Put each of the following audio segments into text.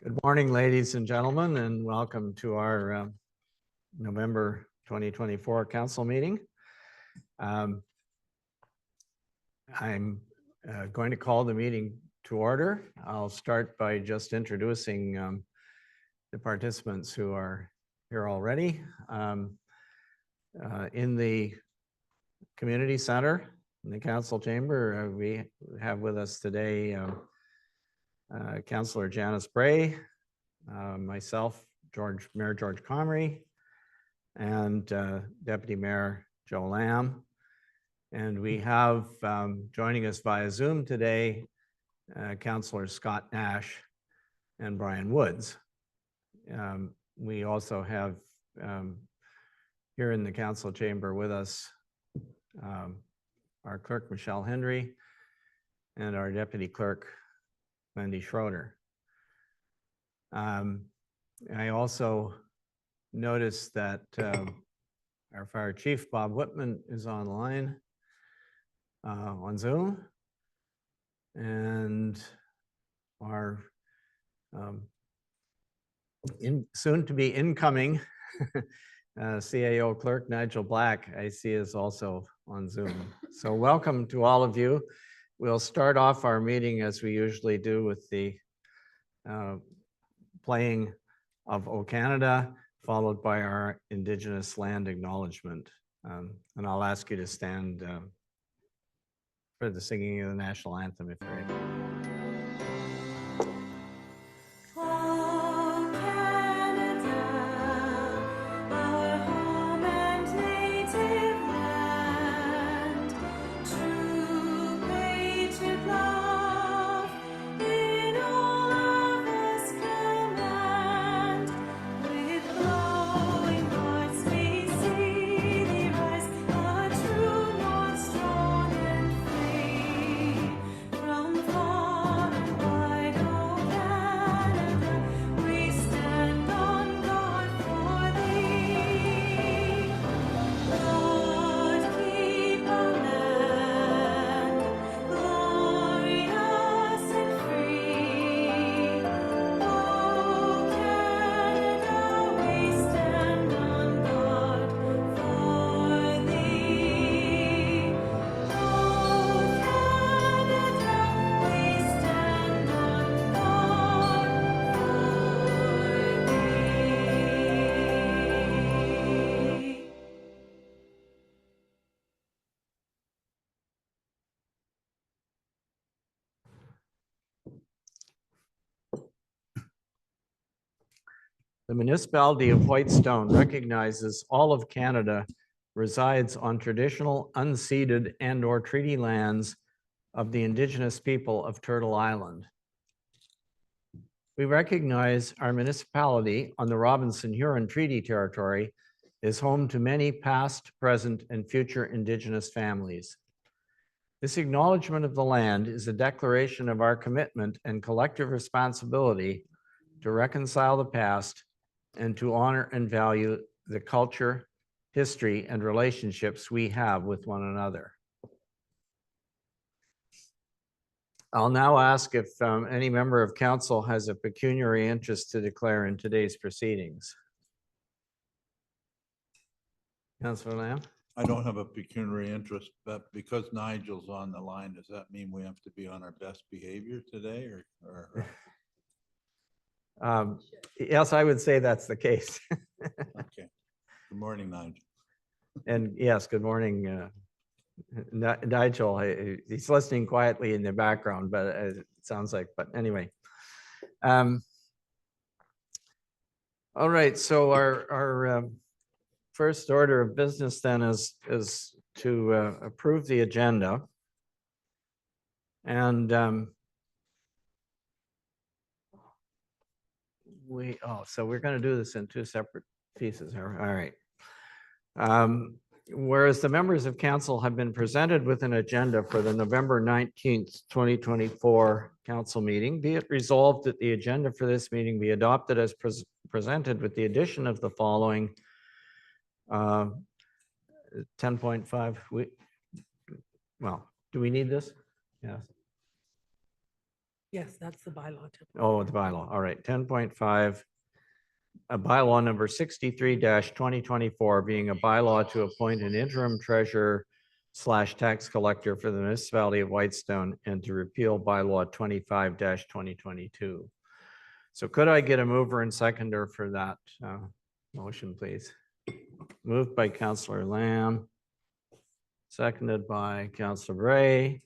Good morning, ladies and gentlemen, and welcome to our November 2024 council meeting. I'm going to call the meeting to order. I'll start by just introducing the participants who are here already. In the community center, in the council chamber, we have with us today Councillor Janice Bray, myself, Mayor George Comrie, and Deputy Mayor Joe Lamb. And we have joining us via Zoom today, Councillor Scott Nash and Brian Woods. We also have here in the council chamber with us our clerk, Michelle Henry, and our deputy clerk, Wendy Schroeder. I also noticed that our fire chief, Bob Whitman, is online on Zoom, and our soon to be incoming CAO clerk, Nigel Black, I see is also on Zoom. So welcome to all of you. We'll start off our meeting as we usually do with the playing of O Canada, followed by our Indigenous land acknowledgement. And I'll ask you to stand for the singing of the national anthem if you're ready. The municipality of Whitestone recognizes all of Canada resides on traditional, unceded and/or treaty lands of the Indigenous people of Turtle Island. We recognize our municipality on the Robinson-Huron Treaty Territory is home to many past, present, and future Indigenous families. This acknowledgement of the land is a declaration of our commitment and collective responsibility to reconcile the past and to honor and value the culture, history, and relationships we have with one another. I'll now ask if any member of council has a pecuniary interest to declare in today's proceedings. Councillor Lamb? I don't have a pecuniary interest, but because Nigel's on the line, does that mean we have to be on our best behavior today or? Yes, I would say that's the case. Okay. Good morning, Nigel. And yes, good morning, Nigel. He's listening quietly in the background, but it sounds like, but anyway. All right, so our first order of business then is to approve the agenda. And so we're going to do this in two separate pieces. All right. Whereas the members of council have been presented with an agenda for the November 19th, 2024 council meeting, be it resolved that the agenda for this meeting be adopted as presented with the addition of the following 10.5. Well, do we need this? Yes. Yes, that's the bylaw. template. Oh, the bylaw. All right, 10.5. A bylaw number 63-2024 being a bylaw to appoint an interim treasurer / tax collector for the municipality of Whitestone and to repeal bylaw 25-2022. So could I get a mover and seconder for that motion, please? Moved by Councillor Lamb, seconded by Councillor Bray.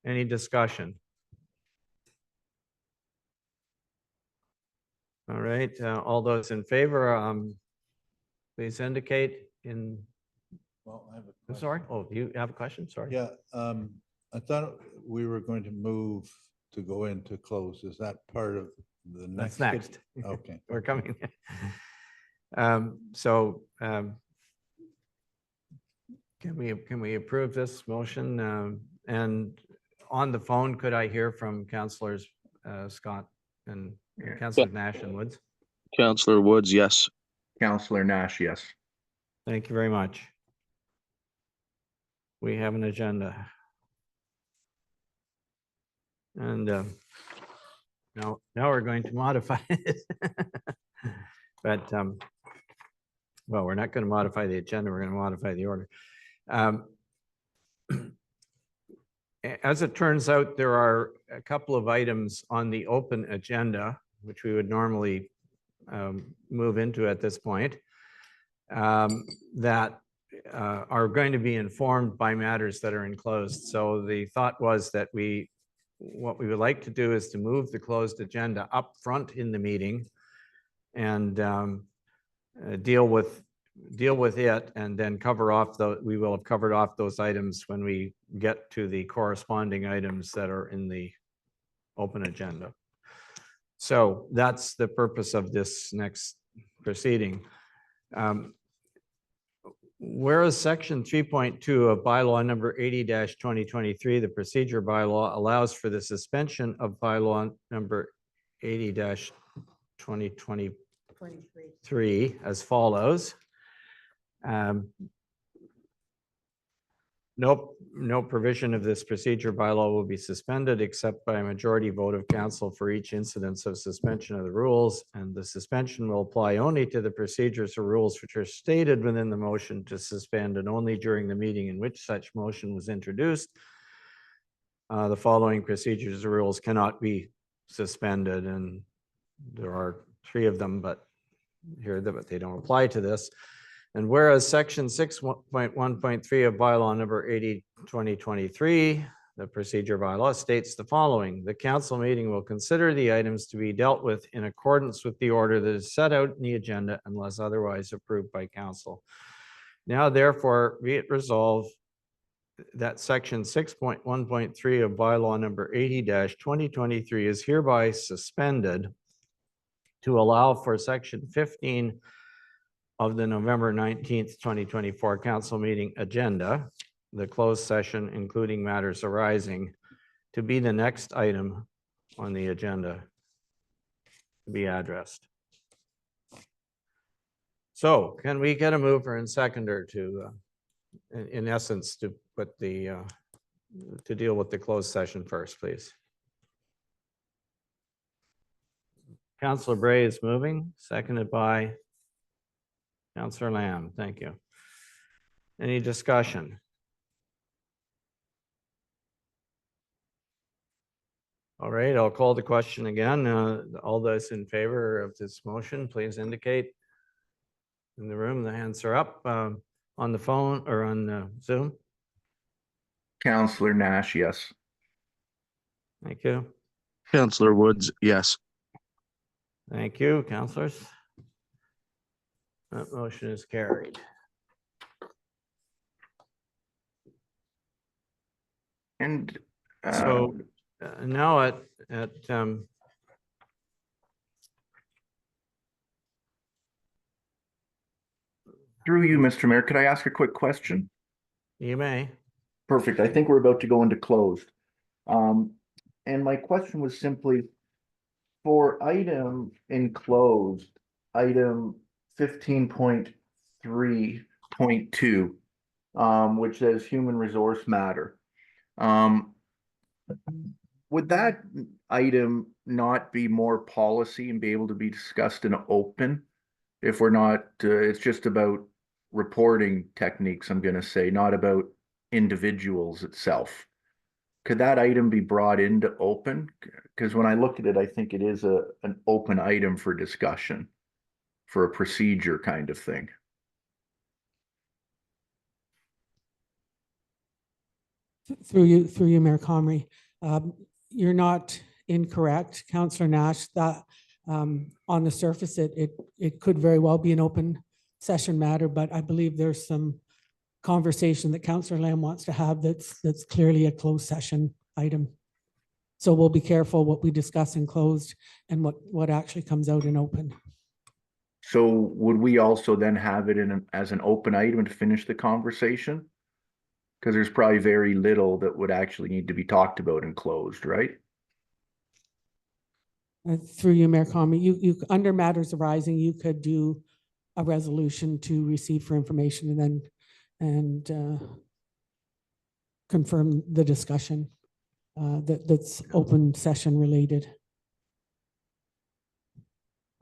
Any discussion? All right, all those in favor, please indicate in, Well, I have a I'm question. sorry, oh, you have a question? Sorry. Yeah, I thought we were going to move to go into close. Is that part of the next? That's next. Okay. We're coming. Can we approve this motion? And on the phone, could I hear from Councillors Scott and Councillor Nash and Woods? Counselor Woods, yes. Counselor Nash, yes. Thank you very much. We have an agenda. And now we're going to modify it. But, well, we're not going to modify the agenda, we're going to modify the order. As it turns out, there are a couple of items on the open agenda, which we would normally move into at this point, that are going to be informed by matters that are enclosed. So the thought was that what we would like to do is to move the closed agenda up front in the meeting and deal with it, and then we will have covered off those items when we get to the corresponding items that are in the open agenda. So that's the purpose of this next proceeding. Whereas section 3.2 of bylaw number 80-2023, the procedure bylaw allows for the suspension of bylaw number 80-2023 as follows. No provision of this procedure bylaw will be suspended except by a majority vote of council for each incidence of suspension of the rules, and the suspension will apply only to the procedures or rules which are stated within the motion to suspend, and only during the meeting in which such motion was introduced. The following procedures or rules cannot be suspended, and there are 3 of them, but they don't apply to this. And whereas section 6.1.3 of bylaw number 80-2023, the procedure bylaw, states the following: the council meeting will consider the items to be dealt with in accordance with the order that is set out in the agenda unless otherwise approved by council. Now therefore be it resolved that section 6.1.3 of bylaw number 80-2023 is hereby suspended to allow for section 15 of the November 19th, 2024 council meeting agenda, the closed session, including matters arising, to be the next item on the agenda to be addressed. So can we get a mover and seconder to, in essence, to put the, to deal with the closed session first, please? Councillor Bray is moving, seconded by Councillor Lamb. Thank you. Any discussion? All right, I'll call the question again. All those in favor of this motion, please indicate in the room. The hands are up, on the phone or on Zoom. Counselor Nash, yes. Thank you. Counselor Woods, yes. Thank you, councillors. That motion is carried. And So now at through you, Mr. Mayor, could I ask a quick question? you may. Perfect. I think we're about to go into closed. And my question was simply for item enclosed, item 15.3.2, which says human resource matter. Would that item not be more policy and be able to be discussed in open? If we're not, it's just about reporting techniques, I'm gonna say, not about individuals itself. Could that item be brought into open? Because when I look at it, I think it is an open item for discussion, for a procedure kind of thing. Through you, Mayor Comrie. You're not incorrect, Councillor Nash, that on the surface, it could very well be an open session matter, but I believe there's some conversation that Councillor Lamb wants to have that's clearly a closed session item. So we'll be careful what we discuss in closed and what actually comes out in open. So would we also then have it as an open item to finish the conversation? Because there's probably very little that would actually need to be talked about and closed, right? Through you, Mayor Comrie, you under matters arising, you could do a resolution to receive for information and confirm the discussion that's open session related.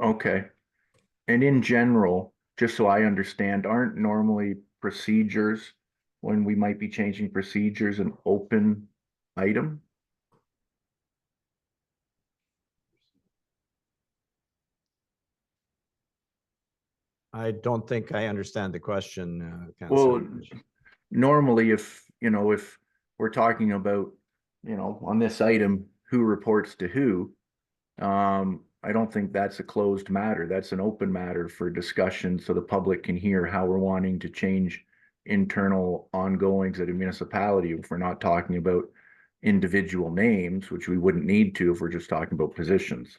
Okay. And in general, just so I understand, aren't normally procedures when we might be changing procedures an open item? I don't think I understand the question, Well, Councillor. normally if we're talking about, on this item, who reports to who, I don't think that's a closed matter. That's an open matter for discussion so the public can hear how we're wanting to change internal ongoings at a municipality if we're not talking about individual names, which we wouldn't need to if we're just talking about positions.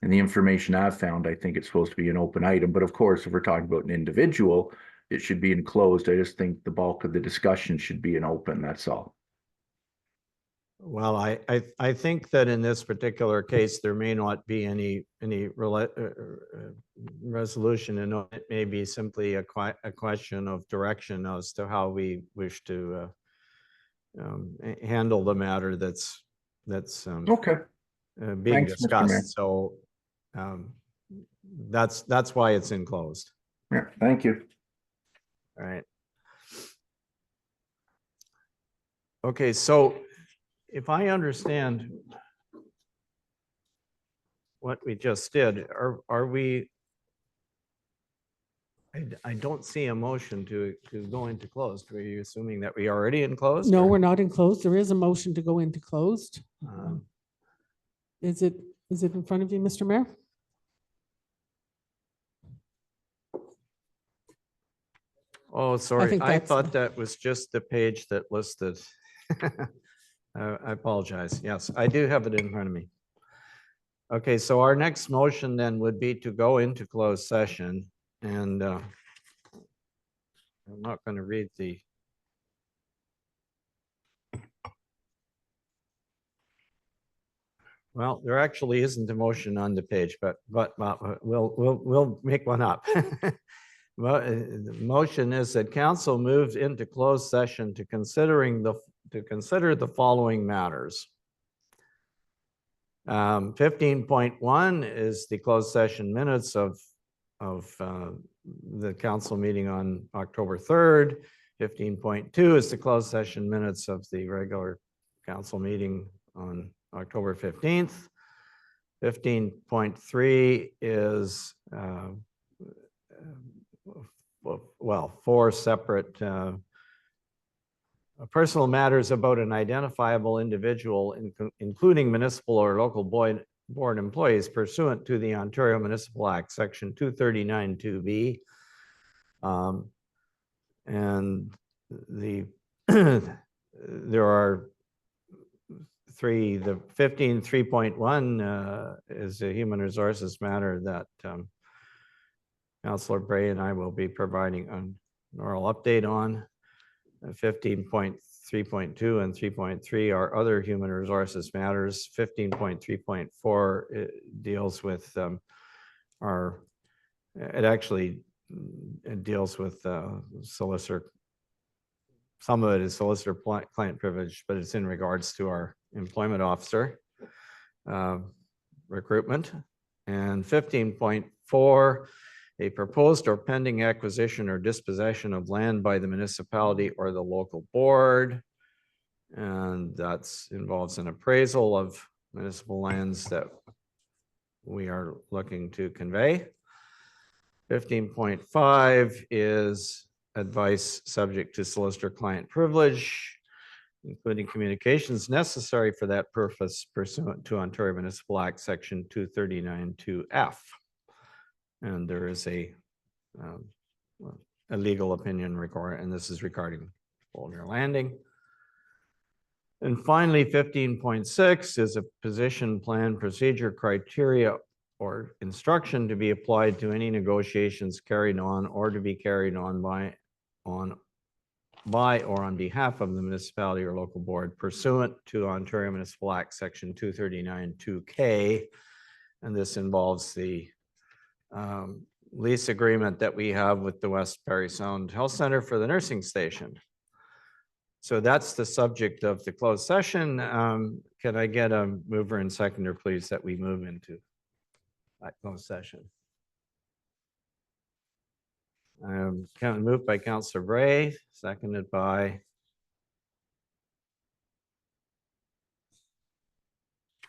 And the information I've found, I think it's supposed to be an open item. But of course, if we're talking about an individual, it should be enclosed. I just think the bulk of the discussion should be an open, that's all. Well, I think that in this particular case, there may not be any resolution, and it may be simply a question of direction as to how we wish to handle the matter that's Okay, being Thanks, Mr. Mayor. discussed. So that's why it's enclosed. yeah, thank you. All right. Okay, so if I understand what we just did, are we? I don't see a motion to go into closed. Were you assuming that we already in closed? No, or- we're not in closed. There is a motion to go into closed. Um, Is it in front of you, Mr. Mayor? Oh, sorry. think I that's- thought that was just the page that listed. I apologize. Yes, I do have it in front of me. Okay, so our next motion then would be to go into closed session, and I'm not going to read the. Well, there actually isn't a motion on the page, but we'll make one up. Well, the motion is that council moves into closed session to consider the following matters. 15.1 is the closed session minutes of the council meeting on October 3rd. 15.2 is the closed session minutes of the regular council meeting on October 15th. 15.3 is well, 4 separate personal matters about an identifiable individual, including municipal or local board employees pursuant to the Ontario Municipal Act, Section 239(2)B. And there are three. The 15.3.1 is a human resources matter that Councillor Bray and I will be providing an oral update on. 15.3.2 and 3.3 are other human resources matters. 15.3.4 deals with it deals with solicitor. Some of it is solicitor client privilege, but it's in regards to our employment officer recruitment. And 15.4, a proposed or pending acquisition or dispossession of land by the municipality or the local board. And that's involves an appraisal of municipal lands that we are looking to convey. 15.5 is advice subject to solicitor-client privilege, including communications necessary for that purpose pursuant to Ontario Municipal Act, Section 239(2)(f). And there is a legal opinion required, and this is regarding Boulder Landing. And finally, 15.6 is a position plan procedure criteria or instruction to be applied to any negotiations carried on or to be carried on by or on behalf of the municipality or local board pursuant to Ontario Municipal Act, Section 239(2)(k). And this involves the lease agreement that we have with the West Parry Sound Health Center for the nursing station. So that's the subject of the closed session. Can I get a mover and seconder, please, that we move into that closed session? Moved by Councillor Bray, seconded by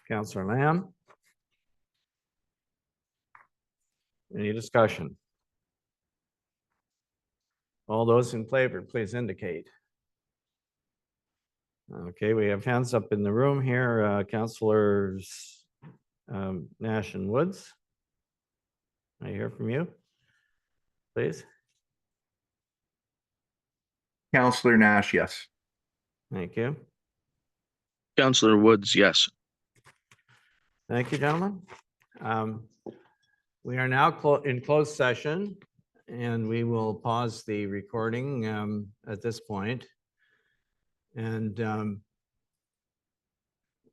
Councillor Lamb. Any discussion? All those in favor, please indicate. Okay, we have hands up in the room here. Councillors Nash and Woods. I hear from you, please. Counselor Nash, yes. Thank you. Counselor Woods, yes. Thank you, gentlemen. We are now in closed session, and we will pause the recording at this point. And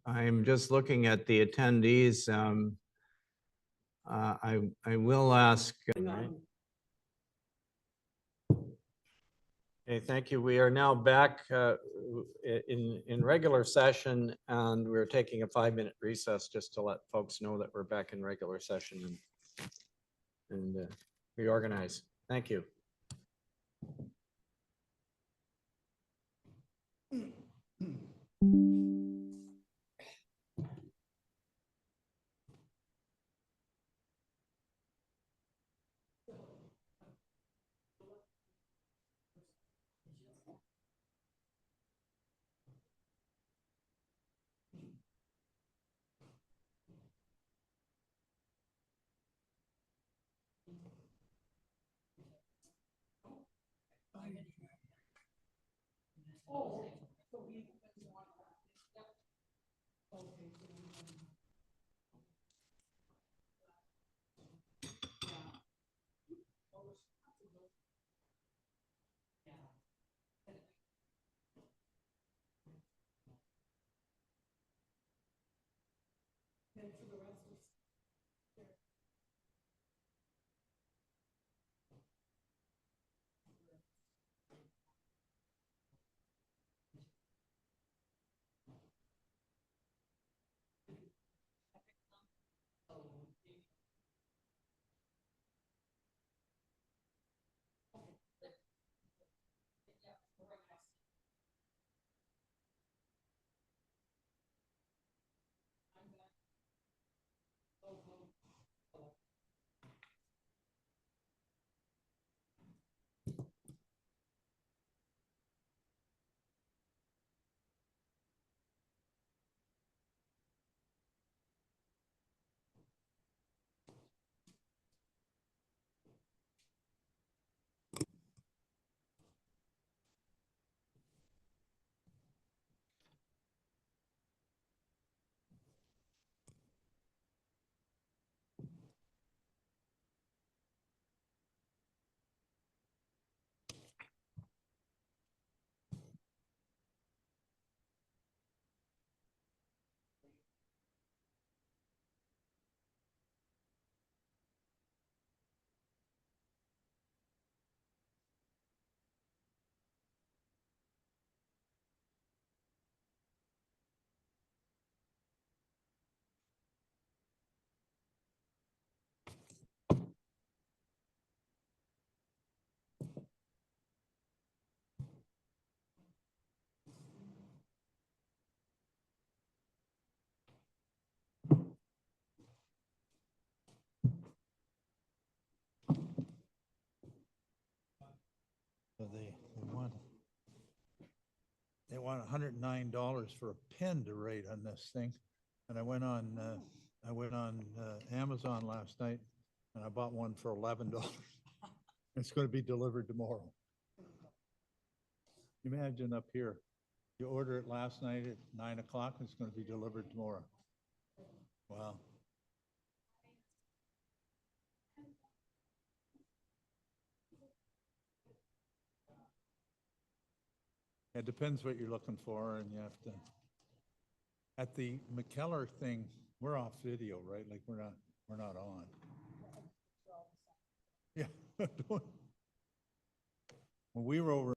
I'm just looking at the attendees. I will ask. Okay, thank you. We are now back in regular session, and we're taking a 5-minute recess just to let folks know that we're back in regular session and reorganize. Thank you. bought $109 for a pen to write on this thing. And I went on Amazon last night and I bought one for $11. It's going to be delivered tomorrow. Imagine up here, you order it last night at 9 o'clock, it's going to be delivered tomorrow. Wow. It depends what you're looking for, and you have to. At the McKellar thing, we're off video, right? Like we're not on. Yeah. When we were over.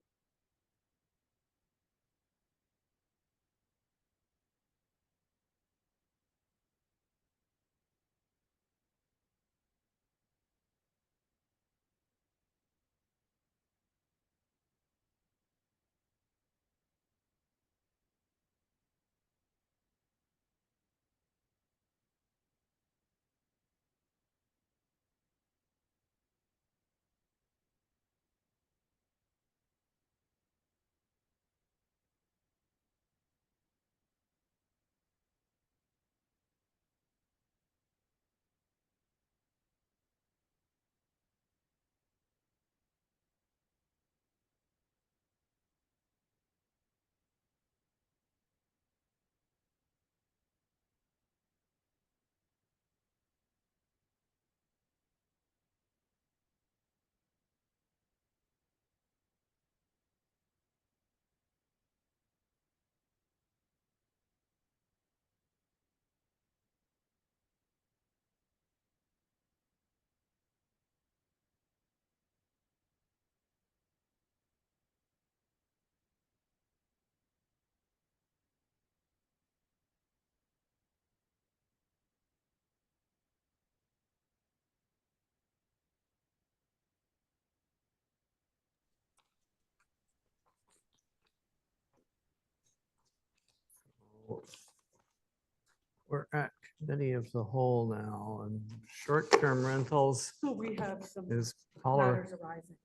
We're at committee of the whole now, and short-term rentals So we have some is caller. matters arising.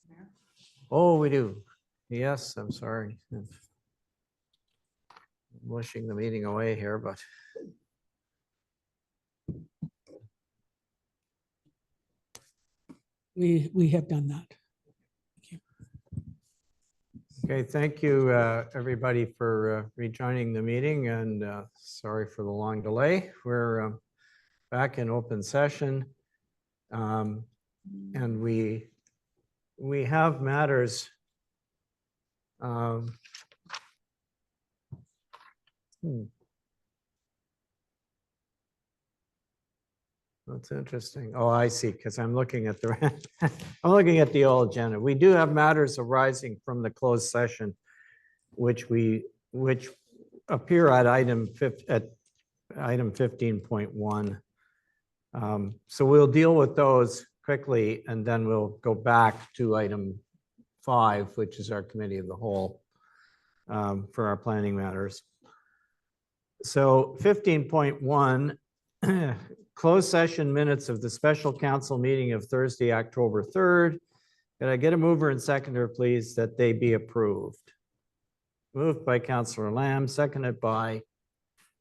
Mayor. Oh, we do. Yes, I'm sorry. I'm wishing the meeting away here, but We have done that. okay, thank you, everybody, for rejoining the meeting, and sorry for the long delay. We're back in open session. And we have matters. That's interesting. Oh, I see, because I'm looking at the, I'm looking at the old agenda. We do have matters arising from the closed session, which appear at item 15.1. So we'll deal with those quickly, and then we'll go back to item 5, which is our committee of the whole for our planning matters. So 15.1, closed session minutes of the special council meeting of Thursday, October 3rd. Could I get a mover and seconder, please, that they be approved? Moved by Councillor Lamb, seconded by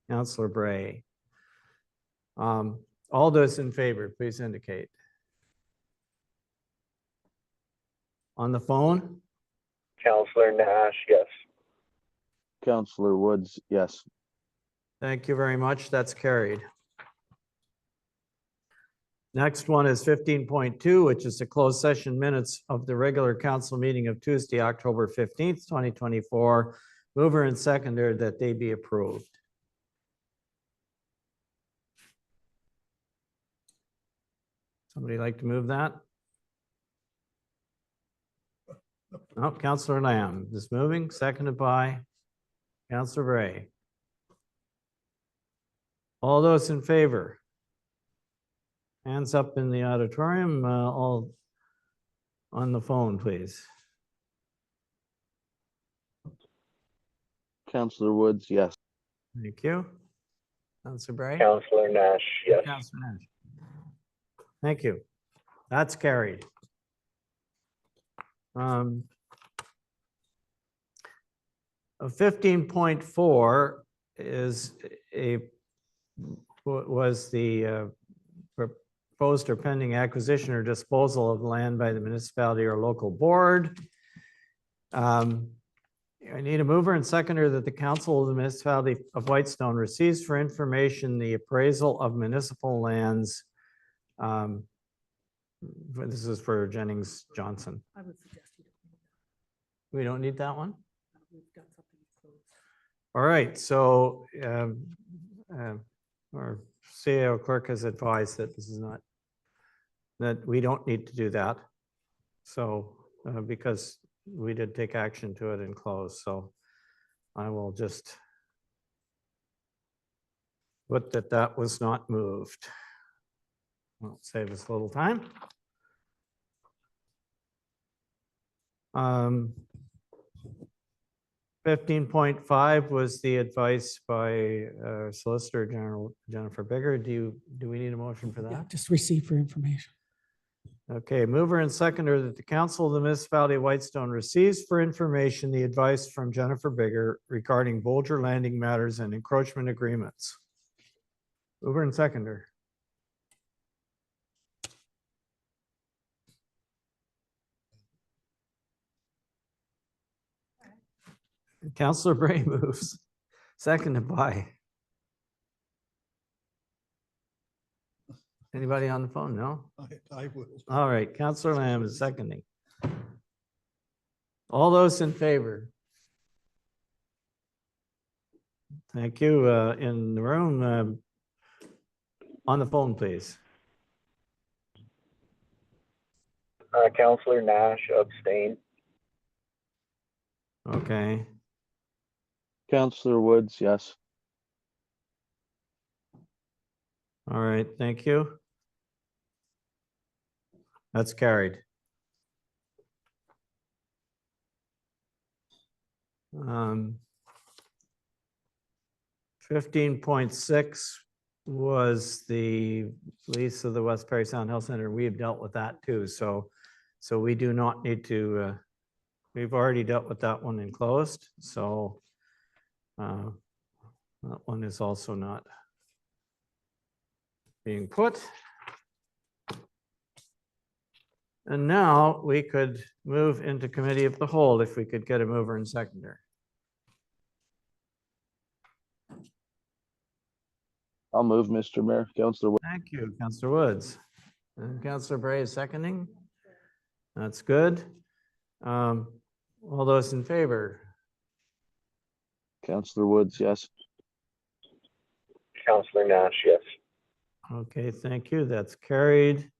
Councillor Bray. All those in favor, please indicate. On the phone? Counselor Nash, yes. Counselor Woods, yes. Thank you very much. That's carried. Next one is 15.2, which is the closed session minutes of the regular council meeting of Tuesday, October 15th, 2024. Mover and seconder that they be approved. Somebody like to move that? Oh, Councillor Lamb is moving, seconded by Councillor Bray. All those in favor? Hands up in the auditorium, all on the phone, please. Counselor Woods, yes. Thank you. Councillor Bray? Counselor Nash, yes. Councillor Nash. Thank you. That's carried. 15.4 is was the proposed or pending acquisition or disposal of land by the municipality or local board. I need a mover and seconder that the council of the municipality of Whitestone receives for information the appraisal of municipal lands. This is for Jennings Johnson. I would suggest you We don't need that one? we've got something close. All right, so our CAO clerk has advised that this is not, that we don't need to do that. So, because we did take action to it and close, so I will just put that that was not moved. Well, save us a little time. 15.5 was the advice by Solicitor General Jennifer Bigger. Do we need a motion for Yeah, that? just receive for information. Okay, mover and seconder that the council of the municipality of Whitestone receives for information the advice from Jennifer Bigger regarding Bolger landing matters and encroachment agreements. Mover and seconder. Councillor Bray moves, seconded by. Anybody on the phone? No? I will. All right, Councillor Lamb is seconding. All those in favor? Thank you. In the room, on the phone, please. Counselor Nash abstain. Okay, Counselor Woods, yes. all right, thank you. That's carried. 15.6 was the lease of the West Perry Sound Health Center. We have dealt with that too, so we do not need to, we've already dealt with that one and closed, so that one is also not being put. And now we could move into committee of the whole if we could get a mover and seconder. I'll move, Mr. Mayor. Counselor Woods. Thank you, Councillor Woods. And Councillor Bray is seconding. That's good. All those in favor? Counselor Woods, yes. Counselor Nash, yes. Okay, thank you. That's carried.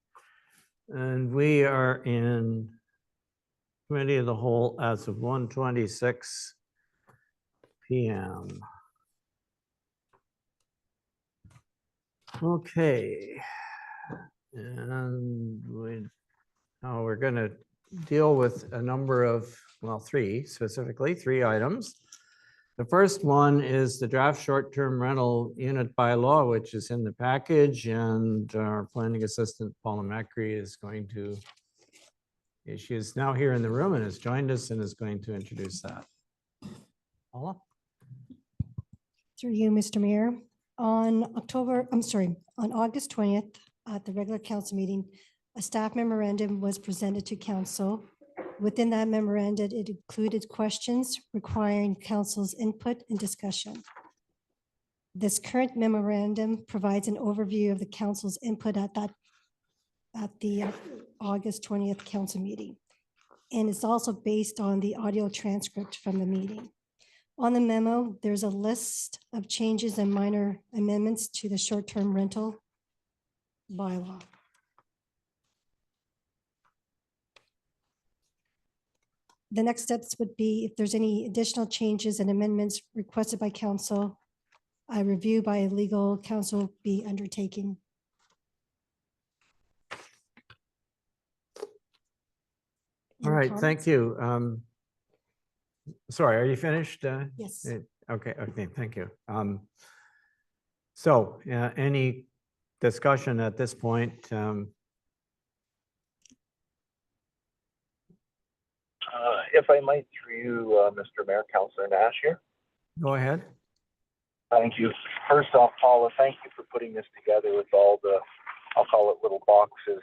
And we are in committee of the whole as of 1:26 p.m. Okay. And we're going to deal with a number of, well, three items. The first one is the draft short-term rental unit bylaw, which is in the package, and our planning assistant, Paula Macri, is going to, she is now here in the room and has joined us and is going to introduce that. Paula? Through you, Mr. Mayor. On August 20th, at the regular council meeting, a staff memorandum was presented to council. Within that memorandum, it included questions requiring council's input and discussion. This current memorandum provides an overview of the council's input at the August 20th council meeting. And it's also based on the audio transcript from the meeting. On the memo, there's a list of changes and minor amendments to the short-term rental bylaw. The next steps would be if there's any additional changes and amendments requested by council, a review by legal counsel be undertaken. All right, thank you. Sorry, are you finished? Yes. Okay, thank you. So any discussion at this point? If I might, through you, Mr. Mayor, Councillor Nash here. Go ahead. Thank you. First off, Paula, thank you for putting this together with all the, I'll call it little boxes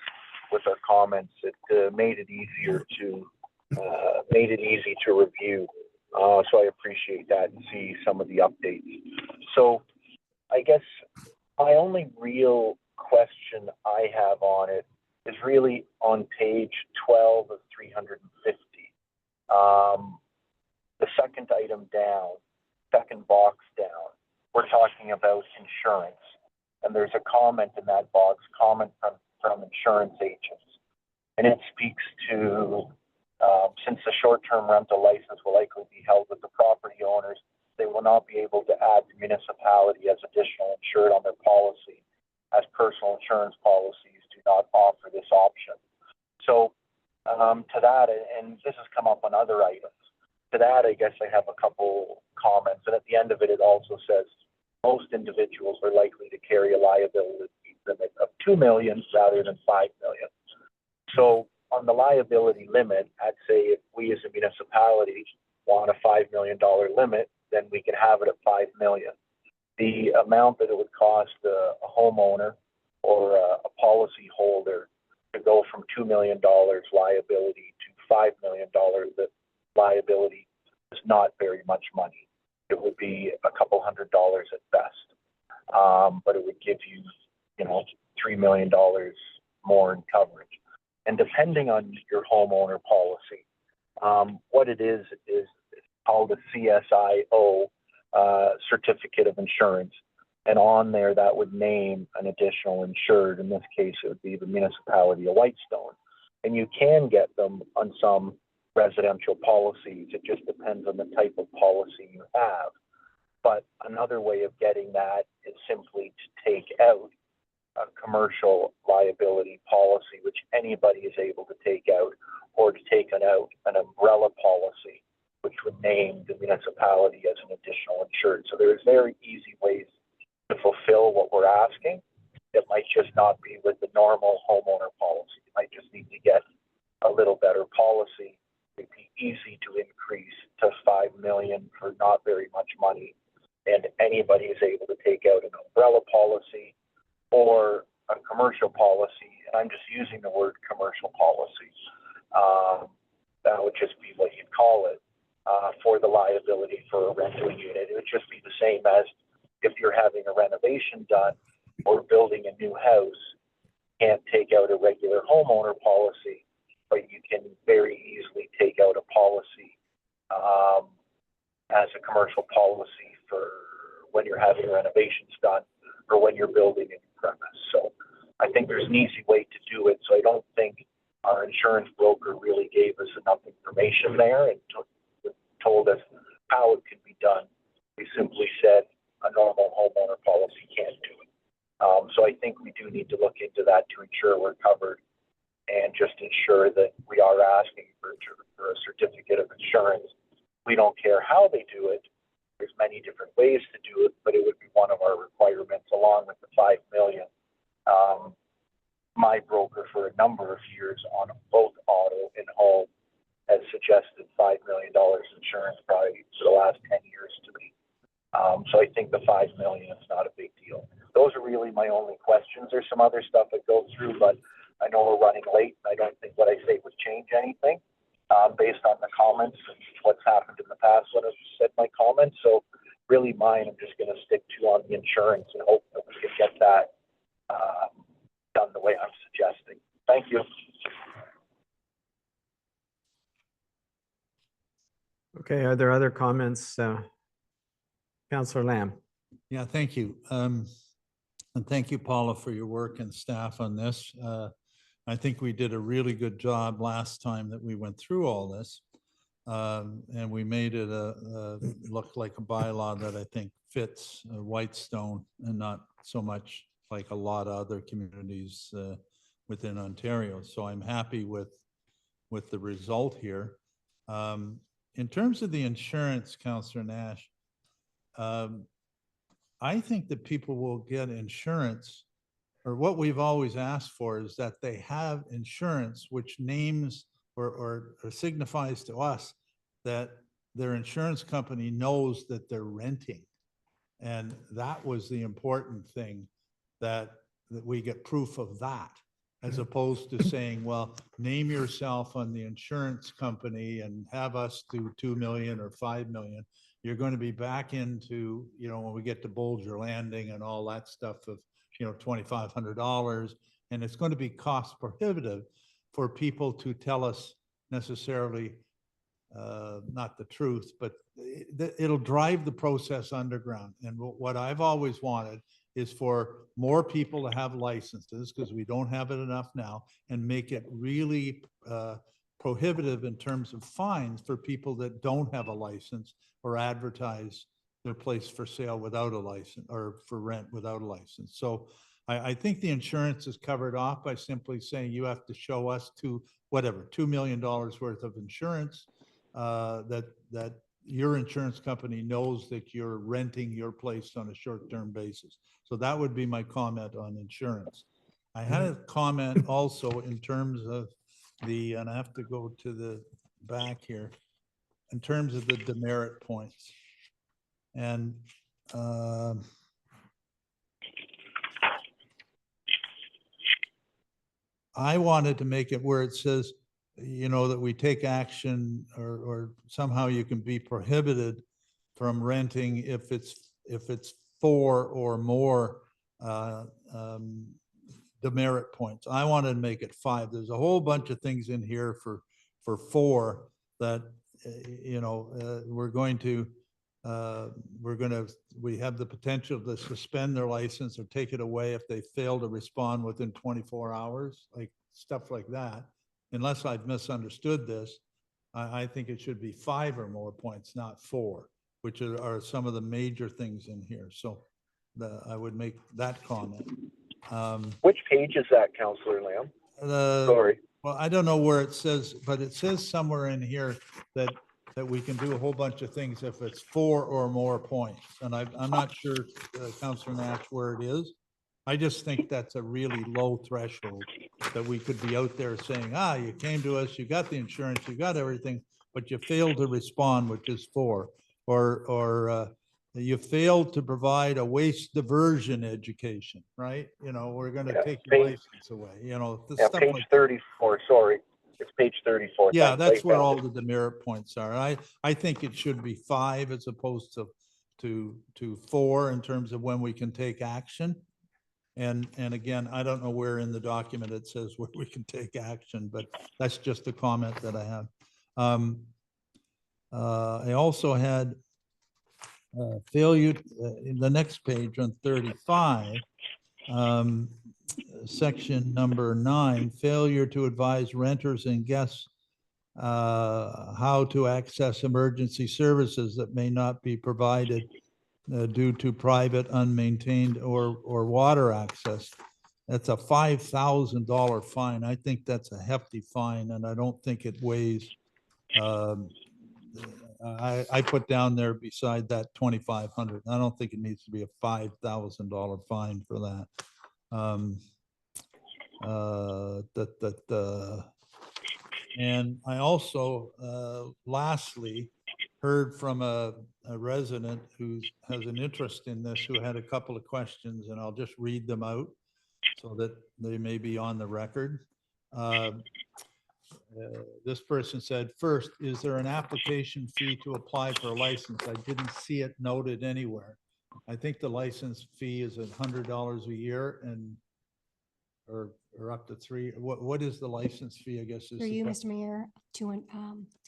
with our comments. It made it easier to, made it easy to review. So I appreciate that and see some of the updates. So I guess my only real question I have on it is really on page 12 of 350. The second item down, second box down, we're talking about insurance. And there's a comment in that box, comment from insurance agents. And it speaks to, since the short-term rental license will likely be held with the property owners, they will not be able to add the municipality as additional insured on their policy, as personal insurance policies do not offer this option. So to that, and this has come up on other items, to that, I guess I have a couple comments. And at the end of it, it also says most individuals are likely to carry a liability limit of 2 million rather than 5 million. So on the liability limit, I'd say if we as a municipality want a $5 million limit, then we can have it at 5 million. The amount that it would cost a homeowner or a policy holder to go from $2 million liability to $5 million liability is not very much money. It would be a couple $100 at best, but it would give you, $3 million more in coverage. And depending on your homeowner policy, what it is called a CSIO certificate of insurance. And on there, that would name an additional insured. In this case, it would be the municipality of Whitestone. And you can get them on some residential policies. It just depends on the type of policy you have. But another way of getting that is simply to take out a commercial liability policy, which anybody is able to take out, or to take out an umbrella policy, which would name the municipality as an additional insured. So there's very easy ways to fulfill what we're asking. It might just not be with the normal homeowner policy. You might just need to get a little better policy. It'd be easy to increase to 5 million for not very much money. And anybody is able to take out an umbrella policy or a commercial policy. And I'm just using the word commercial policy. That would just be what you'd call it for the liability for a rental unit. It would just be the same as if you're having a renovation done or building a new house. You can't take out a regular homeowner policy, but you can very easily take out a policy as a commercial policy for when you're having renovations done or when you're building a new premise. So I think there's an easy way to do it. So I don't think our insurance broker really gave us enough information there and told us how it could be done. We simply said a normal homeowner policy can't do it. So I think we do need to look into that to ensure we're covered and just ensure that we are asking for a certificate of insurance. We don't care how they do it. There's many different ways to do it, but it would be one of our requirements along with the 5 million. My broker for a number of years on both auto and home has suggested $5 million insurance probably for the last 10 years to me. So I think the 5 million is not a big deal. Those are really my only questions. There's some other stuff that goes through, but I know we're running late. I don't think what I say would change anything based on the comments and what's happened in the past when I've said my comments. So really mine, I'm just going to stick to on the insurance and hope that we can get that done the way I'm suggesting. Thank you. Okay, are there other comments? Councillor Lamb. Yeah, thank you. And thank you, Paula, for your work and staff on this. I think we did a really good job last time that we went through all this. And we made it look like a bylaw that I think fits Whitestone and not so much like a lot of other communities within Ontario. So I'm happy with the result here. In terms of the insurance, Councillor Nash, I think that people will get insurance, or what we've always asked for is that they have insurance which names or signifies to us that their insurance company knows that they're renting. And that was the important thing, that we get proof of that, as opposed to saying, well, name yourself on the insurance company and have us do 2 million or 5 million. You're going to be back into, when we get to Bolger Landing and all that stuff of, $2,500. And it's going to be cost prohibitive for people to tell us necessarily not the truth, but it'll drive the process underground. And what I've always wanted is for more people to have licenses, because we don't have it enough now, and make it really prohibitive in terms of fines for people that don't have a license or advertise their place for sale without a license or for rent without a license. So I think the insurance is covered off by simply saying you have to show us $2 million worth of insurance, that your insurance company knows that you're renting your place on a short-term basis. So that would be my comment on insurance. I had a comment also in terms of and I have to go to the back here, in terms of the demerit points. And I wanted to make it where it says, that we take action, or somehow you can be prohibited from renting if it's 4 or more demerit points. I wanted to make it 5. There's a whole bunch of things in here for 4 that, we have the potential to suspend their license or take it away if they fail to respond within 24 hours, like stuff like that. Unless I've misunderstood this, I think it should be 5 or more points, not 4, which are some of the major things in here. So I would make that comment. Which page is that, Councillor Lamb? Sorry. Well, I don't know where it says, but it says somewhere in here that we can do a whole bunch of things if it's 4 or more points. And I'm not sure, Councillor Nash, where it is. I just think that's a really low threshold that we could be out there saying, you came to us, you got the insurance, you got everything, but you failed to respond, which is 4. Or you failed to provide a waste diversion education, right? We're going to take your license away, stuff page like 34, sorry. It's page 34. Yeah, that's where all the demerit points are. I think it should be 5 as opposed to 4 in terms of when we can take action. And again, I don't know where in the document it says where we can take action, but that's just a comment that I have. I also had failure in the next page on 35, section number 9, failure to advise renters and guests how to access emergency services that may not be provided due to private, unmaintained, or water access. That's a $5,000 fine. I think that's a hefty fine, and I don't think it weighs. I put down there beside that 2,500. I don't think it needs to be a $5,000 fine for that. And I also, lastly, heard from a resident who has an interest in this, who had a couple of questions, and I'll just read them out so that they may be on the record. This person said, first, is there an application fee to apply for a license? I didn't see it noted anywhere. I think the license fee is $100 a year or up to 3. What is the license fee, I guess? For you, Mr. Mayor,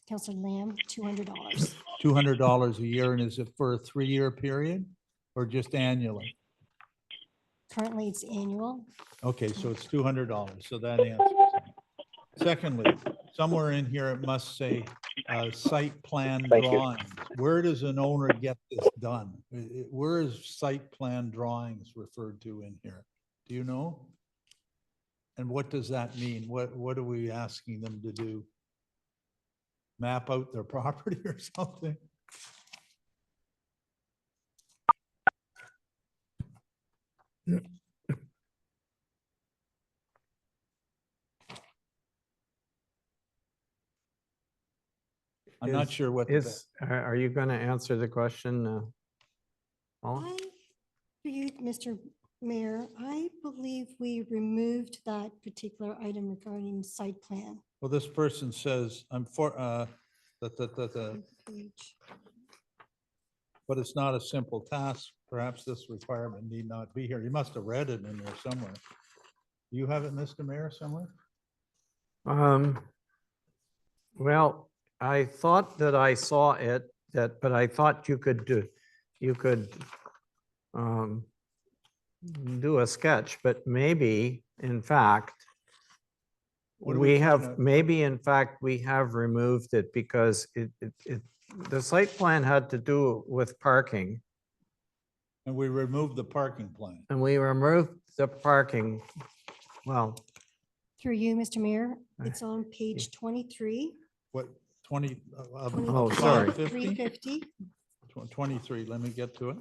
Councillor Lamb, $200. $200 a year, and is it for a 3-year period or just annually? Currently, it's annual. Okay, so it's $200. So that answers it. Secondly, somewhere in here it must say site plan Thank you. drawings. Where does an owner get this done? Where is site plan drawings referred to in here? Do you know? And what does that mean? What are we asking them to do? Map out their property or something? I'm not Is- sure what. the Are you going to answer the question? Paula? Through you, Mr. Mayor, I believe we removed that particular item regarding site plan. Well, this person says, I'm for, Page. but it's not a simple task. Perhaps this requirement need not be here. You must have read it in there somewhere. Do you have it, Mr. Mayor, somewhere? Well, I thought that I saw it, but I thought you could um, do a sketch, but maybe, in fact, What are we trying we have removed it because the site plan had to do with parking, And we removed the parking plan. and we removed the parking. Well, Through you, Mr. Mayor, it's on page 23. What, 20? Oh, sorry. 350. 23, let me get to it.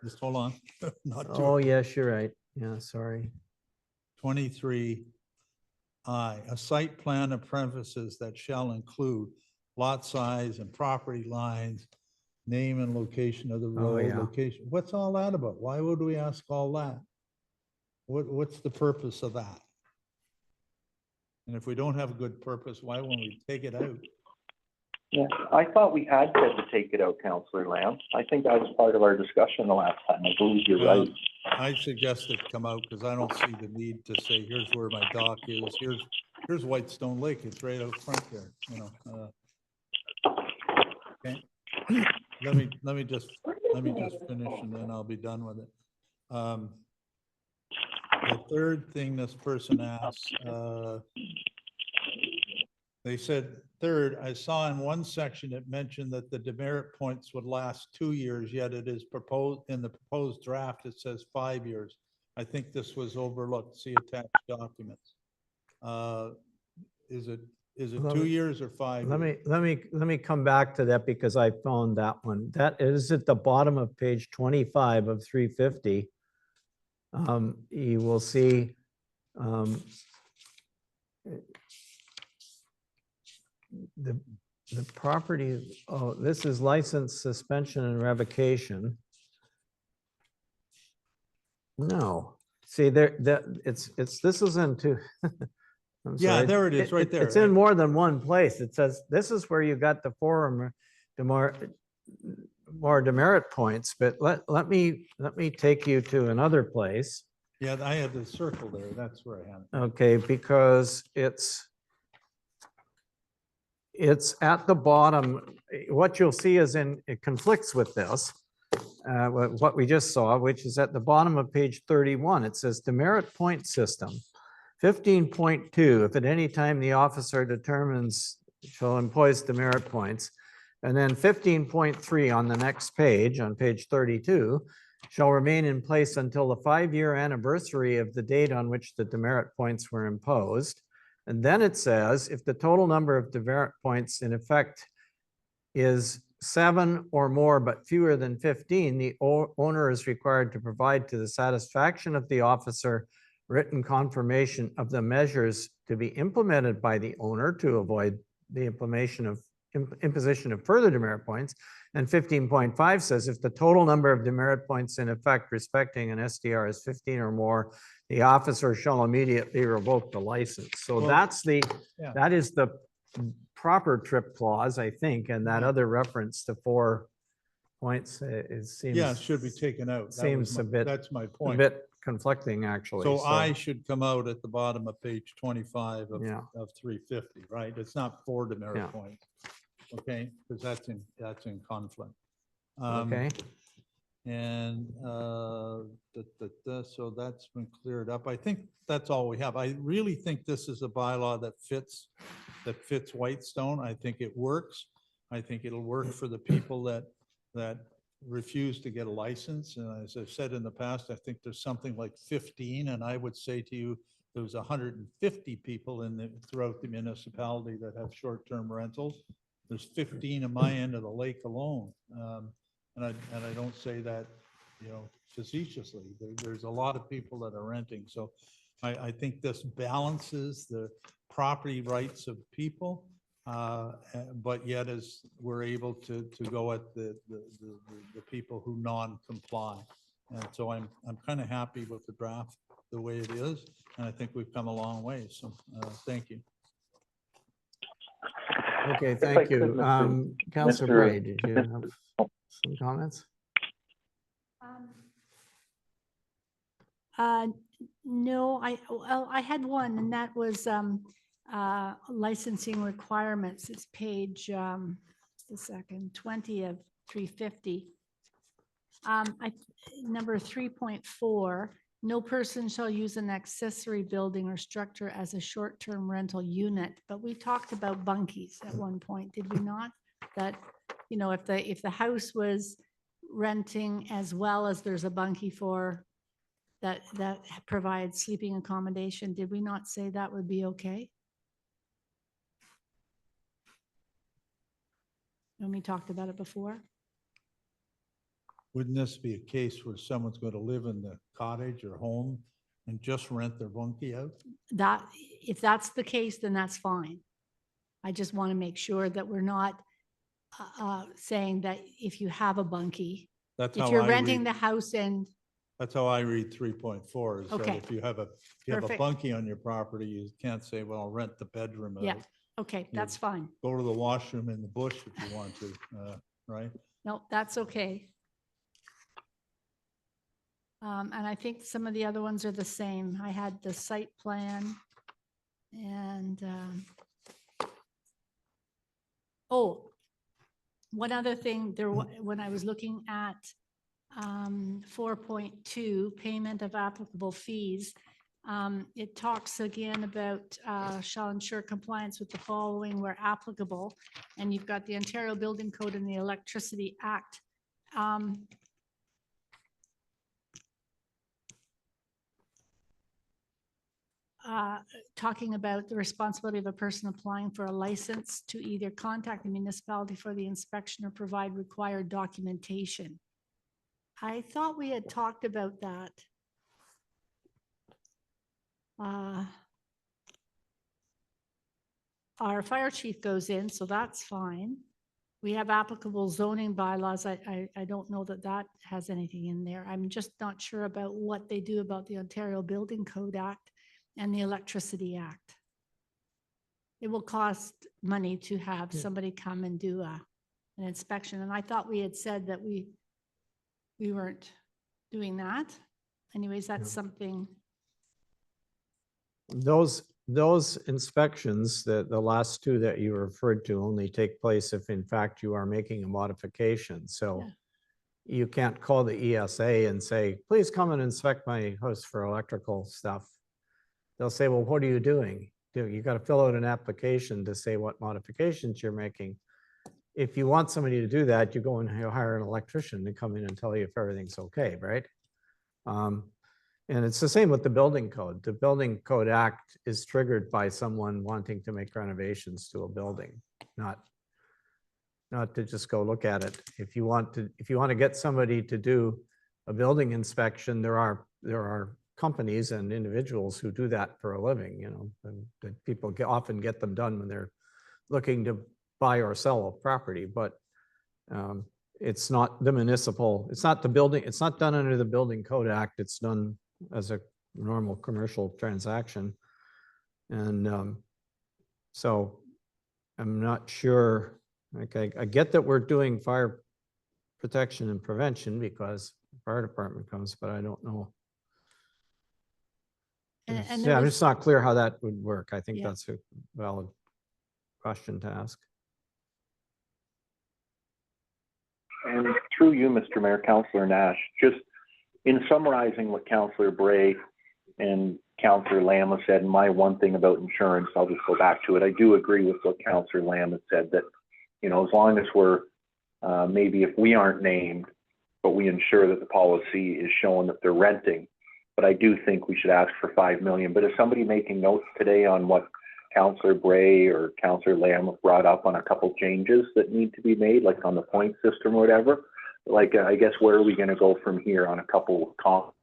Just hold on. Not too. oh, yes, you're right. Yeah, sorry. 23I, a site plan of premises that shall include lot size and property lines, name and location of the Oh, road, yeah. location. What's all that about? Why would we ask all that? What's the purpose of that? And if we don't have a good purpose, why won't we take it out? Yeah, I thought we had said to take it out, Counselor Lamb. I think that was part of our discussion the last time. I believe you're Well, right. I suggest it come out because I don't see the need to say, here's where my dock is, here's Whitestone Lake, it's right out front there, you know. Okay, let me just finish and then I'll be done with it. The third thing this person asked, they said, third, I saw in one section it mentioned that the demerit points would last 2 years, yet it is proposed, in the proposed draft, it says 5 years. I think this was overlooked, see attached documents. Is it Let 2 me- years or 5 Let years? let me come back to that because I found that one. That is at the bottom of page 25 of 350. You will see the property, oh, this is license suspension and revocation. No, see there, this is into. I'm Yeah, sorry. there it is, right there. It's in more than one place. It says, this is where you got the forum, the more demerit points, but let me take you to another place. Yeah, I had the circle there, that's where I had it. Okay, because it's at the bottom. What you'll see is it conflicts with this, what we just saw, which is at the bottom of page 31. It says demerit point system. 15.2, if at any time the officer determines shall employs demerit points. And then 15.3 on the next page, on page 32, shall remain in place until the 5-year anniversary of the date on which the demerit points were imposed. And then it says, if the total number of demerit points in effect is 7 or more, but fewer than 15, the owner is required to provide to the satisfaction of the officer written confirmation of the measures to be implemented by the owner to avoid the imposition of further demerit points. And 15.5 says if the total number of demerit points in effect respecting an SDR is 15 or more, the officer shall immediately revoke the license. So Well, yeah. that is the proper trip clause, I think, and that Yeah. other reference to 4 points, it seems. Yeah, it should be taken out. That was Seems a bit- That's my A point. bit conflicting, actually. So I should come out at the bottom of page 25 Yeah. of 350, right? It's not 4 Yeah. demerit points. Okay, because that's in conflict. Okay, And so that's been cleared up. I think that's all we have. I really think this is a bylaw that fits Whitestone. I think it works. I think it'll work for the people that refuse to get a license. And as I've said in the past, I think there's something like 15, and I would say to you, there's 150 people throughout the municipality that have short-term rentals. There's 15 in my end of the lake alone. And I don't say that, facetiously. There's a lot of people that are renting. So I think this balances property rights of people, but yet as we're able to go at the people who non-comply. And so I'm kind of happy with the draft the way it is, and I think we've come a long way. So thank you. Okay, I thank could, you. Counselor Mr. Bray, did you have some comments? No, well, I had one, and that was licensing requirements. It's page, just a second, 20 of 350. Number 3.4, no person shall use an accessory building or structure as a short-term rental unit. But we talked about bunkies at one point, did we not? That, you know, if the house was renting as well as there's a bunkie for that provides sleeping accommodation, did we not say that would be okay? When we talked about it before? Wouldn't this be a case where someone's going to live in the cottage or home and just rent their bunkie out? That, if that's the case, then that's fine. I just want to make sure that we're not saying that if you have a bunkie, That's if how you're I renting the read, house and, that's how I read 3.4 is that Okay. if you have a Perfect. bunkie on your property, you can't say, well, I'll rent the bedroom Yeah. out. okay, that's fine. Go to the washroom in the bush if you want to, right? No, that's okay. And I think some of the other ones are the same. I had the site plan and, oh, one other thing there, when I was looking at 4.2, payment of applicable fees, it talks again about shall ensure compliance with the following where applicable. And you've got the Ontario Building Code and the Electricity Act. Talking about the responsibility of a person applying for a license to either contact the municipality for the inspection or provide required documentation. I thought we had talked about that. Our fire chief goes in, so that's fine. We have applicable zoning bylaws. I don't know that that has anything in there. I'm just not sure about what they do about the Ontario Building Code Act and the Electricity Act. It will cost money to have somebody come and do an inspection. And I thought we had said that we weren't doing that. Anyways, that's something. Those inspections, the last two that you referred to, only take place if in fact you are making a modification. So Yeah. you can't call the ESA and say, please come and inspect my house for electrical stuff. They'll say, well, what are you doing? You got to fill out an application to say what modifications you're making. If you want somebody to do that, you go and you hire an electrician to come in and tell you if everything's okay, right? And it's the same with the building code. The Building Code Act is triggered by someone wanting to make renovations to a building, not to just go look at it. If you want to get somebody to do a building inspection, there are companies and individuals who do that for a living, you know, and that people often get them done when they're looking to buy or sell a property, but it's not the municipal, it's not the building, it's not done under the Building Code Act, it's done as a normal commercial transaction. And so I'm not sure, like I get that we're doing fire protection and prevention because the fire department comes, but I don't know. And Yeah, I'm just not clear how that would work. I think Yeah. that's a valid question to ask. And through you, Mr. Mayor, Councillor Nash, just in summarizing what Councillor Bray and Councillor Lamb have said, and my one thing about insurance, I'll just go back to it. I do agree with what Councillor Lamb has said that, you know, as long as we're, maybe if we aren't named, but we ensure that the policy is showing that they're renting. But I do think we should ask for 5 million. But is somebody making notes today on what Councillor Bray or Councillor Lamb have brought up on a couple changes that need to be made, like on the point system or whatever? Like, I guess, where are we going to go from here on a couple of comments?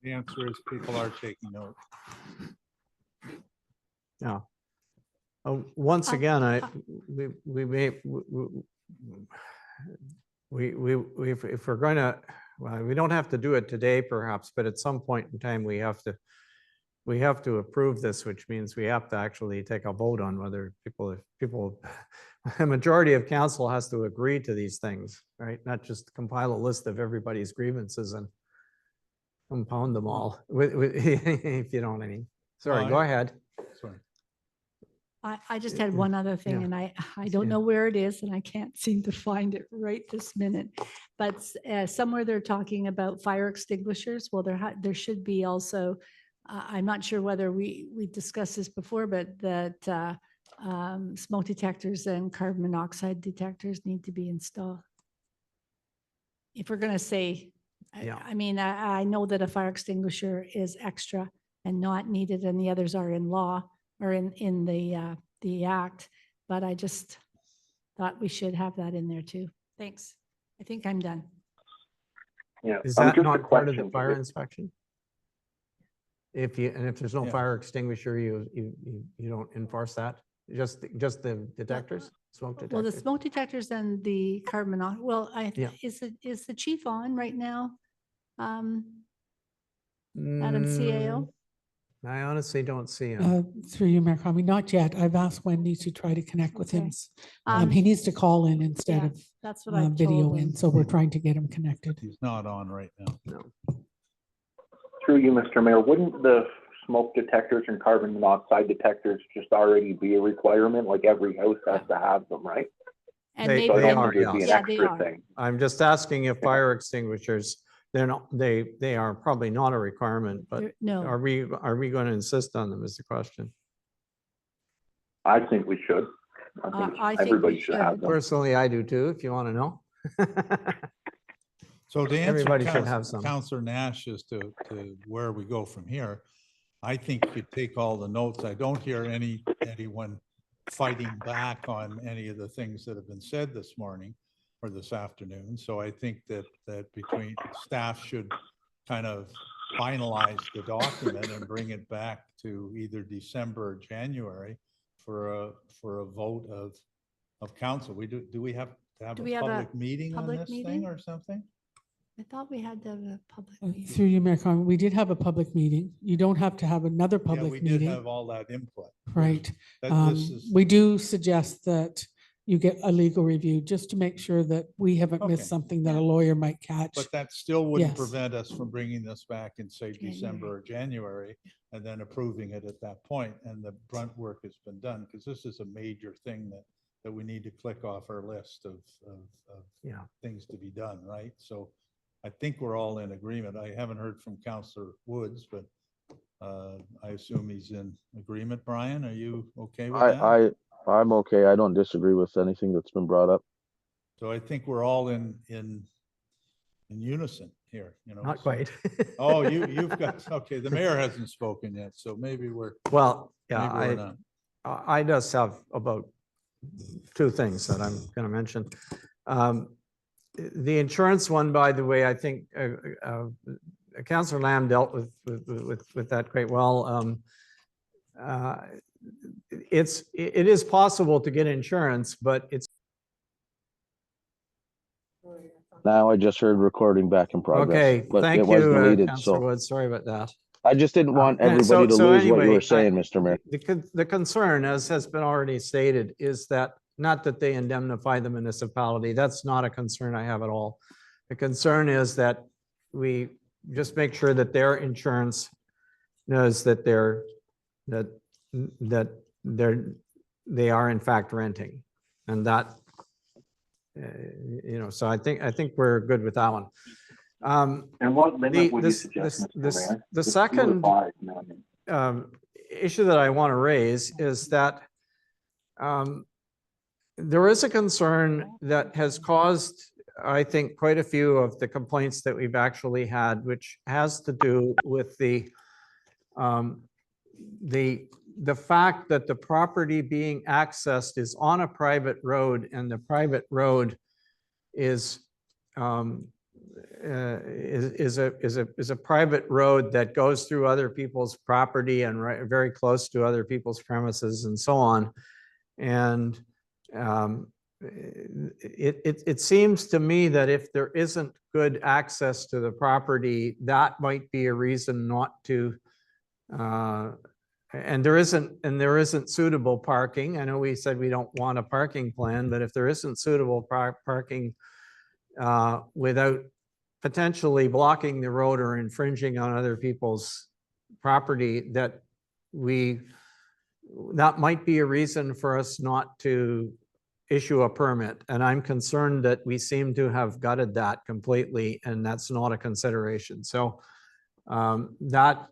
The answer is people are taking note. Yeah. Once Uh, again, uh, we may, if we're going to, well, we don't have to do it today perhaps, but at some point in time, we have to approve this, which means we have to actually take a vote on whether people, a majority of council has to agree to these things, right? Not just compile a list of everybody's grievances and compound them all, if you know what I mean. Sorry, Well, go ahead. Sorry. I just had one other thing Yeah. and I don't Yeah. know where it is and I can't seem to find it right this minute. But somewhere they're talking about fire extinguishers. Well, there should be also, I'm not sure whether we discussed this before, but that smoke detectors and carbon monoxide detectors need to be installed. If we're going to say, Yeah. I mean, I know that a fire extinguisher is extra and not needed and the others are in law or in the act, but I just thought we should have that in there too. Thanks. I think I'm done. Yeah. Is just that a not part of the question. fire inspection? If there's no Yeah. fire extinguisher, you don't enforce that? Just the detectors, smoke Well, the detectors? smoke detectors and the carbon monoxide, well, Yeah. is the chief on right now? Madam CAO? Mm, I honestly don't see him. Through you, Mayor Conley, not yet. I've asked Wendy to try to connect with him. Okay. He needs to call in instead Yeah, of that's what I video told in, him. so we're trying to get him connected. He's not on right now. Through you, Mr. Mayor, wouldn't the smoke detectors and carbon monoxide detectors just already be a requirement? Like every house has to have them, right? And They- So I maybe, don't are, think it'd be an yeah, they extra are. thing. I'm just asking if fire extinguishers, they are probably not a requirement, but There- no. are we going to insist on them is the question. I think we should. I think we Everybody should have should. them. Personally, I do too, if you want to know. So to answer Everybody should have some. Counselor Nash as to where we go from here, I think you take all the notes. I don't hear anyone fighting back on any of the things that have been said this morning or this afternoon. So I think that between staff should kind of finalize the document and bring it back to either December or January for a vote of council. Do we have to have Do a we have a public meeting on public this meeting? thing or something? I thought we had to have a public meeting. Through you, Mayor Conley, we did have a public meeting. You don't have to have another Yeah, we public did meeting. have all that input. Right. This is, We do suggest that you get a legal review just to make sure that we haven't Okay. missed something that a lawyer might catch. but that still wouldn't Yes. prevent us from bringing this back in, say, January. December or January, and then approving it at that point, and the brunt work has been done, because this is a major thing that we need to click off our list of Yeah. things to be done, right? So I think we're all in agreement. I haven't heard from Counselor Woods, but I assume he's in agreement. Brian, are you okay with that? I'm okay. I don't disagree with anything that's been brought up. So I think we're all in unison here, you know. Not so- quite. Oh, you've got, okay, the mayor hasn't spoken yet, so maybe we're, Well, maybe we're yeah, not. I just have about two things that I'm going to mention. The insurance one, by the way, I think Councillor Lamb dealt with that quite well. It is possible to get insurance, but it's Now I just heard recording back in progress. okay. but Thank it was you, deleted, Councillor so Woods. Sorry about that. I just didn't want Okay, everybody to so lose what you anyway, were saying, Mr. Mayor. The concern, as has been already stated, is that not that they indemnify the municipality. That's not a concern I have at all. The concern is that we just make sure that their insurance knows that they are in fact renting, and that so I think we're good with that one. And what limit would you this- suggest, Mr. this- Mayor? the Just 2 to second- 5 million. Issue that I want to raise is that there is a concern that has caused, I think, quite a few of the complaints that we've actually had, which has to do with the fact that the property being accessed is on a private road, and the private road is is a private road that goes through other people's property and very close to other people's premises and so on. And it seems to me that if there isn't good access to the property, that might be a reason not to. And there isn't suitable parking. I know we said we don't want a parking plan, but if there isn't suitable parking without potentially blocking the road or infringing on other people's property, that might be a reason for us not to issue a permit. And I'm concerned that we seem to have gutted that completely, and that's not a consideration. So that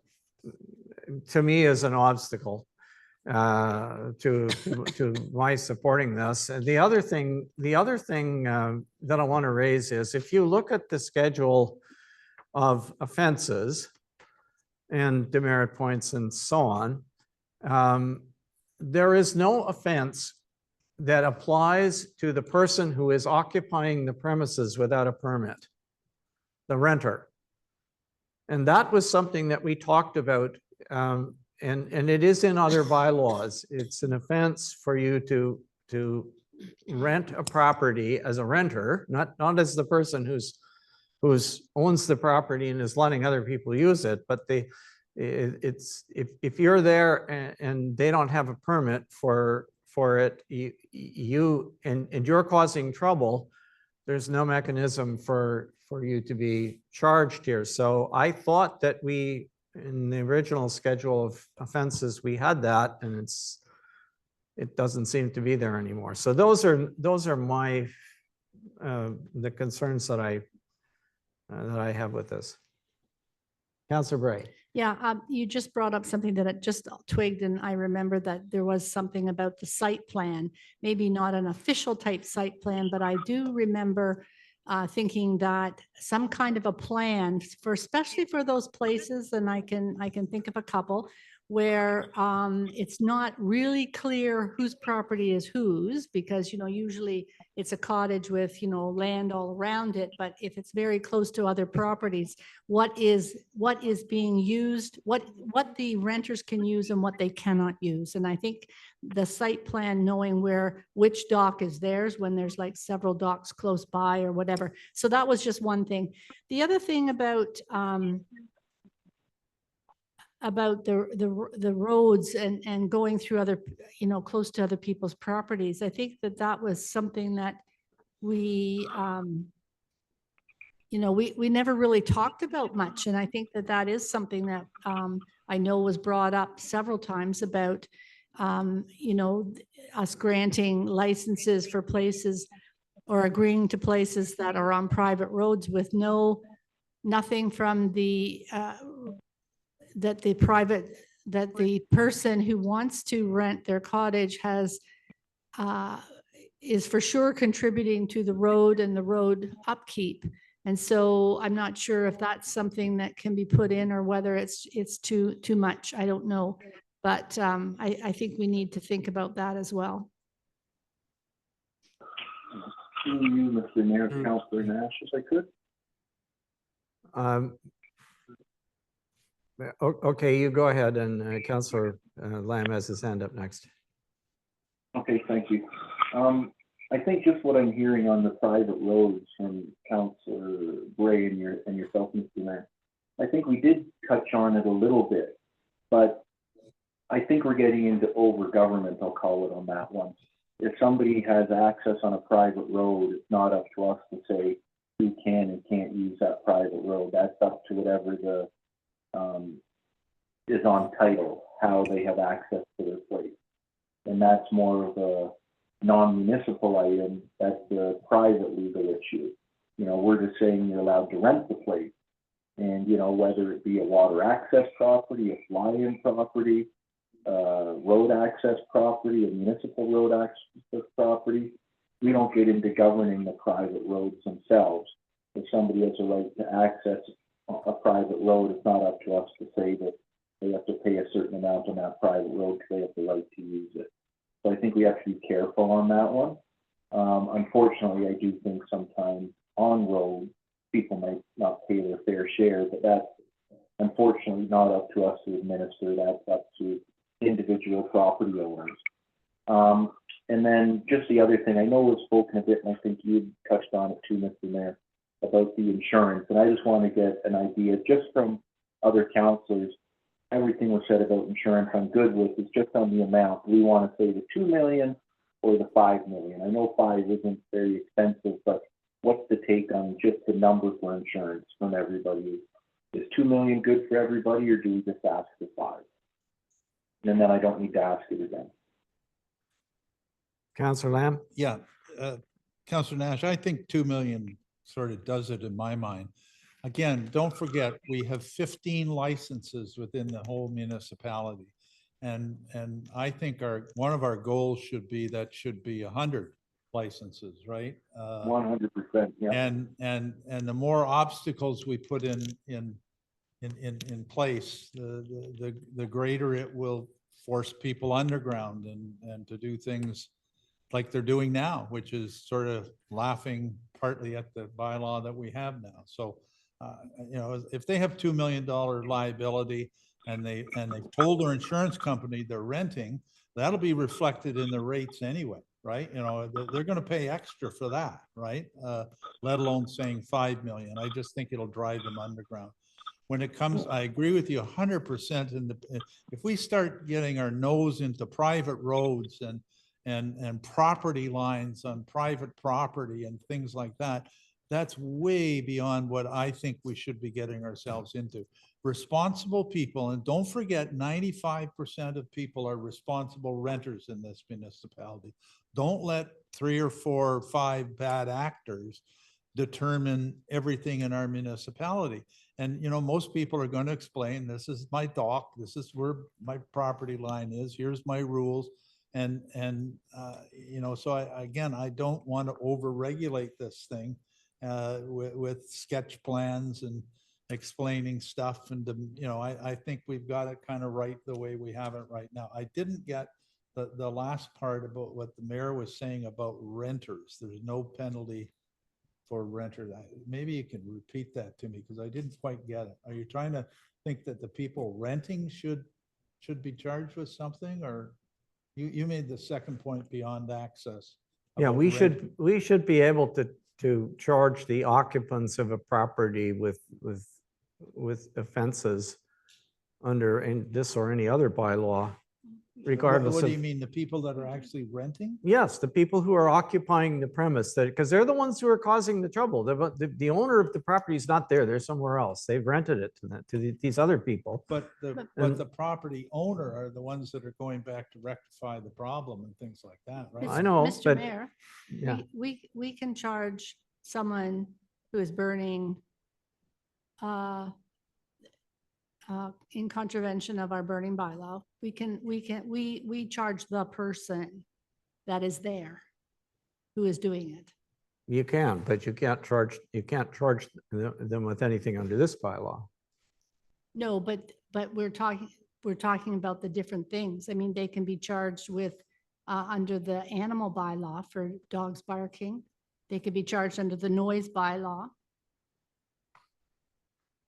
to me is an obstacle to my supporting this. And the other thing that I want to raise is, if you look at the schedule of offenses and demerit points and so on, there is no offense that applies to the person who is occupying the premises without a permit, the renter. And that was something that we talked about, and it is in other bylaws. It's an offense for you to rent a property as a renter, not as the person who's owns the property and is letting other people use it, but it's if you're there and they don't have a permit for it, and you're causing trouble, there's no mechanism for you to be charged here. So I thought that in the original schedule of offenses, we had that, and it doesn't seem to be there anymore. So those are my the concerns that I have with this. Councillor Bray. Yeah, you just brought up something that I just twigged, and I remember that there was something about the site plan, maybe not an official type site plan, but I do remember thinking that some kind of a plan for, especially for those places, and I can think of a couple where it's not really clear whose property is whose, because, usually it's a cottage with, land all around it. But if it's very close to other properties, what is being used, what the renters can use and what they cannot use. And I think the site plan, knowing which dock is theirs when there's like several docks close by or whatever. So that was just one thing. The other thing about the roads and going through other, close to other people's properties. I think that was something that we never really talked about much. And I think that is something that I know was brought up several times about, us granting licenses for places or agreeing to places that are on private roads with nothing from the that the person who wants to rent their cottage is for sure contributing to the road and the road upkeep. And so I'm not sure if that's something that can be put in or whether it's too much. I don't know. But I think we need to think about that as well. You, Mr. Mayor, Councillor Nash, if I could. Okay, you go ahead, and Councillor Lamb has his hand up next. Okay, thank you. I think just what I'm hearing on the private roads from Councillor Bray and yourself, Mr. Mayor, I think we did touch on it a little bit, but I think we're getting into over-government, I'll call it, on that one. If somebody has access on a private road, it's not up to us to say who can and can't use that private road. That's up to whatever is on title, how they have access to their place. And that's more of a non-municipal item. That's the private legal issue. We're just saying you're allowed to rent the place. And, whether it be a water access property, a fly-in property, road access property, a municipal road access property, we don't get into governing the private roads themselves. If somebody has a right to access a private road, it's not up to us to say that they have to pay a certain amount on that private road because they have the right to use it. So I think we have to be careful on that one. Unfortunately, I do think sometimes on roads, people might not pay their fair share, but that's unfortunately not up to us to administer. That's up to individual property owners. And then just the other thing, I know we've spoken a bit, and I think you touched on it too, Mr. Mayor, about the insurance. And I just want to get an idea just from other councillors. Everything was said about insurance I'm good with. It's just on the amount. Do we want to say the 2 million or the 5 million? I know 5 isn't very expensive, but what's the take on just the number for insurance from everybody? Is 2 million good for everybody, or do we just ask for 5? And then I don't need to ask it again. Councillor Lamb? Yeah, Councillor Nash, I think 2 million sort of does it in my mind. Again, don't forget, we have 15 licenses within the whole municipality. And I think one of our goals should be 100 licenses, right? 100%, yeah. And the more obstacles we put in place, the greater it will force people underground and to do things like they're doing now, which is sort of laughing partly at the bylaw that we have now. So, if they have $2 million liability and they told their insurance company they're renting, that'll be reflected in the rates anyway, right? They're going to pay extra for that, right? Let alone saying 5 million. I just think it'll drive them underground. When it comes, I agree with you 100%. If we start getting our nose into private roads and property lines on private property and things like that, that's way beyond what I think we should be getting ourselves into. Responsible people, and don't forget, 95% of people are responsible renters in this municipality. Don't let 3 or 4 or 5 bad actors determine everything in our municipality. And, most people are going to explain, this is my dock, this is where my property line is, here's my rules. So I don't want to over-regulate this thing with sketch plans and explaining stuff. And, I think we've got it kind of right the way we have it right now. I didn't get the last part about what the mayor was saying about renters. There's no penalty for renter. Maybe you can repeat that to me, because I didn't quite get it. Are you trying to think that the people renting should be charged with something, or you made the second point beyond access? Yeah, about we rent. should be able to charge the occupants of a property with offenses under this or any other bylaw, regardless What of. do you mean, the people that are actually renting? Yes, the people who are occupying the premise, because they're the ones who are causing the trouble. The owner of the property is not there; they're somewhere else. They've rented it to these other people. But the property owner are the ones that are going back to rectify the problem and things like that, right? I know, Mr. but Mayor, yeah, we can charge someone who is burning in contravention of our burning bylaw. We charge the person that is there who is doing it. you can, but you can't charge them with anything under this bylaw. No, but we're talking about the different things. I mean, they can be charged with under the animal bylaw for dogs barking. They could be charged under the noise bylaw.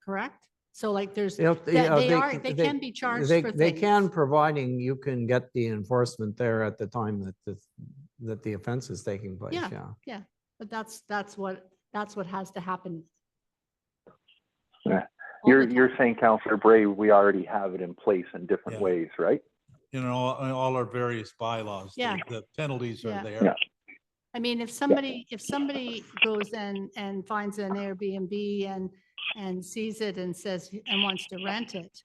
Correct? So like there's, They can be charged for They things. can, providing you can get the enforcement there at the time that the offense is taking place, Yeah. yeah. But that's what has to happen. Yeah. all the You're time. saying, Councillor Bray, we already have it in place in different Yeah. ways, right? All our various bylaws. Yeah. The penalties Yeah. are there. Yeah. I mean, if somebody goes and finds an Airbnb and sees it and says, and wants to rent it,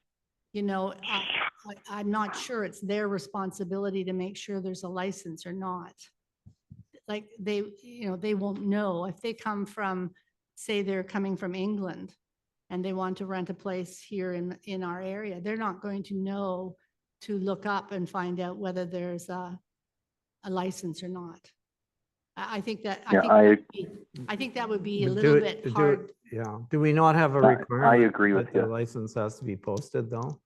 I'm not sure it's their responsibility to make sure there's a license or not. Like they won't know if they come from, say they're coming from England and they want to rent a place here in our area, they're not going to know to look up and find out whether there's a license or not. I think that, I think that would be a But little bit hard. Yeah, do we not have a I requirement? agree with that the you. license has to be posted, though?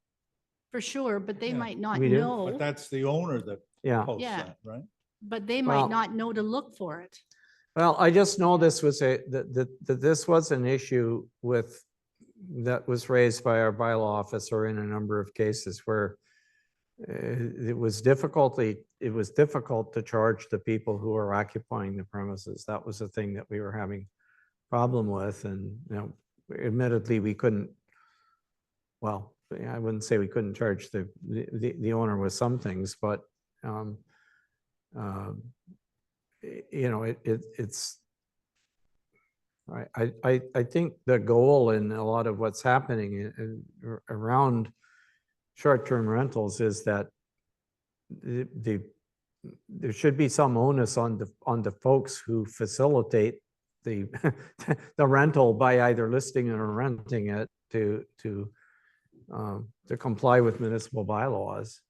For sure, but they Yeah, might not we do. know, But that's the owner that Yeah. posts Yeah. that, right? but they Well- might not know to look for it. Well, I just know this was that this was an issue that was raised by our bylaw officer in a number of cases where it was difficult to charge the people who are occupying the premises. That was the thing that we were having problem with, and admittedly, we couldn't, well, I wouldn't say we couldn't charge the owner with some things, but it's I think the goal in a lot of what's happening around short-term rentals is that there should be some onus on the folks who facilitate the the rental by either listing it or renting it to comply with municipal bylaws.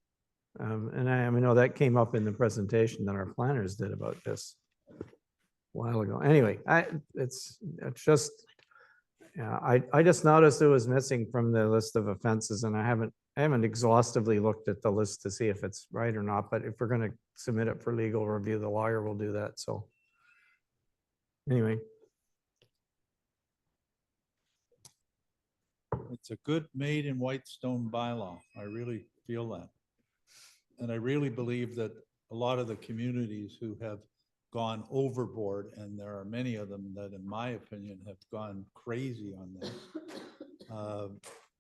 And I know that came up in the presentation that our planners did about this a while ago. Anyway, it's just, yeah, I just noticed it was missing from the list of offenses, and I haven't exhaustively looked at the list to see if it's right or not, but if we're going to submit it for legal review, the lawyer will do that. So anyway. It's a good made in Whitestone bylaw. I really feel that. And I really believe that a lot of the communities who have gone overboard, and there are many of them that, in my opinion, have gone crazy on this,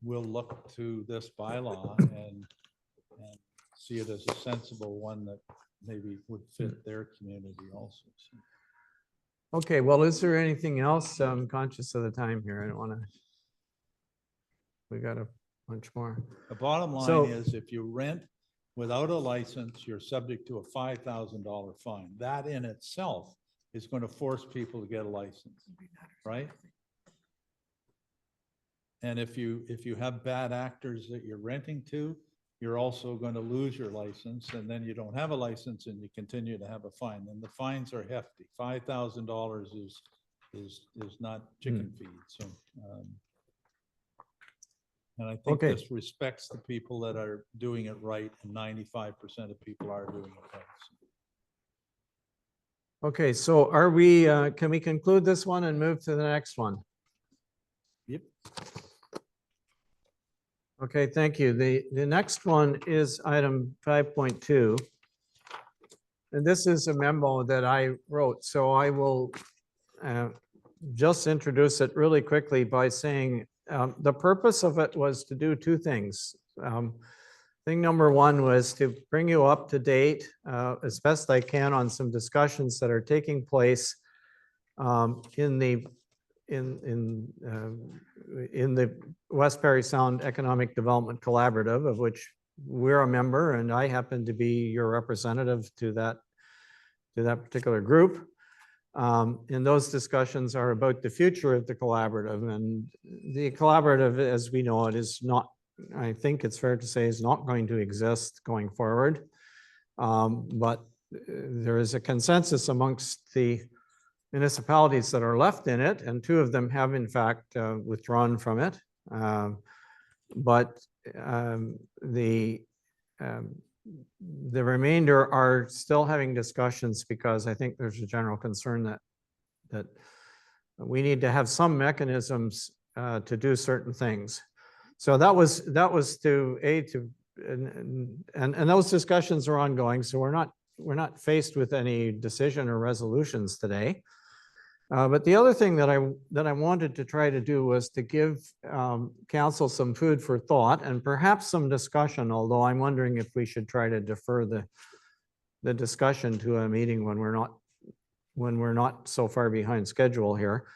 will look to this bylaw and see it as a sensible one that maybe would fit their community also. So. Okay, well, is there anything else? I'm conscious of the time here. I don't want to. We got a bunch more. The bottom line is, if you rent without a license, you're subject to a $5,000 fine. That in itself is going to force people to get a license, right? And if you have bad actors that you're renting to, you're also going to lose your license, and then you don't have a license and you continue to have a fine. And the fines are hefty. $5,000 is not chicken feed. So. And I think this respects the people that are doing it right, and 95% of people are doing it right. Okay, so are we, can we conclude this one and move to the next one? Yep. Okay, thank you. The next one is item 5.2. And this is a memo that I wrote, so I will just introduce it really quickly by saying the purpose of it was to do two things. Thing number one was to bring you up to date as best I can on some discussions that are taking place in the West Sound Economic Development Collaborative, of which we're a member, and I happen to be your representative to that particular group. And those discussions are about the future of the collaborative, and the collaborative, as we know it, is not, I think it's fair to say, is not going to exist going forward. But there is a consensus amongst the municipalities that are left in it, and two of them have in fact withdrawn from it. But the remainder are still having discussions, because I think there's a general concern that we need to have some mechanisms to do certain things. So that was and those discussions are ongoing. So we're not faced with any decision or resolutions today. But the other thing that I wanted to try to do was to give council some food for thought and perhaps some discussion, although I'm wondering if we should try to defer the discussion to a meeting when we're not so far behind schedule here.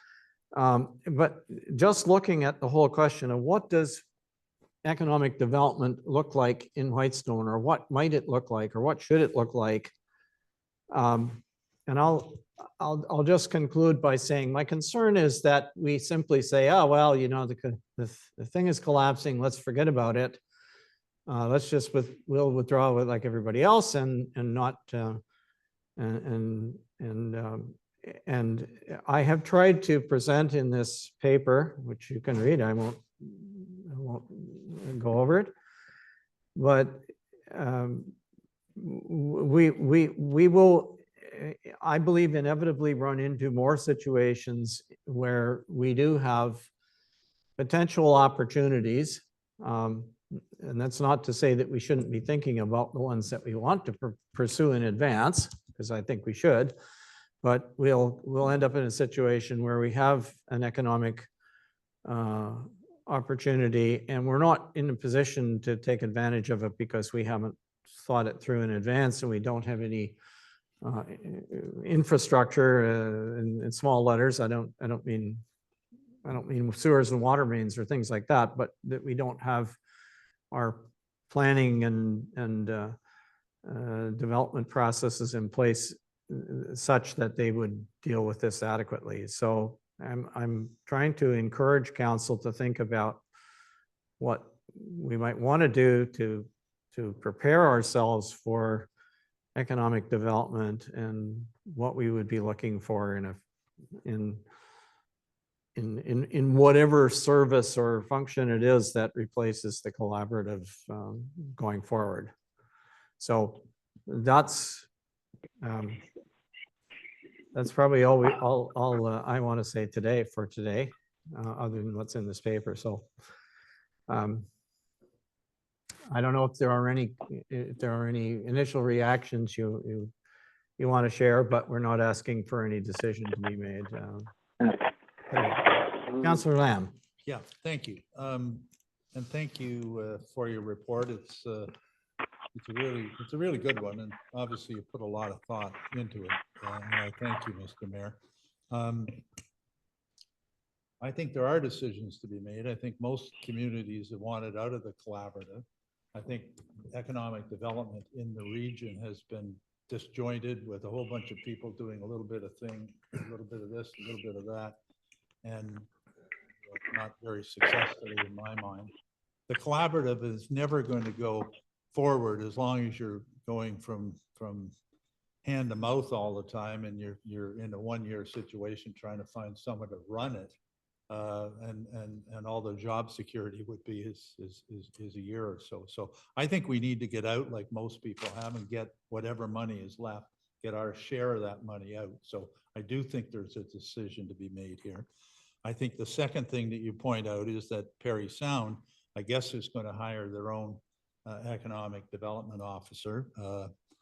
But just looking at the whole question of what does economic development look like in Whitestone, or what might it look like, or what should it look like? And I'll just conclude by saying my concern is that we simply say, oh, well, you know, the thing is collapsing, let's forget about it. Let's just we'll withdraw with like everybody else and not and I have tried to present in this paper, which you can read. I won't go over it, but we will I believe inevitably run into more situations where we do have potential opportunities. And that's not to say that we shouldn't be thinking about the ones that we want to pursue in advance, because I think we should. But we'll end up in a situation where we have an economic opportunity and we're not in a position to take advantage of it because we haven't thought it through in advance and we don't have any infrastructure in small letters. I don't mean sewers and water mains or things like that, but that we don't have our planning and development processes in place such that they would deal with this adequately. So I'm trying to encourage council to think about what we might want to do to prepare ourselves for economic development and what we would be looking for in whatever service or function it is that replaces the collaborative going forward. So that's probably all I want to say today for today, other than what's in this paper. So I don't know if there are any initial reactions you want to share, but we're not asking for any decision to be made. Councillor Lamb. Yeah, thank you. And thank you for your report. It's a really good one, and obviously you put a lot of thought into it. And I thank you, Mr. Mayor. I think there are decisions to be made. I think most communities have wanted out of the collaborative. I think economic development in the region has been disjointed with a whole bunch of people doing a little bit of thing, a little bit of this, a little bit of that, and not very successfully in my mind. The collaborative is never going to go forward as long as you're going from hand to mouth all the time and you're in a one-year situation trying to find someone to run it. And all the job security would be is a year or so. So I think we need to get out like most people have and get whatever money is left, get our share of that money out. So I do think there's a decision to be made here. I think the second thing that you point out is that Parry Sound, I guess, is going to hire their own economic development officer.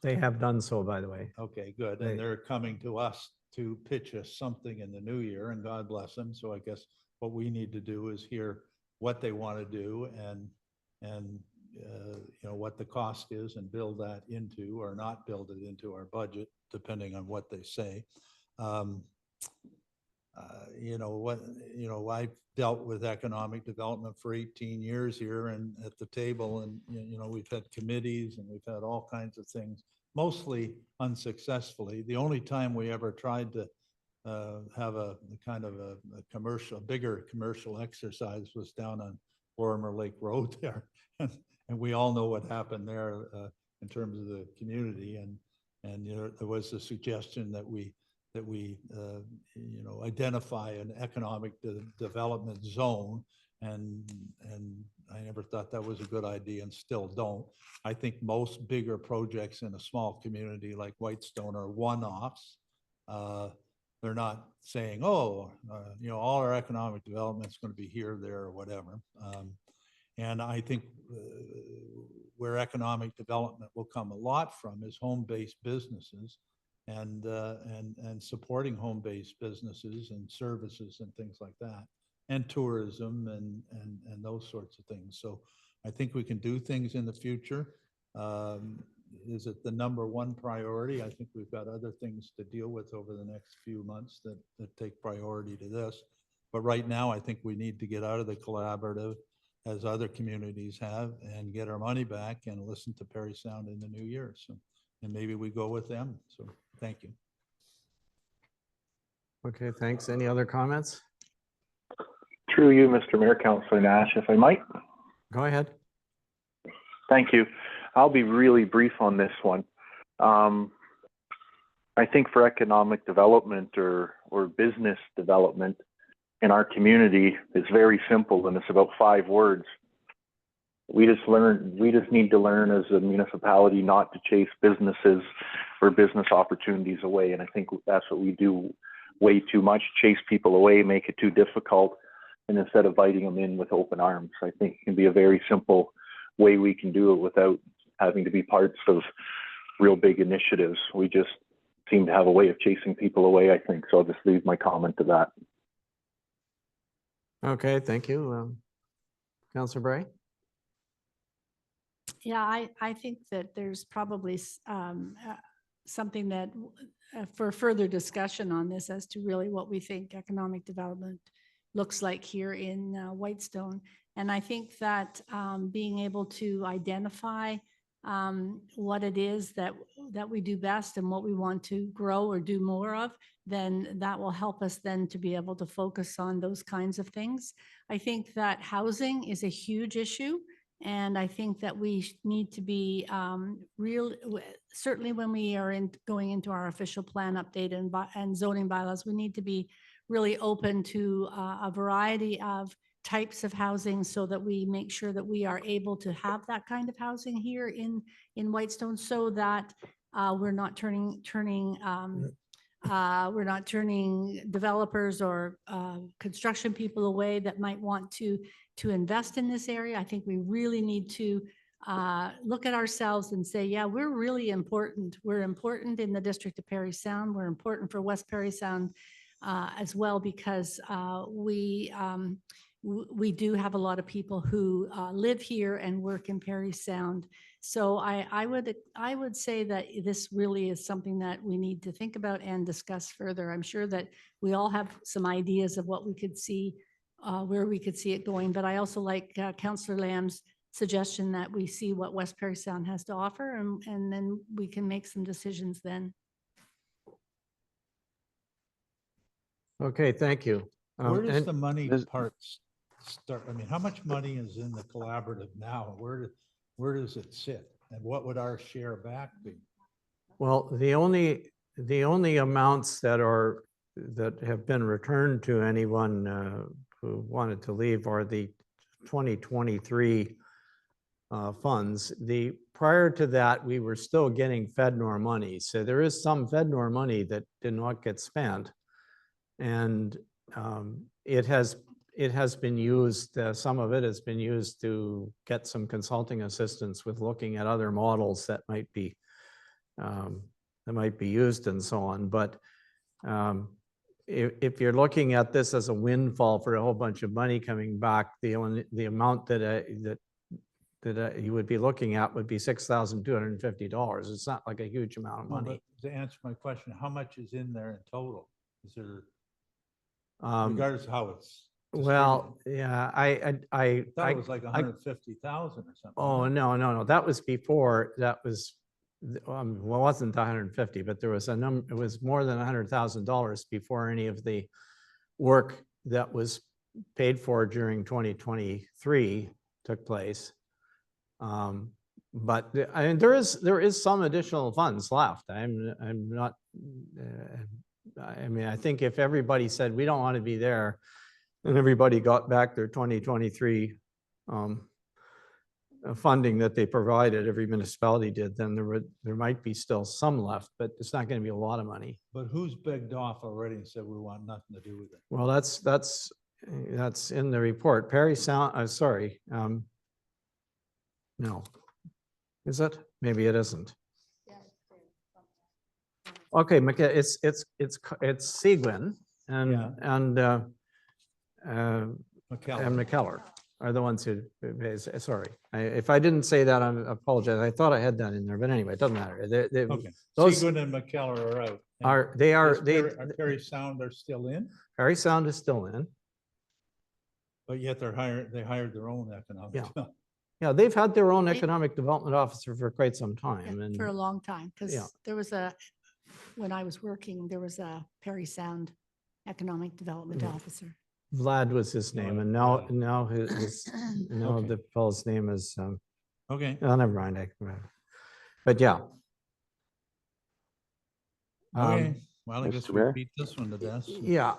They have done so, by the way. Okay, good. And they're coming to us to pitch us something in the new year, and God bless them. So I guess what we need to do is hear what they want to do and you know, what the cost is and build that into or not build it into our budget, depending on what they say. I've dealt with economic development for 18 years here and at the table, and we've had committees and we've had all kinds of things, mostly unsuccessfully. The only time we ever tried to have a kind of a bigger commercial exercise was down on Lorimer Lake Road there, and we all know what happened there in terms of the community. And there was a suggestion that we identify an economic development zone, and I never thought that was a good idea and still don't. I think most bigger projects in a small community like Whitestone are one-offs. They're not saying, all our economic development is going to be here, there, or whatever. And I think where economic development will come a lot from is home-based businesses and supporting home-based businesses and services and things like that, and tourism and those sorts of things. So I think we can do things in the future. Is it the number one priority? I think we've got other things to deal with over the next few months that take priority to this. But right now, I think we need to get out of the collaborative, as other communities have, and get our money back and listen to Parry Sound in the new year. So, and maybe we go with them. So thank you. Okay, thanks. Any other comments? Through you, Mr. Mayor, Councillor Nash, if I might. Go ahead. Thank you. I'll be really brief on this one. I think for economic development or business development in our community, it's very simple, and it's about 5 words. we just need to learn as a municipality not to chase businesses or business opportunities away. And I think that's what we do way too much, chase people away, make it too difficult. And instead of inviting them in with open arms, I think it can be a very simple way we can do it without having to be parts of real big initiatives. We just seem to have a way of chasing people away, I think. So I'll just leave my comment to that. Okay, thank you. Councillor Bray? Yeah, I think that there's probably something that for further discussion on this as to really what we think economic development looks like here in Whitestone. And I think that being able to identify what it is that we do best and what we want to grow or do more of, then that will help us then to be able to focus on those kinds of things. I think that housing is a huge issue. And I think that we need to be certainly when we are going into our official plan update and zoning bylaws, we need to be really open to a variety of types of housing so that we make sure that we are able to have that kind of housing here in Whitestone, so that we're not turning developers or construction people away that might want to invest in this area. I think we really need to look at ourselves and say, yeah, we're really important. We're important in the district of Parry Sound. We're important for West Parry Sound as well, because we do have a lot of people who live here and work in Parry Sound. So I would say that this really is something that we need to think about and discuss further. I'm sure that we all have some ideas of what we could see, where we could see it going. But I also like Councillor Lamb's suggestion that we see what West Parry Sound has to offer, and then we can make some decisions then. Okay, thank you. Where does and- the money This- part start? I mean, how much money is in the collaborative now? Where does it sit? And what would our share back be? Well, the only amounts that have been returned to anyone who wanted to leave are the 2023 funds. Prior to that, we were still getting FedNor money. So there is some FedNor money that did not get spent. And it has been used, some of it has been used to get some consulting assistance with looking at other models that might be used and so on. But if you're looking at this as a windfall for a whole bunch of money coming back, the amount that you would be looking at would be $6,250. It's not like a huge amount of Well, money. but to answer my question, how much is in there in total? Is there, Um, regardless of how it's Well, distributed? yeah, I thought it was like 150,000 or something. oh, no. That was before, that was, well, it wasn't 150, but there was a number, it was more than $100,000 before any of the work that was paid for during 2023 took place. But I mean, there is some additional funds left. I'm not, I mean, I think if everybody said, we don't want to be there, and everybody got back their 2023 funding that they provided, every municipality did, then there might be still some left, but it's not going to be a lot of money. But who's begged off already and said we want nothing to do with it? Well, that's in the report. Parry Sound, sorry. No. Is it? Maybe it isn't. Okay, it's Seguin Yeah. and McKellar. McKellar are the ones who, sorry. If I didn't say that, I apologize. I thought I had that in there, but anyway, it doesn't matter. Okay. Those Seguin and McKellar are out. And are Parry Sound are still in, Parry Sound is still in. but yet they hired their own economic. Yeah. Yeah, they've had their own They- economic development officer for quite some time, and For a long time, Yeah. because there was when I was working, there was a Parry Sound Economic Development Mhm. Officer. Vlad was his name, and now Okay. the fellow's name is Okay. oh, never mind. But yeah. Okay. Well, I Mr. guess we Mayor? beat this one to death. Yeah.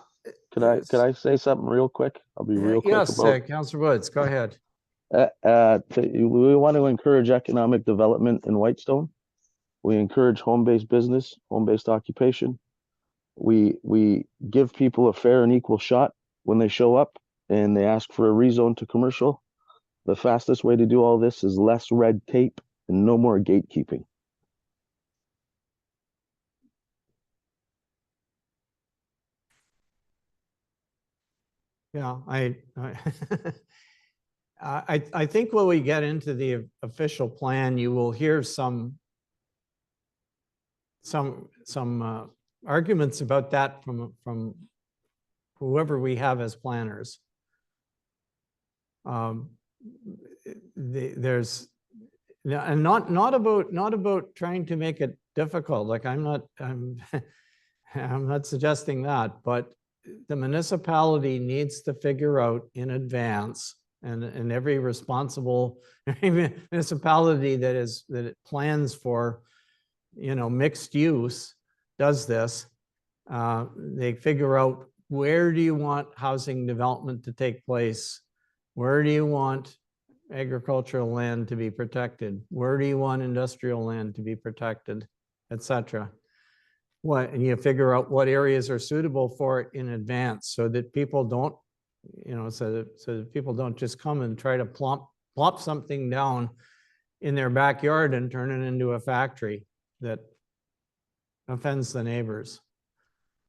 Could I say something real quick? I'll be real quick Yes, about, Councillor Woods, go ahead. We want to encourage economic development in Whitestone. We encourage home-based business, home-based occupation. We give people a fair and equal shot when they show up and they ask for a rezone to commercial. The fastest way to do all this is less red tape and no more gatekeeping. Yeah, I think when we get into the official plan, you will hear some arguments about that from whoever we have as planners. There's and not about trying to make it difficult. Like I'm not suggesting that, but the municipality needs to figure out in advance, and every responsible municipality that it plans for, mixed use does this. They figure out, where do you want housing development to take place? Where do you want agricultural land to be protected? Where do you want industrial land to be protected, etc.? And you figure out what areas are suitable for it in advance, so that people don't, so that people don't just come and try to plop something down in their backyard and turn it into a factory that offends the neighbors.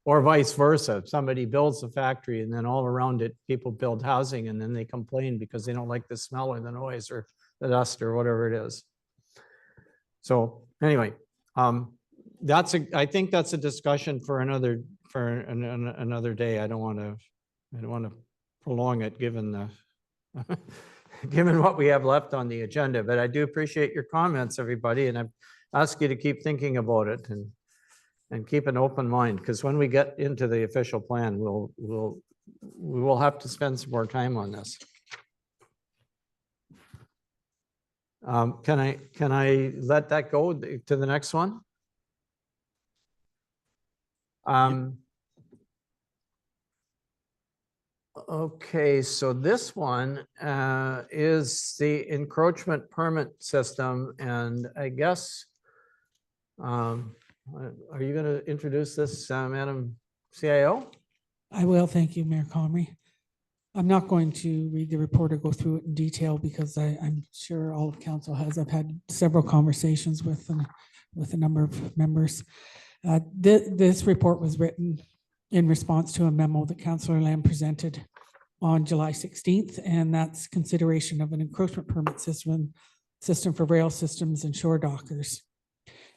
Or vice versa. If somebody builds a factory and then all around it, people build housing, and then they complain because they don't like the smell or the noise or the dust or whatever it is. So anyway, I think that's a discussion for another day. I don't want to prolong it given given what we have left on the agenda, but I do appreciate your comments, everybody, and I ask you to keep thinking about it and keep an open mind, because when we get into the official plan, we will have to spend some more time on this. Can I let that go to the next one? Okay, so this one is the encroachment permit system, and I guess, are you going to introduce this, Madam CIO? I will, thank you, Mayor Comrie. I'm not going to read the report or go through it in detail, because I'm sure all of council has. I've had several conversations with a number of members. This report was written in response to a memo that Councillor Lamb presented on July 16th, and that's consideration of an encroachment permit system for rail systems and shore dockers.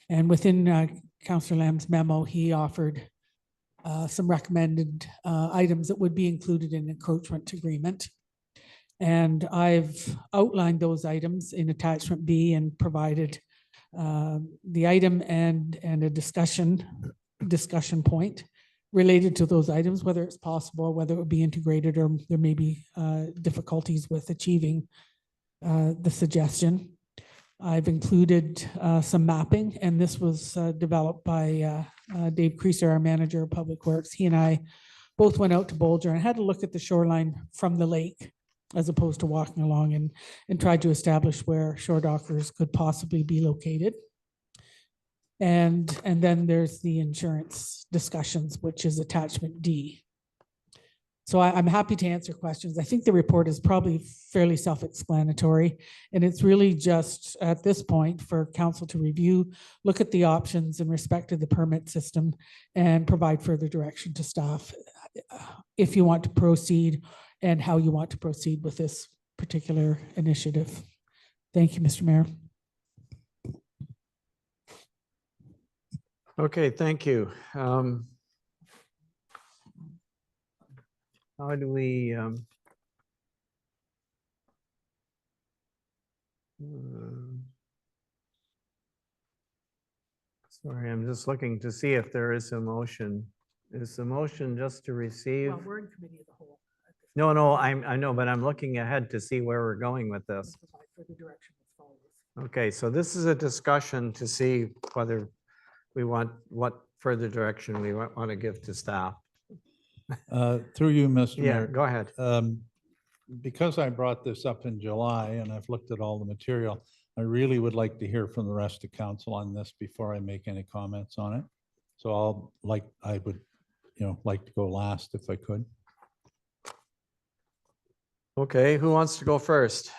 And within Councillor Lamb's memo, he offered some recommended items that would be included in an encroachment agreement. And I've outlined those items in attachment B and provided the item and a discussion point related to those items, whether it's possible, whether it would be integrated, or there may be difficulties with achieving the suggestion. I've included some mapping, and this was developed by Dave Creaser, our manager of Public Works. He and I both went out to Bolger and had to look at the shoreline from the lake, as opposed to walking along, and tried to establish where shore dockers could possibly be located. And then there's the insurance discussions, which is attachment D. So I'm happy to answer questions. I think the report is probably fairly self-explanatory, and it's really just at this point for council to review, look at the options in respect to the permit system, and provide further direction to staff if you want to proceed and how you want to proceed with this particular initiative. Thank you, Mr. Mayor. Okay, thank you. How do we sorry, I'm just looking to see if there is a motion. Is the motion just to receive? Well, we're in committee of the whole. No, I know, but I'm looking ahead to see where we're going with this. Okay, so this is a discussion to see whether we want, what further direction we want to give to staff. Through you, Mr. Yeah, Mayor. go ahead. because I brought this up in July and I've looked at all the material, I really would like to hear from the rest of council on this before I make any comments on it. So I would, like to go last if I could. Okay, who wants to go first?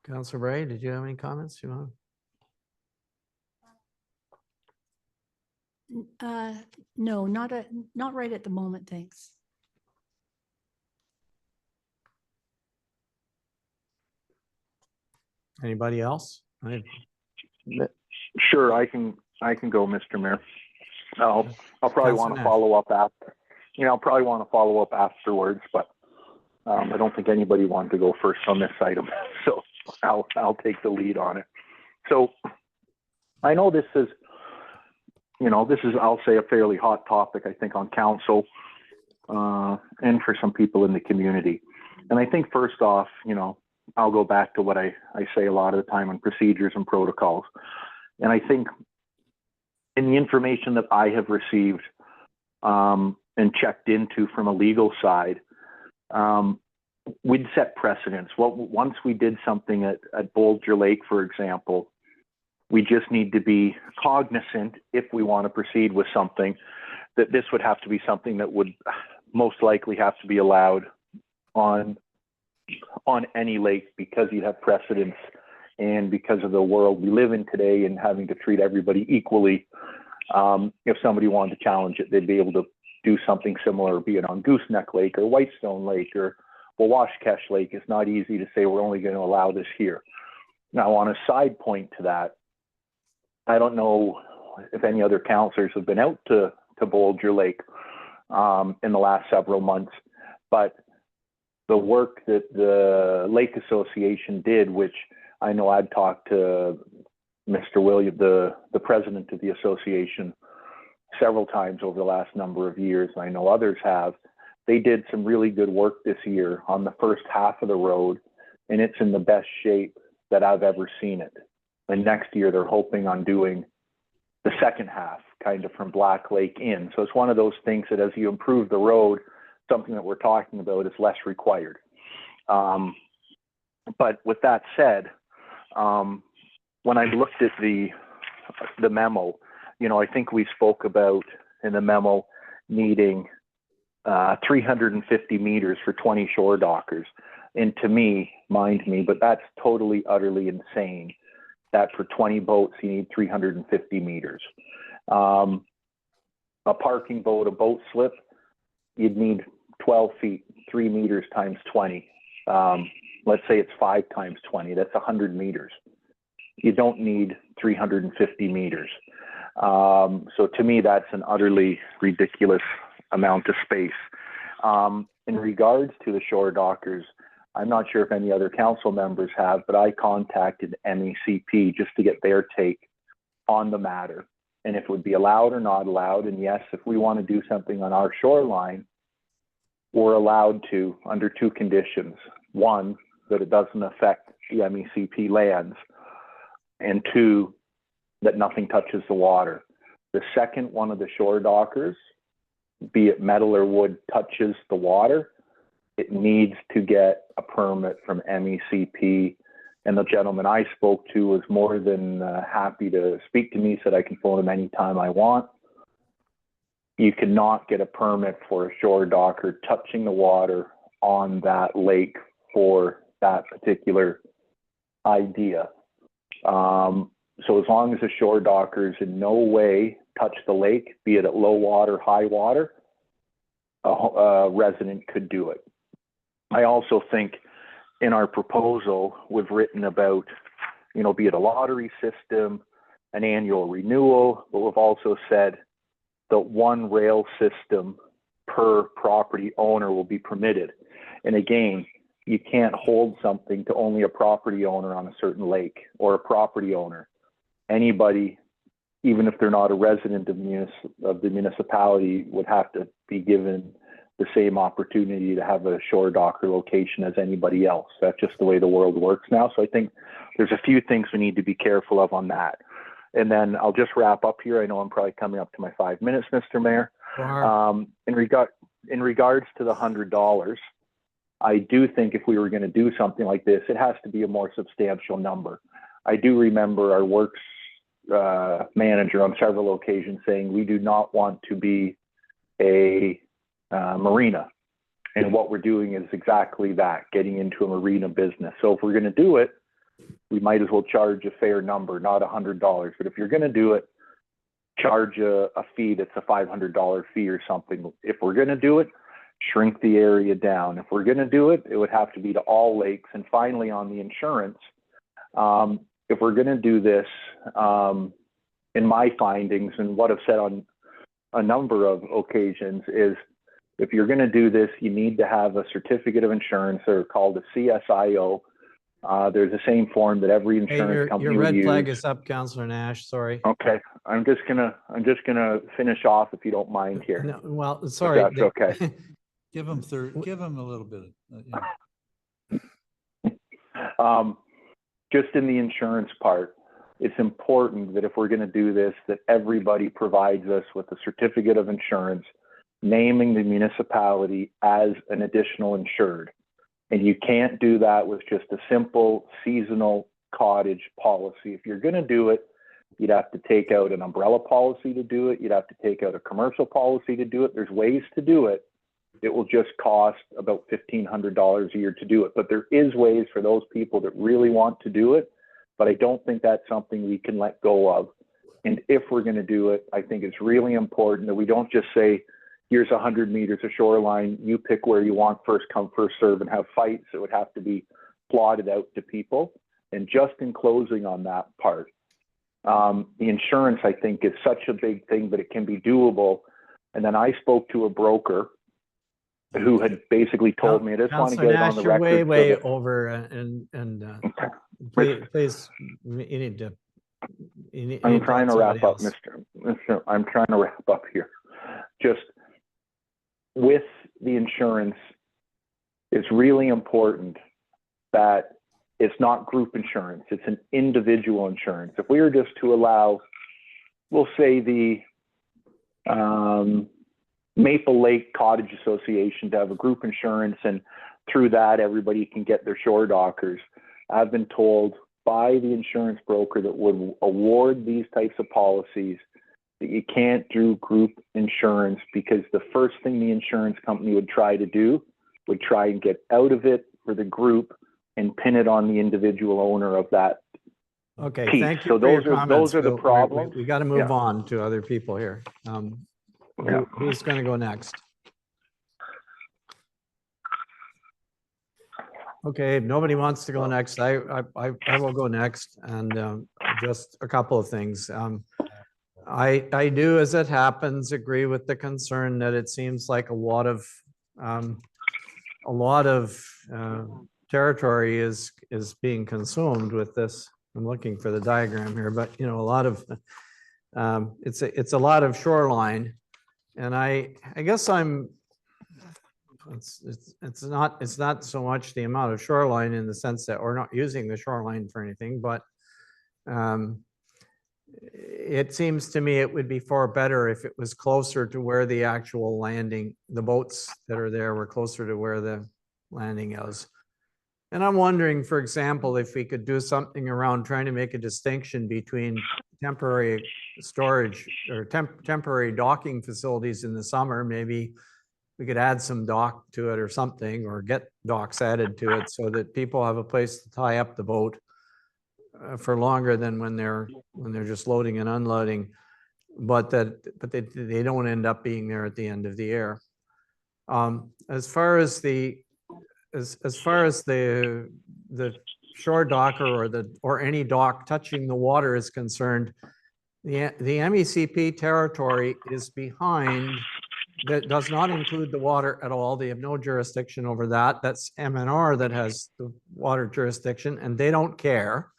Councilor Bray, did you have any comments you want? No, not right at the moment, thanks. Anybody else? Sure, I can go, Mr. Mayor. I'll probably Councilor want to Nash. follow up after. I'll probably want to follow up afterwards, but I don't think anybody wanted to go first on this item, so I'll take the lead on it. So I know this is, I'll say, a fairly hot topic, I think, on council and for some people in the community. And I think first off, I'll go back to what I say a lot of the time on procedures and protocols. And I think in the information that I have received and checked into from a legal side, we'd set precedents. Once we did something at Boulder Lake, for example, we just need to be cognizant, if we want to proceed with something, that this would have to be something that would most likely have to be allowed on any lake, because you'd have precedents and because of the world we live in today and having to treat everybody equally. If somebody wanted to challenge it, they'd be able to do something similar, be it on Gooseneck Lake or Whitestone Lake or Washcash Lake. It's not easy to say we're only going to allow this here. Now, on a side point to that, I don't know if any other councillors have been out to Boulder Lake in the last several months, but the work that the Lake Association did, which I know I'd talked to Mr. William, the president of the association, several times over the last number of years, and I know others have. They did some really good work this year on the first half of the road, and it's in the best shape that I've ever seen it. And next year, they're hoping on doing the second half, kind of from Black Lake in. So it's one of those things that as you improve the road, something that we're talking about is less required. But with that said, when I looked at the memo, I think we spoke about in the memo needing 350 meters for 20 shore dockers. And to me, mind me, but that's totally, utterly insane that for 20 boats, you need 350 meters. A parking boat, a boat slip, you'd need 12 feet, 3 meters times 20. Let's say it's 5 times 20, that's 100 meters. You don't need 350 meters. So to me, that's an utterly ridiculous amount of space. In regards to the shore dockers, I'm not sure if any other council members have, but I contacted MECP just to get their take on the matter and if it would be allowed or not allowed. And yes, if we want to do something on our shoreline, we're allowed to under 2 conditions. 1, that it doesn't affect the MECP lands, and 2, that nothing touches the water. The second one of the shore dockers, be it metal or wood, touches the water, it needs to get a permit from MECP. And the gentleman I spoke to was more than happy to speak to me, said I can phone him anytime I want. You cannot get a permit for a shore docker touching the water on that lake for that particular idea. So as long as the shore dockers in no way touch the lake, be it at low water, high water, a resident could do it. I also think in our proposal, we've written about, be it a lottery system, an annual renewal, but we've also said that 1 rail system per property owner will be permitted. And again, you can't hold something to only a property owner on a certain lake or a property owner. Anybody, even if they're not a resident of the municipality, would have to be given the same opportunity to have a shore docker location as anybody else. That's just the way the world works now. So I think there's a few things we need to be careful of on that. And then I'll just wrap up here. I know I'm probably coming up to my 5 minutes, Mr. Mayor. In in regards to the $100, I do think if we were going to do something like this, it has to be a more substantial number. I do remember our works manager on several occasions saying we do not want to be a marina. And what we're doing is exactly that, getting into a marina business. So if we're going to do it, we might as well charge a fair number, not $100. But if you're going to do it, charge a fee that's a $500 fee or something. If we're going to do it, shrink the area down. If we're going to do it, it would have to be to all lakes. And finally, on the insurance, if we're going to do this, in my findings and what I've said on a number of occasions is, if you're going to do this, you need to have a certificate of insurance, or called a CSIO. There's the same form that every Hey, insurance company your would red flag use. is up, Counselor Nash, sorry. Okay, I'm just gonna finish off if you don't mind here. No, well, if sorry. that's okay. Give them give them a little bit. Just in the insurance part, it's important that if we're going to do this, that everybody provides us with a certificate of insurance naming the municipality as an additional insured. And you can't do that with just a simple seasonal cottage policy. If you're going to do it, you'd have to take out an umbrella policy to do it. You'd have to take out a commercial policy to do it. There's ways to do it. It will just cost about $1,500 a year to do it. But there is ways for those people that really want to do it. But I don't think that's something we can let go of. And if we're going to do it, I think it's really important that we don't just say, here's 100 meters of shoreline, you pick where you want, first come, first serve, and have fights. It would have to be plotted out to people. And just in closing on that part, the insurance, I think, is such a big thing, but it can be doable. And then I spoke to a broker who had basically told me, I just want to Counselor get it on Nash, the you're record. way over and please, you need to. I'm trying to wrap up, Mr. I'm trying to wrap up here. Just with the insurance, it's really important that it's not group insurance. It's an individual insurance. If we were just to allow, we'll say the Maple Lake Cottage Association to have a group insurance, and through that, everybody can get their shore dockers. I've been told by the insurance broker that would award these types of policies that you can't do group insurance, because the first thing the insurance company would try to do would try and get out of it for the group and pin it on the individual owner of that. Okay, piece. thank you So for your those are comments. the We'll- problems. We got to move Yeah. on to other people here. Yeah. Who's going to go next? Okay, if nobody wants to go next, I will go next, and just a couple of things. I do, as it happens, agree with the concern that it seems like a lot of territory is being consumed with this. I'm looking for the diagram here, but a lot of it's a lot of shoreline, and I guess it's not so much the amount of shoreline in the sense that we're not using the shoreline for anything, but it seems to me it would be far better if it was closer to where the actual landing, the boats that are there were closer to where the landing is. And I'm wondering, for example, if we could do something around trying to make a distinction between temporary storage or temporary docking facilities in the summer. Maybe we could add some dock to it or something, or get docks added to it so that people have a place to tie up the boat for longer than when they're just loading and unloading, but they don't end up being there at the end of the year. As far as the shore docker or any dock touching the water is concerned, the MECP territory is behind. That does not include the water at all. They have no jurisdiction over that. That's MNR that has the water jurisdiction, and they don't care.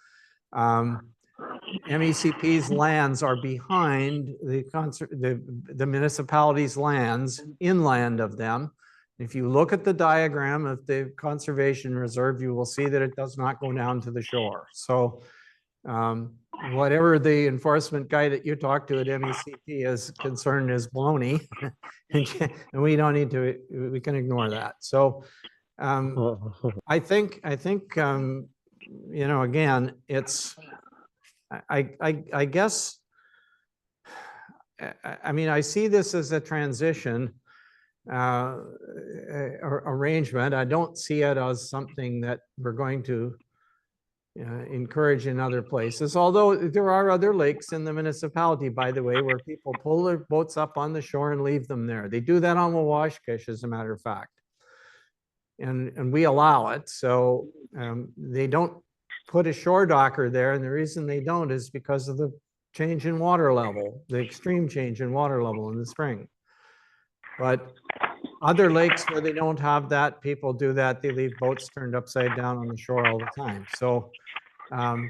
MECP's lands are behind the municipality's lands, inland of them. If you look at the diagram of the conservation reserve, you will see that it does not go down to the shore. So Whatever the enforcement guy that you talked to at MECP is concerned is baloney. And we don't need to, we can ignore that. So I think, you know, again, it's, I guess, I mean, I see this as a transition arrangement. I don't see it as something that we're going to encourage in other places, although there are other lakes in the municipality, by the way, where people pull their boats up on the shore and leave them there. They do that on Wawashkish, as a matter of fact. And we allow it. So they don't put a shore docker there. And the reason they don't is because of the change in water level, the extreme change in water level in the spring. But other lakes where they don't have that, people do that. They leave boats turned upside down on the shore all the time. So, and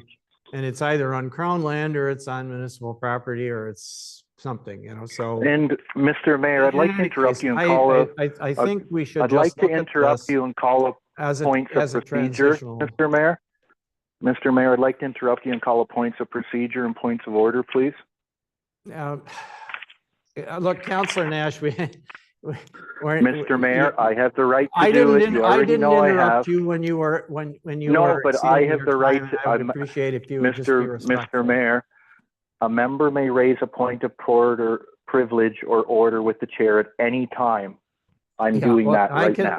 it's either on Crown land or it's on municipal property or it's something, you know, so. And Mr. Mayor, I'd like to interrupt you and call I think we should I'd like just to look at interrupt this you and call a as points a of procedure, transitional. Mr. Mayor. Mr. Mayor, I'd like to interrupt you and call a points of procedure and points of order, please. Look, Councillor Nash, Mr. Mayor, I have the right I to do didn't, it. You I already didn't know I have. interrupt you when you were, when you No, were but I exceeding have your the right time, to- and I would I'm- appreciate if you would just be Mr. respectful. Mayor, a member may raise a point of order, privilege or order with the chair at any time. I'm Yeah, doing well, that right now.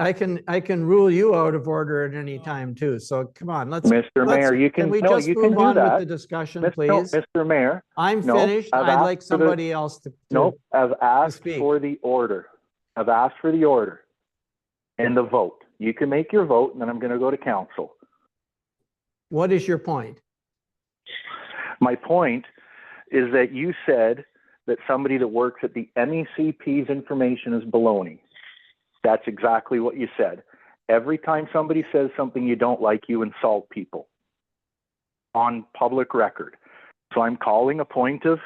I can rule you out of order at any time too. So come on, Mr. Mayor, you can, we no, just you can move do on with that. the discussion, No, please? Mr. Mayor, I'm no, finished. I've I'd asked like for the- somebody else to. no, I've asked speak. for the order. I've asked for the order and the vote. You can make your vote and then I'm going to go to council. What is your point? My point is that you said that somebody that works at the MECP's information is baloney. That's exactly what you said. Every time somebody says something you don't like, you insult people on public record. So I'm calling a point of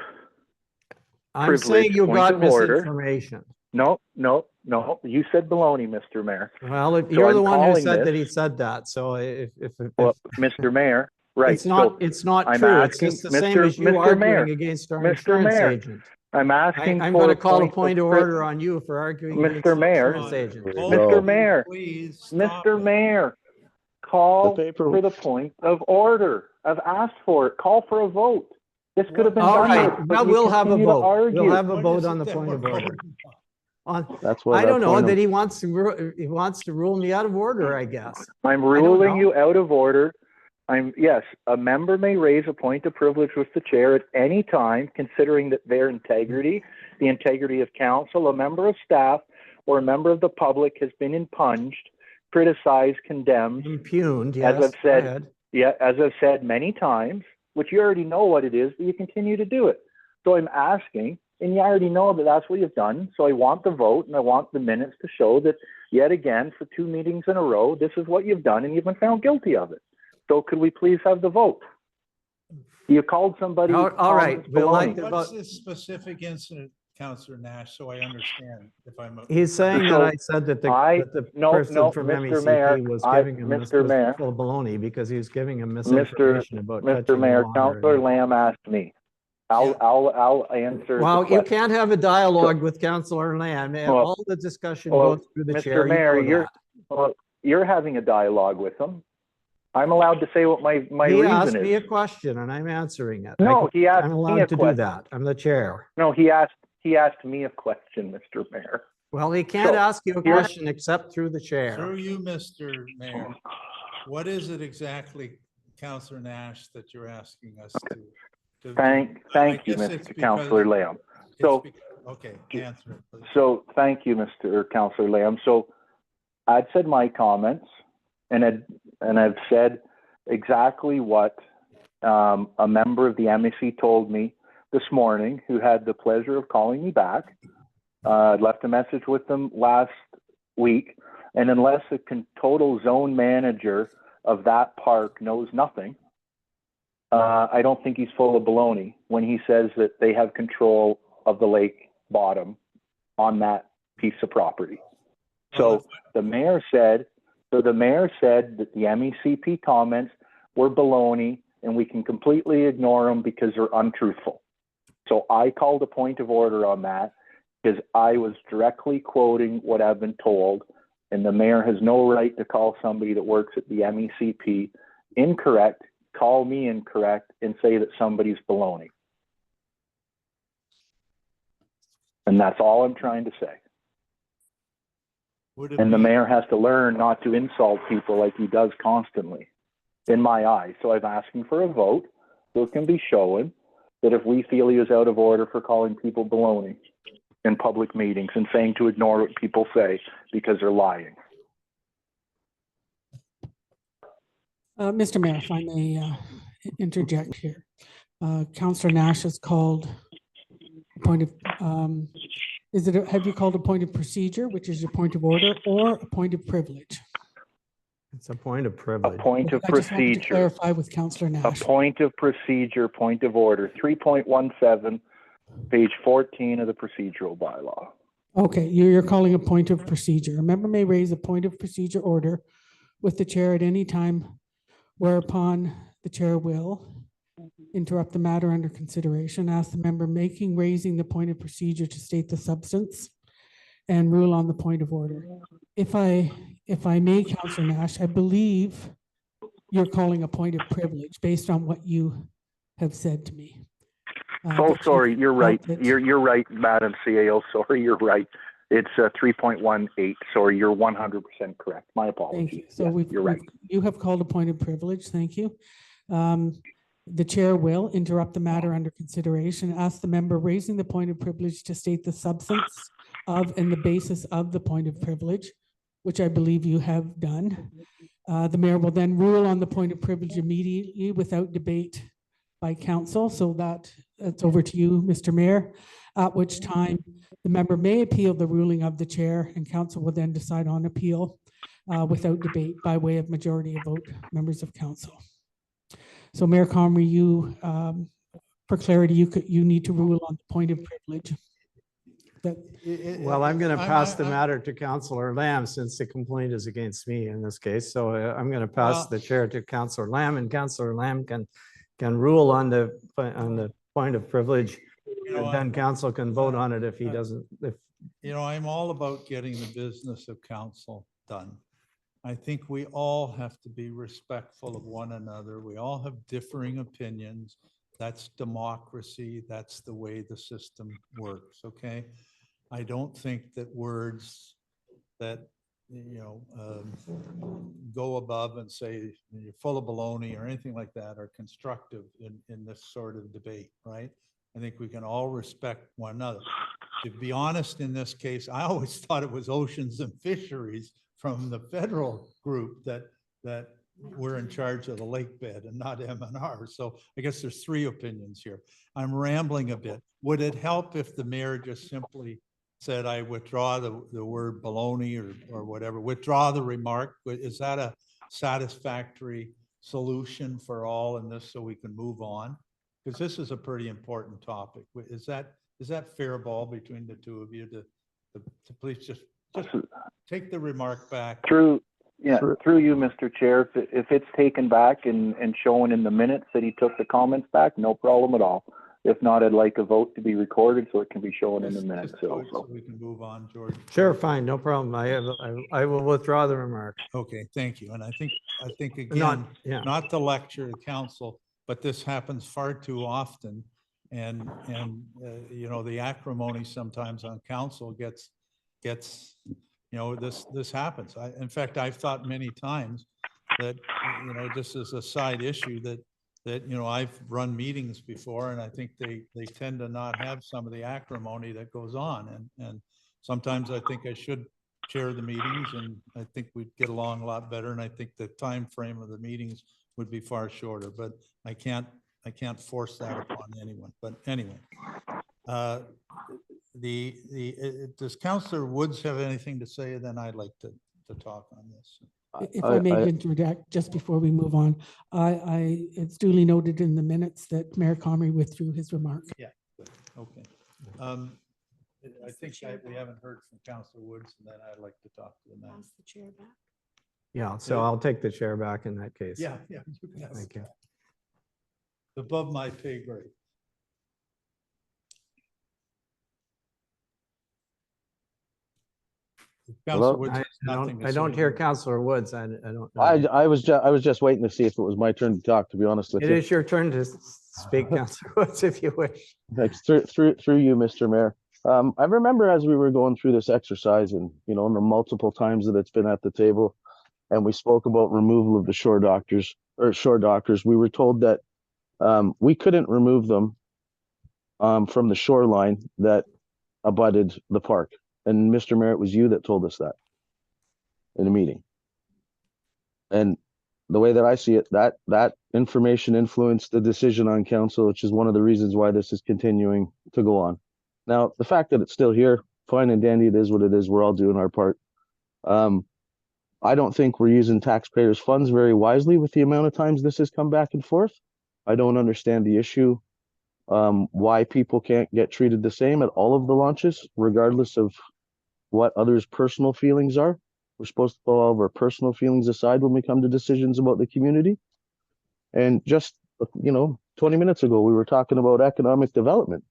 I'm saying privilege, you point got of order. misinformation. No. You said baloney, Mr. Mayor. Well, if So you're I'm the one who calling said this- that he said that, so if Well, Mr. Mayor, right. it's not, so it's not I'm true. It's asking- just the same Mr. as you Mr. Mayor, arguing against our Mr. insurance Mayor, agent. I'm asking I'm for going to a call a point of pri- order on you for arguing Mr. against the Mayor. insurance agent. Mr. Mayor, Please stop Mr. it. Mayor, call The paper- for the point of order. I've asked for it. Call for a vote. This could have been All done. right, but now you we'll have a continue to vote. We'll argue. have a What vote is on it the that point we're of order. voting on? That's why I that don't know point that of- he wants to rule me out of order, I guess. I'm don't ruling know. you out of order. Yes, a member may raise a point of privilege with the chair at any time, considering that their integrity, the integrity of council, a member of staff, or a member of the public has been impunged, criticized, condemned. Impugned, As yes. I've go said- ahead. Yeah, as I've said many times, which you already know what it is, but you continue to do it. So I'm asking, and you already know that that's what you've done. So I want the vote and I want the minutes to show that yet again, for 2 meetings in a row, this is what you've done and you've been found guilty of it. So could we please have the vote? You called somebody. All right, Thomas we'll like baloney. the What's vote. this specific incident, Councillor Nash, so I understand if I'm. He's saying that So I said that I- the no, person from Mr. Mayor, MECP was I- giving him Mr. Mayor. full baloney because he was giving him misinformation about Mr. touching Mayor, water. Councillor Lamb asked me. I'll answer. the Well, you question. can't have a dialogue with Councillor Lamb. Well- All the discussion well, goes through the Mr. chair. You Mayor, know you're- that. Well, you're having a dialogue with him. I'm allowed to say what my He asked reason me a is. question and I'm answering it. No, he asked I'm me a allowed to do question. that. I'm the chair. No, he asked me a question, Mr. Mayor. Well, he can't So, ask you a you're- question except through the chair. Through you, Mr. Mayor, what is it exactly, Councillor Nash, that you're asking us to? Thank I you, guess it's Mr. Councillor because- Lamb. it's So- bec- Okay, answer it, please. So thank you, Mr. Councillor Lamb. So I'd said my comments and I've said exactly what a member of the MEC told me this morning, who had the pleasure of calling me back. I'd left a message with them last week, and unless the total zone manager of that park knows nothing, I don't think he's full of baloney when he says that they have control of the lake bottom on that piece of property. So the mayor said that the MECP comments were baloney and we can completely ignore them because they're untruthful. So I called a point of order on that because I was directly quoting what I've been told, and the mayor has no right to call somebody that works at the MECP incorrect, call me incorrect, and say that somebody's baloney. And that's all I'm trying to say. Would it And the be- mayor has to learn not to insult people like he does constantly, in my eyes. So I'm asking for a vote so it can be shown that if we feel he is out of order for calling people baloney in public meetings and saying to ignore what people say because they're lying. Mr. Mayor, if I may interject here. Councillor Nash has called a point of, have you called a point of procedure, which is your point of order, or a point of privilege? It's a point of A privilege. point of I just wanted to procedure, clarify with Councillor a Nash. point of procedure, point of order, 3.17, page 14 of the procedural bylaw. Okay, you're calling a point of procedure. A member may raise a point of procedure order with the chair at any time, whereupon the chair will interrupt the matter under consideration, ask the member raising the point of procedure to state the substance and rule on the point of order. If I may, Councillor Nash, I believe you're calling a point of privilege based on what you have said to me. Oh, that you sorry, you're right. felt that- You're right, Madam CAO. Sorry, you're right. It's 3.18. Sorry, you're 100% correct. My apologies. Thank you. So Yeah, you're right. you have called a point of privilege. Thank you. The chair will interrupt the matter under consideration, ask the member raising the point of privilege to state the substance of and the basis of the point of privilege, which I believe you have done. The mayor will then rule on the point of privilege immediately without debate by council. So that's over to you, Mr. Mayor, at which time the member may appeal the ruling of the chair and council will then decide on appeal without debate by way of majority of vote members of council. So Mayor Comrie, you, for clarity, you need to rule on the point of privilege. Well, I'm going to pass the matter to Councillor Lamb since the complaint is against me in this case. So I'm going to pass Well- the chair to Councillor Lamb, and Councillor Lamb can rule on the point of privilege. You know, And then council can vote on it if he doesn't, if I'm all about getting the business of council done. I think we all have to be respectful of one another. We all have differing opinions. That's democracy. That's the way the system works, okay? I don't think that words that, go above and say you're full of baloney or anything like that are constructive in this sort of debate, right? I think we can all respect one another. To be honest, in this case, I always thought it was Oceans and Fisheries from the federal group that were in charge of the lake bed and not M&R. So I guess there's three opinions here. I'm rambling a bit. Would it help if the mayor just simply said, I withdraw the word baloney or whatever, withdraw the remark? Is that a satisfactory solution for all in this so we can move on? Because this is a pretty important topic. Is that fair ball between the two of you to please just take the remark back? Through you, Mr. Chair, if it's taken back and shown in the minutes that he took the comments back, no problem at all. If not, I'd like a vote to be recorded so it can be shown in the minutes. Just vote so we can move on, George. sure, fine, no problem. I will withdraw the remark. Okay, thank you. And I think Not, again, yeah. not to lecture the council, but this happens far too often. And the acrimony sometimes on council gets, this happens. In fact, I've thought many times that, just as a side issue that I've run meetings before and I think they tend to not have some of the acrimony that goes on. And sometimes I think I should chair the meetings and I think we'd get along a lot better. And I think the time frame of the meetings would be far shorter, but I can't force that upon anyone. But anyway, does Councillor Woods have anything to say? Then I'd like to talk on this. If I may interject just before we move on, it's duly noted in the minutes that Mayor Comrie withdrew his remark. Yeah, okay. I think we haven't heard from Councillor Woods, and then I'd like to talk to the man. Pass the chair back. Yeah, so I'll take the chair back in that case. Yeah. You can have it. Thank you. above my pay grade. Councillor Hello? Woods I has I nothing don't, to I don't say hear here. Counselor Woods. I don't know. I was just waiting to see if it was my turn to talk, to be honest with It you. is your turn to speak, Counselor Woods, if you wish. Thanks. Through you, Mr. Mayor. I remember as we were going through this exercise and, you know, the multiple times that it's been at the table and we spoke about removal of the shore doctors, we were told that we couldn't remove them from the shoreline that abutted the park. And Mr. Mayor, it was you that told us that in a meeting. And the way that I see it, that information influenced the decision on council, which is one of the reasons why this is continuing to go on. Now, the fact that it's still here, fine and dandy, it is what it is. We're all doing our part. I don't think we're using taxpayers' funds very wisely with the amount of times this has come back and forth. I don't understand the issue, why people can't get treated the same at all of the launches, regardless of what others' personal feelings are. We're supposed to put all of our personal feelings aside when we come to decisions about the community. And just, 20 minutes ago, we were talking about economic development,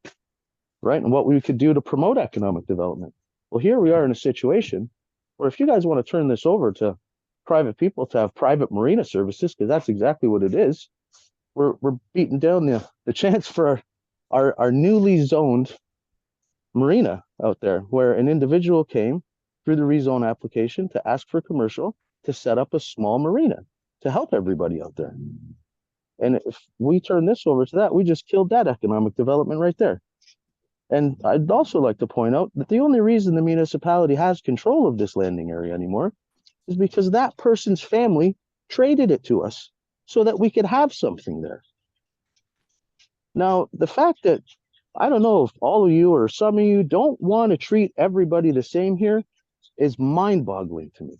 right? And what we could do to promote economic development. Well, here we are in a situation where if you guys want to turn this over to private people to have private marina services, because that's exactly what it is, we're beating down the chance for our newly zoned marina out there, where an individual came through the rezone application to ask for commercial to set up a small marina to help everybody out there. And if we turn this over to that, we just killed that economic development right there. And I'd also like to point out that the only reason the municipality has control of this landing area anymore is because that person's family traded it to us so that we could have something there. Now, the fact that, I don't know if all of you or some of you don't want to treat everybody the same here is mind-boggling to me.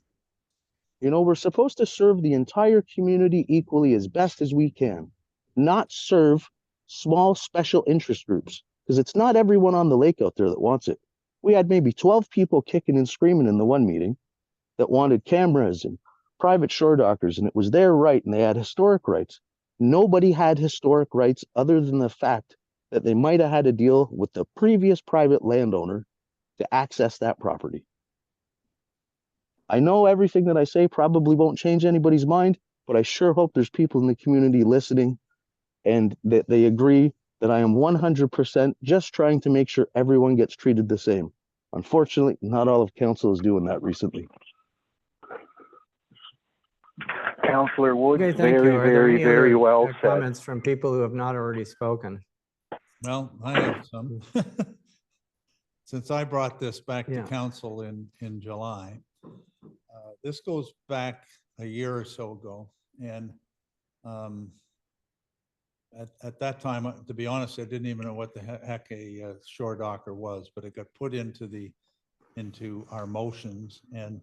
You know, we're supposed to serve the entire community equally as best as we can, not serve small special interest groups, because it's not everyone on the lake out there that wants it. We had maybe 12 people kicking and screaming in the one meeting that wanted cameras and private shore dockers, and it was their right, and they had historic rights. Nobody had historic rights other than the fact that they might have had to deal with the previous private landowner to access that property. I know everything that I say probably won't change anybody's mind, but I sure hope there's people in the community listening and that they agree that I am 100% just trying to make sure everyone gets treated the same. Unfortunately, not all of council is doing that recently. Councillor Woods, Okay, thank you. Are there very, any very other well said. comments from people who have not already spoken? Well, I have some. Since I brought this back to Yeah. council in July, this goes back a year or so ago. And at that time, to be honest, I didn't even know what the heck a shore docker was, but it got put into our motions. And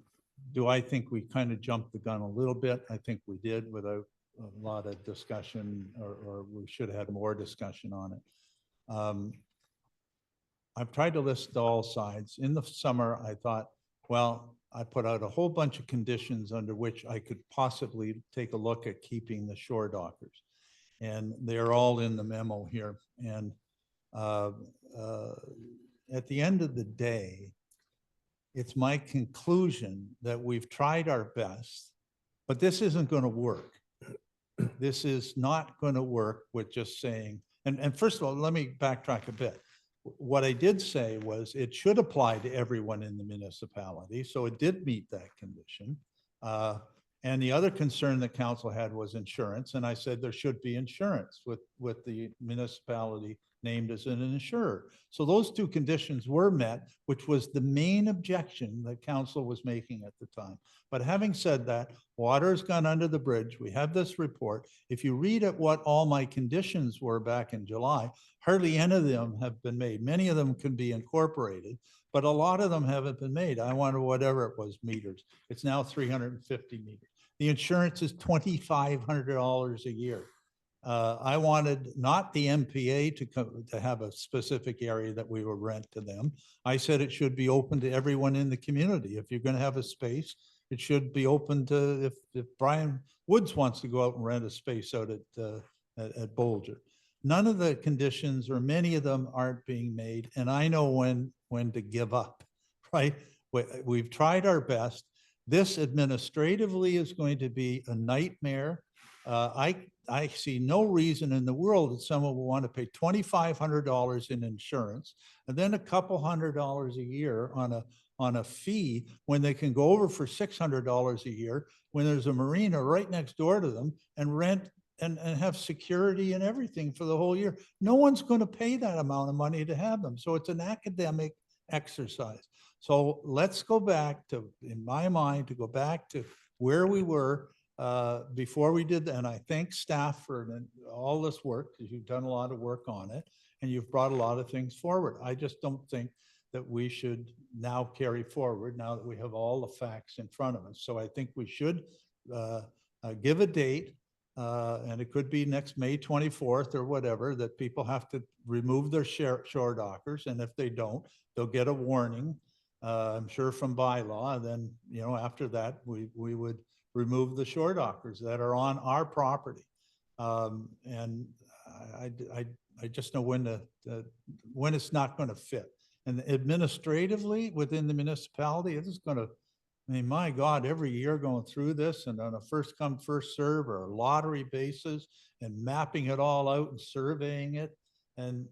do I think we kind of jumped the gun a little bit? I think we did without a lot of discussion, or we should have had more discussion on it. I've tried to list all sides. In the summer, I thought, well, I put out a whole bunch of conditions under which I could possibly take a look at keeping the shore dockers. And they're all in the memo here. And at the end of the day, it's my conclusion that we've tried our best, but this isn't going to work. This is not going to work with just saying, and first of all, let me backtrack a bit. What I did say was it should apply to everyone in the municipality. So it did meet that condition. And the other concern that council had was insurance. And I said there should be insurance with the municipality named as an insurer. So those two conditions were met, which was the main objection that council was making at the time. But having said that, water has gone under the bridge. We have this report. If you read at what all my conditions were back in July, hardly any of them have been made. Many of them can be incorporated, but a lot of them haven't been made. I wanted whatever it was meters. It's now 350 meters. The insurance is $2,500 a year. I wanted not the MPA to have a specific area that we would rent to them. I said it should be open to everyone in the community. If you're going to have a space, it should be open to, if Brian Woods wants to go out and rent a space out at at Bolger. None of the conditions or many of them aren't being made. And I know when to give up, right? We've tried our best. This administratively is going to be a nightmare. I see no reason in the world that someone will want to pay $2,500 in insurance and then a couple $100 a year on a fee when they can go over for $600 a year when there's a marina right next door to them and rent and have security and everything for the whole year. No one's going to pay that amount of money to have them. So it's an academic exercise. So let's go back to, in my mind, to go back to where we were before we did that. And I thank staff for all this work, because you've done a lot of work on it and you've brought a lot of things forward. I just don't think that we should now carry forward now that we have all the facts in front of us. So I think we should give a date, and it could be next May 24th or whatever, that people have to remove their shore dockers. And if they don't, they'll get a warning, I'm sure from bylaw. And then, you know, after that, we would remove the shore dockers that are on our property. And I just know when it's not going to fit. And administratively within the municipality, it is going to, I mean, my God, every year going through this and on a first come, first serve or a lottery basis and mapping it all out and surveying it. And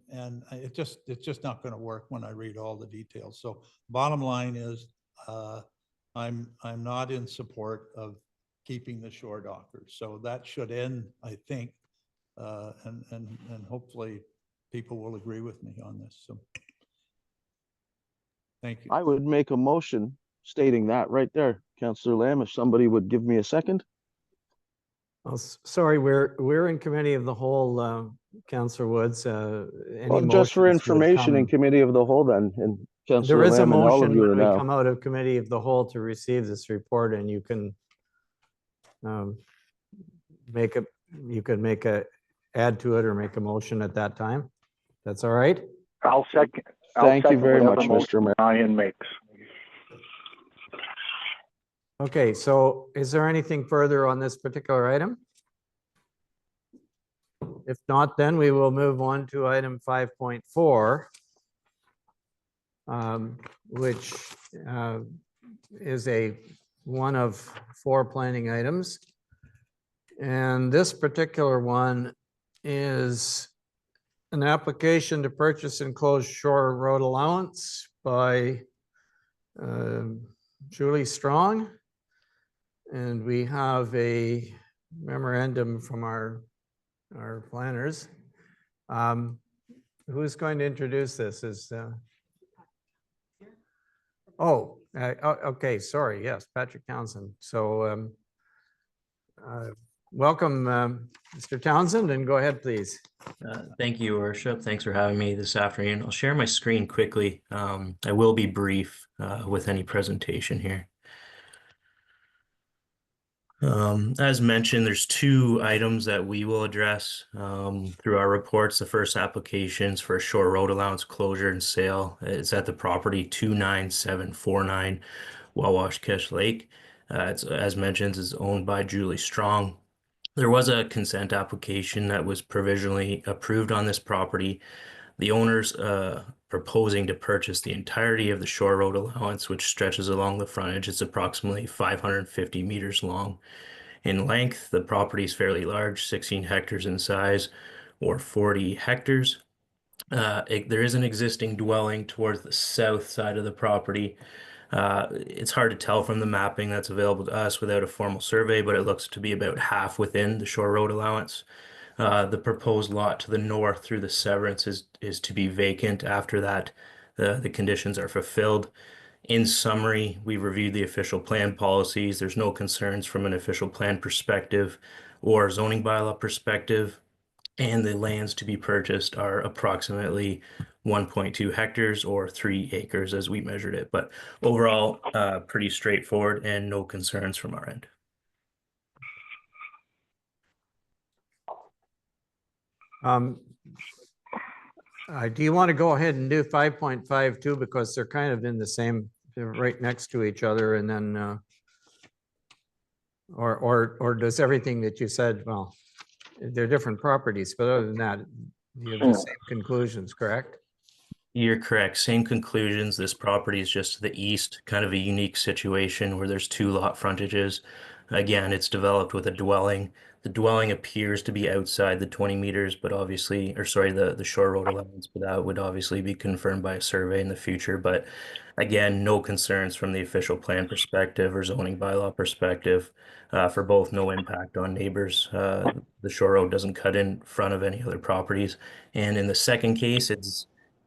it's just not going to work when I read all the details. So bottom line is, I'm not in support of keeping the shore dockers. So that should end, I think, and hopefully people will agree with me on this. So thank you. I would make a motion stating that right there, Councillor Lamb, if somebody would give me a second. Oh, sorry, we're in committee of the whole, Councillor Woods. Any Well, just for motions would information in come- committee of the whole then, and There Councillor is a Lamb and all of motion you are when we now. come out of committee of the whole to receive this report, and you can make a add to it or make a motion at that time. That's all right? I'll second. Thank you very much, Mr. Mayor. Ryan makes. Okay, so is there anything further on this particular item? If not, then we will move on to item 5.4, which is one of 4 planning items. And this particular one is an application to purchase enclosed shore road allowance by Julie Strong. And we have a memorandum from our planners. Who's going to introduce this? Okay, sorry, yes, Patrick Townsend. So welcome, Mr. Townsend, and go ahead, please. Thank you, Your Worship. Thanks for having me this afternoon. I'll share my screen quickly. I will be brief with any presentation here. As mentioned, there's 2 items that we will address through our reports. The first applications for a shore road allowance closure and sale. It's at the property 29749 Wawashkesh Lake. It's, as mentioned, is owned by Julie Strong. There was a consent application that was provisionally approved on this property. The owner's proposing to purchase the entirety of the shore road allowance, which stretches along the frontage. It's approximately 550 meters long. In length, the property is fairly large, 16 hectares in size, or 40 hectares. There is an existing dwelling towards the south side of the property. It's hard to tell from the mapping that's available to us without a formal survey, but it looks to be about half within the shore road allowance. The proposed lot to the north through the severance is to be vacant after that. The conditions are fulfilled. In summary, we reviewed the official plan policies. There's no concerns from an official plan perspective or zoning bylaw perspective. And the lands to be purchased are approximately 1.2 hectares or 3 acres as we measured it. But overall, pretty straightforward and no concerns from our end. Do you want to go ahead and do 5.52 because they're kind of in the same, they're right next to each other, and then or does everything that you said, well, they're different properties, but other than that, you have the same conclusions, correct? You're correct. Same conclusions. This property is just to the east, kind of a unique situation where there's 2 lot frontages. Again, it's developed with a dwelling. The dwelling appears to be outside the 20 meters, but obviously, or sorry, the shore road allowance, but that would obviously be confirmed by a survey in the future. But again, no concerns from the official plan perspective or zoning bylaw perspective. For both, no impact on neighbors. The shore road doesn't cut in front of any other properties. And in the second case,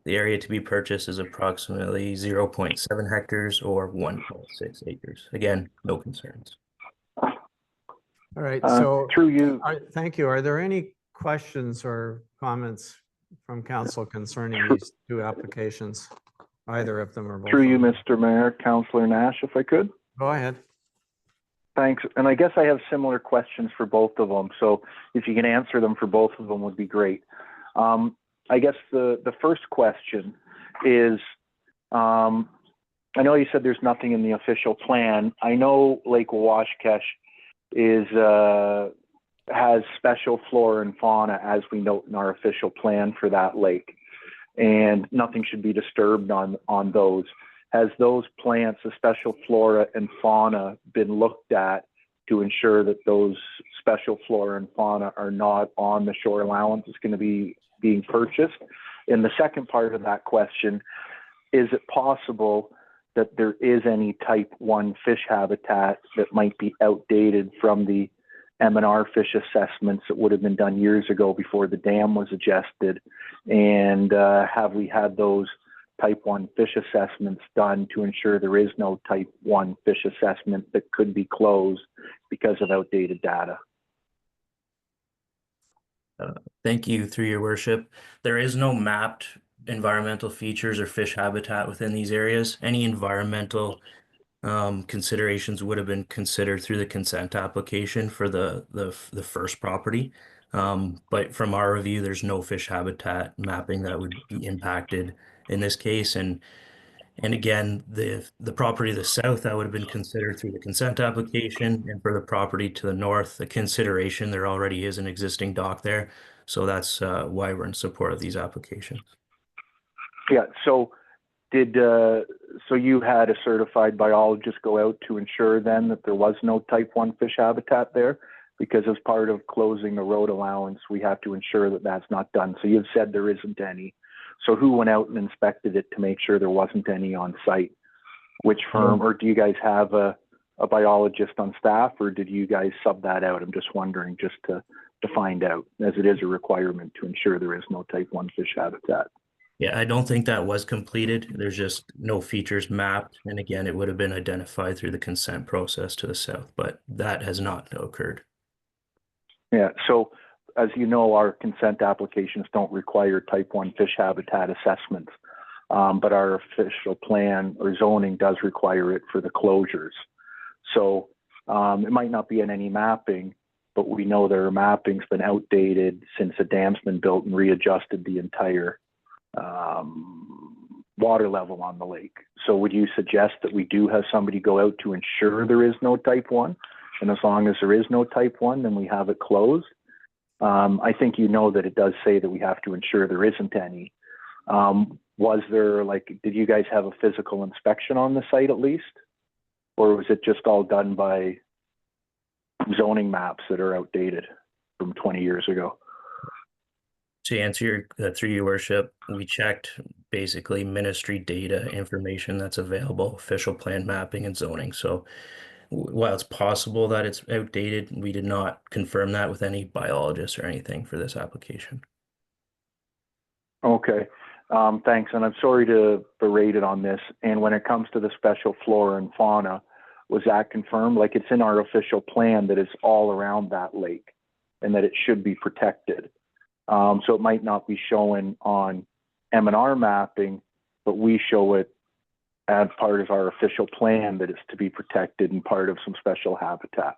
the area to be purchased is approximately 0.7 hectares or 1.6 acres. Again, no concerns. All right, so Through you, thank you. Are there any questions or comments from council concerning these 2 applications? Either of them or both? through of you, them? Mr. Mayor, Councillor Nash, if I could. Go ahead. Thanks. And I guess I have similar questions for both of them. So if you can answer them for both of them would be great. I guess the first question is, I know you said there's nothing in the official plan. I know Lake Washkesh has special flora and fauna, as we note in our official plan for that lake, and nothing should be disturbed on those. Has those plants, the special flora and fauna, been looked at to ensure that those special flora and fauna are not on the shore allowance that's going to be being purchased? And the second part of that question, is it possible that there is any type 1 fish habitat that might be outdated from the M&R fish assessments that would have been done years ago before the dam was adjusted? And have we had those type 1 fish assessments done to ensure there is no type 1 fish assessment that could be closed because of outdated data? Thank you, through your worship. There is no mapped environmental features or fish habitat within these areas. Any environmental considerations would have been considered through the consent application for the first property. But from our review, there's no fish habitat mapping that would be impacted in this case. And again, the property to the south, that would have been considered through the consent application, and for the property to the north, the consideration, there already is an existing dock there. So that's why we're in support of these applications. Yeah, so so you had a certified biologist go out to ensure then that there was no type 1 fish habitat there? Because as part of closing the road allowance, we have to ensure that that's not done. So you've said there isn't any. So who went out and inspected it to make sure there wasn't any on site? Which firm, or do you guys have a biologist on staff, or did you guys sub that out? I'm just wondering, just to find out, as it is a requirement to ensure there is no type 1 fish habitat. Yeah, I don't think that was completed. There's just no features mapped. And again, it would have been identified through the consent process to the south, but that has not occurred. Yeah, so as you know, our consent applications don't require type 1 fish habitat assessments, but our official plan or zoning does require it for the closures. So it might not be in any mapping, but we know their mapping's been outdated since the dam's been built and readjusted the entire water level on the lake. So would you suggest that we do have somebody go out to ensure there is no type 1? And as long as there is no type 1, then we have it closed. I think you know that it does say that we have to ensure there isn't any. Was there, did you guys have a physical inspection on the site at least? Or was it just all done by zoning maps that are outdated from 20 years ago? To answer your, through your worship, we checked basically ministry data information that's available, official plan mapping and zoning. So while it's possible that it's outdated, we did not confirm that with any biologists or anything for this application. Okay, thanks. And I'm sorry to berate it on this. And when it comes to the special flora and fauna, was that confirmed? Like, it's in our official plan that it's all around that lake and that it should be protected. So it might not be showing on M&R mapping, but we show it as part of our official plan that it's to be protected and part of some special habitat.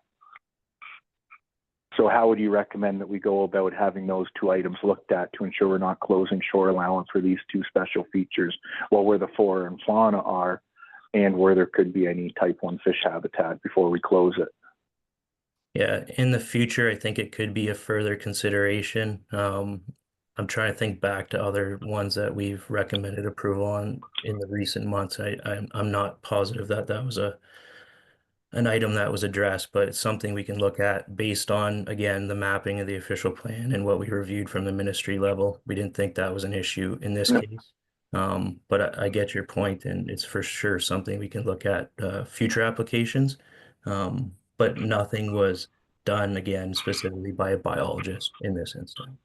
So how would you recommend that we go about having those 2 items looked at to ensure we're not closing shore allowance for these 2 special features, well, where the flora and fauna are and where there could be any type 1 fish habitat before we close it? Yeah, in the future, I think it could be a further consideration. I'm trying to think back to other ones that we've recommended approval on in the recent months. I'm not positive that that was an item that was addressed, but it's something we can look at based on, again, the mapping of the official plan and what we reviewed from the ministry level. We didn't think that was an issue in this No. case. But I get your point, and it's for sure something we can look at future applications. But nothing was done again specifically by a biologist in this instance.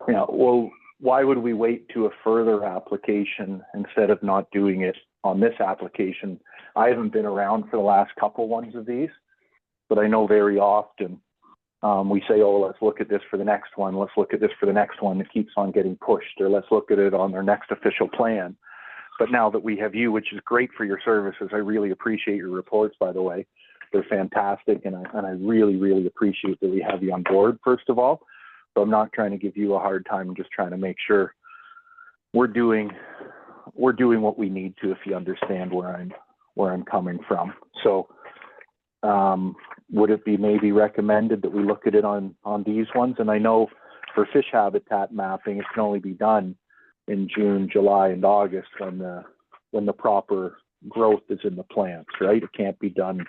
Yeah, well, why would we wait to a further application instead of not doing it on this application? I haven't been around for the last couple ones of these, but I know very often we say, oh, let's look at this for the next one. Let's look at this for the next one. It keeps on getting pushed, or let's look at it on their next official plan. But now that we have you, which is great for your services, I really appreciate your reports, by the way. They're fantastic, and I really, really appreciate that we have you on board, first of all. So I'm not trying to give you a hard time. I'm just trying to make sure we're doing what we need to, if you understand where I'm coming from. So would it be maybe recommended that we look at it on these ones? And I know for fish habitat mapping, it can only be done in June, July, and August when the proper growth is in the plants, right? It can't be done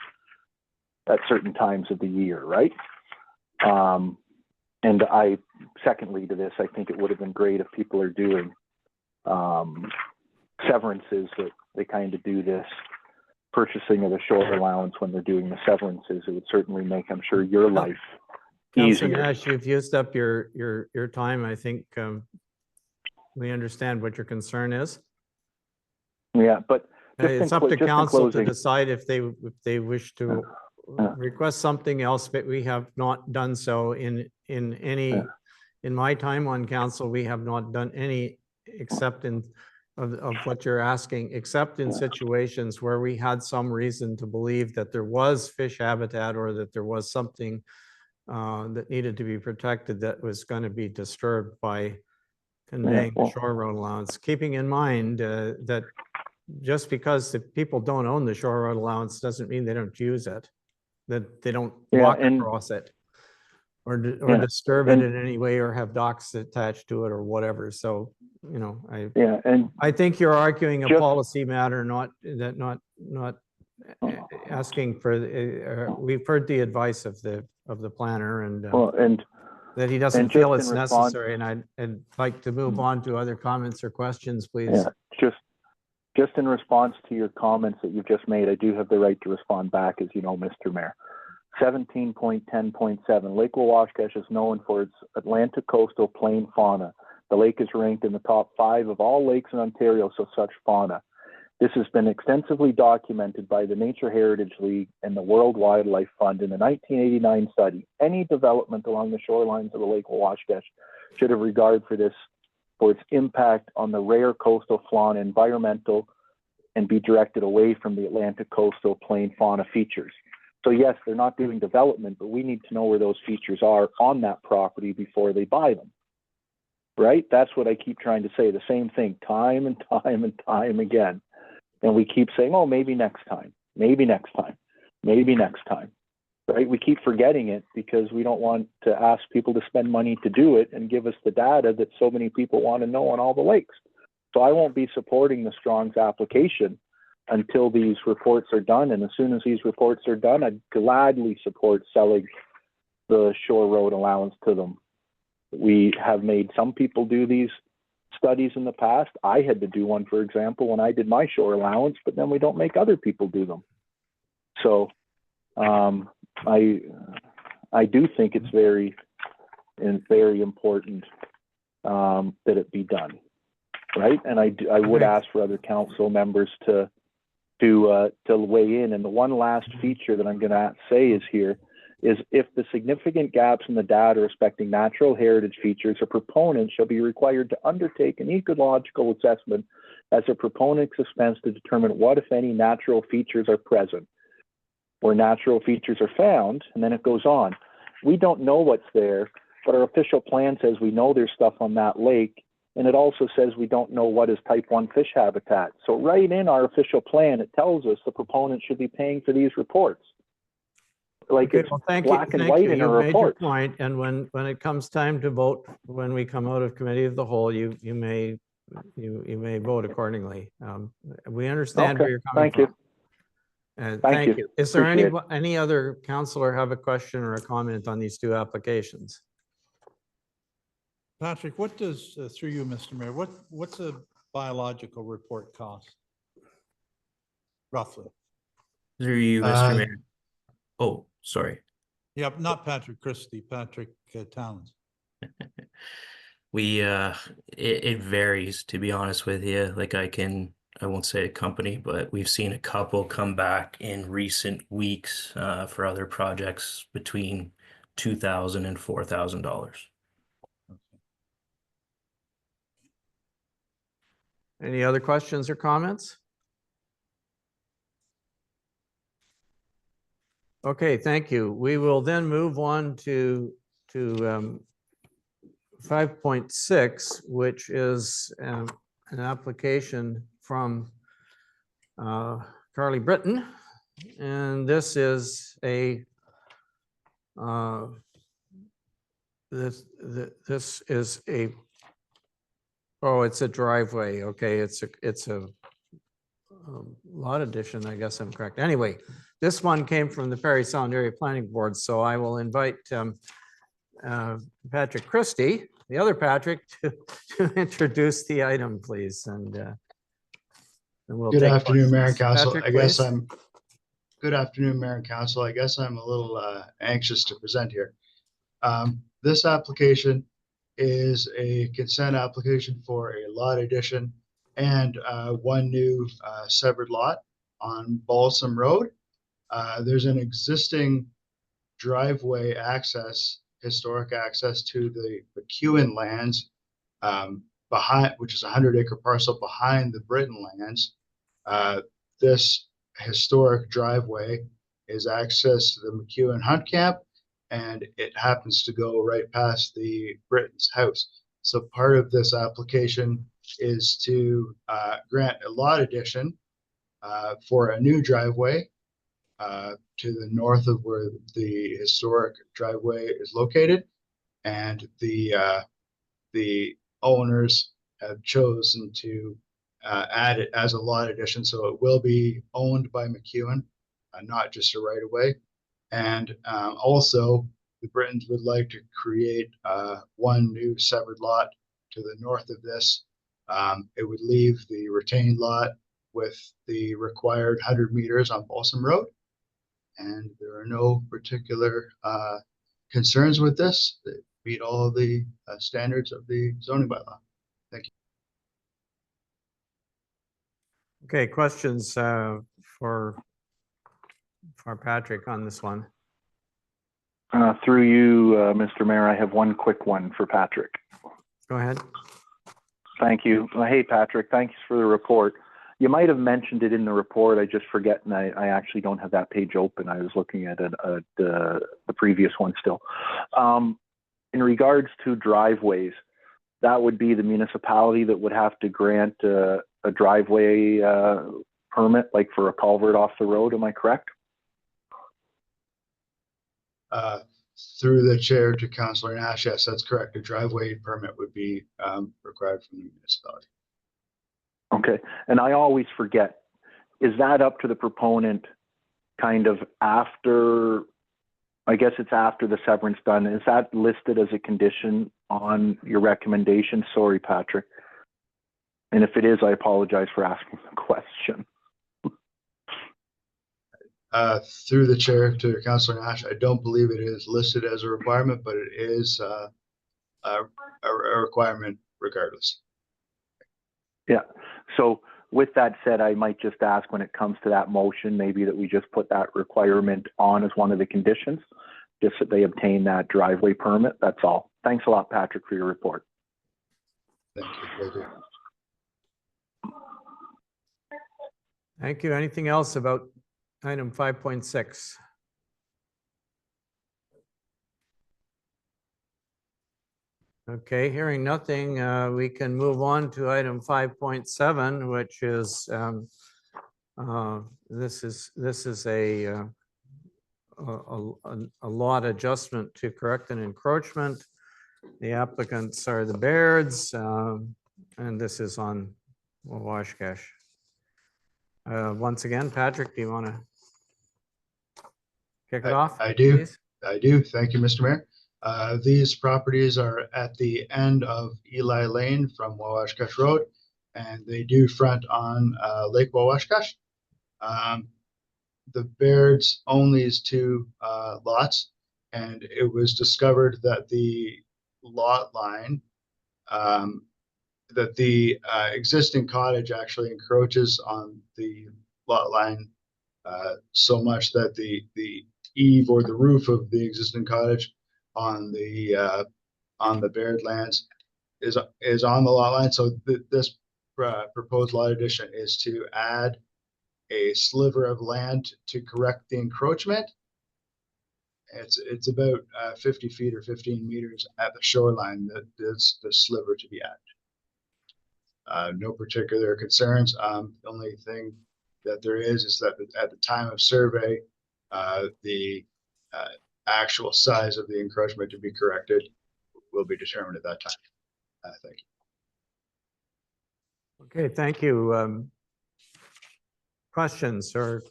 at certain times of the year, right? And secondly to this, I think it would have been great if people are doing severances, that they kind of do this purchasing of the shore allowance when they're doing the severances. It would certainly make, I'm sure, your life Councillor easier. Nash, you've used up your time. I think we understand what your concern is. Yeah, but It's up to just in council to closing- decide if they wish to request something else, but we have not done so in my time on council. We have not done any except of what you're asking, except in situations where we had some reason to believe that there was fish habitat, or that there was something that needed to be protected that was going to be disturbed by conveying the well- shore road allowance. Keeping in mind that just because the people don't own the shore road allowance doesn't mean they don't use it, that they don't Yeah, walk and- across it or Yeah, disturb it and- in any way, or have docks attached to it or whatever. So, Yeah, and I think you're arguing a Just- policy matter, not asking for, we've heard the advice of the planner, and well, and that he doesn't and feel just it's in response- necessary, and I'd like to move on to other comments or questions, please. yeah, just in response to your comments that you've just made, I do have the right to respond back, as you know, Mr. Mayor. 17.10.7, Lake Wawashkesh is known for its Atlantic coastal plain fauna. The lake is ranked in the top 5 of all lakes in Ontario, so such fauna. This has been extensively documented by the Nature Heritage League and the World Wildlife Fund in a 1989 study. Any development along the shorelines of the Lake Wawashkesh should have regard for its impact on the rare coastal fauna environmental, and be directed away from the Atlantic coastal plain fauna features. So yes, they're not doing development, but we need to know where those features are on that property before they buy them. Right? That's what I keep trying to say. The same thing time and time and time again. And we keep saying, oh, maybe next time, maybe next time, maybe next time. Right? We keep forgetting it because we don't want to ask people to spend money to do it and give us the data that so many people want to know on all the lakes. So I won't be supporting the Strong's application until these reports are done. And as soon as these reports are done, I'd gladly support selling the shore road allowance to them. We have made some people do these studies in the past. I had to do one, for example, when I did my shore allowance, but then we don't make other people do them. So I do think it's very important that it be done, right? And I would ask for other council members to weigh in. And the one last feature that I'm going to say is here is if the significant gaps in the data respecting natural heritage features, a proponent shall be required to undertake an ecological assessment as a proponent's expense to determine what, if any, natural features are present, where natural features are found, and then it goes on. We don't know what's there, but our official plan says we know there's stuff on that lake, and it also says we don't know what is type 1 fish habitat. So right in our official plan, it tells us the proponent should be paying for these reports. like Okay, it's well, thank you. black and Thank white you. in You our made your reports. point, and when it comes time to vote, when we come out of committee of the whole, you may vote accordingly. We understand where Okay, you're coming thank you. from. And Thank thank you. you. Is there Appreciate any other counselor have a question or a comment on these two applications? Patrick, what does, through you, Mr. Mayor, what's a biological report cost? Roughly. Through you, Mr. Mayor. Oh, sorry. Yeah, not Patrick Christie, Patrick Towns. It varies, to be honest with you. Like I won't say a company, but we've seen a couple come back in recent weeks for other projects between $2,000 and $4,000. Any other questions or comments? Okay, thank you. We will then move on to 5.6, which is an application from Carly Britton. And this is a this is a it's a driveway. Okay, it's a lot addition. I guess I'm correct. Anyway, this one came from the Parry Sound Area Planning Board, so I will invite Patrick Christie, the other Patrick, to introduce the item, please. And we'll Good take afternoon, Mayor and questions. Council. Patrick, I guess please. good afternoon, Mayor and Council. I guess I'm a little anxious to present here. This application is a consent application for a lot addition and one new severed lot on Balsam Road. There's an existing driveway access, historic access to the McEwen lands behind, which is a 100-acre parcel behind the Britton lands. This historic driveway is access to the McEwen Hunt Camp, and it happens to go right past the Britton's house. So part of this application is to grant a lot addition for a new driveway to the north of where the historic driveway is located, and the owners have chosen to add it as a lot addition, so it will be owned by McEwen, not just a right of way. And also, the Brittons would like to create one new severed lot to the north of this. It would leave the retained lot with the required 100 meters on Balsam Road. And there are no particular concerns with this. They meet all of the standards of the zoning bylaw. Thank you. Okay, questions for Patrick on this one? Through you, Mr. Mayor, I have one quick one for Patrick. Go ahead. Thank you. Hey, Patrick, thanks for the report. You might have mentioned it in the report. I just forget, and I actually don't have that page open. I was looking at the previous one still. In regards to driveways, that would be the municipality that would have to grant a driveway permit, like for a culvert off the road. Am I correct? Through the chair to Councillor Nash, yes, that's correct. A driveway permit would be required from the municipality. Okay, and I always forget, is that up to the proponent kind of after, I guess it's after the severance done, is that listed as a condition on your recommendation? Sorry, Patrick. And if it is, I apologize for asking the question. Through the chair to Councillor Nash, I don't believe it is listed as a requirement, but it is a requirement regardless. Yeah. So with that said, I might just ask when it comes to that motion, maybe that we just put that requirement on as one of the conditions, just that they obtain that driveway permit. That's all. Thanks a lot, Patrick, for your report. Thank you. Thank you. Anything else about item 5.6? Okay, hearing nothing, we can move on to item 5.7, which is this is a a lot adjustment to correct an encroachment. The applicants are the Bairds, and this is on Wawashkash. Once again, Patrick, do you want to kick it off? I do. please? I do. Thank you, Mr. Mayor. These properties are at the end of Eli Lane from Wawashkash Road, and they do front on Lake Wawashkash. The Bairds own these two lots, and it was discovered that the lot line, that the existing cottage actually encroaches on the lot line so much that the eave or the roof of the existing cottage on the Baird lands is on the lot line. So this proposed lot addition is to add a sliver of land to correct the encroachment. It's about 50 feet or 15 meters at the shoreline that is the sliver to be added. No particular concerns. The only thing that there is that at the time of survey, the actual size of the encroachment to be corrected will be determined at that time. Thank you. Okay, thank you. Questions or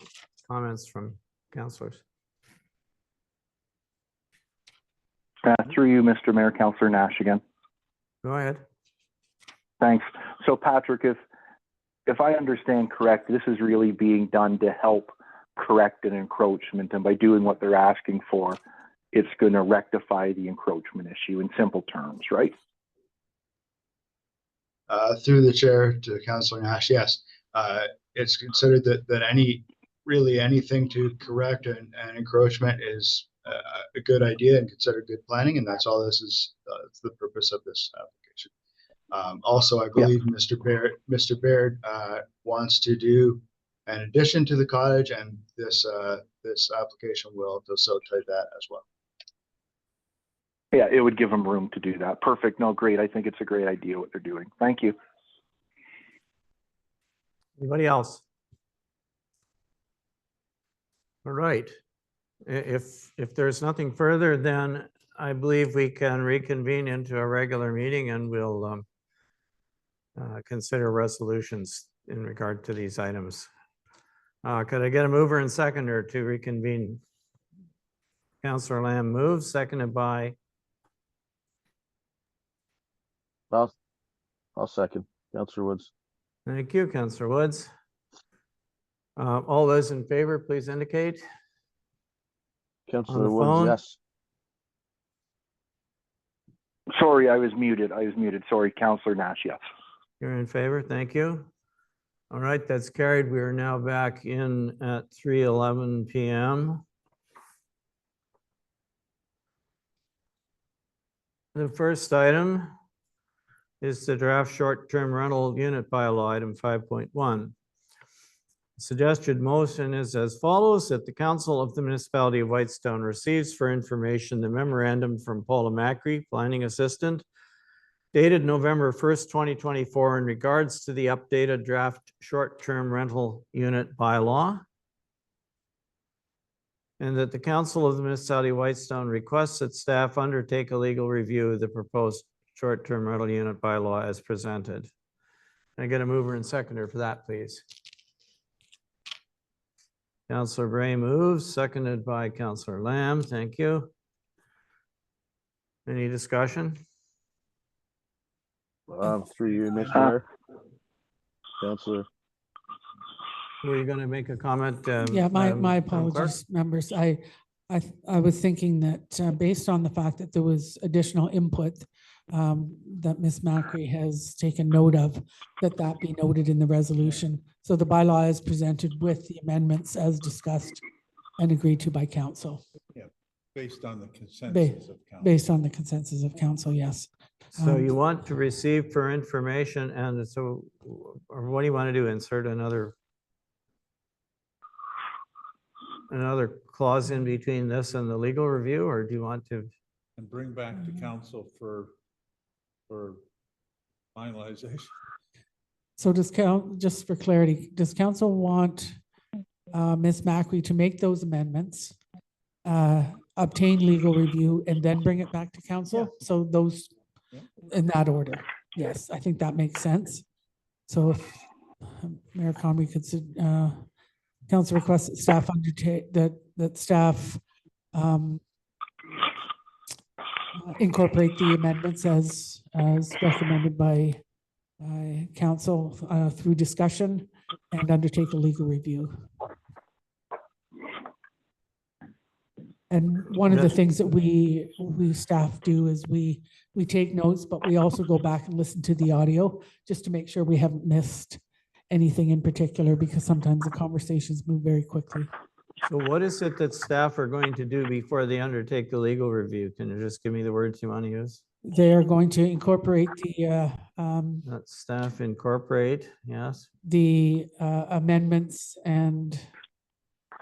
comments from councilors? Through you, Mr. Mayor, Councillor Nash again. Go ahead. Thanks. So Patrick, if I understand correct, this is really being done to help correct an encroachment, and by doing what they're asking for, it's going to rectify the encroachment issue in simple terms, right? Through the chair to Councillor Nash, yes. It's considered that anything to correct an encroachment is a good idea and considered good planning, and that's all this is. It's the purpose of this application. Also, I believe Mr. Baird wants to do an addition to the cottage, and this application will facilitate that as well. Yeah, it would give them room to do that. Perfect. No, great. I think it's a great idea what they're doing. Thank you. Anybody else? All right. If there's nothing further, then I believe we can reconvene into a regular meeting, and we'll consider resolutions in regard to these items. Could I get a mover and seconder to reconvene? Councillor Lamb moves, seconded by, I'll second. Councillor Woods. thank you, Councillor Woods. All those in favor, please indicate. Councillor the Woods, phone? yes. Sorry, I was muted. Sorry, Councillor Nash, yes. You're in favor, thank you. All right, that's carried. We are now back in at 3:11 p.m. The first item is the draft short-term rental unit bylaw, item 5.1. Suggested motion is as follows: that the Council of the Municipality of Whitestone receives for information the memorandum from Paula Macri, Planning Assistant, dated November 1st, 2024, in regards to the updated draft short-term rental unit bylaw. And that the Council of the Municipality of Whitestone requests that staff undertake a legal review of the proposed short-term rental unit bylaw as presented. Can I get a mover and seconder for that, please? Councillor Bray moves, seconded by Councillor Lamb. Thank you. Any discussion? Through you, Mr. Mayor. Councillor. Were you going to make a comment? Yeah, my Madam Clerk? apologies, members. I was thinking that based on the fact that there was additional input that Ms. Macri has taken note of, that be noted in the resolution. So the bylaw is presented with the amendments as discussed and agreed to by council. Yeah, based on the consensus of council. Based on the consensus of council, yes. So you want to receive for information, and so, or what do you want to do? Insert another clause in between this and the legal review, or do you want to? And bring back to council for finalization. So just for clarity, does council want Ms. Macri to make those amendments obtain legal review, and then bring it back to council. So those, Yeah. in that order. Yes, I think that makes sense. So if Mayor Comrie could, council requests that staff undertake, that staff incorporate the amendments as recommended by council through discussion and undertake a legal review. And one of the things that we staff do is we take notes, but we also go back and listen to the audio just to make sure we haven't missed anything in particular, because sometimes the conversations move very quickly. So what is it that staff are going to do before they undertake the legal review? Can you just give me the words you want to use? They are going to incorporate the Staff incorporate, yes. the amendments and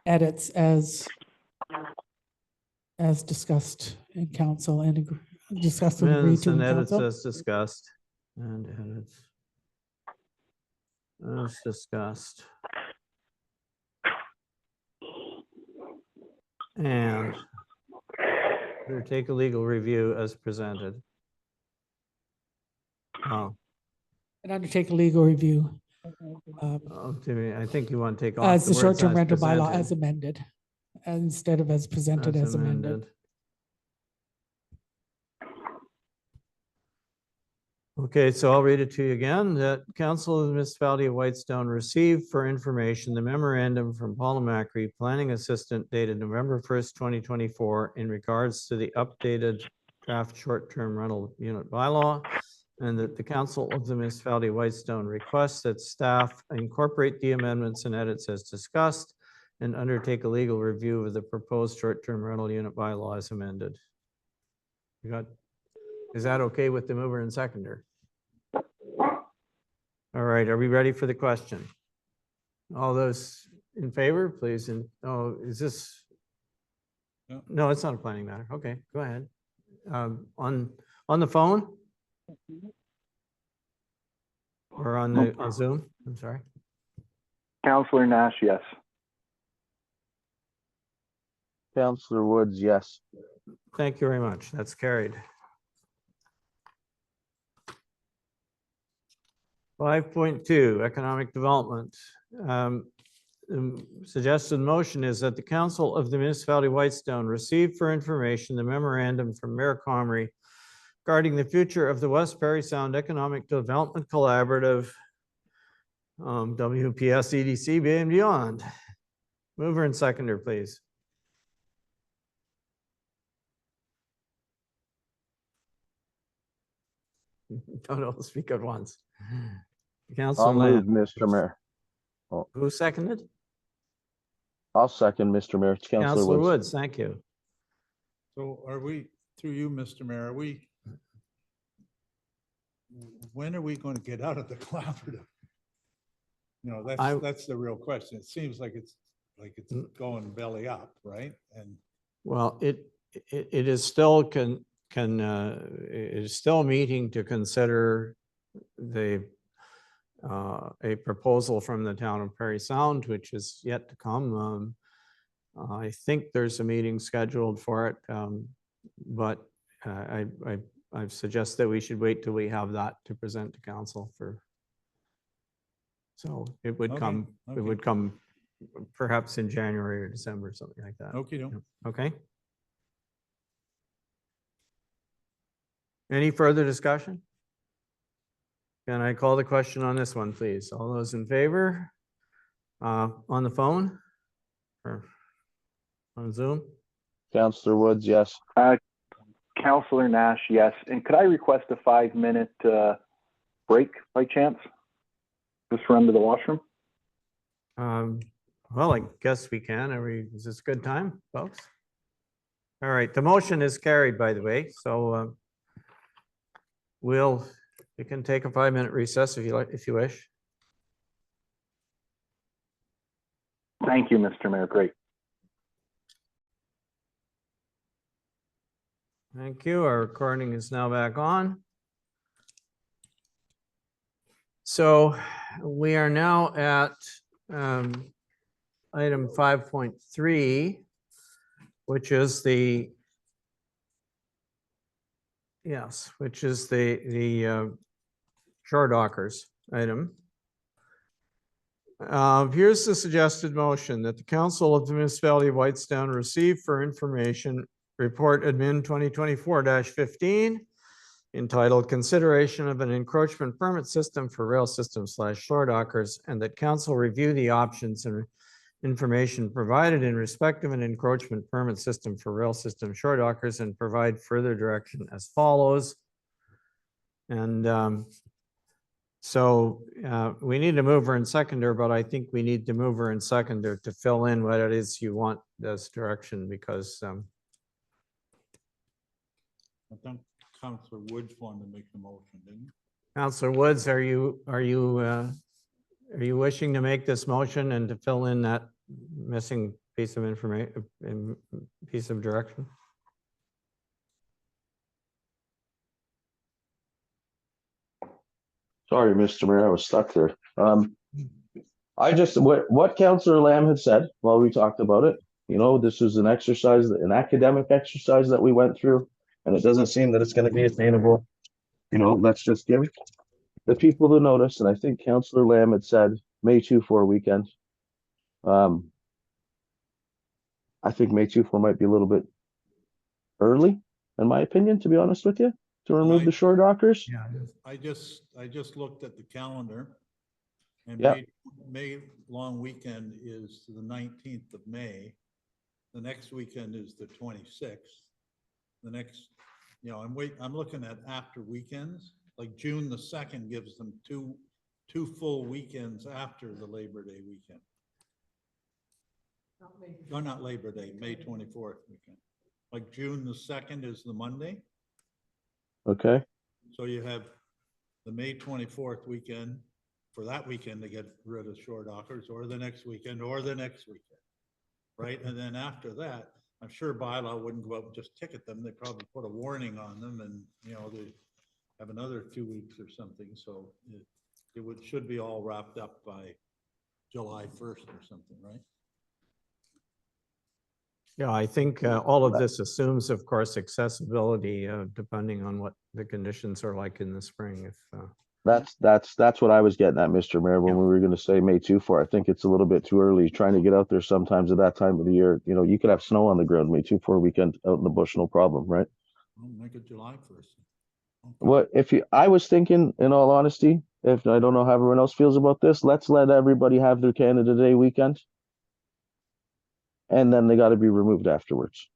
edits as discussed in council and discussed and agreed Amendments to in and edits council. as discussed. And edits. As discussed. And undertake a legal review as presented. Oh, And undertake a legal review Timmy, I think you want to take off as the the words short-term as rental bylaw presented. as amended, instead of as presented as amended. Okay, so I'll read it to you again. That Council of the Municipality of Whitestone received for information the memorandum from Paula Macri, Planning Assistant, dated November 1st, 2024, in regards to the updated draft short-term rental unit bylaw, and that the Council of the Municipality of Whitestone requests that staff incorporate the amendments and edits as discussed and undertake a legal review of the proposed short-term rental unit bylaw as amended. You got, is that okay with the mover and seconder? All right, are we ready for the question? All those in favor, please. And oh, is this? No. No, it's not a planning matter. Okay, go ahead. On the phone? Or on Zoom? I'm sorry. Counselor Nash, yes. Counselor Woods, yes. Thank you very much. That's carried. 5.2, economic development. The suggested motion is that the Council of the Municipality of Whitestone receive for information the memorandum from Mayor Comrie regarding the future of the West Parry Sound Economic Development Collaborative, WPS, EDC, and beyond. Mover and seconder, please. Don't all speak at once. Councilor I'll move, Lamb. Mr. Mayor. Who seconded? I'll second, Mr. Mayor. It's Counselor Councilor Woods. Woods, thank you. So are we, through you, Mr. Mayor, when are we going to get out of the collaborative? You know, that's the real question. It seems like it's going belly up, right? And Well, it is still it is still meeting to consider the a proposal from the town of Parry Sound, which is yet to come. I think there's a meeting scheduled for it, but I suggest that we should wait till we have that to present to council for. So it would Okay, come, it okay. would come perhaps in January or December, something like that. okay, Yep. Okay. Any further discussion? Can I call the question on this one, please? All those in favor? On the phone? Or on Zoom? Counselor Woods, yes. Counselor Nash, yes. And could I request a 5-minute break by chance? Just run to the washroom? Well, I guess we can. Is this a good time, folks? All right, the motion is carried, by the way, so we can take a 5-minute recess if you like, if you wish. Thank you, Mr. Mayor. Great. Thank you. Our recording is now back on. So we are now at item 5.3, which is the shore dockers item. Here's the suggested motion that the Council of the Municipality of Whitestone receive for information report admin 2024-15 entitled Consideration of an Encroachment Permit System for Rail System / Shore Dockers, and that council review the options and information provided in respect of an encroachment permit system for rail system shore dockers and provide further direction as follows. And so we need a mover and seconder, but I think we need the mover and seconder to fill in what it is you want this direction, because I think Councillor Woods wanted to make the motion, didn't he? Councillor Woods, are you wishing to make this motion and to fill in that missing piece of information, piece of direction? Sorry, Mr. Mayor, I was stuck there. I just, what Councillor Lamb had said while we talked about it, you know, this is an exercise, an academic exercise that we went through, and it doesn't seem that it's going to be attainable. You know, let's just give the people the notice. And I think Councillor Lamb had said May 2-4 weekend. I think May 2-4 might be a little bit early, in my opinion, to be honest with you, to remove the shore dockers. Yeah. I just looked at the calendar, and Yeah. May long weekend is the 19th of May. The next weekend is the 26th. The next, you know, I'm looking at after weekends, like June the 2nd gives them two full weekends after the Labor Day weekend. No, not Labor Day, May 24th weekend. Like June the 2nd is the Monday. Okay. So you have the May 24th weekend, for that weekend to get rid of shore dockers, or the next weekend, or the next weekend. Right? And then after that, I'm sure bylaw wouldn't go out and just ticket them. They probably put a warning on them, and, you know, they have another 2 weeks or something. So it should be all wrapped up by July 1st or something, right? Yeah, I think all of this assumes, of course, accessibility, depending on what the conditions are like in the spring. If That's what I was getting at, Mr. Mayor, when we were going to say May 2-4. I think it's a little bit too early trying to get out there sometimes at that time of the year. You know, you could have snow on the ground, May 2-4 weekend out in the bush, no problem, right? Well, make it July 1st. Okay. What I was thinking, in all honesty, if I don't know how everyone else feels about this, let's let everybody have their Canada Day weekend. And then they got to be removed afterwards.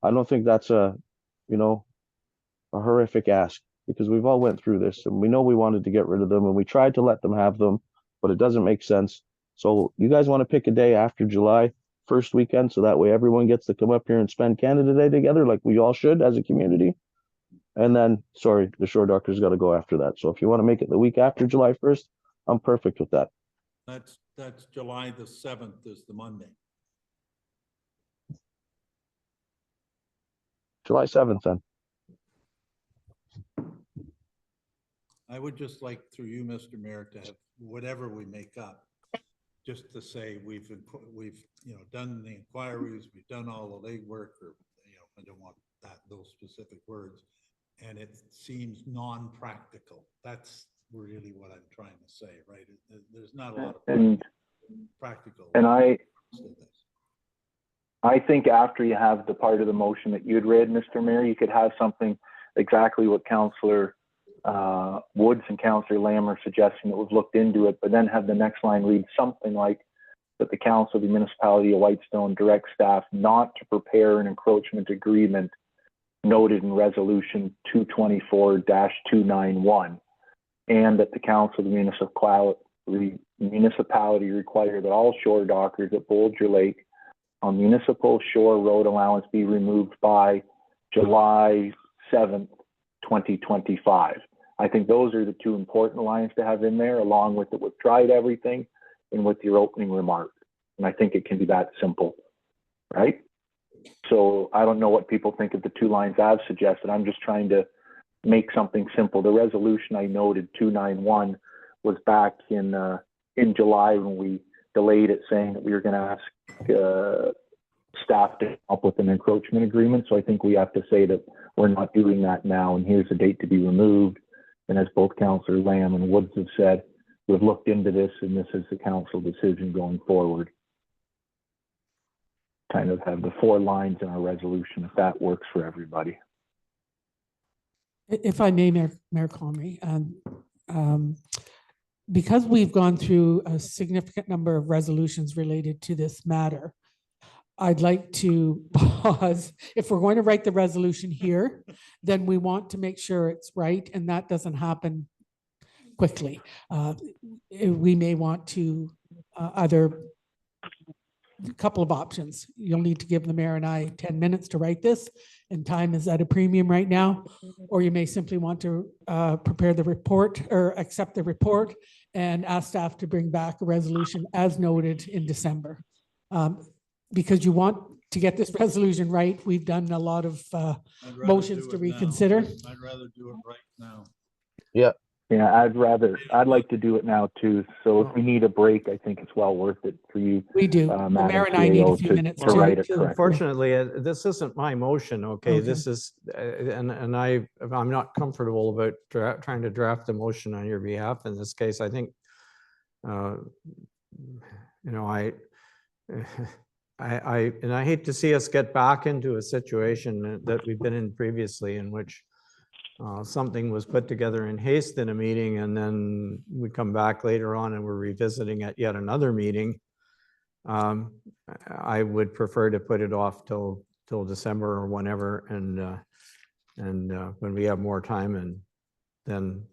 I don't think that's a horrific ask, because we've all went through this and we know we wanted to get rid of them and we tried to let them have them, but it doesn't make sense. So you guys want to pick a day after July 1st weekend, so that way everyone gets to come up here and spend Canada Day together like we all should as a community. And then, sorry, the shore dockers got to go after that. So if you want to make it the week after July 1st, I'm perfect with that. That's July the 7th is the Monday. July 7th then. I would just like, through you, Mr. Mayor, to have whatever we make up, just to say we've done the inquiries, we've done all the legwork, or, I don't want those specific words, and it seems non-practical. That's really what I'm trying to say, right? There's not a lot of practical. And I think after you have the part of the motion that you'd read, Mr. Mayor, you could have something exactly what Councillor Woods and Councillor Lamb are suggesting, that we've looked into it, but then have the next line read something like that the Council of the Municipality of Whitestone directs staff not to prepare an encroachment agreement noted in Resolution 224-291, and that the Council of the Municipality require that all shore dockers at Bolger Lake on municipal shore road allowance be removed by July 7th, 2025. I think those are the two important lines to have in there, along with it, we've tried everything, and with your opening remark. And I think it can be that simple, right? So I don't know what people think of the two lines I've suggested. I'm just trying to make something simple. The resolution I noted, 291, was back in July when we delayed it, saying that we were going to ask staff to come up with an encroachment agreement. So I think we have to say that we're not doing that now, and here's the date to be removed. And as both Councillor Lamb and Woods have said, we've looked into this, and this is the council decision going forward. Kind of have the 4 lines in our resolution, if that works for everybody. If I may, Mayor Comrie, because we've gone through a significant number of resolutions related to this matter, I'd like to pause. If we're going to write the resolution here, then we want to make sure it's right, and that doesn't happen quickly. We may want to either a couple of options. You'll need to give the mayor and I 10 minutes to write this, and time is at a premium right now. Or you may simply want to prepare the report or accept the report and ask staff to bring back a resolution as noted in December. Because you want to get this resolution right, we've done a lot of I'd rather motions do to it now. reconsider. I'd rather do it right now. Yeah, I'd like to do it now too. So if we need a break, I think it's well worth it for you. We do. The Madam mayor and I need a CAO few to- minutes to write it correctly. Unfortunately, this isn't my motion, okay? Okay. This is, and I'm not comfortable about trying to draft a motion on your behalf in this case. I think, and I hate to see us get back into a situation that we've been in previously, in which something was put together in haste in a meeting, and then we come back later on and we're revisiting at yet another meeting. I would prefer to put it off till December or whenever, and when we have more time, and then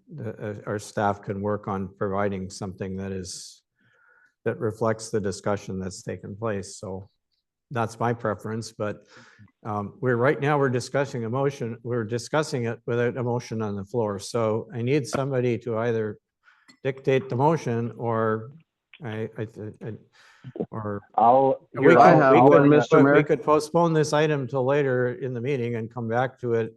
our staff can work on providing something that reflects the discussion that's taken place. So that's my preference, but right now we're discussing a motion. We're discussing it without a motion on the floor. So I need somebody to either dictate the motion, or we could postpone this item till later in the meeting and come back to it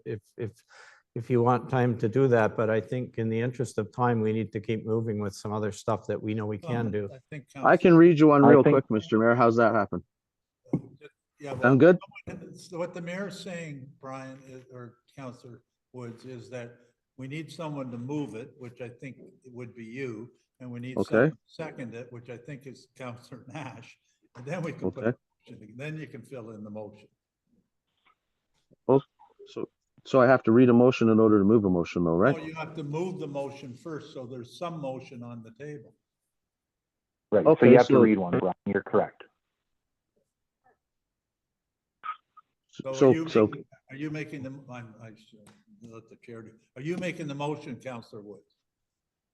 if you want time to do that. But I think in the interest of time, we need to keep moving with some other stuff that we know we can do. I can read you one real think- quick, Mr. Mayor. How's that happen? Yeah, I'm good. So what the mayor's saying, Brian, or Councillor Woods, is that we need someone to move it, which I think it would be you, and we need Okay. someone to second it, which I think is Councillor Nash, and then we can put, Okay. then you can fill in the motion. So I have to read a motion in order to move a motion though, right? Oh, you have to move the motion first, so there's some motion on the table. Right, so Okay, you have to so- read one, Brian, you're correct. Are you making the, I should let the chair do, are you making the motion, Councillor Woods?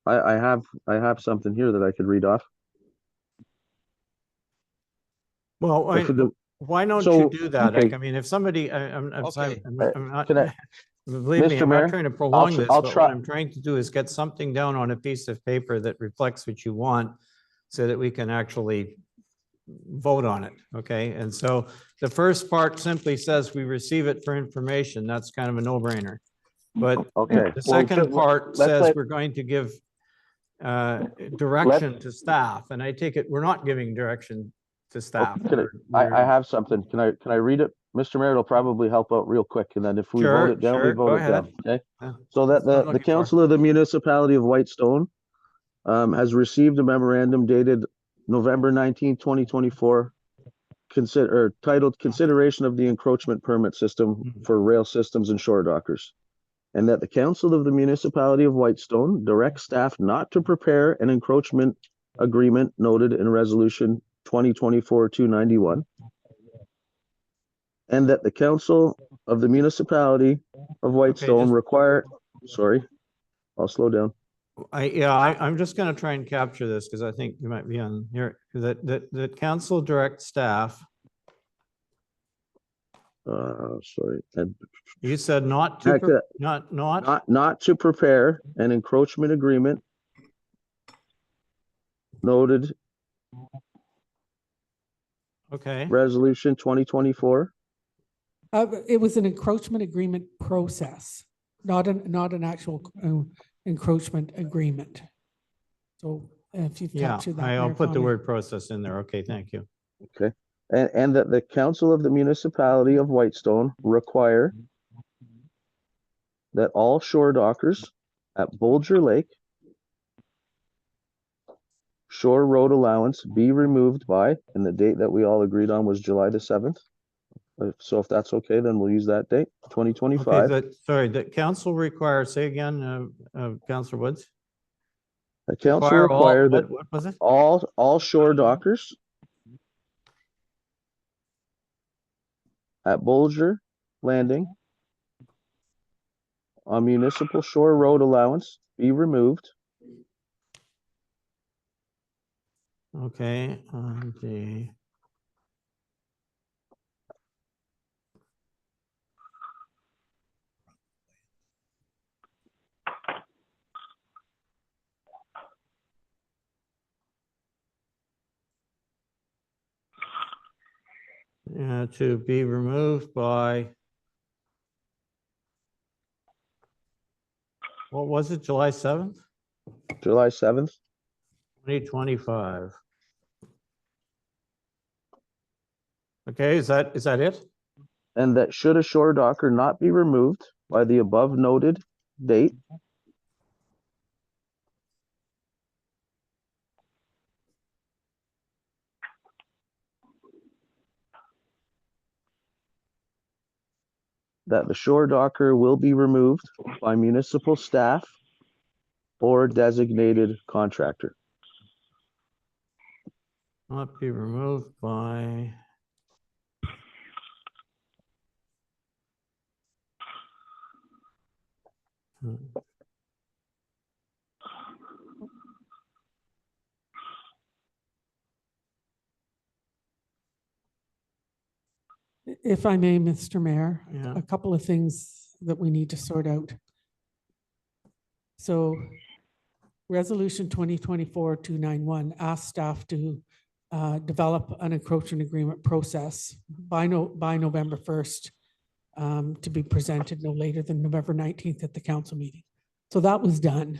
I have something here that I could read off. Well, why don't So, you do that? okay. I mean, if somebody, I'm sorry, Okay. I'm not, Can I- believe me, Mr. I'm Mayor, not trying to prolong this, I'll but try- what I'm trying to do is get something down on a piece of paper that reflects what you want, so that we can actually vote on it, okay? And so the first part simply says we receive it for information. That's kind of a no-brainer. But Okay. the second part let's says let- we're going to give direction to staff, and I take it we're not giving direction to staff. Can I have something. Can I read it? Mr. Mayor, it'll probably help out real quick, and then if we Sure, vote it down, we sure, go vote it down, okay? Yeah. So that That's what I'm the looking for. council of the municipality of Whitestone has received a memorandum dated November 19, 2024, titled Consideration of the Encroachment Permit System for Rail Systems and Shore Dockers. And that the council of the municipality of Whitestone directs staff not to prepare an encroachment agreement noted in resolution 2024-291. And that the council of the municipality of Whitestone I'll slow down. I'm just gonna try and capture this, because I think you might be on here, that council direct staff, And you said not to, Okay. not to prepare an encroachment agreement noted okay, resolution 2024. It was an encroachment agreement process, not an actual encroachment agreement. So if you've yeah, captured that. I'll Mayor put the Conley. word process in there, okay, thank you. And that the council of the municipality of Whitestone require that all shore dockers at Bulger Lake shore road allowance be removed by, and the date that we all agreed on was July the 7th. So if that's okay, then we'll use that date, Okay, 2025. sorry, the council requires, say again, Councillor Woods? The council Require all- require that what was it? all shore dockers at Bulger Landing on municipal shore road allowance be removed Okay, the to be removed by, what was it, July 7th, July 7th. 2025? Okay, is that it? And that should a shore docker not be removed by the above noted date, that the shore docker will be removed by municipal staff or designated contractor. Not be removed by. If I may, Mr. Mayor, Yeah. a couple of things that we need to sort out. So Resolution 2024-291 asks staff to develop an encroachment agreement process by November 1st to be presented no later than November 19th at the council meeting. So that was done.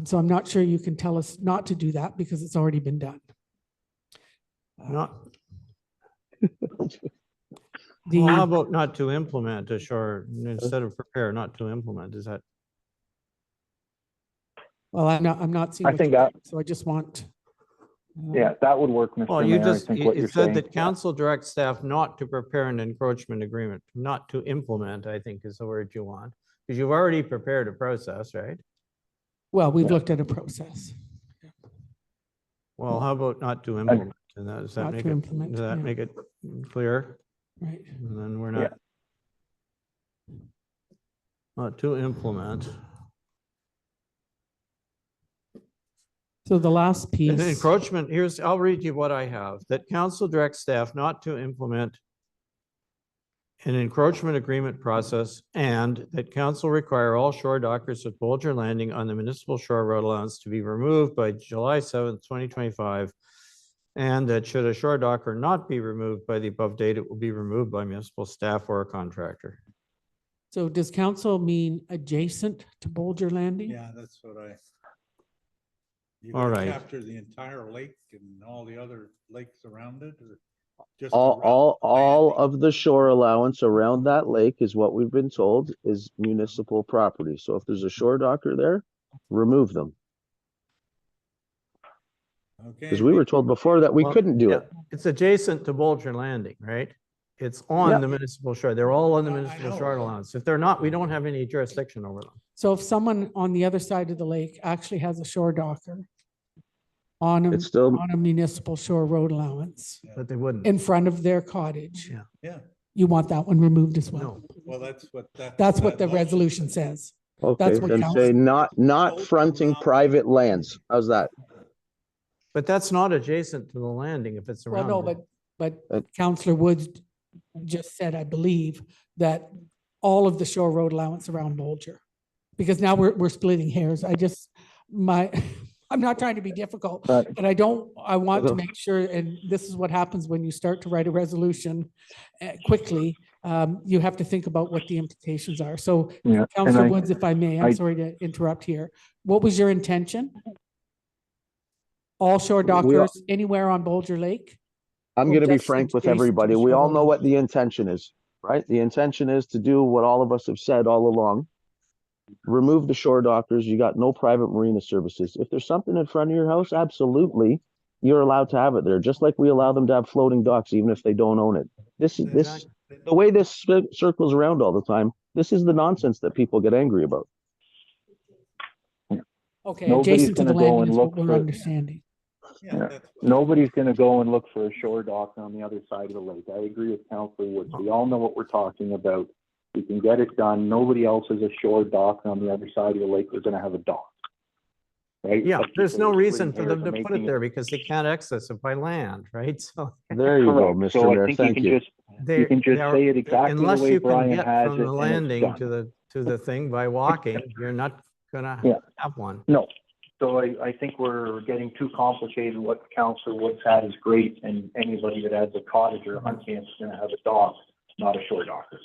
So I'm not sure you can tell us not to do that because it's already been done. Not, The- well, how about not to implement a shore, instead of prepare, not to implement, is that? Well, I'm not seeing. I what think you that- mean, so I just want. Yeah, that would work, Mr. Well, you Mayor. I just, think what it you're said saying. that council directs staff not to prepare an encroachment agreement, not to implement, I think is the word you want. Because you've already prepared a process, right? Well, we've looked at a process. Well, how about not to implement? And that, does that Not make to it, implement, does that yeah. make it clear? Right. And then we're not. Not to implement. So the last An piece, encroachment, here's, I'll read you what I have, that council directs staff not to implement an encroachment agreement process, and that council require all shore dockers at Bulger Landing on the municipal shore road allowance to be removed by July 7th, 2025. And that should a shore docker not be removed by the above date, it will be removed by municipal staff or a contractor. so does council mean adjacent to Bulger Landing? Yeah, that's what I. You All gonna right. capture the entire lake and all the other lakes around it, or just All, around all landing? of the shore allowance around that lake is what we've been told is municipal property. So if there's a shore docker there, remove them. Okay. Because we were told before that we Well, couldn't do yeah, it. It's adjacent to Bulger Landing, right? It's on Yeah. the municipal shore. They're all on the I municipal know. shore allowance. If they're not, we don't have any jurisdiction over them. So if someone on the other side of the lake actually has a shore docker on It's still, a municipal shore road allowance But they wouldn't. in front of their cottage, Yeah. Yeah, you want that one removed as well? No. well, that's what that. That's what that the motion resolution says. says. okay, That's what then council- say not fronting private lands. How's that? But that's not adjacent to the landing if it's Well, around. no, it. but Councillor Woods just said, I believe, that all of the shore road allowance around Bulger. Because now we're splitting hairs. I just, I'm not trying to be difficult, Right. but I want to Okay. make sure, and this is what happens when you start to write a resolution quickly. You have to think about what the implications are. So Yeah, and Councillor I- Woods, if I may, I'm I- sorry to interrupt here. What was your intention? All shore We are- dockers anywhere on Bulger Lake? I'm Well, going to be just frank with adjacent to everybody. the We all shore know road. what the intention is, right? The intention is to do what all of us have said all along. Remove the shore dockers. You got no private marina services. If there's something in front of your house, absolutely, you're allowed to have it there, just like we allow them to have floating docks, even if they don't own it. This, Exactly. the way this circles around all the time, this is the nonsense that people get angry about. Okay, Nobody's adjacent to the gonna go landing and is look what we're for- understanding. Yeah. Nobody's gonna go and look for a shore dock on the other side of the lake. I agree with Councillor Woods. We all know what we're talking about. We can get it done. Nobody else has a shore dock on the other side of the lake. We're gonna have a dock. Right? Yeah, But there's people no are reason splitting for them hairs to and put it making there because they can't access it by land, right? So There you go, Correct. Mr. So I Mayor. think Thank you. they can just they are- say it exactly the unless way you can Brian get has from it the and it's landing done. to the thing by walking, you're not gonna Yeah. have one. No. So I think we're getting too complicated. What Councillor Woods had is great, and anybody that has a cottage or a hunt camp is gonna have a dock, not a shore docker.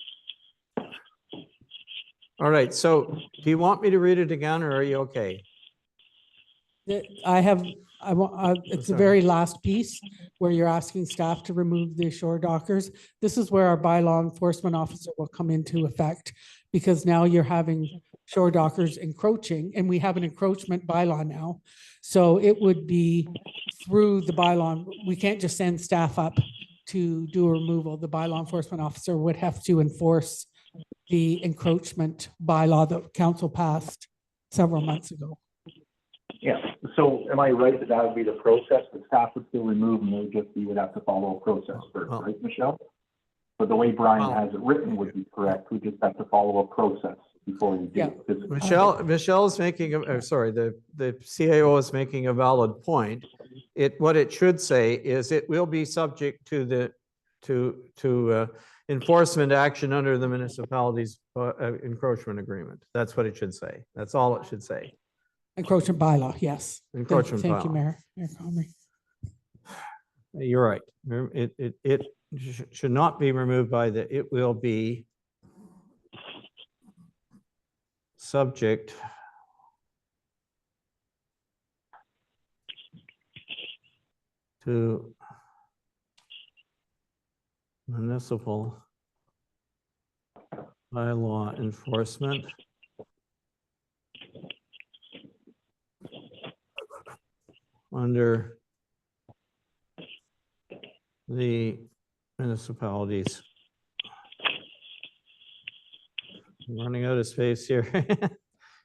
All right, so do you want me to read it again or are you okay? It's the sorry. very last piece where you're asking staff to remove the shore dockers. This is where our bylaw enforcement officer will come into effect, because now you're having shore dockers encroaching, and we have an encroachment bylaw now. So it would be through the bylaw. We can't just send staff up to do a removal. The bylaw enforcement officer would have to enforce the encroachment bylaw that council passed several months ago. Yeah, so am I right that that would be the process, the staff would still remove and they would just, you would have to follow a process first, Well- right, Michelle? But the way Brian Well- has it written would be correct, we just have to follow a process before we do Yeah. it. physically. Michelle's making, sorry, the CAO is making a valid point. What it should say is it will be subject to enforcement action under the municipality's encroachment agreement. That's what it should say. That's all it should say. Encroachment bylaw, yes. Encroachment Thank you, bylaw. Mayor Comrie. You're right. It should not be removed it will be subject to municipal bylaw enforcement under the municipalities. I'm running out of space here.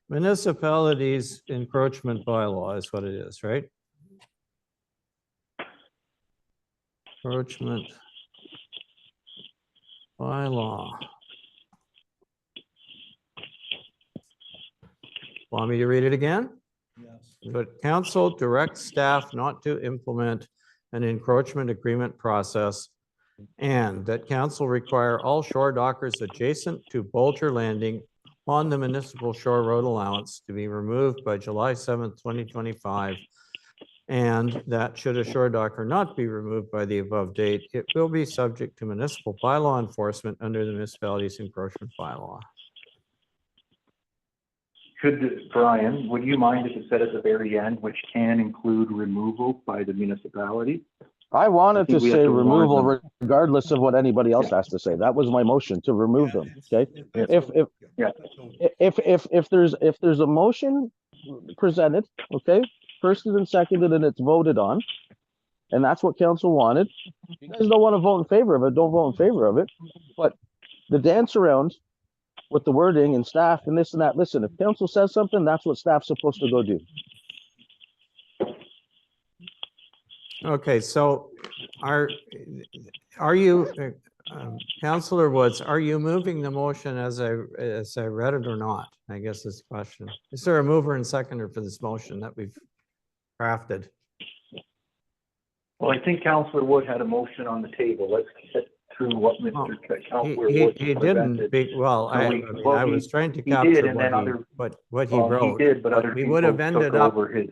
Municipalities encroachment bylaw is what it is, right? Encroachment bylaw. Want me to read it again? Yes. But council directs staff not to implement an encroachment agreement process, and that council require all shore dockers adjacent to Bolger Landing on the municipal shore road allowance to be removed by July 7th, 2025. And that should a shore docker not be removed by the above date, it will be subject to municipal bylaw enforcement under the municipality's encroachment bylaw. Brian, would you mind if it said at the very end, which can include removal by the municipality? I wanted to think we have say to warn removal them. regardless of what anybody else has to say. That was my motion, to remove them, okay? Yeah. If there's a motion presented, okay, first and seconded and it's voted on, and that's what council wanted. If you guys don't want to vote in favor of it, don't vote in favor of it. But the dance around with the wording and staff and this and that, listen, if council says something, that's what staff's supposed to go do. Okay, so are you, Councillor Woods, are you moving the motion as I read it or not? I guess is the question. Is there a mover and seconder for this motion that we've crafted? Well, I think Councillor Wood had a motion on the table. Let's get through what Mr. Councillor Wood He presented. didn't, well, So I we- mean, well, I he- was trying to he did, capture and then other- what he Well, wrote. He did, but other We people would have took ended up over his.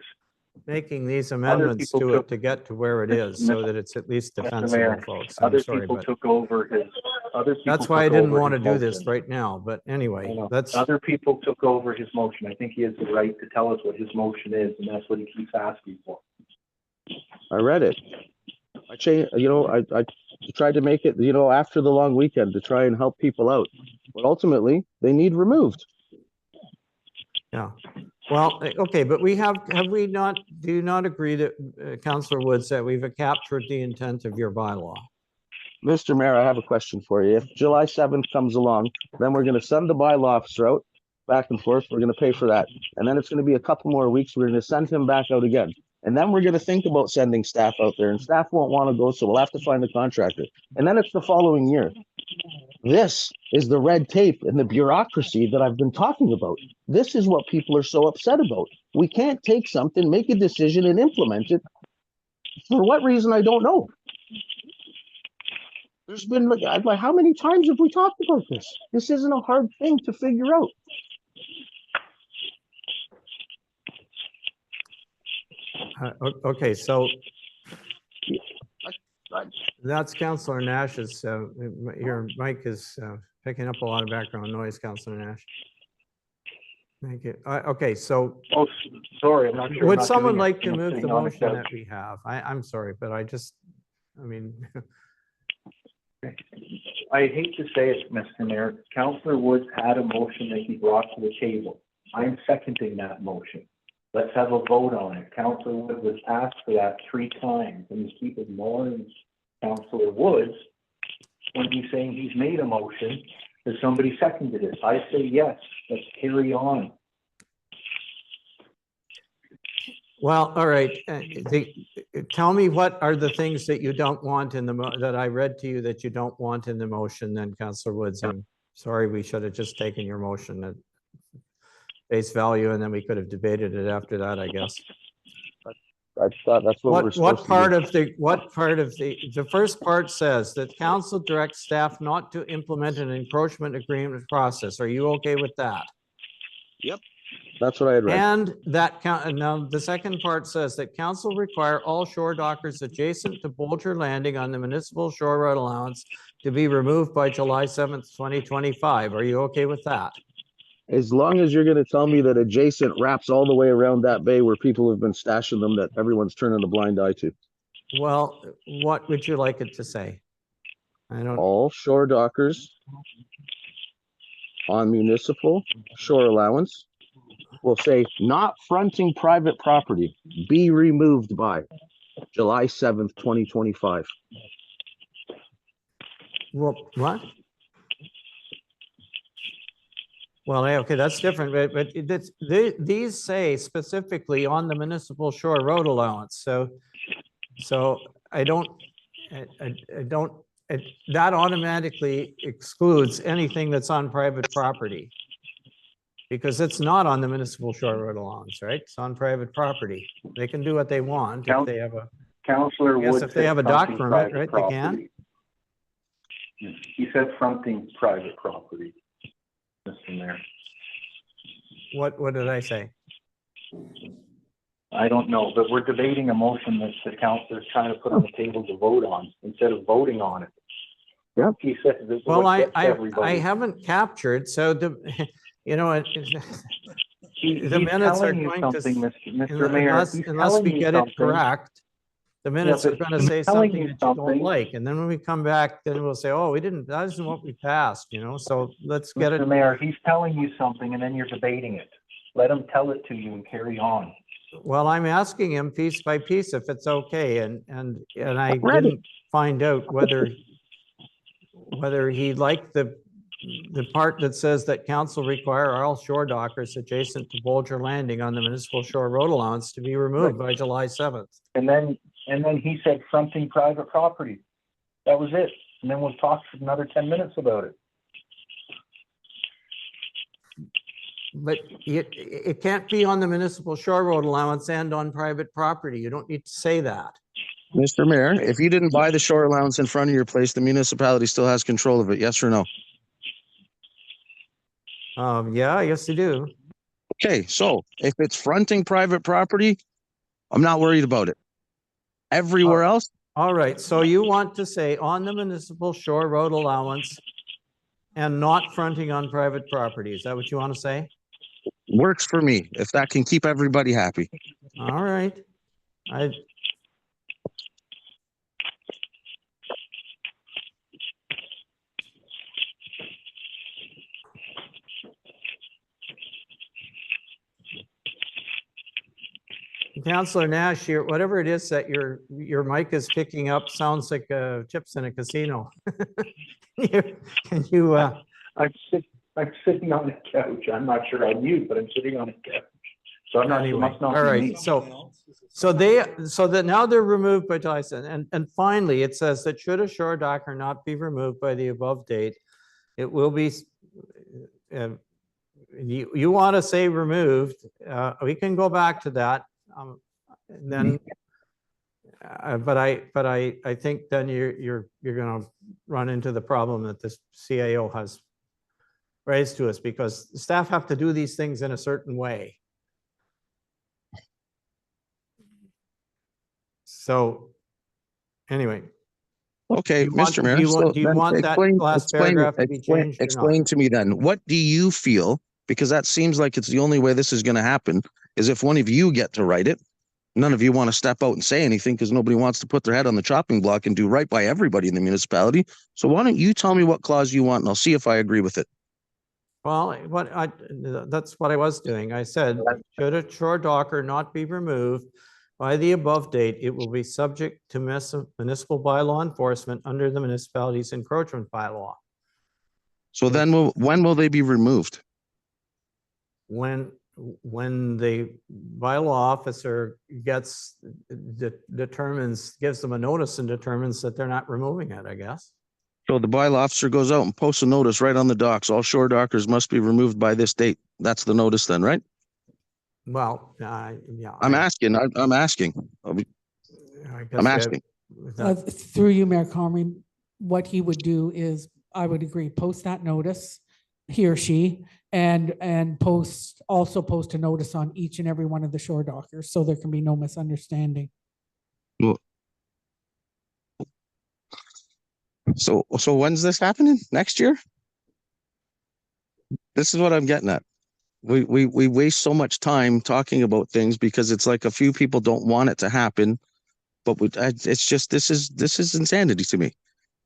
making these amendments people to it took- to get to where it is, so that it's at least Mr. defensible, Mayor, folks. I'm Other sorry, people but took over his, other people. that's why I took didn't over want to his do this motion. right now, but I anyway, know. let's, Other people took over his motion. I think he has the right to tell us what his motion is, and that's what he keeps asking for. I read it. I changed, I tried to make it, after the long weekend to try and help people out. But ultimately, they need removed. Yeah. Well, okay, but have we not, do you not agree that, Councillor Woods, that we've captured the intent of your bylaw? Mr. Mayor, I have a question for you. If July 7th comes along, then we're going to send the bylaw officer out back and forth. We're going to pay for that. And then it's going to be a couple more weeks. We're going to send him back out again. And then we're going to think about sending staff out there, and staff won't want to go, so we'll have to find a contractor. And then it's the following year. This is the red tape and the bureaucracy that I've been talking about. This is what people are so upset about. We can't take something, make a decision, and implement it. For what reason, I don't know. There's been, like, how many times have we talked about this? This isn't a hard thing to figure out. Okay, so that's Councillor Nash's, your mic is picking up a lot of background noise, Councillor Nash. Thank you. Okay, so Oh, sorry, I'm not sure. would someone like to move the motion that we have? I'm sorry, but I mean. I hate to say it, Mr. Mayor, Councillor Woods had a motion that he brought to the table. I'm seconding that motion. Let's have a vote on it. Councillor Woods was asked for that 3 times, and you keep ignoring Councillor Woods when he's saying he's made a motion that somebody seconded it. I say yes, let's carry on. Well, all right. Tell me what are the things that you don't want in that I read to you that you don't want in the motion then, Councillor Woods. I'm sorry, we should have just taken your motion at face value and then we could have debated it after that, I guess. I thought that's what we're supposed What part to of the first part says that council directs staff not to implement an encroachment agreement process. Are you okay with that? Yep. That's what I had read. And that now the second part says that council require all shore dockers adjacent to Bolger Landing on the municipal shore road allowance to be removed by July 7th, 2025. Are you okay with that? As long as you're going to tell me that adjacent wraps all the way around that bay where people have been stashing them that everyone's turning a blind eye to. Well, what would you like it to say? I don't. All shore dockers on municipal shore allowance will say not fronting private property, be removed by July 7th, 2025. Well, what? Well, okay, that's different, but these say specifically on the municipal shore road allowance. So I don't, that automatically excludes anything that's on private property. Because it's not on the municipal shore road allowance, right? It's on private property. They can do what they want if they have a. Councillor Yes, Woods if they have a said dock fronting permit, private right, they can. property. He said fronting private property, Mr. Mayor. What did I say? I don't know, but we're debating a motion that the councilor's trying to put on the table to vote on instead of voting on it. Yep. He said this is Well, what gets I everybody. haven't captured, so the, you know, He's the minutes are telling you going to, something, Mr. Mayor. unless He's we telling you get it something. correct, the minutes are but going to he's say telling something you that you don't something. like. And then when we come back, then we'll say, oh, we didn't, that isn't what we passed, you know, so let's get it. Mr. Mayor, he's telling you something and then you're debating it. Let him tell it to you and carry on. Well, I'm asking him piece by piece if it's okay, and I Ready. didn't find out whether he liked the part that says that council require all shore dockers adjacent to Bolger Landing on the municipal shore road allowance to be removed by July 7th. And then he said fronting private property. That was it. And then we'll talk for another 10 minutes about it. But it can't be on the municipal shore road allowance and on private property. You don't need to say that. Mr. Mayor, if you didn't buy the shore allowance in front of your place, the municipality still has control of it. Yes or no? Yeah, I guess you do. Okay, so if it's fronting private property, I'm not worried about it. Everywhere else, All right, so you want to say on the municipal shore road allowance and not fronting on private property. Is that what you want to say? works for me. If that can keep everybody happy. All right. Counselor Nash, whatever it is that your mic is picking up sounds like chips in a casino. Can you, I'm sitting on the couch. I'm not sure I'm mute, but I'm sitting on a couch. So I'm not sure, anyway, must not all be right, me. so that now they're removed by July 7th. And finally, it says that should a shore docker not be removed by the above date, it will be, you want to say removed, we can go back to that. Then, but I think then you're going to run into the problem that this CAO has raised to us, because staff have to do these things in a certain way. So, anyway. Okay, Do you want- Mr. Mayor. do you want- so do you then want that last paragraph to be changed or not? Explain to me then, what do you feel? Because that seems like it's the only way this is going to happen, is if one of you get to write it. None of you want to step out and say anything because nobody wants to put their head on the chopping block and do right by everybody in the municipality. So why don't you tell me what clause you want and I'll see if I agree with it. Well, that's what I was doing. I said, should a shore docker not be removed by the above date, it will be subject to municipal bylaw enforcement under the municipality's encroachment bylaw. So then when will they be removed? When the bylaw officer gives them a notice and determines that they're not removing it, I guess. So the bylaw officer goes out and posts a notice right on the docks. All shore dockers must be removed by this date. That's the notice then, right? Well, yeah. I'm asking. I'm asking. I'm asking. Through you, Mayor Comrie, what he would do is, I would agree, post that notice, he or she, and also post a notice on each and every one of the shore dockers, so there can be no misunderstanding. Well, so when's this happening? Next year? This is what I'm getting at. We waste so much time talking about things because it's like a few people don't want it to happen, but it's just, this is insanity to me.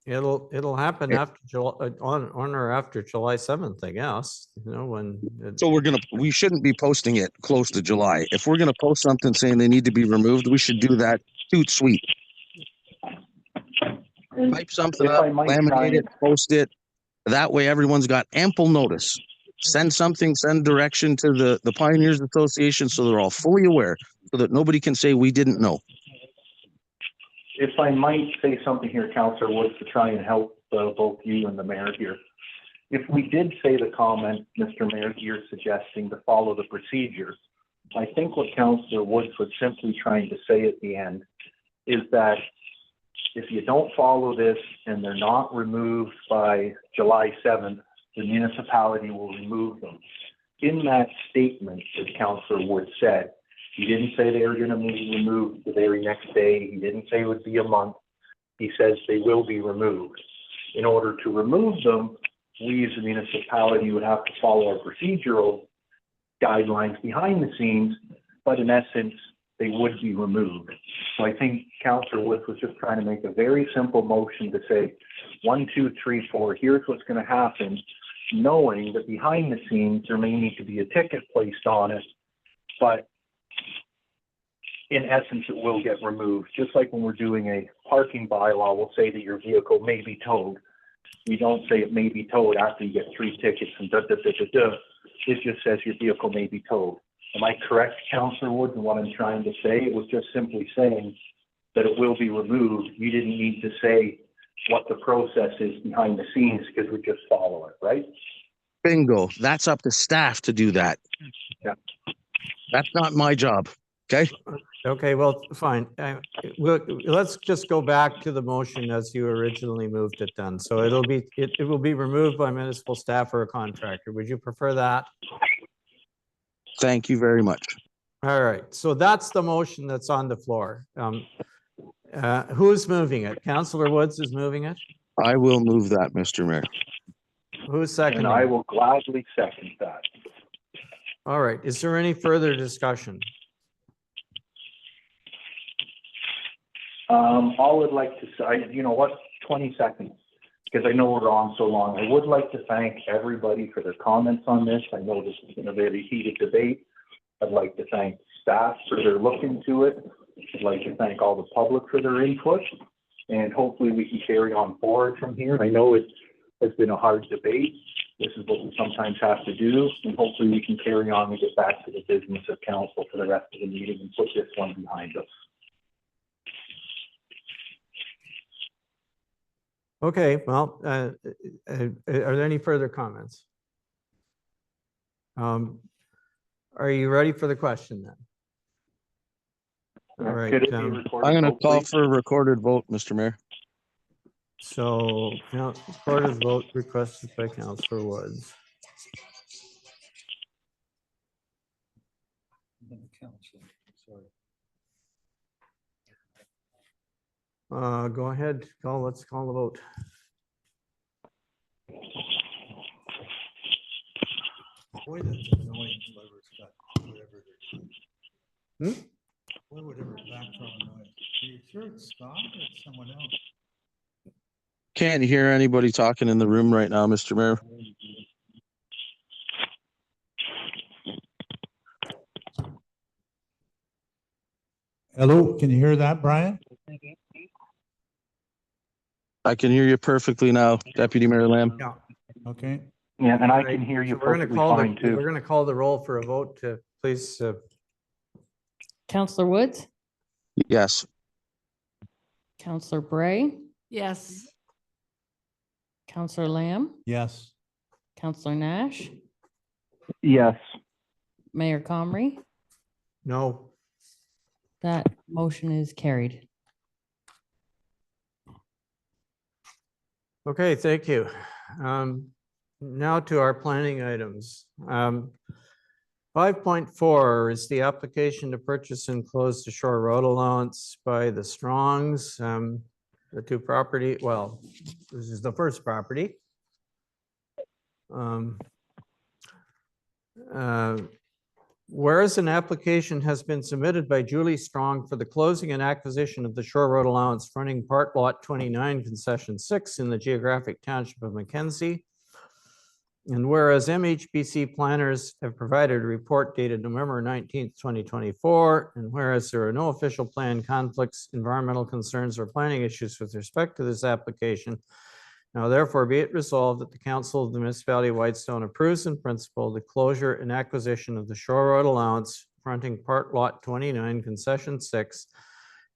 It'll happen after July, on or after July 7th, I guess, you know, when. So we shouldn't be posting it close to July. If we're going to post something saying they need to be removed, we should do that toot sweet. Type something up, laminate it, post it. That way everyone's got ample notice. Send direction to the Pioneers Association so they're all fully aware, so that nobody can say we didn't know. If I might say something here, Councillor Woods, to try and help both you and the mayor here. If we did say the comment, Mr. Mayor, you're suggesting to follow the procedures, I think what Councillor Woods was simply trying to say at the end is that if you don't follow this and they're not removed by July 7th, the municipality will remove them. In that statement, as Councillor Woods said, he didn't say they were going to be removed the very next day. He didn't say it would be a month. He says they will be removed. In order to remove them, we as a municipality would have to follow our procedural guidelines behind the scenes, but in essence, they would be removed. So I think Councillor Woods was just trying to make a very simple motion to say, 1, 2, 3, 4, here's what's going to happen, knowing that behind the scenes, there may need to be a ticket placed on it, but in essence, it will get removed. Just like when we're doing a parking bylaw, we'll say that your vehicle may be towed. We don't say it may be towed after you get 3 tickets and It just says your vehicle may be towed. Am I correct, Councillor Woods, in what I'm trying to say? It was just simply saying that it will be removed. You didn't need to say what the process is behind the scenes because we just follow it, right? Bingo. That's up to staff to do that. Yeah. That's not my job. Okay. Okay, well, fine. Let's just go back to the motion as you originally moved it then. So it will be removed by municipal staff or a contractor. Would you prefer that? Thank you very much. All right, so that's the motion that's on the floor. Who's moving it? Councillor Woods is moving it? I will move that, Mr. Mayor. Who's seconding? And I will gladly second that. All right, is there any further discussion? All I'd like to say, you know what, 20 seconds, because I know we're on so long. I would like to thank everybody for their comments on this. I know this has been a very heated debate. I'd like to thank staff for their look into it. I'd like to thank all the public for their input, and hopefully we can carry on forward from here. I know it has been a hard debate. This is what we sometimes have to do, and hopefully we can carry on and get back to the business of council for the rest of the meeting and put this one behind us. Okay, well, are there any further comments? Are you ready for the question then? All right. Could it be a recorded I'm going to vote, call please? for a recorded vote, Mr. Mayor. So, recorded vote requested by Councillor Woods. Go ahead, let's call the vote. Boy, that's annoying, whoever's got whatever they're doing. Boy, whatever background noise. Are you sure it's Scott or it's someone else? Can't hear anybody talking in the room right now, Mr. Mayor. Hello, can you hear that, Brian? I can hear you perfectly now, Deputy Mayor Lamb. Yeah. Okay. Yeah, and I All right, can hear you so we're gonna perfectly call fine We're too. gonna call the roll for a vote to please. Counselor Woods, Yes. Counselor Bray, Yes. Counselor Lamb, Yes. Counselor Nash, Yes. Mayor Comrie. No. That motion is carried. Okay, thank you. Now to our planning items. 5.4 is the application to purchase and close the shore road allowance by the Strongs. The two property, well, this is the first property. Whereas an application has been submitted by Julie Strong for the closing and acquisition of the shore road allowance fronting part lot 29 concession 6 in the geographic township of Mackenzie. And whereas MHBC planners have provided a report dated November 19th, 2024, and whereas there are no official plan conflicts, environmental concerns, or planning issues with respect to this application, now therefore be it resolved that the Council of the Municipality of Whitestone approves in principle the closure and acquisition of the shore road allowance fronting part lot 29 concession 6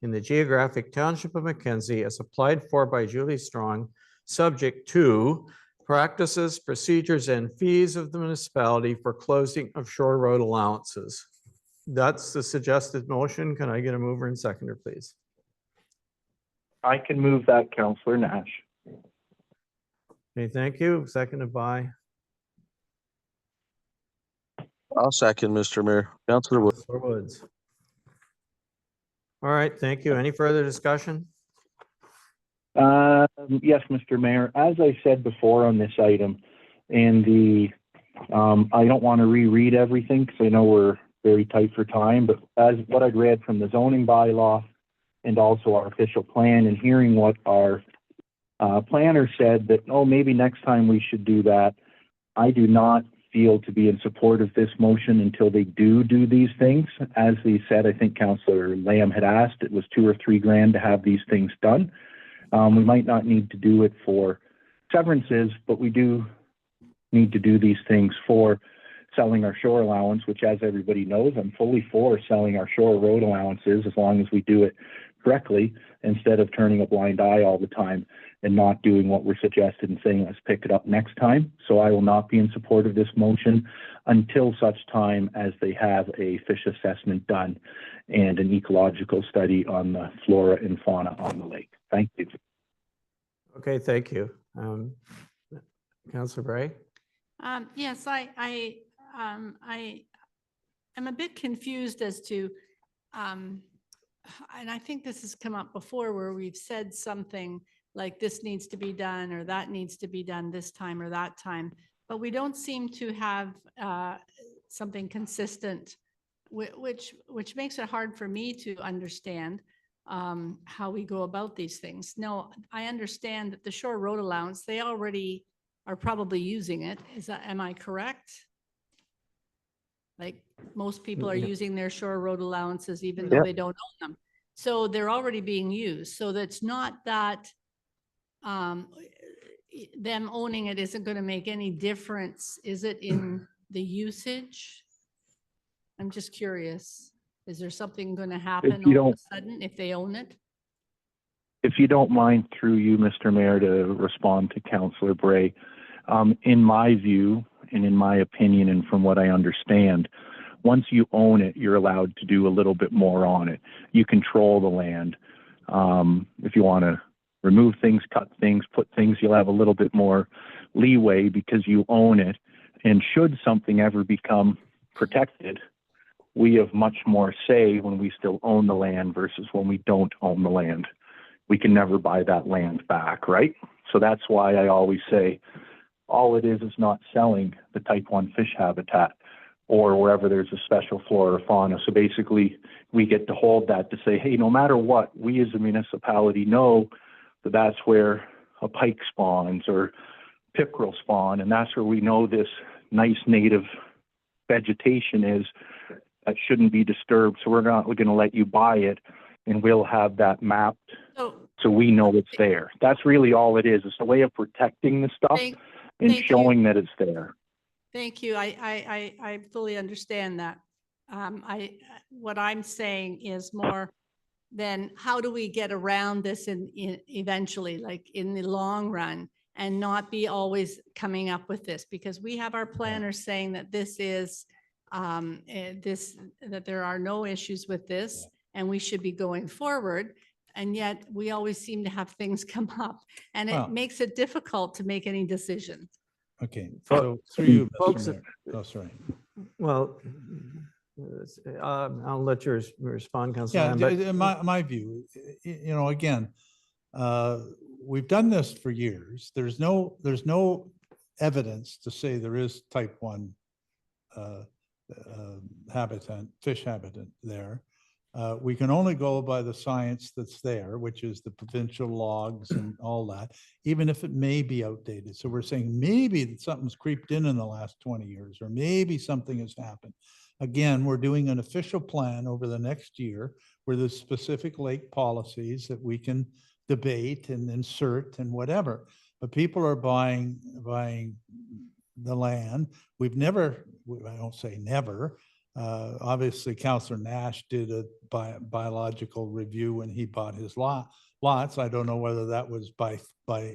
in the geographic township of Mackenzie as applied for by Julie Strong, subject to practices, procedures, and fees of the municipality for closing of shore road allowances. That's the suggested motion. Can I get a mover and seconder, please? I can move that, Councillor Nash. Okay, thank you. Seconded by I'll second, Mr. Mayor. Councilor Wood. Councillor Woods. All right, thank you. Any further discussion? Yes, Mr. Mayor, as I said before on this item, and I don't want to reread everything because I know we're very tight for time, but as what I'd read from the zoning bylaw and also our official plan and hearing what our planner said that, oh, maybe next time we should do that. I do not feel to be in support of this motion until they do these things. As he said, I think Councillor Lamb had asked, it was $2 or $3 grand to have these things done. We might not need to do it for severances, but we do need to do these things for selling our shore allowance, which, as everybody knows, I'm fully for selling our shore road allowances as long as we do it correctly instead of turning a blind eye all the time and not doing what we're suggested and saying, let's pick it up next time. So I will not be in support of this motion until such time as they have a fish assessment done and an ecological study on the flora and fauna on the lake. Thank you. Okay, thank you. Councillor Bray? Yes, I am a bit confused as to, and I think this has come up before where we've said something like this needs to be done or that needs to be done this time or that time, but we don't seem to have something consistent, which makes it hard for me to understand how we go about these things. No, I understand that the shore road allowance, they already are probably using it. Am I correct? Like most people are Yeah. using their shore road allowances even Yeah. though they don't own them. So they're already being used. So that's not that them owning it isn't going to make any difference. Is it in the usage? I'm just curious. Is there something going to happen you all of don't- a sudden if they own it? If you don't mind, through you, Mr. Mayor, to respond to Councillor Bray, in my view and in my opinion and from what I understand, once you own it, you're allowed to do a little bit more on it. You control the land. If you want to remove things, cut things, put things, you'll have a little bit more leeway because you own it. And should something ever become protected, we have much more say when we still own the land versus when we don't own the land. We can never buy that land back, right? So that's why I always say all it is not selling the type 1 fish habitat or wherever there's a special flora or fauna. So basically we get to hold that to say, hey, no matter what, we as a municipality know that that's where a pike spawns or pickerel spawn, and that's where we know this nice native vegetation is that shouldn't be disturbed. So we're not going to let you buy it, and we'll have that mapped so we know it's there. That's really all it is. It's a way of protecting the stuff and thank you. showing that it's there. Thank you. I fully understand that. What I'm saying is more than how do we get around this in eventually, like in the long run, and not be always coming up with this, because we have our planners saying that this is that there are no issues with this and we should be going forward. And yet we always seem to have things come up, and it Well- makes it difficult to make any decision. Okay, Fo- so through you, folks, Mr. Mayor. Oh, sorry. Well, I'll let you respond, Councillor Yeah, Lamb, but in my view, you know, again, we've done this for years. There's no evidence to say there is type 1 habitat, fish habitat there. We can only go by the science that's there, which is the provincial logs and all that, even if it may be outdated. So we're saying maybe that something's creeped in the last 20 years, or maybe something has happened. Again, we're doing an official plan over the next year where there's specific lake policies that we can debate and insert and whatever. But people are buying the land. We've never, I don't say never, obviously Councillor Nash did a biological review when he bought his lots. I don't know whether that was by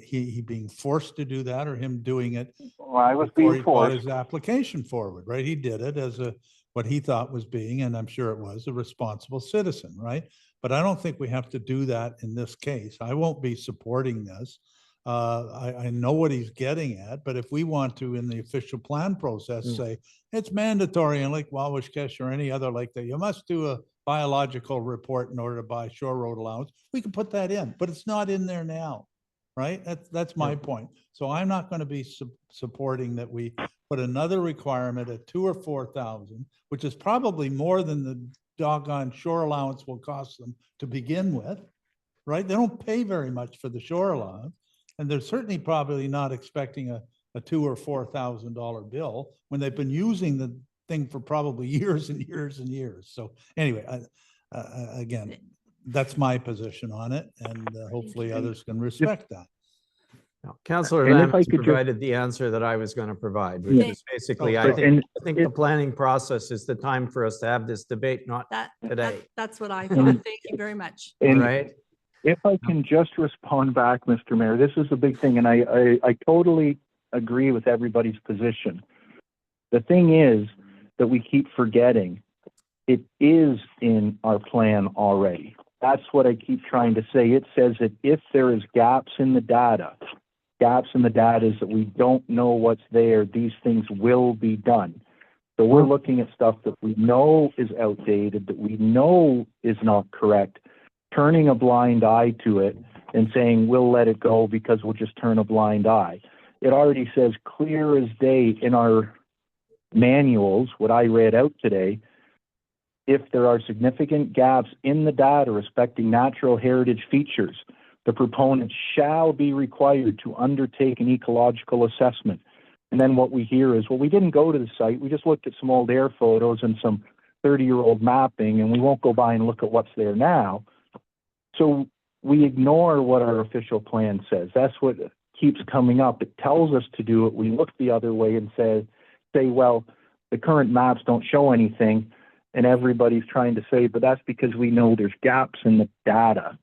he being forced to do that or him doing it Well, I was before being he brought forced. his application forward, right? He did it as what he thought was being, and I'm sure it was, a responsible citizen, right? But I don't think we have to do that in this case. I won't be supporting this. I know what he's getting at, but if we want to, in the official plan process, say it's mandatory in Lake Wawashkesh or any other lake that you must do a biological report in order to buy shore road allowance, we can put that in, but it's not in there now, right? That's my point. So I'm not going to be supporting that we put another requirement at 2,000 or 4,000, which is probably more than the doggone shore allowance will cost them to begin with, right? They don't pay very much for the shore allowance. And they're certainly probably not expecting a $2,000 or $4,000 bill when they've been using the thing for probably years and years and years. So anyway, again, that's my position on it, and hopefully others can respect that. no, Councillor And if Lamb I has could just- provided the answer that I was going to provide, which Yeah. is basically, Oh, I sorry. think the planning process is the time for us to have this debate, not today. That's what I thought. Thank you very much. All And right? if I can just respond back, Mr. Mayor, this is a big thing, and I totally agree with everybody's position. The thing is that we keep forgetting, it is in our plan already. That's what I keep trying to say. It says that if there is gaps in the data is that we don't know what's there, these things will be done. So we're looking at stuff that we know is outdated, that we know is not correct, turning a blind eye to it and saying, we'll let it go because we'll just turn a blind eye. It already says clear as day in our manuals, what I read out today, if there are significant gaps in the data respecting natural heritage features, the proponent shall be required to undertake an ecological assessment And then what we hear is, well, we didn't go to the site. We just looked at some old air photos and some 30-year-old mapping, and we won't go by and look at what's there now. So we ignore what our official plan says. That's what keeps coming up. It tells us to do it. We look the other way and say, well, the current maps don't show anything. And everybody's trying to say, but that's because we know there's gaps in the data.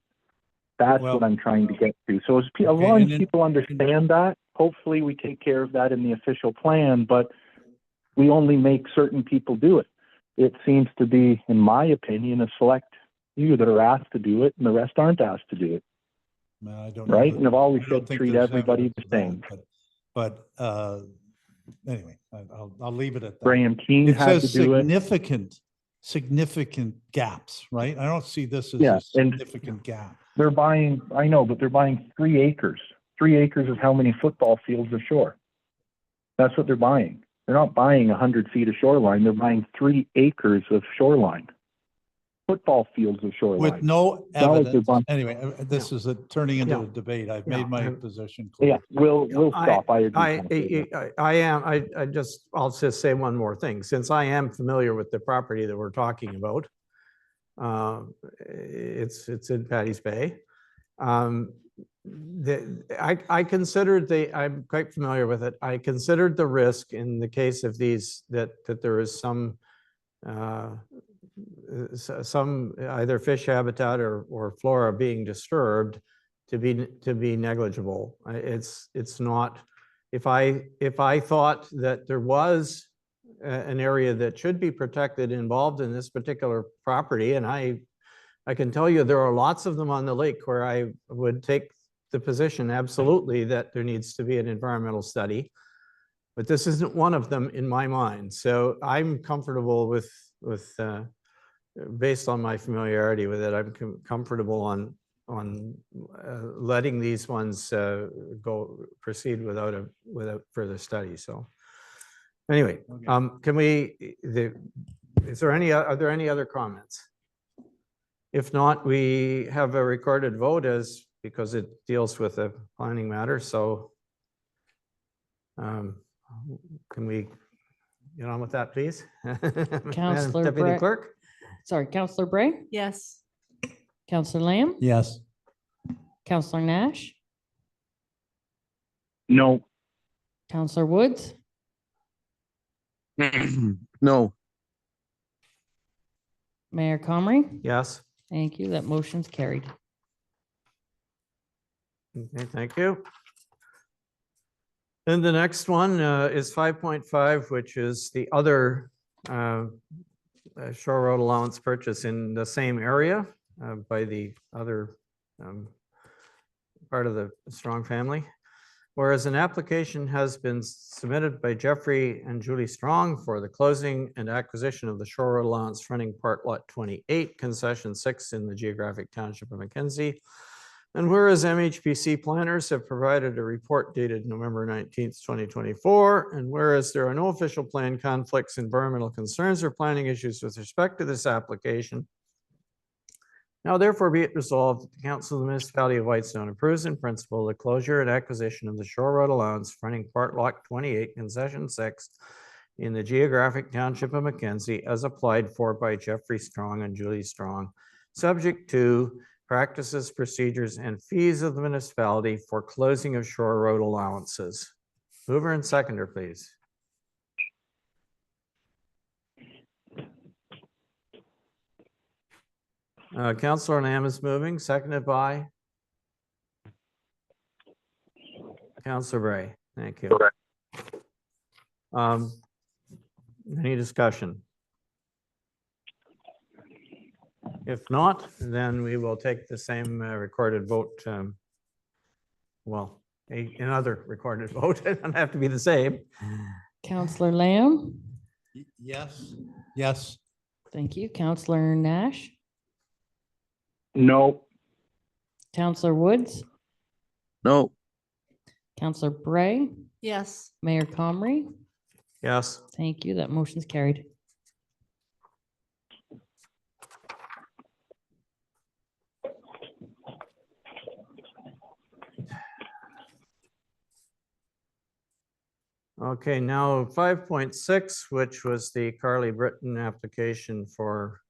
That's Well- what I'm trying to get to. So as Okay, long and as then- people understand that, hopefully we take care of that in the official plan, but we only make certain people do it. It seems to be, in my opinion, a select few that are asked to do it and the rest aren't asked to do it. No, I don't know Right? that- And I've always I don't said think treat there's everybody the evidence of same. that, But anyway, I'll leave it at that. Graham Keene It had to says do it. significant gaps, right? I don't see this as Yeah, a and- significant gap. They're buying, I know, but they're buying 3 acres. 3 acres is how many football fields ashore. That's what they're buying. They're not buying 100 feet of shoreline. They're buying 3 acres of shoreline. Football fields of shoreline. With no not like they're evidence. buying- Anyway, this is turning into Yeah. a debate. I've Yeah, made my and- position Yeah, clear. we'll stop. I agree. I'll just say one more thing. Since I am familiar with the property that we're talking about, it's in Paddy's Bay. I considered I'm quite familiar with it. I considered the risk in the case of these, that there is some either fish habitat or flora being disturbed to be negligible. It's not, if I thought that there was an area that should be protected involved in this particular property, and I can tell you there are lots of them on the lake where I would take the position absolutely that there needs to be an environmental study, but this isn't one of them in my mind. So I'm comfortable with based on my familiarity with it, I'm comfortable on letting these ones proceed without further study. So anyway, Okay. are there any other comments? If not, we have a recorded vote because it deals with a planning matter. So can we get on with that, please? Madam Councillor Deputy Brett. Clerk? Sorry, Councillor Bray, Yes. Councillor Lamb, Yes. Councillor Nash, No. Councillor Woods, No. Mayor Comrie. Yes. Thank you. That motion's carried. Okay, thank you. And the next one is 5.5, which is the other shore road allowance purchase in the same area by the other part of the Strong family. Whereas an application has been submitted by Jeffrey and Julie Strong for the closing and acquisition of the shore road allowance fronting part lot 28, concession 6 in the geographic township of Mackenzie. And whereas MHPC planners have provided a report dated November 19th, 2024, and whereas there are no official plan conflicts, environmental concerns, or planning issues with respect to this application, now therefore be it resolved that the Council of the Municipality of Whitestone approves in principle the closure and acquisition of the shore road allowance fronting part lot 28, concession 6 in the geographic township of Mackenzie as applied for by Jeffrey Strong and Julie Strong, subject to practices, procedures, and fees of the municipality for closing of shore road allowances. Mover and seconder, please. Councillor Lamb is moving, seconded by Councillor Bray. Thank you. Any discussion? If not, then we will take the same recorded vote. Well, another recorded vote. It doesn't have to be the same. Councillor Lamb, Yes. Yes. thank you. Councillor Nash, No. Councillor Woods, No. Councillor Bray, Yes. Mayor Comrie. Yes. Thank you. That motion's carried. Okay, now 5.6, which was the Carly Britton application for,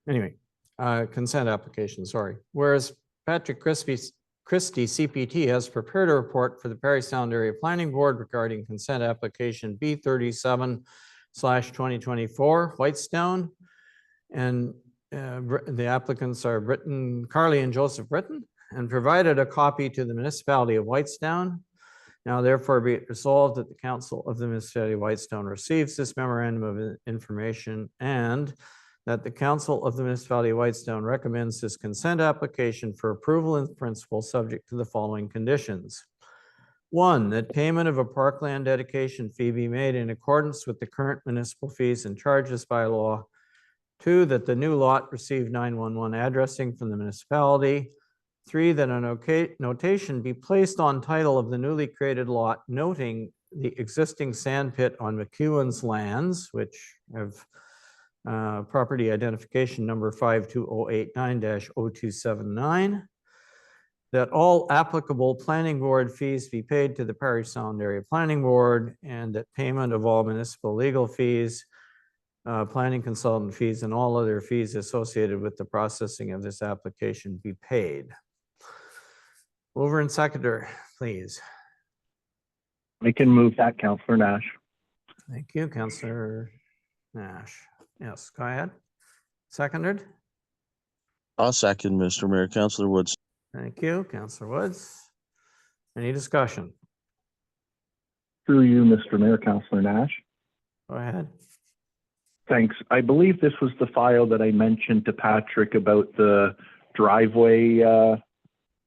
anyway, consent application, sorry. Whereas Patrick Christie CPT has prepared a report for the Parry Sound Area Planning Board regarding consent application B37/2024 Whitestone. And the applicants are Carly and Joseph Britton, and provided a copy to the municipality of Whitestone. Now therefore be it resolved that the council of the municipality of Whitestone receives this memorandum of information, and that the council of the municipality of Whitestone recommends this consent application for approval in principle, subject to the following conditions. 1, that payment of a parkland dedication fee be made in accordance with the current municipal fees and charges by law. 2, that the new lot receive 911 addressing from the municipality. 3, that a notation be placed on title of the newly created lot, noting the existing sand pit on McEwen's lands, which have property identification number 52089-0279. That all applicable planning board fees be paid to the Parry Sound Area Planning Board, and that payment of all municipal legal fees, planning consultant fees, and all other fees associated with the processing of this application be paid. Mover and seconder, please. I can move that, Councillor Nash. Thank you, Councillor Nash. Yes, go ahead. Seconded. I'll second, Mr. Mayor. Councillor Woods. Thank you, Councillor Woods. Any discussion? Through you, Mr. Mayor, Councillor Nash. Go ahead. Thanks. I believe this was the file that I mentioned to Patrick about the driveway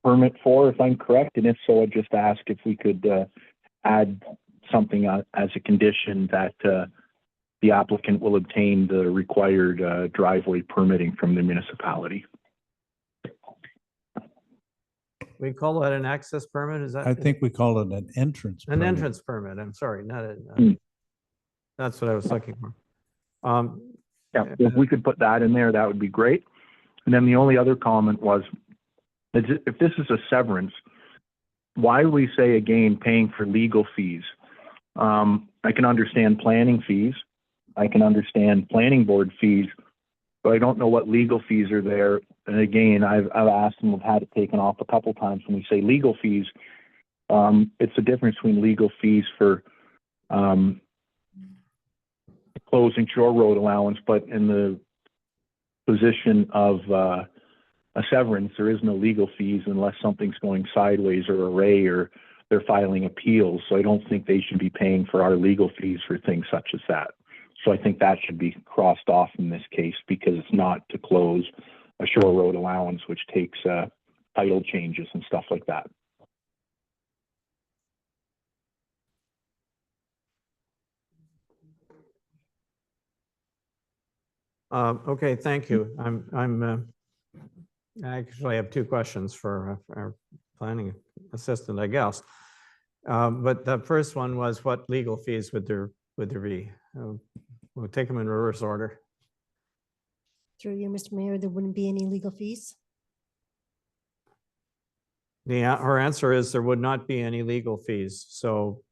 permit for, if I'm correct. And if so, I'd just ask if we could add something as a condition that the applicant will obtain the required driveway permitting from the municipality. We call that an access permit, is that? I think we call it an entrance. An permit. entrance permit, I'm sorry, not a, that's what I was looking for. Yeah, if we could put that in there, that would be great. And then the only other comment was, if this is a severance, why do we say again paying for legal fees? I can understand planning fees. I can understand planning board fees, but I don't know what legal fees are there. And again, I've asked and we've had it taken off a couple times when we say legal fees. It's the difference between legal fees for closing shore road allowance, but in the position of a severance, there is no legal fees unless something's going sideways or array or they're filing appeals. So I don't think they should be paying for our legal fees for things such as that. So I think that should be crossed off in this case because it's not to close a shore road allowance, which takes title changes and stuff like that. Okay, thank you. I actually have two questions for our planning assistant, I guess. But the first one was, what legal fees would there be? We'll take them in reverse order. Through you, Mr. Mayor, there wouldn't be any legal fees. Her answer is there would not be any legal fees. So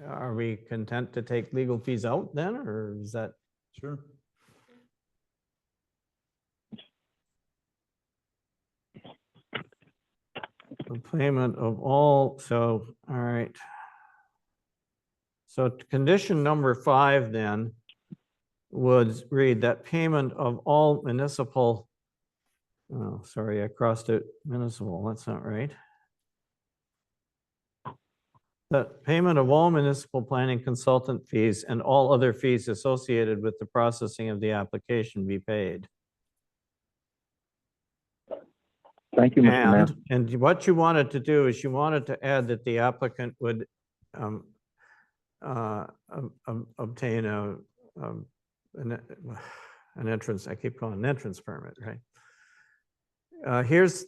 are we content to take legal fees out then, or is that? Sure. The payment of all, so, all right. So condition number 5 then would read that payment of all municipal, oh, sorry, I crossed it, municipal, that's not right. That payment of all municipal planning consultant fees and all other fees associated with the processing of the application be paid. Thank you, Mr. Mayor. And what you wanted to do is you wanted to add that the applicant would obtain an entrance, I keep calling it an entrance permit, right? Here's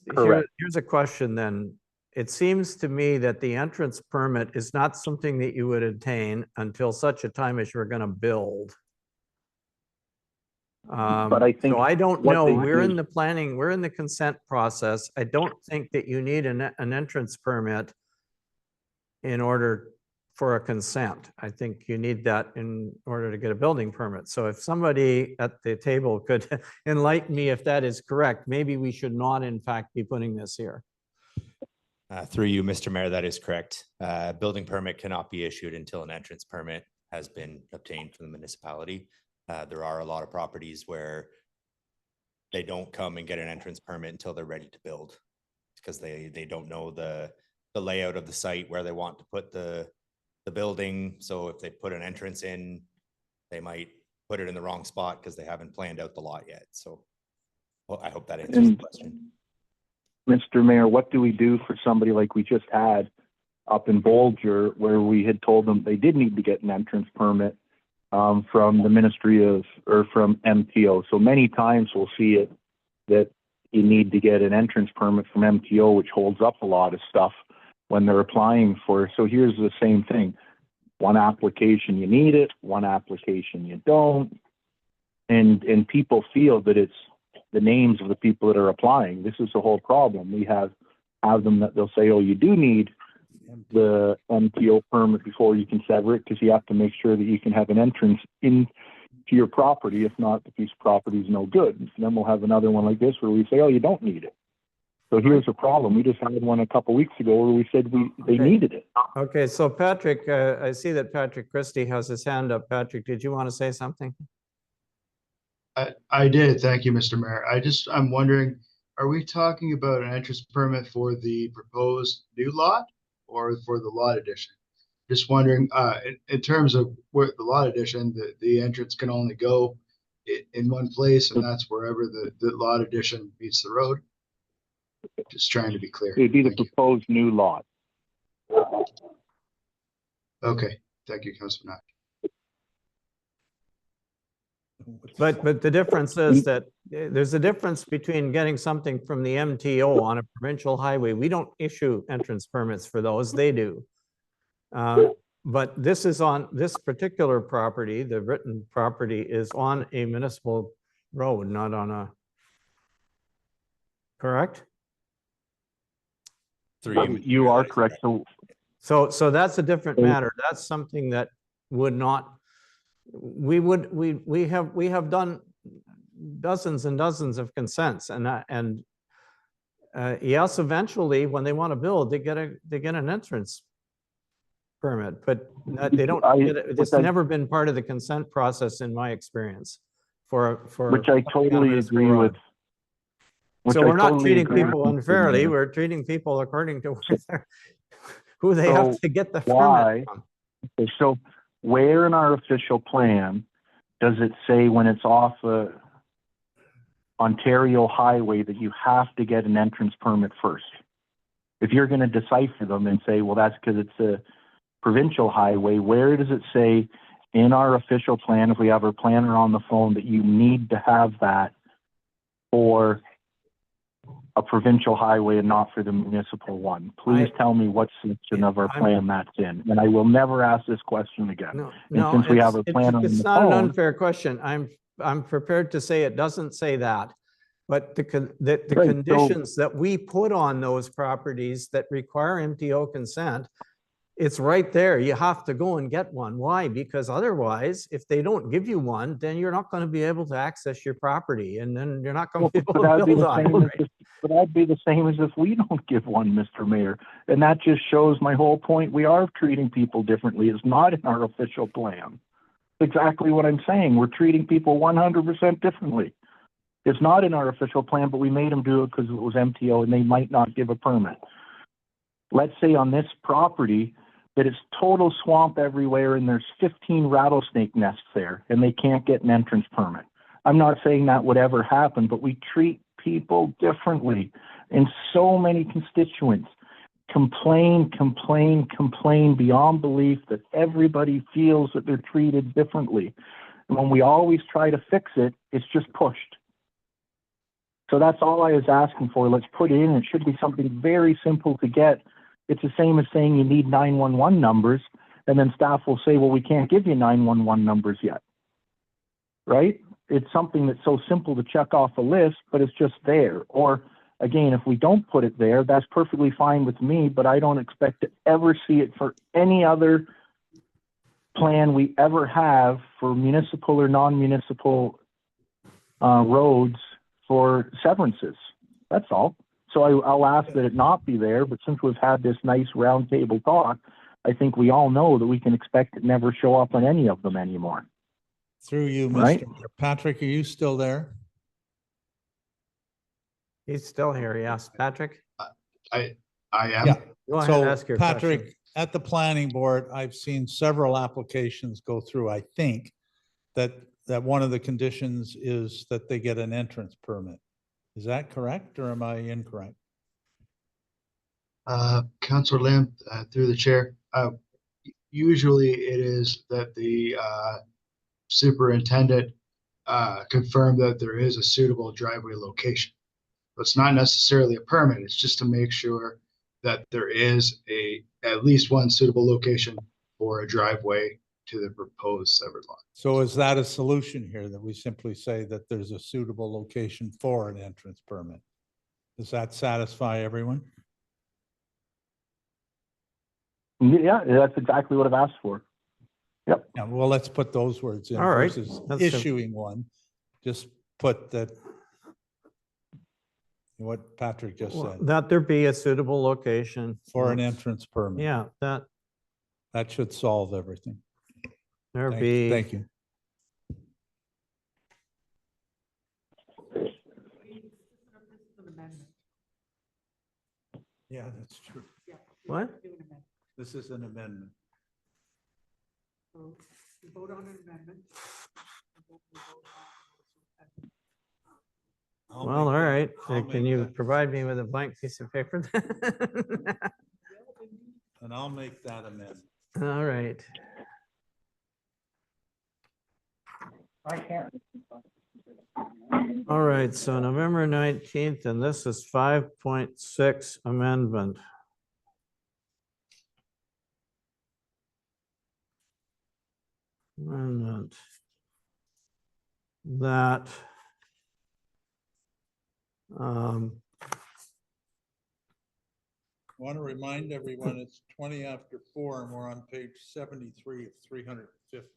a question then. It seems to me that the entrance permit is not something that you would obtain until such a time as you're going to build. But I think so I don't what know. they We're do- in the planning, we're in the consent process. I don't think that you need an entrance permit in order for a consent. I think you need that in order to get a building permit. So if somebody at the table could enlighten me if that is correct, maybe we should not in fact be putting this here. Through you, Mr. Mayor, that is correct. Building permit cannot be issued until an entrance permit has been obtained from the municipality. There are a lot of properties where they don't come and get an entrance permit until they're ready to build because they don't know the layout of the site where they want to put the building. So if they put an entrance in, they might put it in the wrong spot because they haven't planned out the lot yet. So well, I hope that answers the question. Mr. Mayor, what do we do for somebody like we just had up in Bolger, where we had told them they did need to get an entrance permit from the Ministry of, or from MTO? So many times we'll see it that you need to get an entrance permit from MTO, which holds up a lot of stuff when they're applying for. So here's the same thing. One application you need it, one application you don't. And people feel that it's the names of the people that are applying. This is the whole problem. We have them that they'll say, oh, you do need the MTO permit before you can sever it because you have to make sure that you can have an entrance into your property. If not, the piece of property is no good. And then we'll have another one like this where we say, oh, you don't need it. So here's a problem. We just had one a couple of weeks ago where we said they needed it. Okay, so Patrick, I see that Patrick Christie has his hand up. Patrick, did you want to say something? I did. Thank you, Mr. Mayor. I'm wondering, are we talking about an entrance permit for the proposed new lot or for the lot addition? Just wondering, in terms of where the lot addition, the entrance can only go in one place, and that's wherever the lot addition meets the road. Just trying to be clear. It'd be the proposed new lot. Okay. Thank you, Councilor Knapp. But the difference is that there's a difference between getting something from the MTO on a provincial highway. We don't issue entrance permits for those, they do. But this is on this particular property, the written property is on a municipal road, not on a, correct? You are correct. So that's a different matter. That's something that would not, we have done dozens and dozens of consents and yes, eventually when they want to build, they get an entrance permit, but they don't get it. It's never been part of the consent process in my experience for which I totally agree with. So we're not treating people unfairly. We're treating people according to who they have to get the permit from. So where in our official plan does it say when it's off a Ontario highway that you have to get an entrance permit first? If you're going to decipher them and say, well, that's because it's a provincial highway, where does it say in our official plan, if we have our planner on the phone, that you need to have that for a provincial highway and not for the municipal one? Please tell me what section of our plan that's in, and I will never ask this question again. No, since we have a plan on it's the not an phone, unfair question. I'm prepared to say it doesn't say that, but the Right, conditions that we put on those properties that require MTO consent, it's right there. You have to go and get one. Why? Because otherwise, if they don't give you one, then you're not going to be able to access your property, and then you're not going to be able to build on it. But that'd be the same as if we don't give one, Mr. Mayor. And that just shows my whole point. We are treating people differently. It's not in our official plan. Exactly what I'm saying. We're treating people 100% differently. It's not in our official plan, but we made them do it because it was MTO and they might not give a permit. Let's say on this property that it's total swamp everywhere and there's 15 rattlesnake nests there and they can't get an entrance permit. I'm not saying that would ever happen, but we treat people differently. And so many constituents complain beyond belief that everybody feels that they're treated differently. And when we always try to fix it, it's just pushed. So that's all I was asking for. Let's put it in. It should be something very simple to get. It's the same as saying you need 911 numbers, and then staff will say, well, we can't give you 911 numbers yet. Right? It's something that's so simple to check off a list, but it's just there. Or again, if we don't put it there, that's perfectly fine with me, but I don't expect to ever see it for any other plan we ever have for municipal or non-municipal roads for severances. That's all. So I'll ask that it not be there, but since we've had this nice roundtable talk, I think we all know that we can expect it never show up on any of them anymore. Through you, Right. Mr. Mayor. Patrick, are you still there? He's still here, yes. Patrick? I am. Yeah. Go ahead, So ask your question. Patrick, at the planning board, I've seen several applications go through. I think that one of the conditions is that they get an entrance permit. Is that correct or am I incorrect? Councillor Lamb, through the chair, usually it is that the superintendent confirm that there is a suitable driveway location. But it's not necessarily a permit, it's just to make sure that there is at least one suitable location for a driveway to the proposed severed lot. So is that a solution here, that we simply say that there's a suitable location for an entrance permit? Does that satisfy everyone? Yeah, that's exactly what I've asked for. Yep. Yeah, well, let's put those words in All right, versus that's sim- issuing one. Just put that. What Patrick just Well, said, that there be a suitable location. for an entrance permit. Yeah, that That should solve everything. there Thank be. thank you. Yeah, that's true. What? This is an amendment. Vote on an amendment. I'll Well, make all that- right. I'll Can make you that- provide me with a blank piece of paper? And I'll make that amendment. All right. I can't. All right, so November 19th, and this is 5.6 amendment. Amendment. That I want to remind everyone, it's 20 after 4 and we're on page 73 of 350.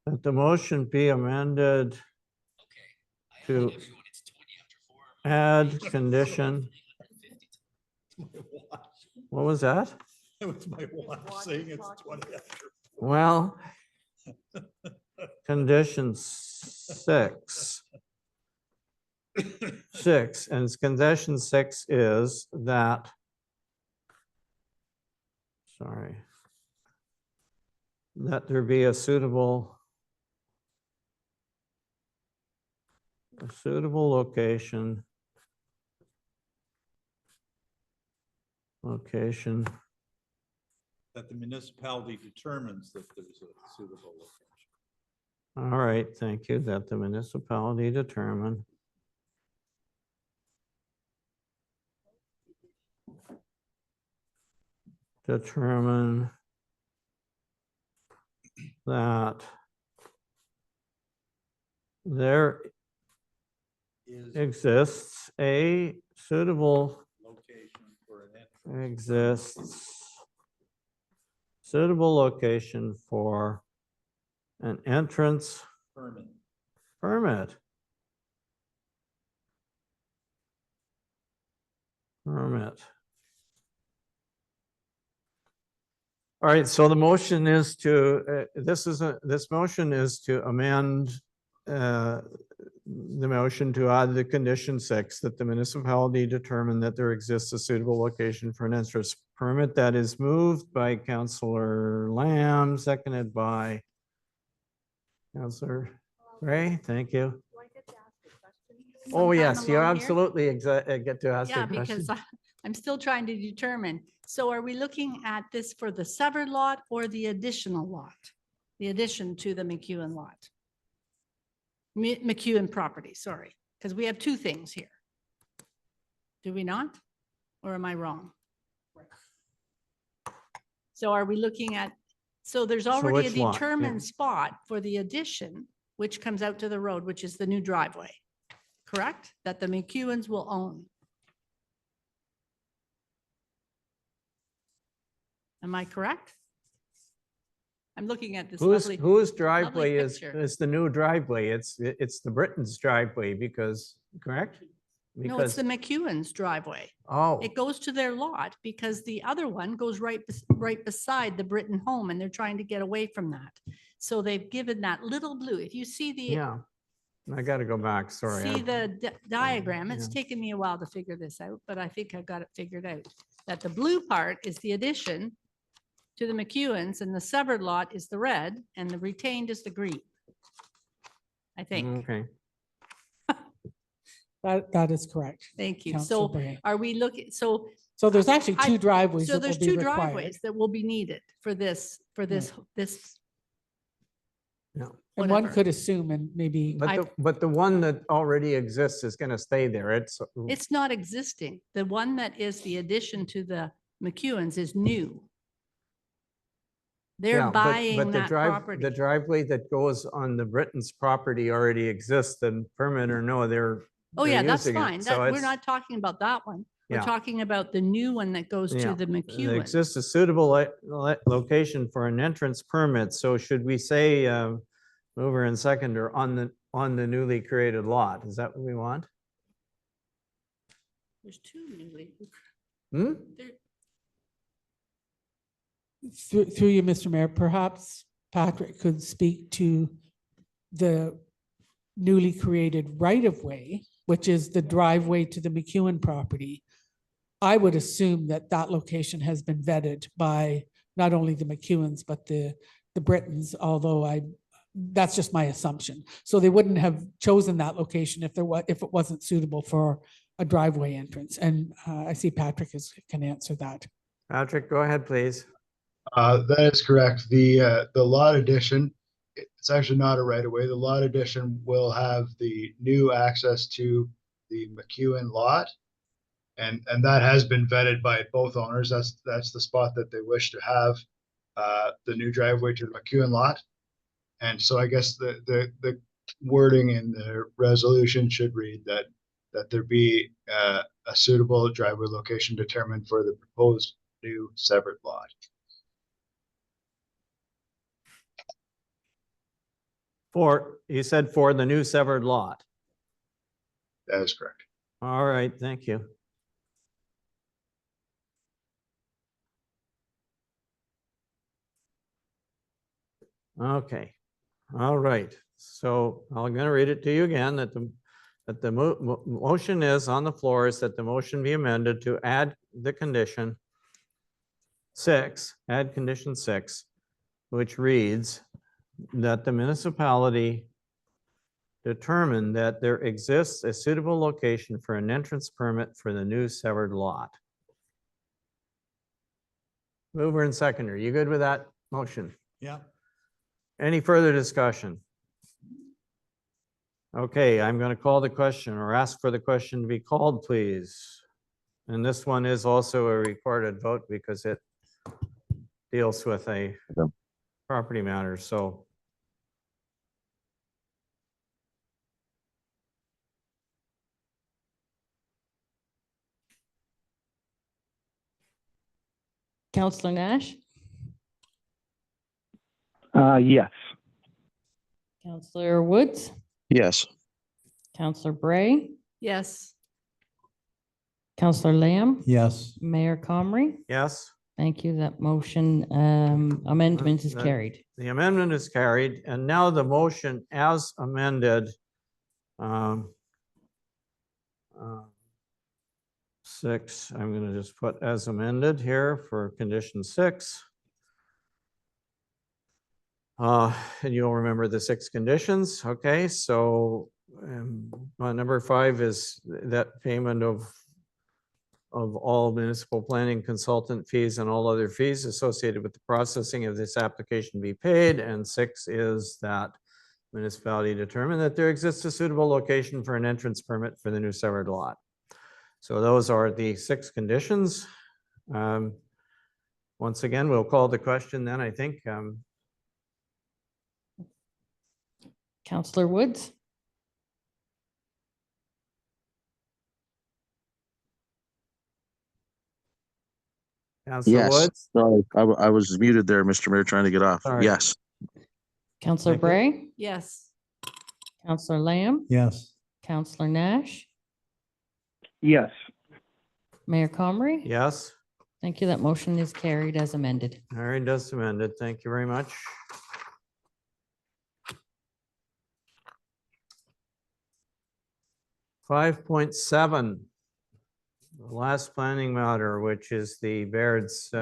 that the motion be amended to add condition. What was that? It was my watch saying it's 20 after. Well, condition 6. 6, and it's condition 6 is that, sorry, that there be a suitable location That the municipality determines that there's a suitable location. all right, thank you, that the municipality determine that there Is exists a suitable location for an entrance. exists suitable location for an entrance Permit. permit. All right, so the motion is to, this motion is to amend the motion to add the condition 6, that the municipality determine that there exists a suitable location for an entrance permit. That is moved by Councillor Lamb, seconded by Councillor Gray. Thank you. Oh, yes, you absolutely get to ask Yeah, a question. because I'm still trying to determine. So are we looking at this for the severed lot or the additional lot? The addition to the McEwen lot? McEwen property, sorry, because we have two things here. Do we not? Or am I wrong? So are we looking at, so there's already a which lot? Yeah. determined spot for the addition, which comes out to the road, which is the new driveway. correct? That the McEwens will own. Am I correct? I'm looking at this Whose, lovely. whose driveway is picture. the new driveway? It's the Britton's driveway because, correct? No, it's Because, the McEwens driveway. oh, It goes to their lot because the other one goes right, right beside the Britton home and they're trying to get away from that. So they've given that little blue. If you see the, yeah. I gotta go back, sorry. see I- the diagram, it's Yeah. taken me a while to figure this out, but I think I got it figured out. That the blue part is the addition to the McEwens and the severed lot is the red and the retained is the green. I think. Okay, That is correct. Thank you. Councillor So Bray. are we looking, so So there's actually I- two driveways So that will there's be two required. driveways that will be needed for this, this. yeah. And one whatever. could assume and maybe, But the one that already exists is gonna stay there. It's not existing. The one that is the addition to the McEwens is new. yeah, They're but buying the that drive- property. The driveway that goes on the Britton's property already exists and permit or no, they're. Oh, they're yeah, that's using it. fine. So That, we're it's- not talking about that one. We're Yeah. talking about the new one that goes Yeah, to the There McEwens. exists a suitable location for an entrance permit. So should we say mover and seconder on the newly created lot? Is that what we want? There's two newly. Hmm? there- through you, Mr. Mayor, perhaps Patrick could speak to the newly created right-of-way, which is the driveway to the McEwen property. I would assume that that location has been vetted by not only the McEwens, but the Brittons, although that's just my assumption. So they wouldn't have chosen that location if if it wasn't suitable for a driveway entrance. And I see Patrick can answer that. Patrick, go ahead, please. That is correct. The lot addition, it's actually not a right of way. The lot addition will have the new access to the McEwen lot. And that has been vetted by both owners. That's the spot that they wish to have the new driveway to the McEwen lot. And so I guess the wording in the resolution should read that there be a suitable driveway location determined for the proposed new severed lot. You said for the new severed lot. That is correct. All right, thank you. Okay, all right. So I'm going to read it to you again, that the motion is on the floor is that the motion be amended to add the condition 6, add condition 6, which reads that the municipality determine that there exists a suitable location for an entrance permit for the new severed lot. Mover and seconder, you good with that motion? Yeah. Any further discussion? Okay, I'm going to call the question or ask for the question to be called, please. And this one is also a recorded vote because it deals with a property matter, so. Counselor Nash, Yes. Counselor Woods, Yes. Counselor Bray, Yes, Counselor Lamb, Yes. Mayor Comrie. Yes, Thank you. That motion amendment is that- carried. the amendment is carried, and now the motion as amended. 6, I'm going to just put as amended here for condition 6. And you'll remember the 6 conditions, okay? So number 5 is that payment of all municipal planning consultant fees and all other fees associated with the processing of this application be paid. And 6 is that municipality determine that there exists a suitable location for an entrance permit for the new severed lot. So those are the 6 conditions. Once again, we'll call the question then, I think. Counselor Woods, Counselor Yes. Woods? Sorry, I was muted there, Mr. Mayor, trying to get off. Sorry. Yes. Counselor Thank you. Bray, Yes. Counselor Lamb, Yes. Counselor Nash, Yes. Mayor Comrie. Yes, Thank you. That motion is carried as amended. Mary does amended. Thank you very much. Five point seven, the last planning matter, which is the Baird's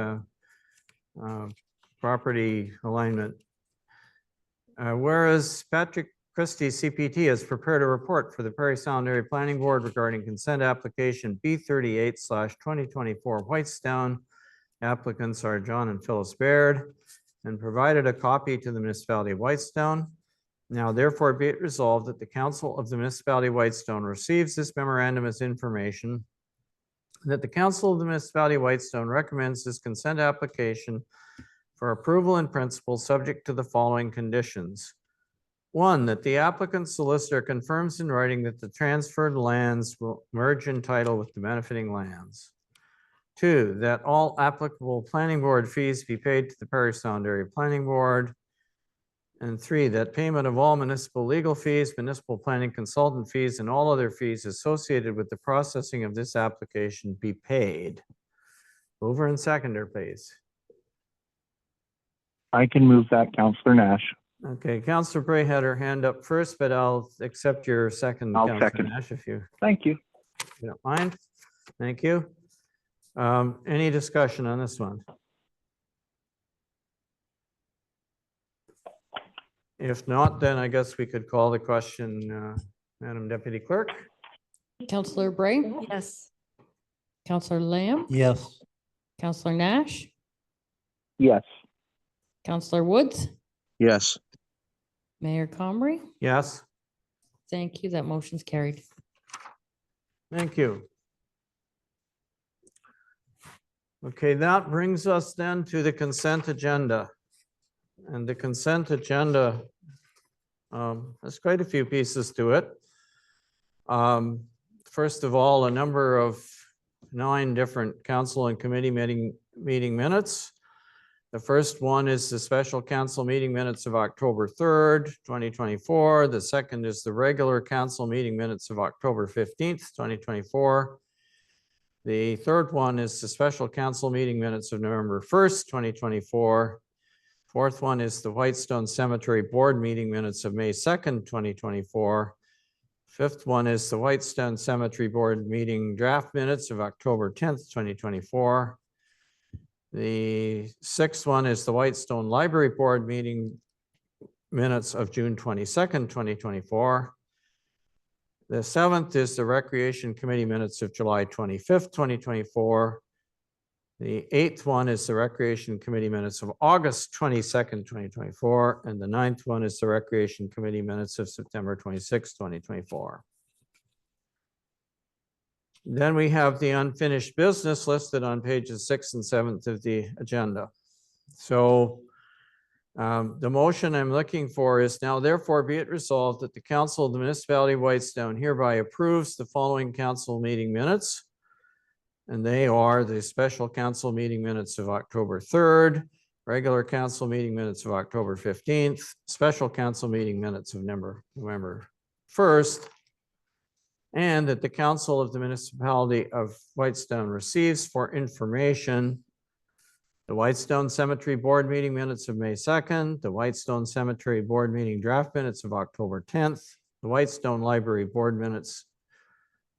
property alignment. Whereas Patrick Christie CPT has prepared a report for the Prairie Sound Area Planning Board regarding consent application B38/2024 Whitestown. Applicants are John and Phyllis Baird, and provided a copy to the municipality of Whitestown. Now therefore be it resolved that the council of the municipality of Whitestown receives this memorandum as information, that the council of the municipality of Whitestown recommends this consent application for approval in principle, subject to the following conditions. One, that the applicant solicitor confirms in writing that the transferred lands will merge in title with the benefiting lands. Two, that all applicable planning board fees be paid to the Prairie Sound Area Planning Board. And three, that payment of all municipal legal fees, municipal planning consultant fees, and all other fees associated with the processing of this application be paid. Mover and seconder, please. I can move that, Counselor Nash. Okay, Counselor Bray had her hand up first, but I'll accept your second. I'll Counselor second. Nash, if you Thank you. don't mind. Thank you. Any discussion on this one? If not, then I guess we could call the question, Madam Deputy Clerk. Counselor Bray, Yes. Counselor Lamb, Yes. Counselor Nash, Yes. Counselor Woods, Yes. Mayor Comrie. Yes, Thank you. That motion's carried. thank you. Okay, that brings us then to the consent agenda. And the consent agenda, there's quite a few pieces to it. First of all, a number of 9 different council and committee meeting minutes. The first one is the special council meeting minutes of October 3rd, 2024. The second is the regular council meeting minutes of October 15th, 2024. The third one is the special council meeting minutes of November 1st, 2024. Fourth one is the Whitestone Cemetery Board meeting minutes of May 2nd, 2024. Fifth one is the Whitestone Cemetery Board meeting draft minutes of October 10th, 2024. The sixth one is the Whitestone Library Board meeting minutes of June 22nd, 2024. The seventh is the Recreation Committee minutes of July 25th, 2024. The eighth one is the Recreation Committee minutes of August 22nd, 2024. And the ninth one is the Recreation Committee minutes of September 26th, 2024. Then we have the unfinished business listed on pages 6 and 7 of the agenda. So the motion I'm looking for is now therefore be it resolved that the council of the municipality of Whitestone hereby approves the following council meeting minutes. And they are the special council meeting minutes of October 3rd, regular council meeting minutes of October 15th, special council meeting minutes of November 1st, and that the council of the municipality of Whitestone receives for information the Whitestone Cemetery Board meeting minutes of May 2nd, the Whitestone Cemetery Board meeting draft minutes of October 10th, the Whitestone Library Board minutes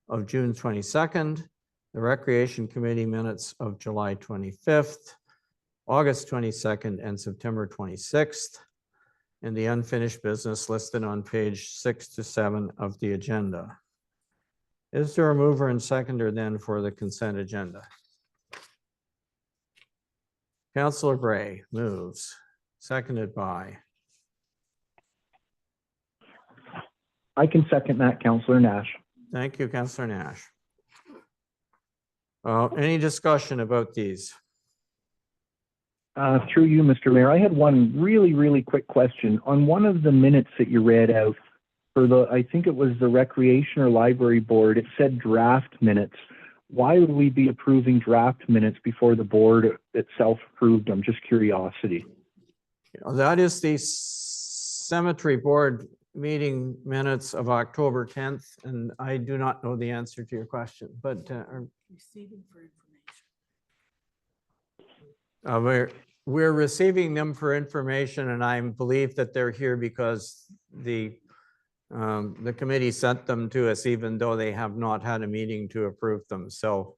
of June 22nd, the Recreation Committee minutes of July 25th, August 22nd, and September 26th, and the unfinished business listed on page 6 to 7 of the agenda. Is there a mover and seconder then for the consent agenda? Councillor Bray moves, seconded by. I can second that, Counselor Nash. Thank you, Councillor Nash. Any discussion about these? Through you, Mr. Mayor, I had one really quick question. On one of the minutes that you read out for I think it was the Recreation or Library Board, it said draft minutes. why would we be approving draft minutes before the board itself approved them? Just curiosity. That is the cemetery board meeting minutes of October 10th, and I do not know the answer to your question, but Receiving for information. we're receiving them for information, and I believe that they're here because the committee sent them to us, even though they have not had a meeting to approve them. So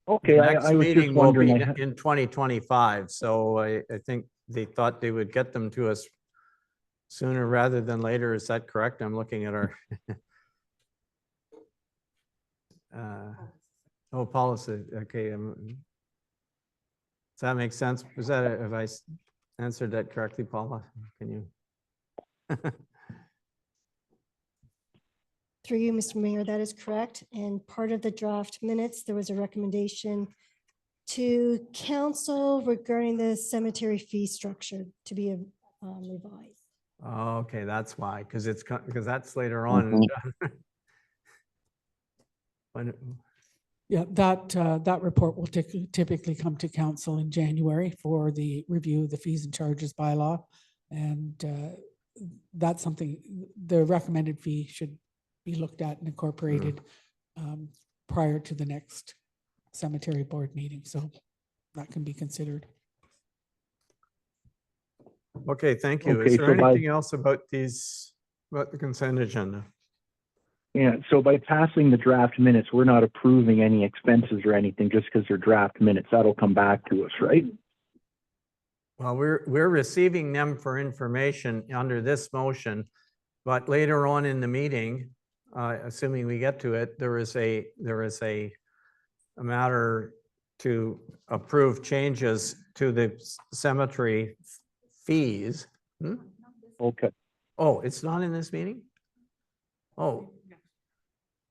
Okay, the I next was meeting just will wondering. be in 2025. So I think they thought they would get them to us sooner rather than later. Is that correct? I'm looking at our policy. Okay. Does that make sense? Was that, have I answered that correctly, Paula? Can you? Through you, Mr. Mayor, that is correct. And part of the draft minutes, there was a recommendation to council regarding the cemetery fee structure to be revised. Oh, okay, that's why, because because that's later on. When, Yeah, that report will typically come to council in January for the review of the fees and charges bylaw. And that's something, the recommended fee should be looked at and incorporated prior to the next cemetery board meeting. So that can be considered. okay, thank you. Okay, Is there so by- anything else about about the consent agenda? Yeah, so by passing the draft minutes, we're not approving any expenses or anything just because they're draft minutes. That'll come back to us, right? Well, we're receiving them for information under this motion, but later on in the meeting, assuming we get to it, there is a matter to approve changes to the cemetery fees. Okay. Oh, it's not in this meeting? Oh.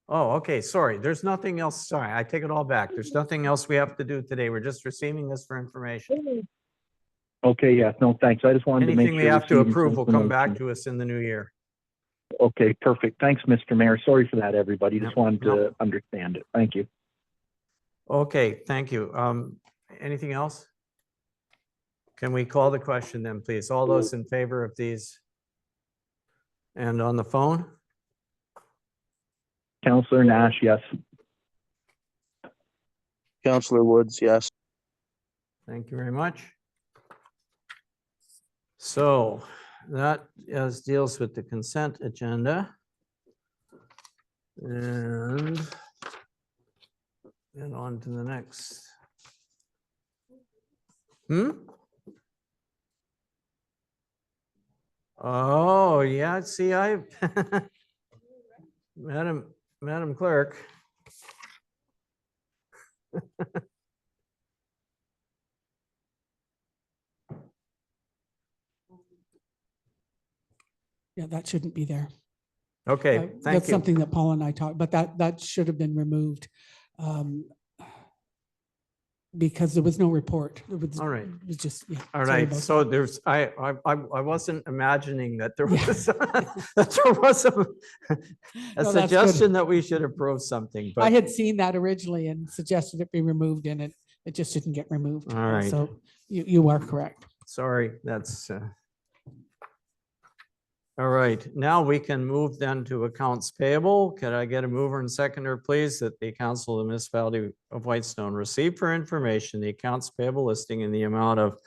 Oh, okay, sorry. There's nothing else. Sorry, I take it all back. There's nothing else we have to do today. We're just receiving this for information. Okay, yeah, no, thanks. I just wanted to make Anything sure. we have to receiving approve will come back information. to us in the new year. Okay, perfect. Thanks, Mr. Mayor. Sorry for that, everybody. Just Yep, wanted no. to understand it. Thank you. Okay, thank you. Anything else? Can we call the question then, please? All those in favor of these? And on the phone? Councillor Nash, yes. Counselor Woods, yes. Thank you very much. So that deals with the consent agenda. And on to the next. Oh, yeah, see, Madam Clerk. Yeah, that shouldn't be there. Okay, thank That's you. something that Paul and I talked, but that should have been removed. Because there was no report. All right. It was just, yeah. All sorry right, about so that. there's, I wasn't imagining that there Yeah. was, that there was a No, that's good. suggestion that we should approve something, I but, had seen that originally and suggested it be removed and it just didn't get removed. All right. So you are correct. sorry, that's. All right, now we can move then to accounts payable. Could I get a mover and seconder, please, that the Council of the Municipality of Whitestone receive for information the accounts payable listing in the amount of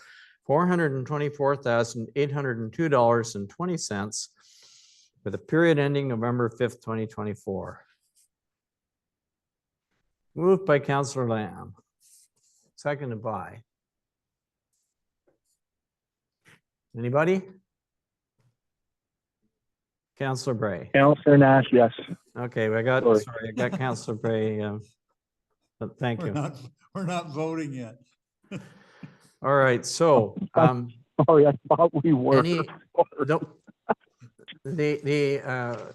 $424,802.20 for the period ending November 5th, 2024. Moved by Councillor Lamb, seconded by. Anybody? Councillor Bray. Councillor Nash, yes. Okay, I got Councillor Bray. But thank you. We're not voting yet. All right, so Sorry, I thought we were. the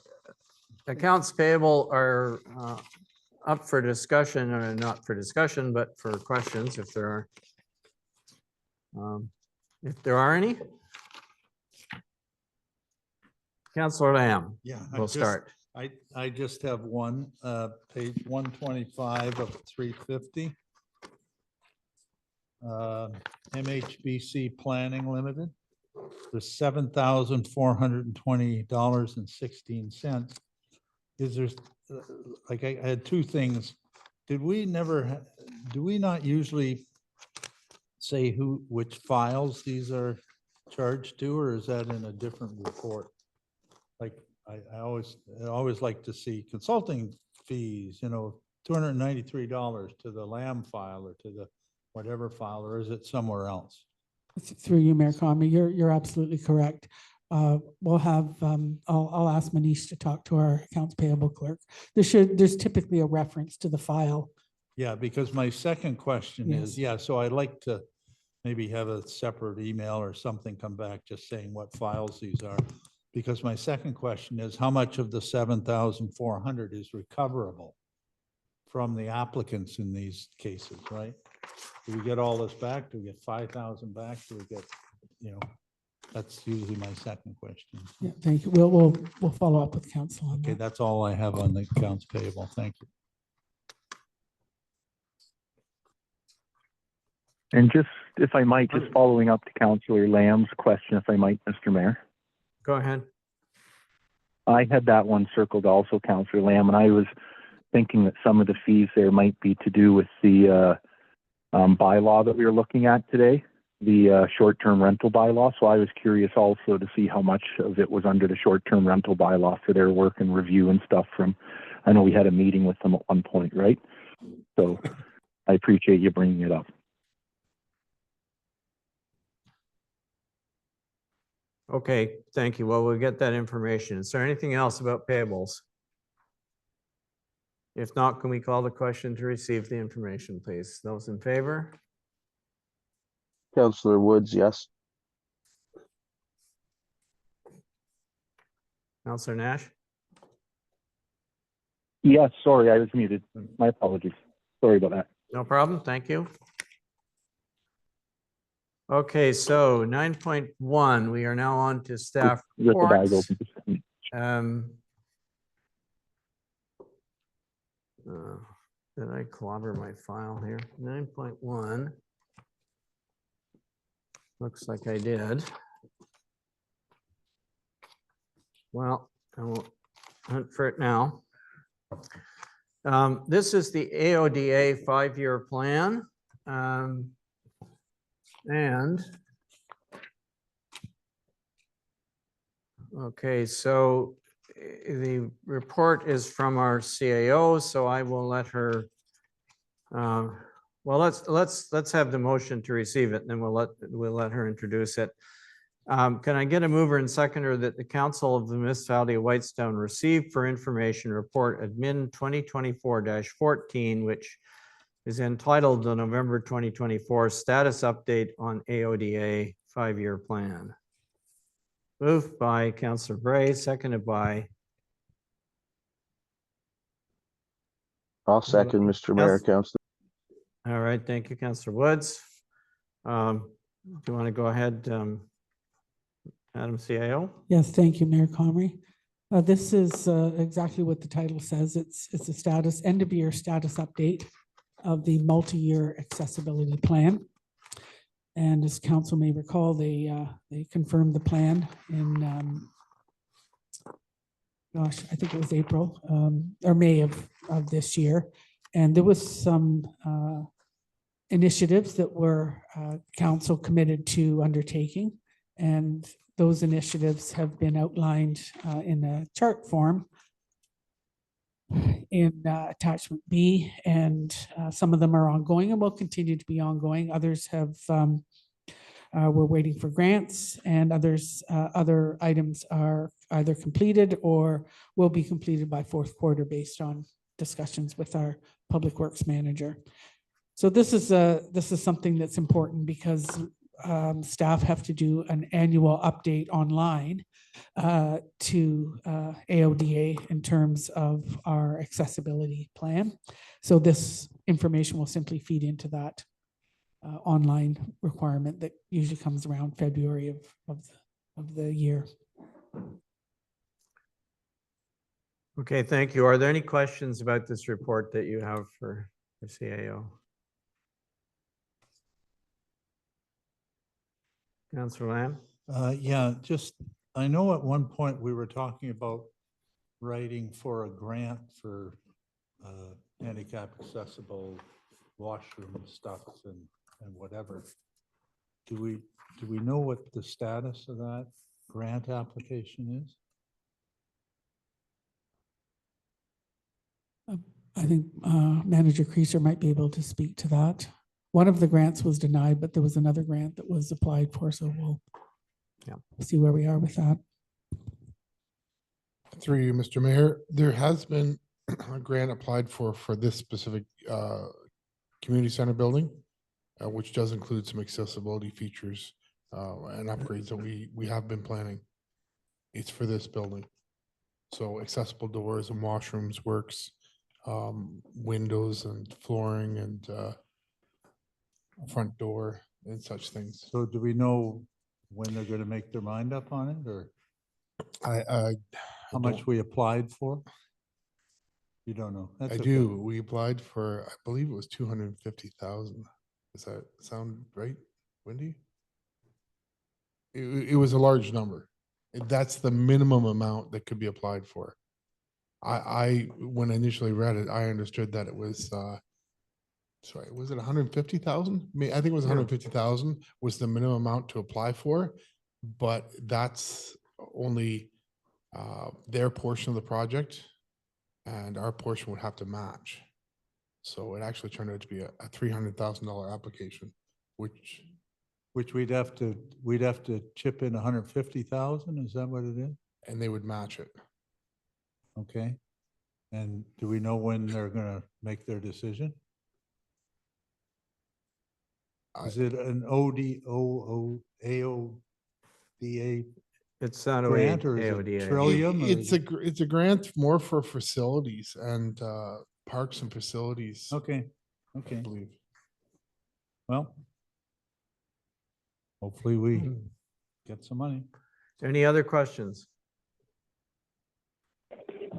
accounts payable are up for discussion, or not for discussion, but for questions if there are. If there are any. Councillor Lamb, Yeah. we'll start. I just have one, page 125 of 350. MHBC Planning Limited. There's $7,420.16. Is there, like, I had two things. Do we not usually say which files these are charged to, or is that in a different report? Like, I always like to see consulting fees, $293 to the Lamb file or to the whatever file, or is it somewhere else? Through you, Mayor Conley, you're absolutely correct. We'll have, I'll ask Manish to talk to our accounts payable clerk. There's typically a reference to the file. Yeah, because my second question is, so I'd like to maybe have a separate email or something come back just saying what files these are. Because my second question is, how much of the 7,400 is recoverable from the applicants in these cases, right? Do we get all this back? Do we get 5,000 back? Do we get, that's usually my second question. Yeah, thank you. We'll follow up with council on Okay, that. that's all I have on the accounts payable. Thank you. And just, if I might, just following up to Councillor Lamb's question, if I might, Mr. Mayor. Go ahead. I had that one circled also, Councillor Lamb, and I was thinking that some of the fees there might be to do with the bylaw that we were looking at today, the short-term rental bylaw. So I was curious also to see how much of it was under the short-term rental bylaw for their work and review and stuff from, I know we had a meeting with them at one point, right? So I appreciate you bringing it up. Okay, thank you. Well, we'll get that information. Is there anything else about payables? If not, can we call the question to receive the information, please? Those in favor? Counselor Woods, yes. Counselor Nash? Yes, sorry, I was muted. My apologies. Sorry about that. No problem. Thank you. Okay, so 9.1, we are now on to staff With the bag reports. open. Did I clobber my file here? 9.1. Looks like I did. Well, I won't hunt for it now. This is the AODA 5-year plan. Okay, so the report is from our CAO, so I will let her, well, let's have the motion to receive it, and then we'll let her introduce it. Can I get a mover and seconder that the Council of the Municipality of Whitestone receive for information report admin 2024-14, which is entitled the November 2024 status update on AODA 5-year plan? Moved by Councillor Bray, seconded by. I'll second, Mr. Mayor, Counselor. All right, thank you, Councillor Woods. Do you want to go ahead, Madam CAO? Yes, thank you, Mayor Comrie. This is exactly what the title says. It's a status, end of year status update of the multi-year accessibility plan. And as council may recall, they confirmed the plan in, gosh, I think it was April or May of this year. And there was some initiatives that were council committed to undertaking. And those initiatives have been outlined in a chart form in attachment B, and some of them are ongoing and will continue to be ongoing. Others have, we're waiting for grants, and others, other items are either completed or will be completed by fourth quarter based on discussions with our public works manager. So this is something that's important because staff have to do an annual update online to AODA in terms of our accessibility plan. So this information will simply feed into that online requirement that usually comes around February of the year. Okay, thank you. Are there any questions about this report that you have for the CAO? Councillor Lamb? Yeah, just, I know at one point we were talking about writing for a grant for handicap accessible washroom stuff and whatever. Do we know what the status of that grant application is? I think Manager Creaser might be able to speak to that. One of the grants was denied, but there was another grant that was applied for, so we'll see where we are with that. Through you, Mr. Mayor, there has been a grant applied for this specific community center building, which does include some accessibility features and upgrades that we have been planning. It's for this building. So accessible doors and washrooms works, windows and flooring and front door and such things. So do we know when they're gonna make their mind up on it, or how much don't- we applied for? You don't know? I That's okay. do. We applied for, I believe it was 250,000. Does that sound right, Wendy? It was a large number. That's the minimum amount that could be applied for. When I initially read it, I understood that it was, sorry, was it 150,000? I think it was 150,000 was the minimum amount to apply for, but that's only their portion of the project, and our portion would have to match. So it actually turned out to be a $300,000 application, which Which we'd have to chip in 150,000, is that what it is? and they would match it. Okay. And do we know when they're gonna make their decision? Is it an AODA It's not grant, or is it AODA. Trillium? or It's is it- it's a grant more for facilities and parks and facilities, Okay, I okay, believe. well. Hopefully we get some money. Any other questions?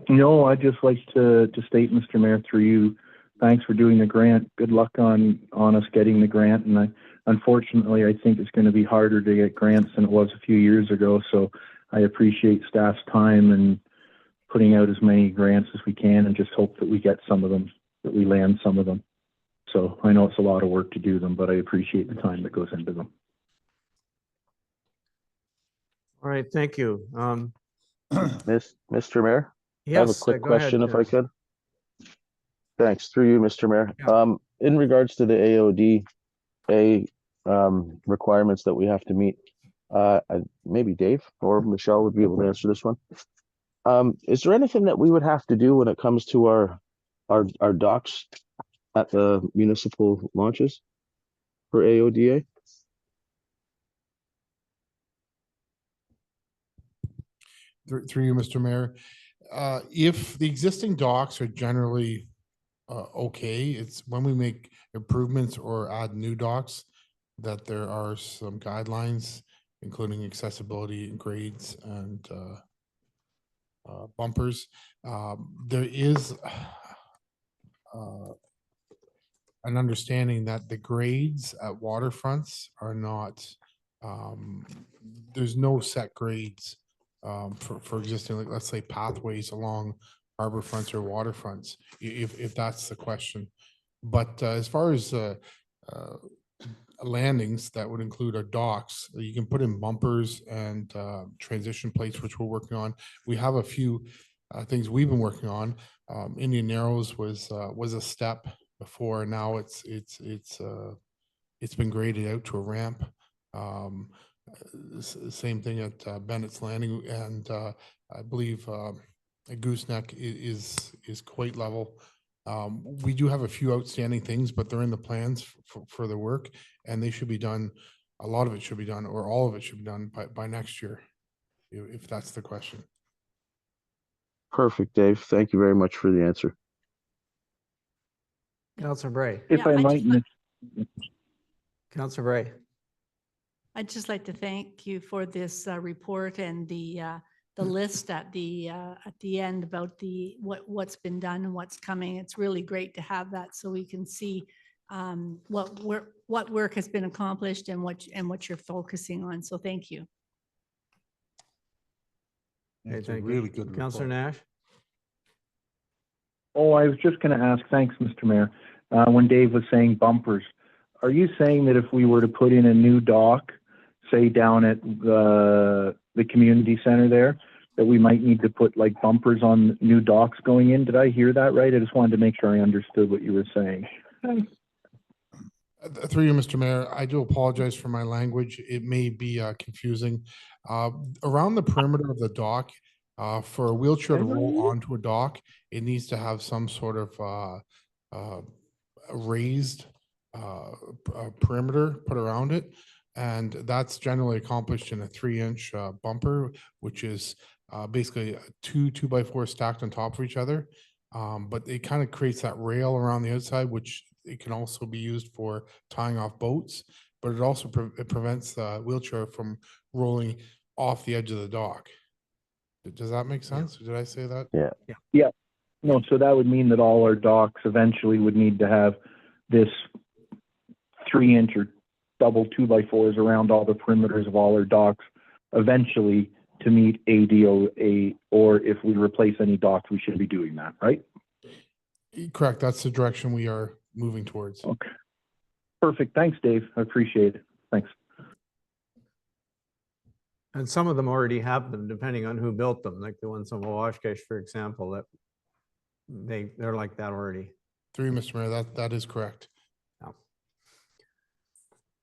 No, I'd just like to state, Mr. Mayor, through you, thanks for doing the grant. Good luck on us getting the grant. And unfortunately, I think it's going to be harder to get grants than it was a few years ago. So I appreciate staff's time and putting out as many grants as we can, and just hope that we get some of them, that we land some of them. So I know it's a lot of work to do them, but I appreciate the time that goes into them. All right, thank you. Mr. Mayor? I have a Yes, quick go ahead, question if I Chris. could. Thanks, through you, Mr. Mayor. Yeah. In regards to the AODA requirements that we have to meet, maybe Dave or Michelle would be able to answer this one. Is there anything that we would have to do when it comes to our docks at the municipal launches for AODA? Through you, Mr. Mayor. If the existing docks are generally okay, it's when we make improvements or add new docks that there are some guidelines, including accessibility and grades and bumpers. There is an understanding that the grades at waterfronts are not, there's no set grades for existing, like, let's say, pathways along harbor fronts or waterfronts, if that's the question. But as far as landings, that would include our docks. You can put in bumpers and transition plates, which we're working on. We have a few things we've been working on. Indian Narrows was a step before. Now it's been graded out to a ramp. Same thing at Bennett's Landing, and I believe at Gooseneck is quite level. We do have a few outstanding things, but they're in the plans for the work, and they should be done. A lot of it should be done, or all of it should be done by next year, if that's the question. Perfect, Dave. Thank you very much for the answer. Councillor Bray. If Yeah, I I might, just Councillor Bray. I'd just like to thank you for this report and the the list at the end about what's been done and what's coming. It's really great to have that so we can see what work has been accomplished and what you're focusing on. So thank you. Okay, It's a thank really you. good Councillor report. Nash? Oh, I was just going to ask, thanks, Mr. Mayor. When Dave was saying bumpers, are you saying that if we were to put in a new dock, say down at the community center there, that we might need to put like bumpers on new docks going in? Did I hear that right? I just wanted to make sure I understood what you were saying. Through you, Mr. Mayor, I do apologize for my language. It may be confusing. Around the perimeter of the dock, for a wheelchair to roll onto a dock, it needs to have some sort of raised perimeter put around it. And that's generally accomplished in a 3-inch bumper, which is basically two 2x4 stacked on top of each other. But it kind of creates that rail around the outside, which it can also be used for tying off boats, but it also it prevents the wheelchair from rolling off the edge of the dock. Does that make sense? Did I say that? Yeah. No, so that would mean that all our docks eventually would need to have this 3-inch or double 2x4s around all the perimeters of all our docks eventually to meet ADOA, or if we replace any docks, we should be doing that, right? Correct. That's the direction we are moving towards. Okay. Perfect. Thanks, Dave. I appreciate it. Thanks. And some of them already have them, depending on who built them, like the ones on Washkesh, for example, that they're like that already. Through you, Mr. Mayor, that is correct. Yeah.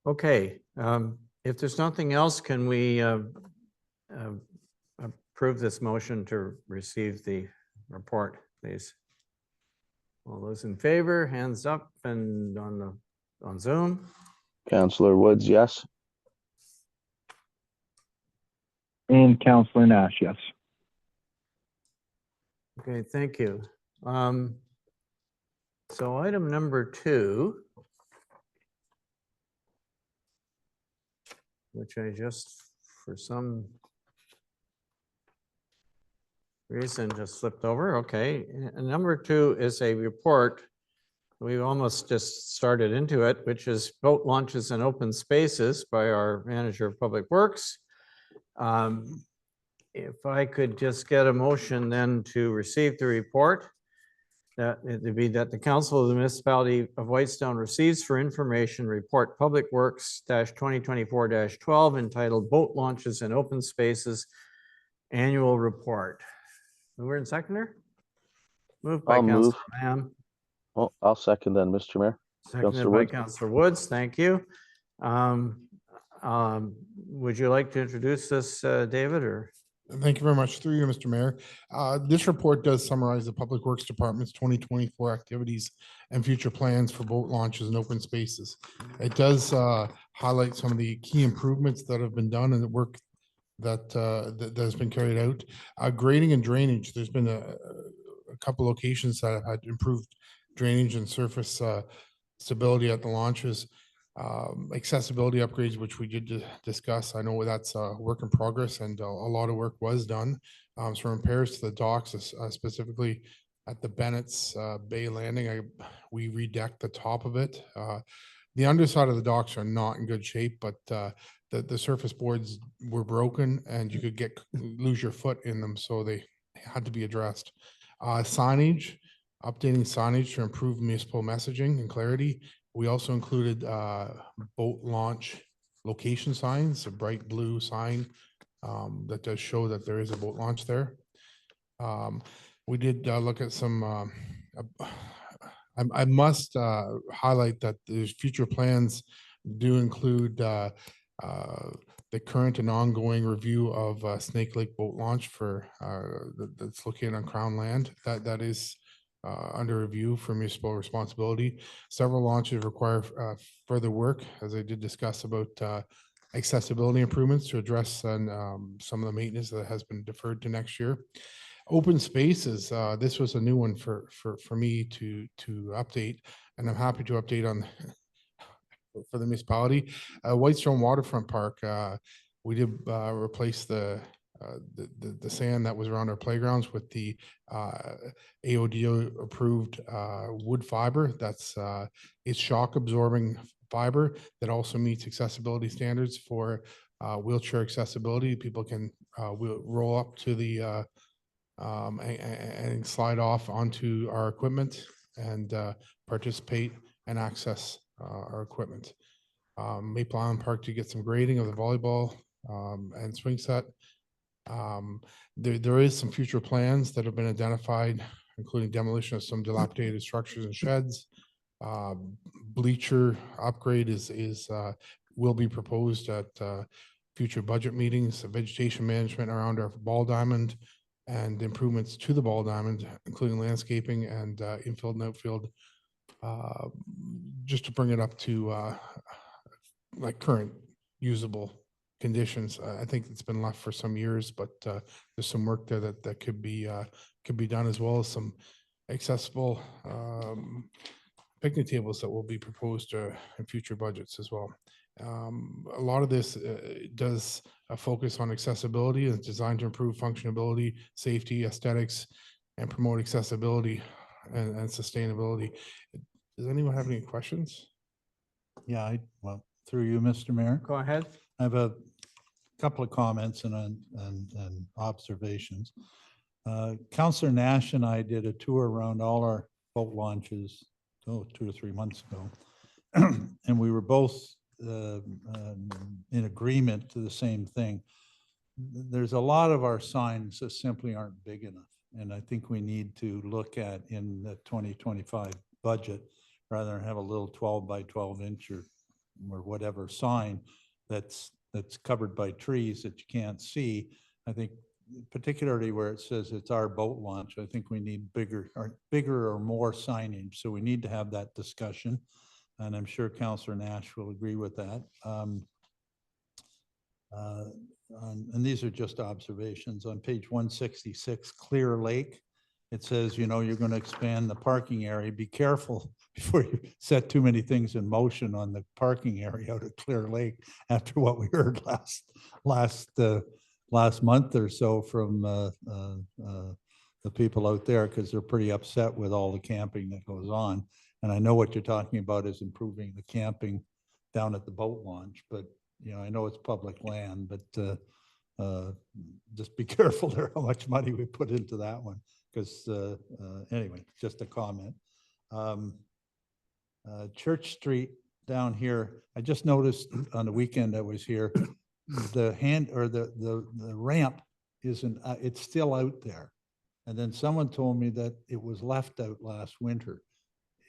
Okay, if there's nothing else, can we approve this motion to receive the report, please? All those in favor, hands up, and on Zoom. Councillor Woods, yes. And Councillor Nash, yes. Okay, thank you. So item number 2, which I just, for some reason, just slipped over. Okay, and number 2 is a report. We've almost just started into it, which is boat launches and open spaces by our manager of public works. If I could just get a motion then to receive the report, that it would be that the Council of the Municipality of Whitestone receives for information report Public Works -2024-12 entitled Boat Launches and Open Spaces Annual Report. Mover and seconder? Moved by I'll move. Councillor Lamb. Oh, I'll second then, Mr. Mayor. Seconded Councillor by Woods. Councillor Woods. Thank you. Would you like to introduce this, David, or? Thank you very much. Through you, Mr. Mayor. This report does summarize the Public Works Department's 2024 activities and future plans for boat launches and open spaces. It does highlight some of the key improvements that have been done and the work that has been carried out. Grading and drainage, there's been a couple locations that have had improved drainage and surface stability at the launches. Accessibility upgrades, which we did discuss. I know that's a work in progress and a lot of work was done. So repairs to the docks, specifically at the Bennett's Bay Landing, we redecked the top of it. The underside of the docks are not in good shape, but the surface boards were broken and you could lose your foot in them, so they had to be addressed. Signage, updating signage to improve municipal messaging and clarity. We also included boat launch location signs, a bright blue sign that does show that there is a boat launch there. We did look at some, I must highlight that the future plans do include the current and ongoing review of Snake Lake boat launch for that's located on Crown land. That is under review for municipal responsibility. Several launches require further work, as I did discuss about accessibility improvements to address some of the maintenance that has been deferred to next year. Open spaces, this was a new one for me to update, and I'm happy to update on for the municipality. Whitestone Waterfront Park, we did replace the the sand that was around our playgrounds with the AODO approved wood fiber. That's it's shock absorbing fiber that also meets accessibility standards for wheelchair accessibility. People can roll up to the and slide off onto our equipment and participate and access our equipment. Maple Island Park to get some grading of the volleyball and swing set. There is some future plans that have been identified, including demolition of some dilapidated structures and sheds. Bleacher upgrade will be proposed at future budget meetings. Vegetation management around our ball diamond and improvements to the ball diamond, including landscaping and infield and outfield, just to bring it up to like current usable conditions. I think it's been left for some years, but there's some work there that could be done, as well as some accessible picnic tables that will be proposed in future budgets as well. A lot of this does focus on accessibility and it's designed to improve functionality, safety, aesthetics, and promote accessibility and sustainability. Does anyone have any questions? Yeah, well, through you, Mr. Mayor. Go ahead. I have a couple of comments and observations. Councillor Nash and I did a tour around all our boat launches, 2 or 3 months ago. And we were both in agreement to the same thing. There's a lot of our signs that simply aren't big enough. And I think we need to look at in the 2025 budget, rather than have a little 12 by 12 inch or whatever sign that's covered by trees that you can't see. I think particularly where it says it's our boat launch, I think we need bigger or more signage. So we need to have that discussion. And I'm sure Councillor Nash will agree with that. And these are just observations. On page 166, Clear Lake, it says, you know, you're going to expand the parking area. Be careful before you set too many things in motion on the parking area out at Clear Lake after what we heard last month or so from the people out there, because they're pretty upset with all the camping that goes on. And I know what you're talking about is improving the camping down at the boat launch, but you know, I know it's public land, but just be careful there how much money we put into that one. Because anyway, just a comment. Church Street down here, I just noticed on the weekend I was here, the ramp isn't, it's still out there. And then someone told me that it was left out last winter.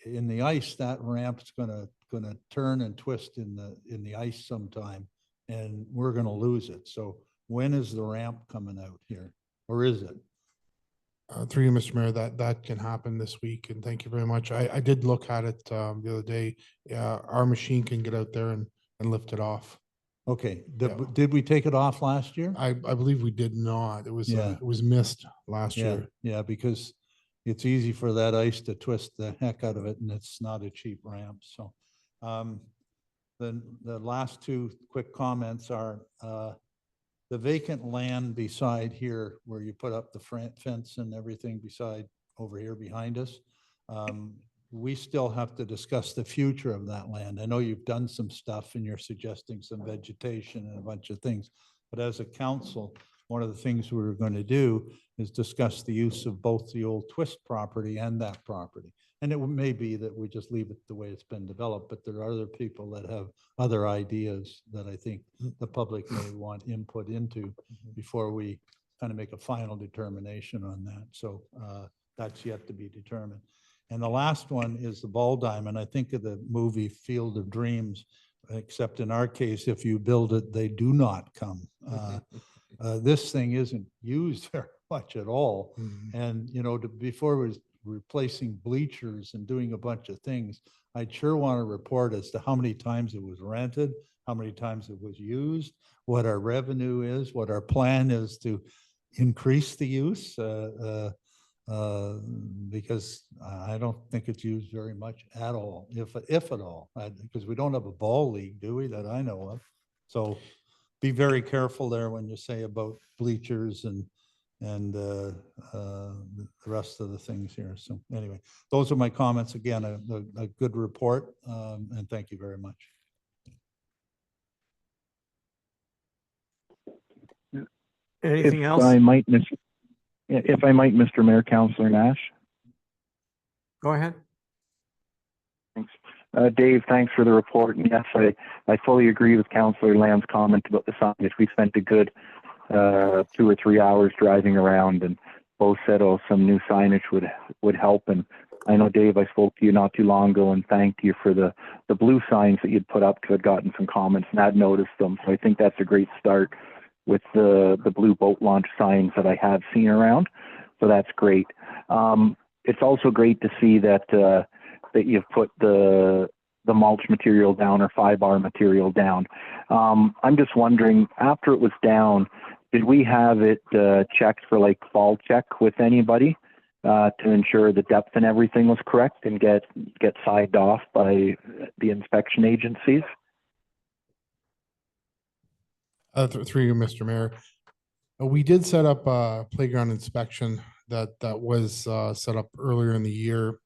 In the ice, that ramp's gonna turn and twist in the ice sometime, and we're gonna lose it. So when is the ramp coming out here, or is it? Through you, Mr. Mayor, that can happen this week, and thank you very much. I did look at it the other day. Our machine can get out there and lift it off. Okay, Yeah. did we take it off last year? I believe we did not. It was Yeah. it was missed last Yeah, year. yeah, because it's easy for that ice to twist the heck out of it, and it's not a cheap ramp. So then the last two quick comments are the vacant land beside here where you put up the fence and everything beside over here behind us. We still have to discuss the future of that land. I know you've done some stuff and you're suggesting some vegetation and a bunch of things, but as a council, one of the things we were going to do is discuss the use of both the old Twist property and that property. And it may be that we just leave it the way it's been developed, but there are other people that have other ideas that I think the public may want input into before we kind of make a final determination on that. So that's yet to be determined. And the last one is the ball diamond. I think of the movie Field of Dreams, except in our case, if you build it, they do not come. This thing isn't used very much at all. And, you know, before it was replacing bleachers and doing a bunch of things, I'd sure want to report as to how many times it was rented, how many times it was used, what our revenue is, what our plan is to increase the use, because I don't think it's used very much at all, if at all, because we don't have a ball league, do we, that I know of? So be very careful there when you say about bleachers and the rest of the things here. So anyway, those are my comments. Again, a good report, and thank you very much. Anything If else? I might, Mr. Mayor, Councillor Nash. Go ahead. Thanks. Dave, thanks for the report. And yes, I fully agree with Councillor Lamb's comment about the signage. We spent a good 2 or 3 hours driving around, and both said, oh, some new signage would help. And I know, Dave, I spoke to you not too long ago and thanked you for the blue signs that you'd put up, because I'd gotten some comments and I'd noticed them. So I think that's a great start with the blue boat launch signs that I have seen around. So that's great. It's also great to see that that you've put the mulch material down, or 5R material down. I'm just wondering, after it was down, did we have it checked for like fall check with anybody to ensure the depth and everything was correct and get signed off by the inspection agencies? Through you, Mr. Mayor. We did set up a playground inspection that was set up earlier in the year,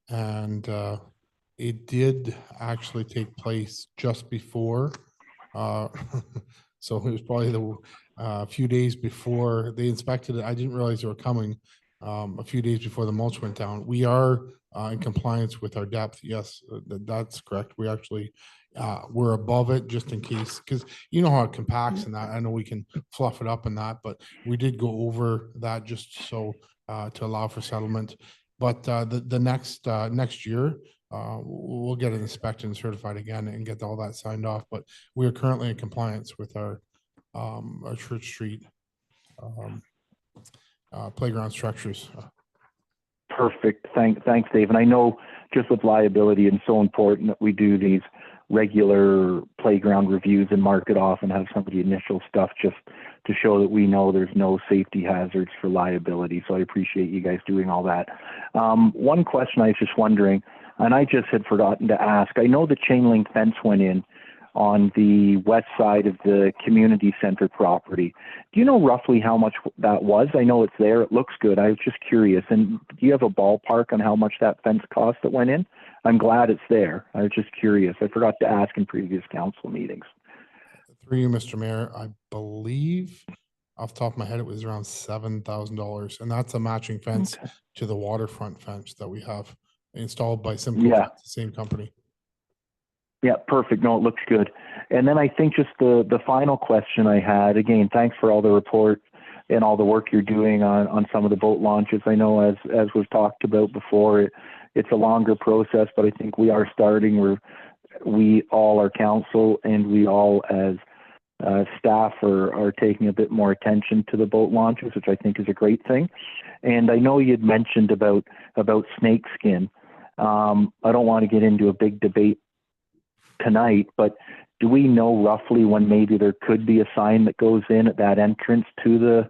and it did actually take place just before. So it was probably the few days before they inspected it. I didn't realize they were coming a few days before the mulch went down. We are in compliance with our depth. Yes, that's correct. We actually we're above it just in case, because you know how it compacts and that. I know we can fluff it up and that, but we did go over that just so to allow for settlement. But the next year, we'll get it inspected and certified again and get all that signed off. But we are currently in compliance with our Church Street playground structures. Perfect. Thanks, Dave. And I know just with liability, it's so important that we do these regular playground reviews and mark it off and have some of the initial stuff just to show that we know there's no safety hazards for liability. So I appreciate you guys doing all that. One question I was just wondering, and I just had forgotten to ask, I know the chain link fence went in on the west side of the community center property. Do you know roughly how much that was? I know it's there. It looks good. I was just curious. And do you have a ballpark on how much that fence cost that went in? I'm glad it's there. I was just curious. I forgot to ask in previous council meetings. Through you, Mr. Mayor, I believe off the top of my head, it was around $7,000. And that's a matching fence to the waterfront fence that we have installed by Simcoe, the same company. Yeah, perfect. No, it looks good. And then I think just the final question I had, again, thanks for all the report and all the work you're doing on some of the boat launches. I know as was talked about before, it's a longer process, but I think we are starting. We all, our council, and we all as staff are taking a bit more attention to the boat launches, which I think is a great thing. And I know you'd mentioned about snake skin. I don't want to get into a big debate tonight, but do we know roughly when maybe there could be a sign that goes in at that entrance to the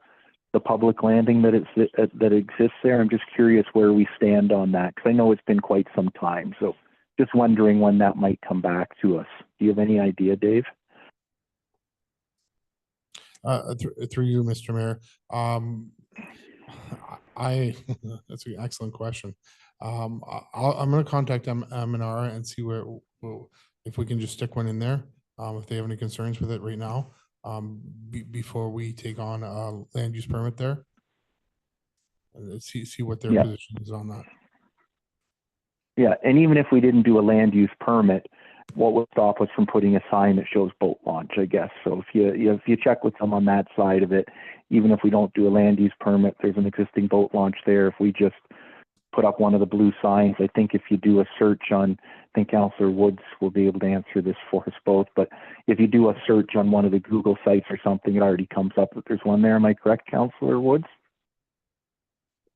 public landing that exists there? I'm just curious where we stand on that, because I know it's been quite some time. So just wondering when that might come back to us. Do you have any idea, Dave? Through you, Mr. Mayor. That's an excellent question. I'm going to contact M&R and see if we can just stick one in there, if they have any concerns with it right now, before we take on a land use permit there. See what their position is on that. Yeah, and even if we didn't do a land use permit, what would stop us from putting a sign that shows boat launch, I guess? So if you check with them on that side of it, even if we don't do a land use permit, there's an existing boat launch there. If we just put up one of the blue signs, I think if you do a search on, I think Councillor Woods will be able to answer this for us both, but if you do a search on one of the Google sites or something, it already comes up that there's one there. Am I correct, Councillor Woods?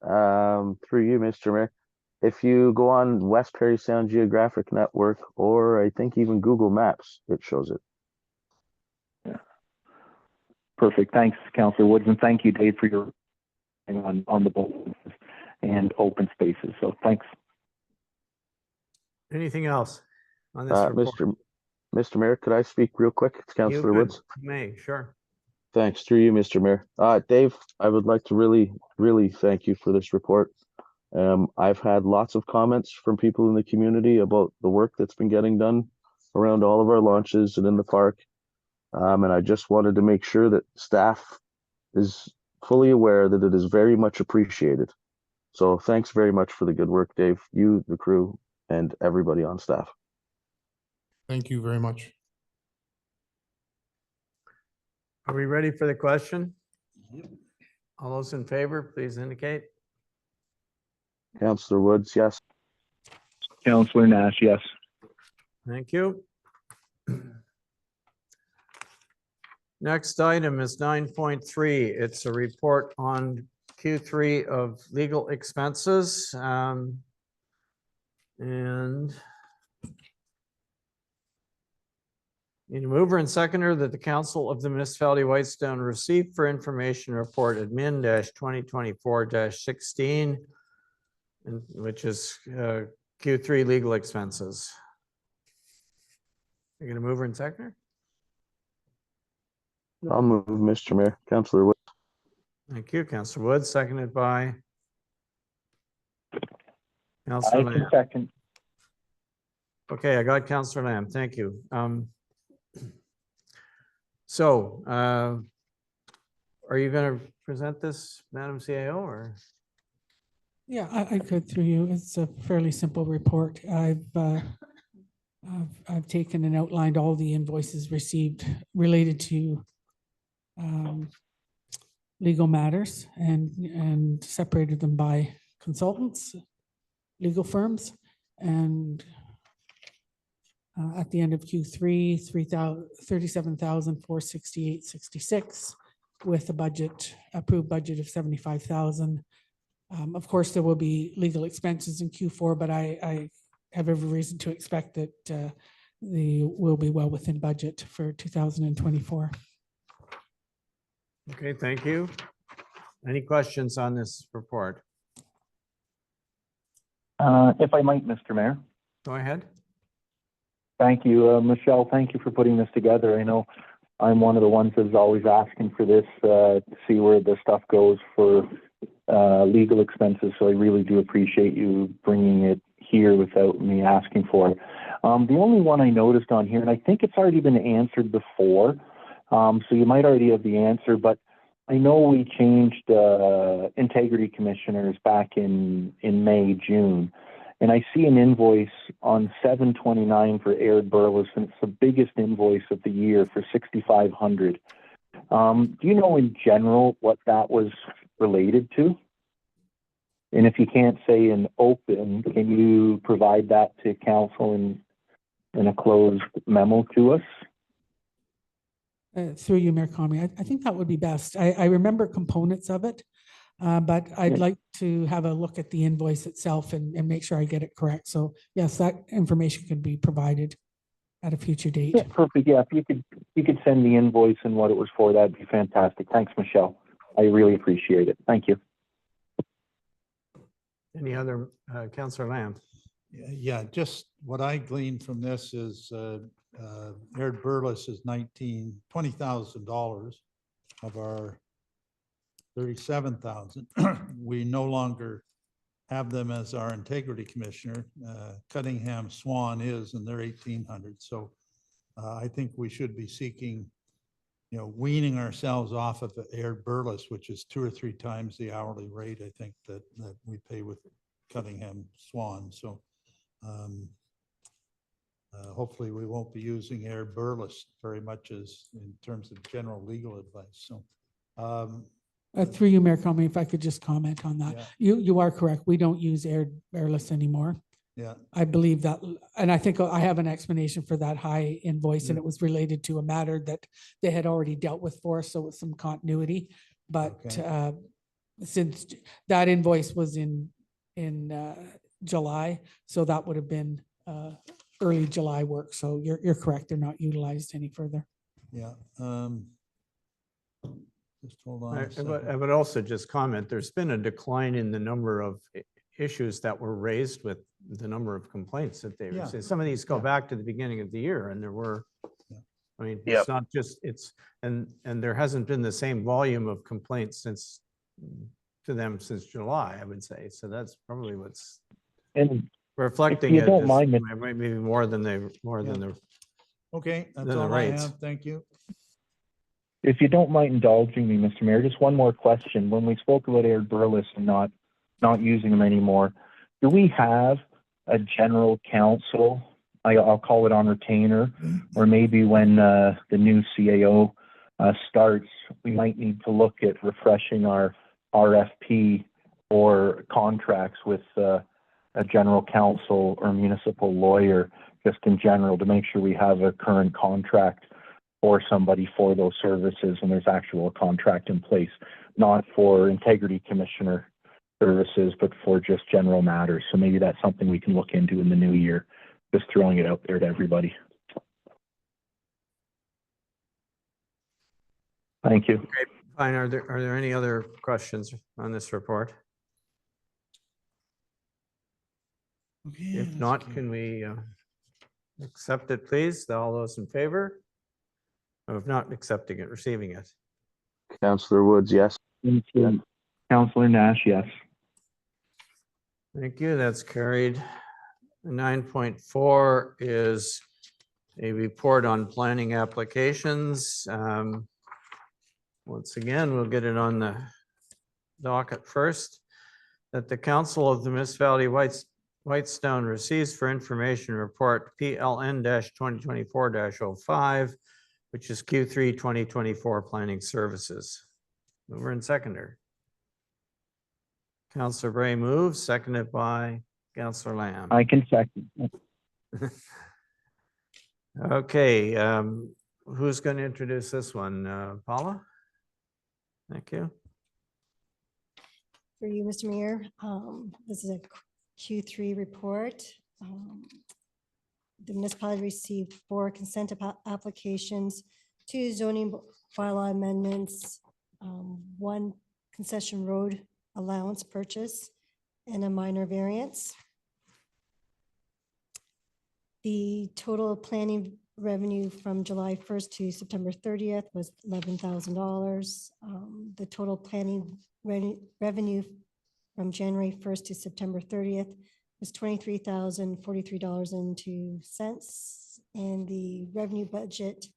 Through you, Mr. Mayor. If you go on West Parry Sound Geographic Network, or I think even Google Maps, it shows it. Yeah. Perfect. Thanks, Councillor Woods, and thank you, Dave, for your on the boat and open spaces. So thanks. Anything else on this report? Mr. Mayor, could I speak real quick? It's You Councillor could- Woods. you may, sure. Thanks, through you, Mr. Mayor. Dave, I would like to really thank you for this report. I've had lots of comments from people in the community about the work that's been getting done around all of our launches and in the park. And I just wanted to make sure that staff is fully aware that it is very much appreciated. So thanks very much for the good work, Dave, you, the crew, and everybody on staff. Thank you very much. Are we ready for the question? All those in favor, please indicate. Councillor Woods, yes. Counselor Nash, yes. Thank you. Next item is 9.3. It's a report on Q3 of legal expenses. And need a mover and seconder that the Council of the Municipality of Whitestone receive for information report admin -2024-16, which is Q3 legal expenses. You're gonna mover and seconder? I'll move, Mr. Mayor. Councillor Woods. Thank you, Councillor Woods, seconded by I Councillor can Lamb. second. Okay, I got Councillor Lamb. Thank you. So, are you going to present this, Madam CAO, or? Yeah, I could through you. It's a fairly simple report. I've taken and outlined all the invoices received related to legal matters and separated them by consultants, legal firms, and at the end of Q3, 37,468.66 with a budget, approved budget of 75,000. Of course, there will be legal expenses in Q4, but I have every reason to expect that they will be well within budget for 2024. Okay, thank you. Any questions on this report? If I might, Mr. Mayor. Go ahead. Thank you, Michelle. Thank you for putting this together. I know I'm one of the ones that's always asking for this to see where the stuff goes for legal expenses. So I really do appreciate you bringing it here without me asking for it. The only one I noticed on here, and I think it's already been answered before, so you might already have the answer, but I know we changed integrity commissioners back in May, June. And I see an invoice on 7/29 for Aird Burles, and it's the biggest invoice of the year for $6,500. Do you know in general what that was related to? And if you can't say in open, can you provide that to council in a closed memo to us? Through you, Mayor Comrie, I think that would be best. I remember components of it, but I'd like to have a look at the invoice itself and make sure I get it correct. So yes, that information could be provided at a future date. Yeah, perfect. Yeah, if you could send the invoice and what it was for, that'd be fantastic. Thanks, Michelle. I really appreciate it. Thank you. Any other, Councillor Lamb? Yeah, just what I gleaned from this is Aird Burles is $20,000 of our 37,000. We no longer have them as our integrity commissioner. Cunningham Swan is, and they're 1,800. So I think we should be seeking, weaning ourselves off of the Aird Burles, which is 2 or 3 times the hourly rate, I think, that we pay with Cunningham Swan. So hopefully we won't be using Aird Burles very much as in terms of general legal advice. So through you, Mayor Comrie, if I could just comment on that. Yeah. You are correct. We don't use Aird Burles anymore. Yeah. I believe that, and I think I have an explanation for that high invoice, and it was related to a matter that they had already dealt with for us, so with some continuity. But since that invoice was in July, so that would have been early July work. So you're correct; they're not utilized any further. Yeah. Just hold on a I second. would also just comment, there's been a decline in the number of issues that were raised with the number of complaints that they Yeah. received. Some of these go Yeah. back to the beginning of the year and there were, Yeah. I mean, Yep. it's not just, and there hasn't been the same volume of complaints to them since July, I would say. So that's probably what's And reflecting you it. don't is mind it- Maybe more than the, Okay, that's Then the all I rates. have. Thank you. if you don't mind indulging me, Mr. Mayor, just one more question. When we spoke about Air Burles and not using them anymore, do we have a general counsel? I'll call it on retainer, or maybe when the new CAO starts, we might need to look at refreshing our RFP or contracts with a general counsel or municipal lawyer, just in general, to make sure we have a current contract for somebody for those services and there's actual contract in place, not for integrity commissioner services, but for just general matters. So maybe that's something we can look into in the new year, just throwing it out there to everybody. Thank you. fine. Are there any other questions on this report? Okay, If let's not, go. can we accept it, please? All those in favor? Of not accepting it, receiving it? Counselor Woods, yes. Councillor Nash, yes. Thank you. That's carried. 9.4 is a report on planning applications. Once again, we'll get it on the docket first. That the Council of the Municipality Whitestone receives for information report PLN-2024-05, which is Q3 2024 planning services. Mover and seconder. Councillor Bray moves, seconded by Councillor Lamb. I can second. Okay, who's going to introduce this one? Paula? Thank you. For you, Mr. Mayor, this is a Q3 report. The municipality received 4 consent applications, 2 zoning bylaw amendments, 1 concession road allowance purchase, and a minor variance. The total planning revenue from July 1st to September 30th was $11,000. The total planning revenue from January 1st to September 30th was $23,043.02, and the revenue budget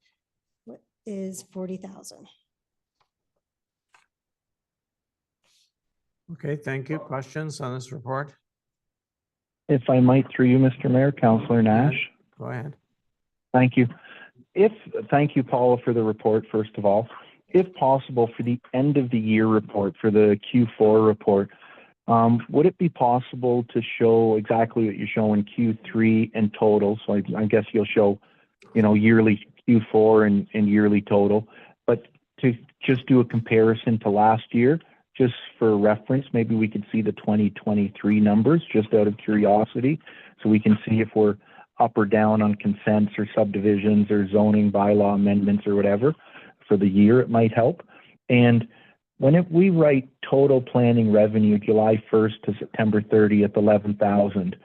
is $40,000. Okay, thank you. Questions on this report? If I might, through you, Mr. Mayor, Councillor Nash. Go ahead. Thank you. Thank you, Paula, for the report, first of all. If possible, for the end of the year report, for the Q4 report, would it be possible to show exactly what you show in Q3 in total? So I guess you'll show, yearly Q4 and yearly total, but to just do a comparison to last year, just for reference, maybe we could see the 2023 numbers just out of curiosity, so we can see if we're up or down on consents or subdivisions or zoning bylaw amendments or whatever. For the year, it might help. And when we write total planning revenue July 1st to September 30th, 11,000,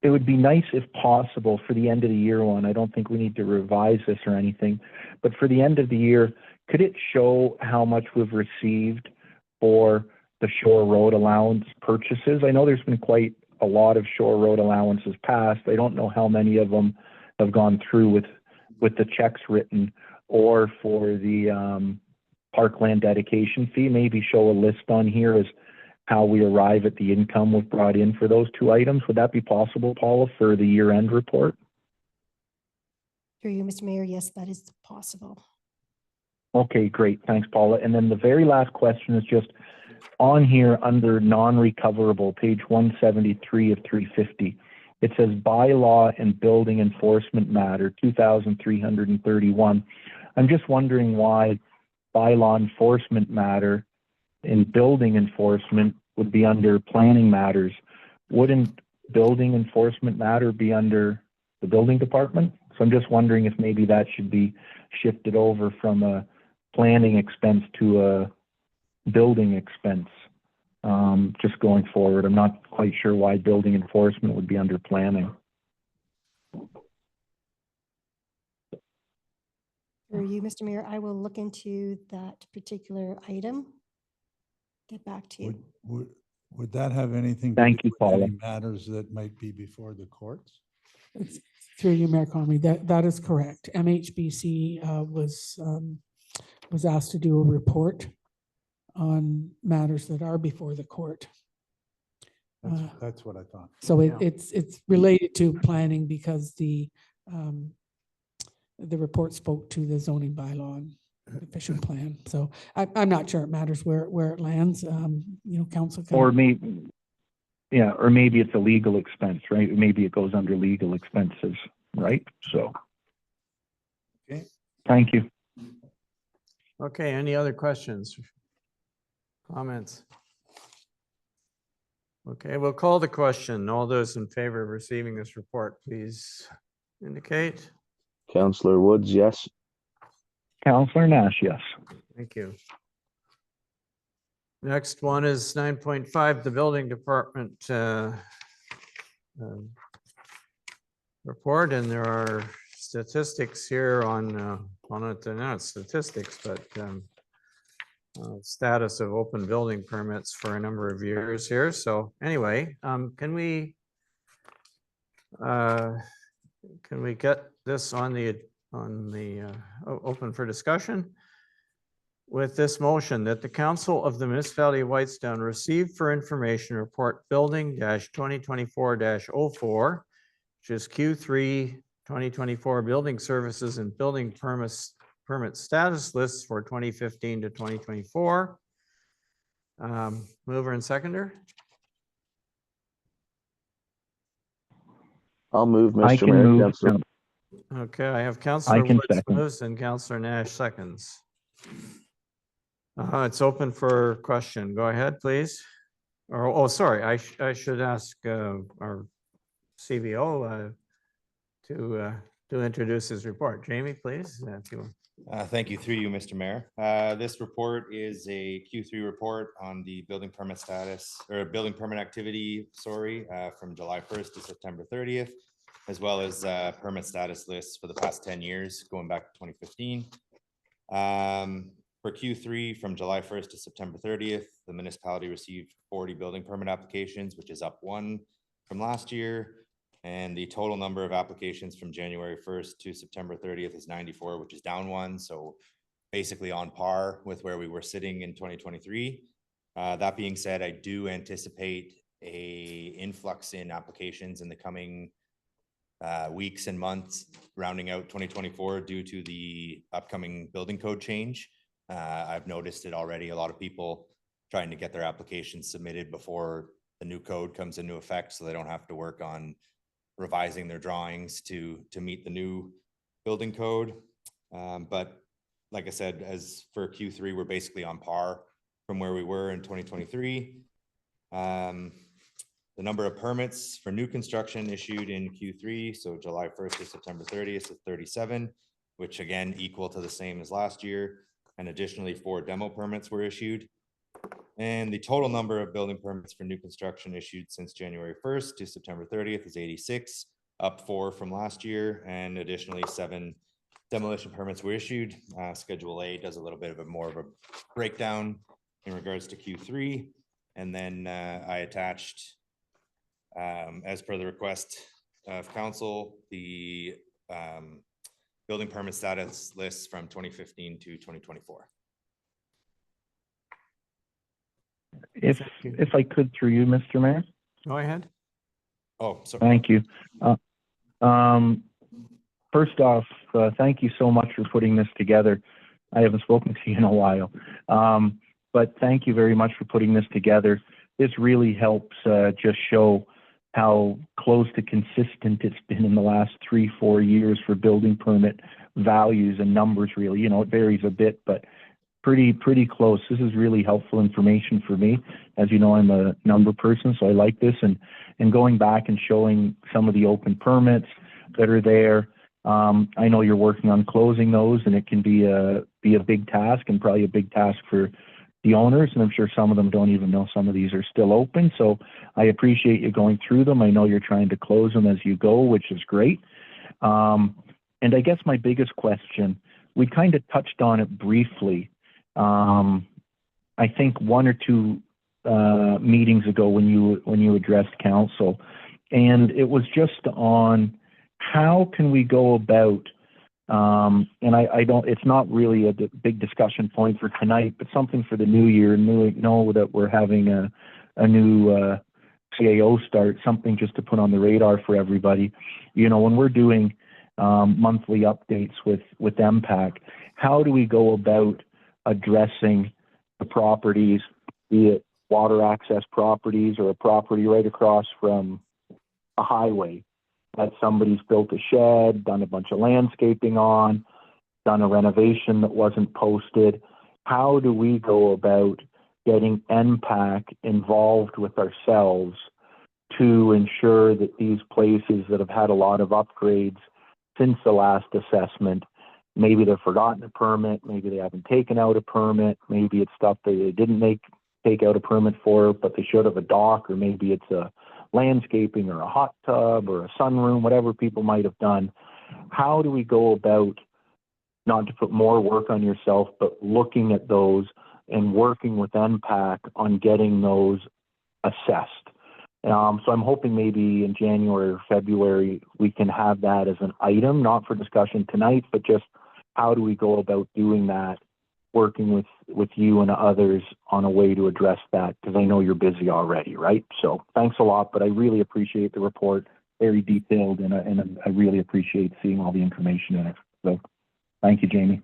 it would be nice if possible for the end of the year one. I don't think we need to revise this or anything, but for the end of the year, could it show how much we've received for the shore road allowance purchases? I know there's been quite a lot of shore road allowances passed. I don't know how many of them have gone through with the checks written, or for the parkland dedication fee. Maybe show a list on here as how we arrive at the income we've brought in for those 2 items. Would that be possible, Paula, for the year-end report? Through you, Mr. Mayor, yes, that is possible. Okay, great. Thanks, Paula. And then the very last question is just on here under non-recoverable, page 173 of 350. It says bylaw and building enforcement matter, 2,331. I'm just wondering why bylaw enforcement matter and building enforcement would be under planning matters. Wouldn't building enforcement matter be under the building department? So I'm just wondering if maybe that should be shifted over from a planning expense to a building expense. just going forward. I'm not quite sure why building enforcement would be under planning. Through you, Mr. Mayor, I will look into that particular item. Get back to you. Would that have anything? to Thank do you, with Paula. any Matters that might be before the courts? Through you, Mayor Comrie, that is correct. MHBC was asked to do a report on matters that are before the court. That's what I thought. So Yeah. it's related to planning because the report spoke to the zoning bylaw and efficient plan. So I'm not sure it matters where it lands. Council can. Or maybe, yeah, or maybe it's a legal expense, right? Maybe it goes under legal expenses, right? So. Okay. Thank you. Okay, any other questions? Comments? Okay, we'll call the question. All those in favor of receiving this report, please indicate. Counselor Woods, yes. Counselor Nash, yes. Thank you. Next one is 9.5, the building department report, and there are statistics here on it. They're not statistics, but status of open building permits for a number of years here. So anyway, can we get this on the open for discussion? With this motion that the Council of the Municipality of Whitestone receive for information report building -2024-04, which is Q3 2024 building services and building permit status lists for 2015 to 2024. Mover and seconder. I'll move, I Mr. can Mayor. move. Counselor. Okay, I have Councillor can Woods second. moves and Councillor Nash seconds. It's open for question. Go ahead, please. Or, oh, sorry, I should ask our CBO to introduce his report. Jamie, please, if you. Thank you, through you, Mr. Mayor. This report is a Q3 report on the building permit status or building permit activity, from July 1st to September 30th, as well as permit status lists for the past 10 years, going back to 2015. For Q3 from July 1st to September 30th, the municipality received 40 building permit applications, which is up 1 from last year. And the total number of applications from January 1st to September 30th is 94, which is down 1. So basically on par with where we were sitting in 2023. That being said, I do anticipate a influx in applications in the coming weeks and months, rounding out 2024 due to the upcoming building code change. I've noticed it already. A lot of people trying to get their applications submitted before the new code comes into effect, so they don't have to work on revising their drawings to meet the new building code. But like I said, as for Q3, we're basically on par from where we were in 2023. The number of permits for new construction issued in Q3, so July 1st to September 30th is 37, which again equal to the same as last year. And additionally, 4 demo permits were issued. And the total number of building permits for new construction issued since January 1st to September 30th is 86, up 4 from last year. And additionally, 7 demolition permits were issued. Schedule A does a little bit of more of a breakdown in regards to Q3. And then I attached, as per the request of council, the building permit status lists from 2015 to 2024. If I could, through you, Mr. Mayor. Go ahead. Oh, sorry. Thank you. First off, thank you so much for putting this together. I haven't spoken to you in a while, but thank you very much for putting this together. This really helps just show how close to consistent it's been in the last 3-4 years for building permit values and numbers. Really, it varies a bit, but pretty close. This is really helpful information for me. As you know, I'm a number person, so I like this. And going back and showing some of the open permits that are there. I know you're working on closing those, and it can be a big task, and probably a big task for the owners, and I'm sure some of them don't even know some of these are still open. So I appreciate you going through them. I know you're trying to close them as you go, which is great. And I guess my biggest question, we kind of touched on it briefly. I think one or two meetings ago when you addressed council, and it was just on how can we go about, and I don't, it's not really a big discussion point for tonight, but something for the new year. Know that we're having a new CAO start, something just to put on the radar for everybody. You know, when we're doing monthly updates with MPAC, how do we go about addressing the properties, be it water access properties or a property right across from a highway that somebody's built a shed, done a bunch of landscaping on, done a renovation that wasn't posted? How do we go about getting NPAC involved with ourselves to ensure that these places that have had a lot of upgrades since the last assessment, maybe they've forgotten a permit, maybe they haven't taken out a permit, maybe it's stuff they didn't take out a permit for, but they should have, a dock, or maybe it's a landscaping or a hot tub or a sunroom, whatever people might have done. How do we go about, not to put more work on yourself, but looking at those and working with NPAC on getting those assessed? So I'm hoping maybe in January or February, we can have that as an item, not for discussion tonight, but just how do we go about doing that, working with you and others on a way to address that, because I know you're busy already, right? So thanks a lot, but I really appreciate the report, very detailed, and I really appreciate seeing all the information in it. So thank you, Jamie.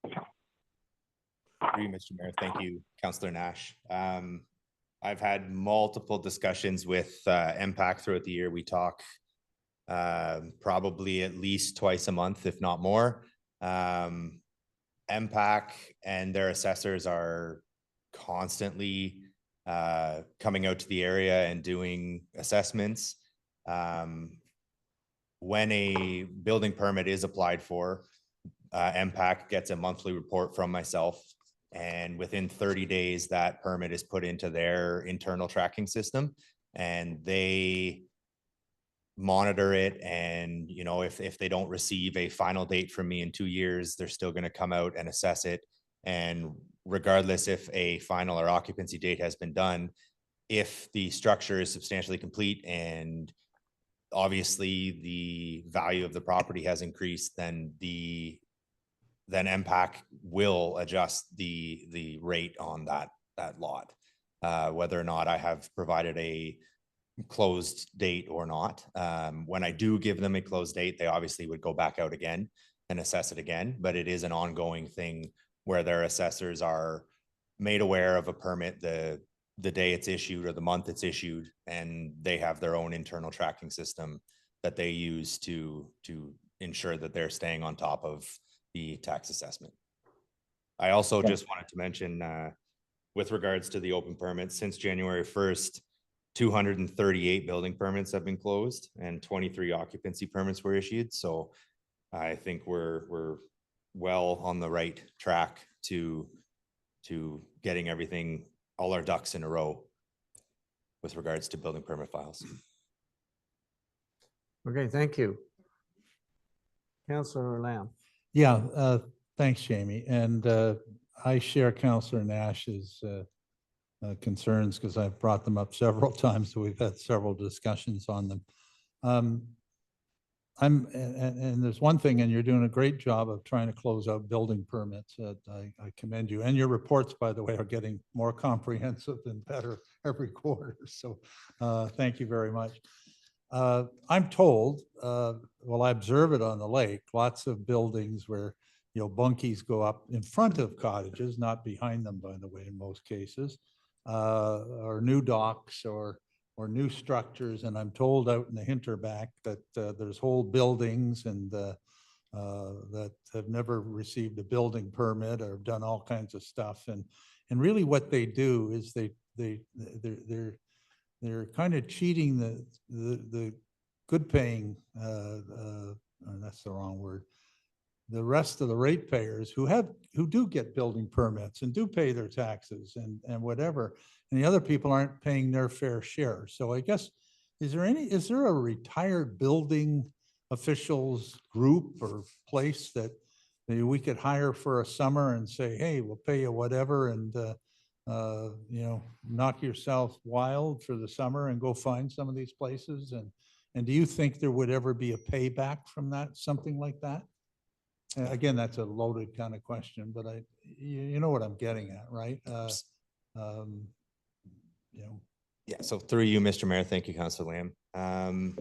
Through you, Mr. Mayor. Thank you, Councillor Nash. I've had multiple discussions with MPAC throughout the year. We talk probably at least twice a month, if not more. MPAC and their assessors are constantly coming out to the area and doing assessments. When a building permit is applied for, MPAC gets a monthly report from myself, and within 30 days, that permit is put into their internal tracking system, and they monitor it. And, you know, if they don't receive a final date from me in 2 years, they're still going to come out and assess it. And regardless if a final or occupancy date has been done, if the structure is substantially complete and obviously the value of the property has increased, then MPAC will adjust the rate on that lot, whether or not I have provided a closed date or not. When I do give them a closed date, they obviously would go back out again and assess it again, but it is an ongoing thing where their assessors are made aware of a permit the day it's issued or the month it's issued, and they have their own internal tracking system that they use to ensure that they're staying on top of the tax assessment. I also just wanted to mention, with regards to the open permits, since January 1st, 238 building permits have been closed and 23 occupancy permits were issued. So I think we're well on the right track to getting everything, all our ducks in a row with regards to building permit files. Okay, thank you. Councillor Lamb. Yeah, thanks, Jamie. And I share Councillor Nash's concerns, because I've brought them up several times. So we've had several discussions on them. And there's one thing, and you're doing a great job of trying to close out building permits. I commend you. And your reports, by the way, are getting more comprehensive and better every quarter. So thank you very much. I'm told, well, I observe it on the lake, lots of buildings where, you know, bunkies go up in front of cottages, not behind them, by the way, in most cases, or new docks or new structures. And I'm told out in the Hinterback that there's whole buildings and that have never received a building permit or have done all kinds of stuff. And really what they do is they're kind of cheating the good paying, that's the wrong word, the rest of the ratepayers who do get building permits and do pay their taxes and whatever, and the other people aren't paying their fair share. So I guess, is there a retired building officials group or place that maybe we could hire for a summer and say, hey, we'll pay you whatever, and knock yourself wild for the summer and go find some of these places? And do you think there would ever be a payback from that, something like that? Again, that's a loaded kind of question, but you know what I'm getting at, right? Yeah, so through you, Mr. Mayor, thank you, Councilor Lamb.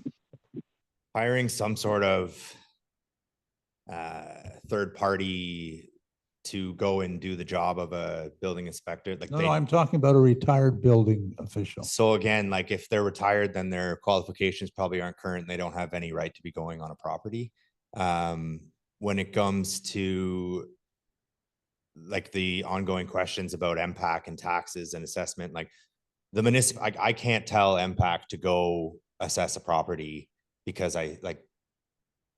Hiring some sort of third party to go and do the job of a building inspector, like No, I'm talking about a retired building official. So again, like if they're retired, then their qualifications probably aren't current. They don't have any right to be going on a property. When it comes to like the ongoing questions about MPAC and taxes and assessment, like the municipal, I can't tell MPAC to go assess a property because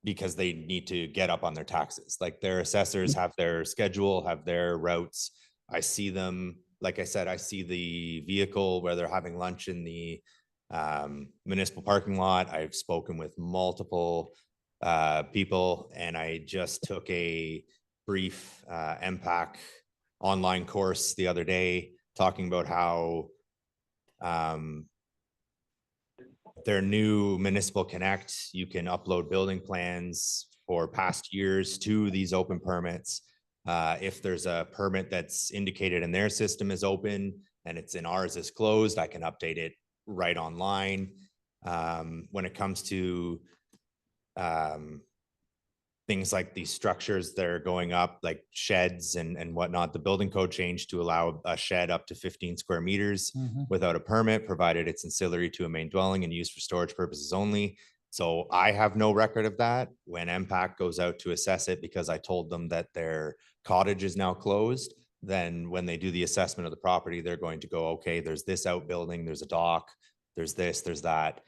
because they need to get up on their taxes. Like their assessors have their schedule, have their routes. I see them, like I said, I see the vehicle where they're having lunch in the municipal parking lot. I've spoken with multiple people, and I just took a brief MPAC online course the other day talking about how their new Municipal Connect, you can upload building plans for past years to these open permits. If there's a permit that's indicated in their system is open and it's in ours is closed, I can update it right online. When it comes to things like these structures that are going up, like sheds and whatnot, the building code changed to allow a shed up to 15 square meters without a permit, provided it's ancillary to a main dwelling and used for storage purposes only. So I have no record of that. When MPAC goes out to assess it, because I told them that their cottage is now closed, then when they do the assessment of the property, they're going to go, okay, there's this outbuilding, there's a dock, there's this, there's that.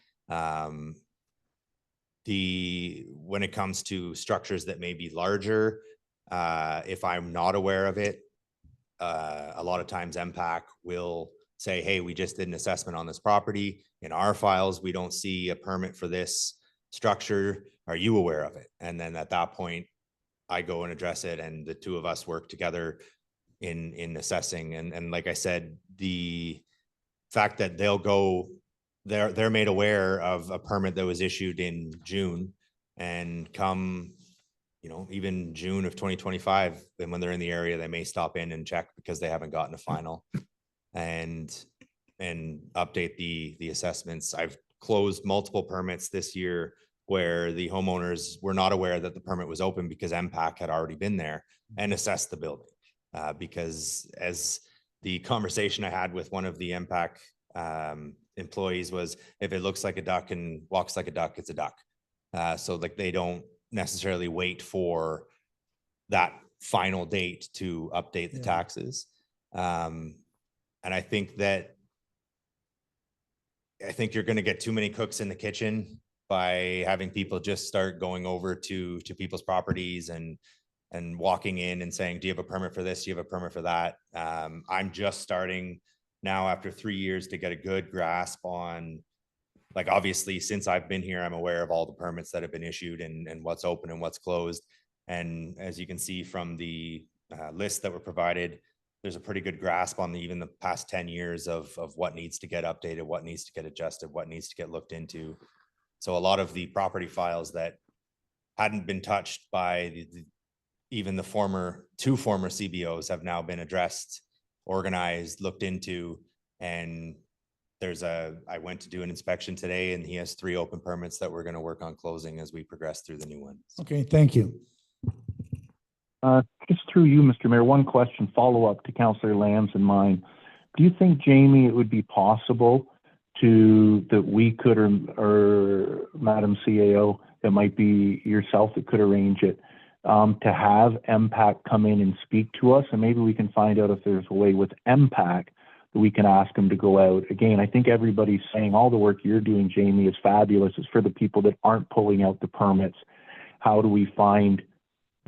When it comes to structures that may be larger, if I'm not aware of it, a lot of times MPAC will say, hey, we just did an assessment on this property. In our files, we don't see a permit for this structure. Are you aware of it? And then at that point, I go and address it, and the two of us work together in assessing. And like I said, the fact that they're made aware of a permit that was issued in June, and come, even June of 2025, then when they're in the area, they may stop in and check because they haven't gotten a final and update the assessments. I've closed multiple permits this year where the homeowners were not aware that the permit was open because MPAC had already been there and assessed the building. Because as the conversation I had with one of the MPAC employees was, if it looks like a duck and walks like a duck, it's a duck. So like they don't necessarily wait for that final date to update the taxes. And I think you're going to get too many cooks in the kitchen by having people just start going over to people's properties and walking in and saying, do you have a permit for this? Do you have a permit for that? I'm just starting now after 3 years to get a good grasp on, like, obviously since I've been here, I'm aware of all the permits that have been issued and what's open and what's closed. And as you can see from the list that were provided, there's a pretty good grasp on even the past 10 years of what needs to get updated, what needs to get adjusted, what needs to get looked into. So a lot of the property files that hadn't been touched by even the two former CBOs have now been addressed, organized, looked into. And I went to do an inspection today, and he has 3 open permits that we're going to work on closing as we progress through the new ones. Okay, thank you. Just through you, Mr. Mayor, one question, follow up to Councillor Lamb's and mine. Do you think, Jamie, it would be possible that we could, or Madam CAO, it might be yourself that could arrange it, to have MPAC come in and speak to us, and maybe we can find out if there's a way with MPAC that we can ask them to go out. Again, I think everybody's saying all the work you're doing, Jamie, is fabulous. It's for the people that aren't pulling out the permits. How do we find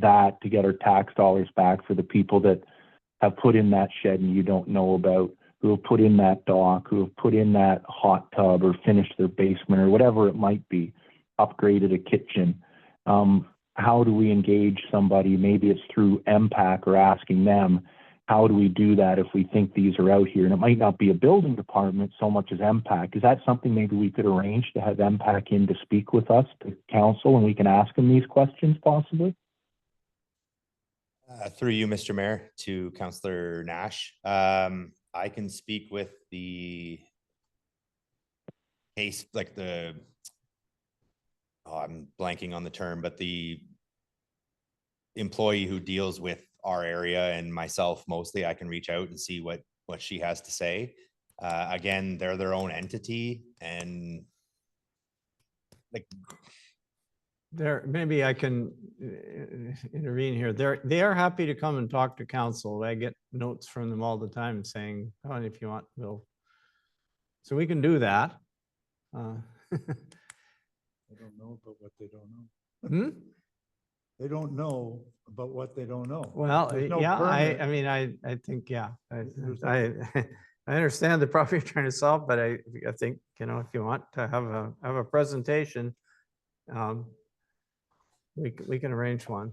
that to get our tax dollars back for the people that have put in that shed and you don't know about, who have put in that dock, who have put in that hot tub or finished their basement or whatever it might be, upgraded a kitchen. How do we engage somebody? Maybe it's through MPAC or asking them, how do we do that if we think these are out here? And it might not be a building department so much as MPAC. Is that something maybe we could arrange to have MPAC in to speak with us, to council, and we can ask them these questions possibly? Through you, Mr. Mayor, to Councillor Nash. I can speak with the case, like I'm blanking on the term, but the employee who deals with our area and myself mostly. I can reach out and see what she has to say. Again, they're their own entity, and like maybe I can intervene here. They are happy to come and talk to council. I get notes from them all the time saying, oh, if you want, we'll. So we can do that. I don't know about what they don't know. They don't know about what they don't know. Well, There's no yeah, permit. I mean, I think, yeah, I understand the problem you're trying to solve, but I think, you know, if you want to have a presentation, we can arrange one.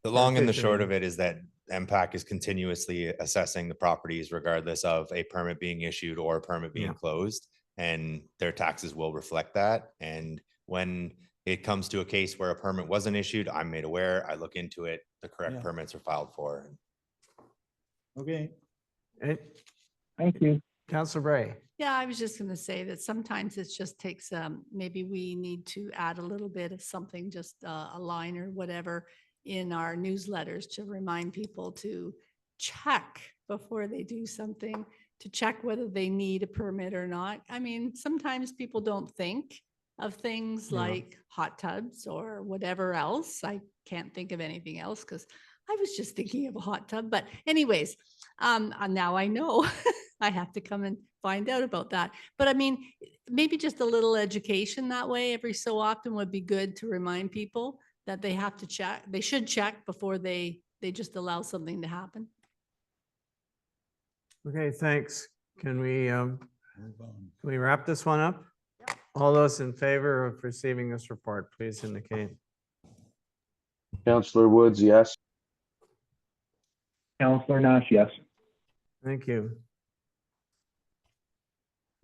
the long and the short of it is that MPAC is continuously assessing the properties regardless of a permit being issued or a permit being closed, and their taxes will reflect that. And when it comes to a case where a permit wasn't issued, I'm made aware, I look into it, the correct permits are filed for. Okay. Thank you. Councilor Bray. Yeah, I was just going to say that sometimes it just takes, maybe we need to add a little bit of something, just a line or whatever in our newsletters to remind people to check before they do something, to check whether they need a permit or not. I mean, sometimes people don't think of things like hot tubs or whatever else. I can't think of anything else because I was just thinking of a hot tub. But anyways, now I know I have to come and find out about that. But I mean, maybe just a little education that way every so often would be good to remind people that they have to check. They should check before they just allow something to happen. Okay, thanks. Can we wrap this one up? All those in favor of receiving this report, please indicate. Councillor Woods, yes. Councillor Nash, yes. Thank you.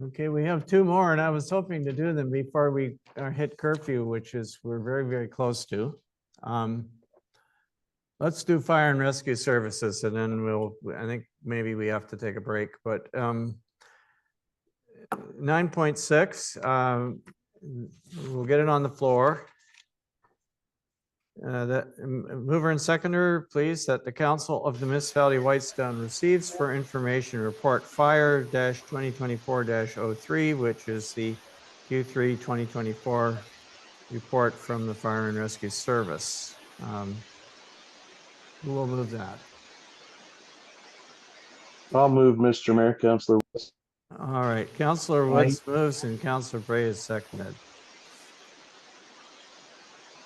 Okay, we have two more, and I was hoping to do them before we hit curfew, which is we're very, very close to. Let's do fire and rescue services, and then I think maybe we have to take a break, but 9.6, we'll get it on the floor. Mover and seconder, please, that the Council of the Municipality of Whitestone receives for information report fire-2024-03, which is the Q3 2024 report from the Fire and Rescue Service. Who will move that? I'll move, Mr. Mayor. Councillor Woods. All right, Councillor Woods moves and Councillor Bray is seconded.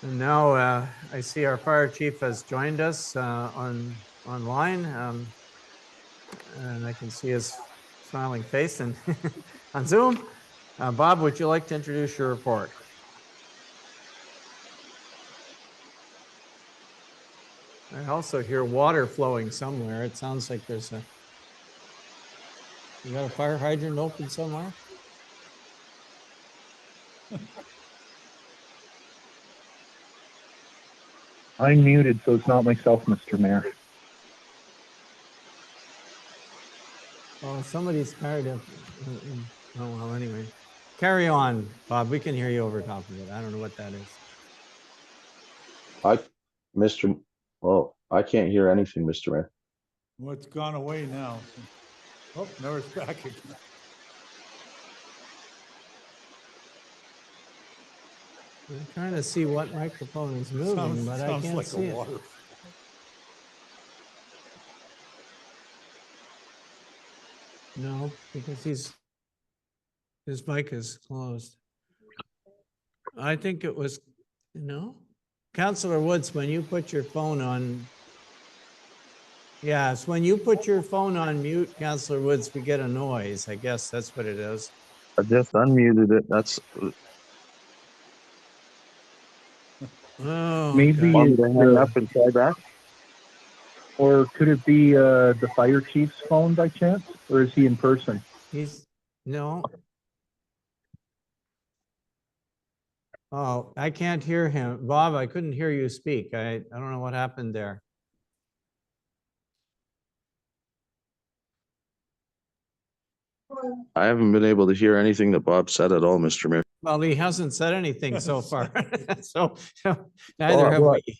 And now I see our fire chief has joined us online, and I can see his smiling face and on Zoom. Bob, would you like to introduce your report? I also hear water flowing somewhere. It sounds like there's you got a fire hydrant open somewhere? I'm muted, so it's not myself, Mr. Mayor. Oh, somebody's tired of. Oh, well, anyway. Carry on, Bob. We can hear you over top of it. I don't know what that is. I can't hear anything, Mr. Mayor. Well, it's gone away now. Oh, now it's back again. I'm trying to see what microphone is moving, but I can't see it. No, because his mic is closed. I think it was, no? Counselor Woods, when you put your phone on, yes, when you put your phone on mute, Counselor Woods, we get a noise. I guess that's what it is. I just unmuted it. That's, Oh, Maybe God. want me it's to hang up and try back? or could it be the fire chief's phone by chance, or is he in person? He's, no. Oh, I can't hear him. Bob, I couldn't hear you speak. I don't know what happened there. I haven't been able to hear anything that Bob said at all, Mr. Mayor. Well, he hasn't said anything so far. So Well, neither have well, we.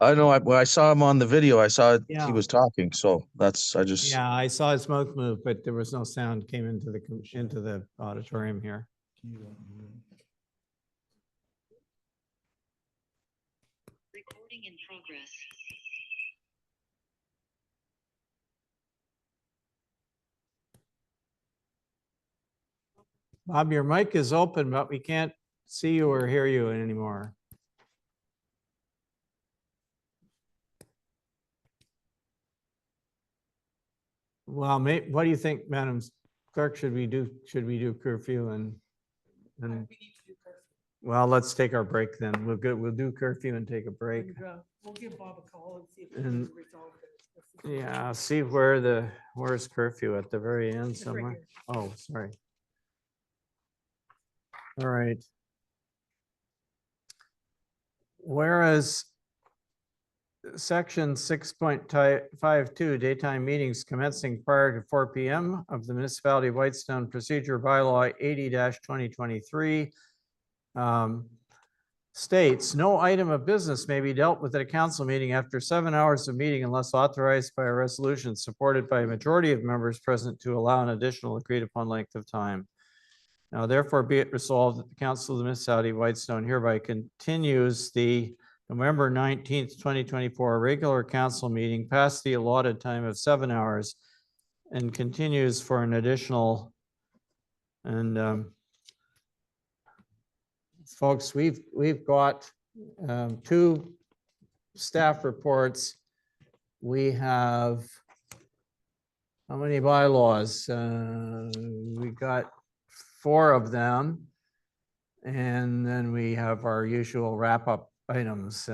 I know, when I saw him on the video, I saw Yeah. he was talking, so that's, I just. Yeah, I saw his mouth move, but there was no sound came into the auditorium here. Recording in progress. Bob, your mic is open, but we can't see you or hear you anymore. Well, what do you think, Madam Clerk? Should we do curfew and? Well, let's take our break then. We'll do curfew and take a break. We'll give Bob a call and see if we can resolve it. Yeah, see where's curfew at the very end It's right somewhere? here. Oh, sorry. All right. Whereas Section 6.52 daytime meetings commencing prior to 4 p.m. of the Municipality of Whitestone Procedure Bylaw 80-2023 states no item of business may be dealt with at a council meeting after 7 hours of meeting unless authorized by a resolution supported by a majority of members present to allow an additional agreed upon length of time. Now, therefore, be it resolved that the Council of the Municipality of Whitestone hereby continues the November 19th, 2024 regular council meeting past the allotted time of 7 hours and continues for an additional. And folks, we've got 2 staff reports. We have how many bylaws? We got 4 of them. And then we have our usual wrap-up items.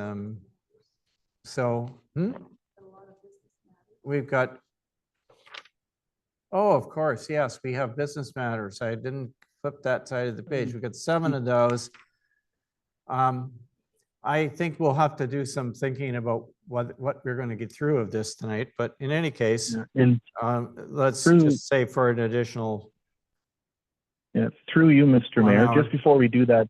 We've got, oh, of course, yes, we have business matters. I didn't flip that side of the page. We've got 7 of those. I think we'll have to do some thinking about what we're going to get through of this tonight. But in any case, And let's through- just say for an additional. yeah, through you, Mr. 1 Mayor, hour. just before we do that,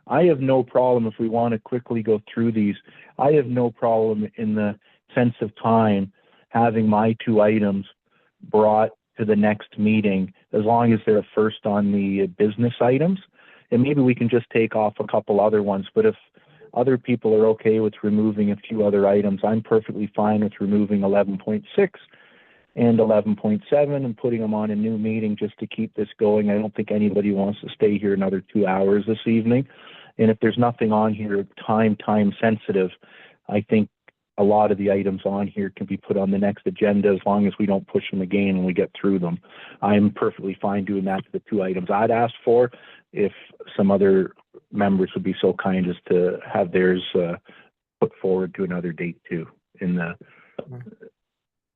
I have no problem if we want to quickly go through these. I have no problem in the sense of time having my 2 items brought to the next meeting as long as they're first on the business items. And maybe we can just take off a couple other ones. But if other people are okay with removing a few other items, I'm perfectly fine with removing 11.6 and 11.7 and putting them on a new meeting just to keep this going. I don't think anybody wants to stay here another 2 hours this evening. And if there's nothing on here time sensitive, I think a lot of the items on here can be put on the next agenda as long as we don't push them again when we get through them. I'm perfectly fine doing that to the 2 items I'd asked for if some other members would be so kind as to have theirs put forward to another date too, in the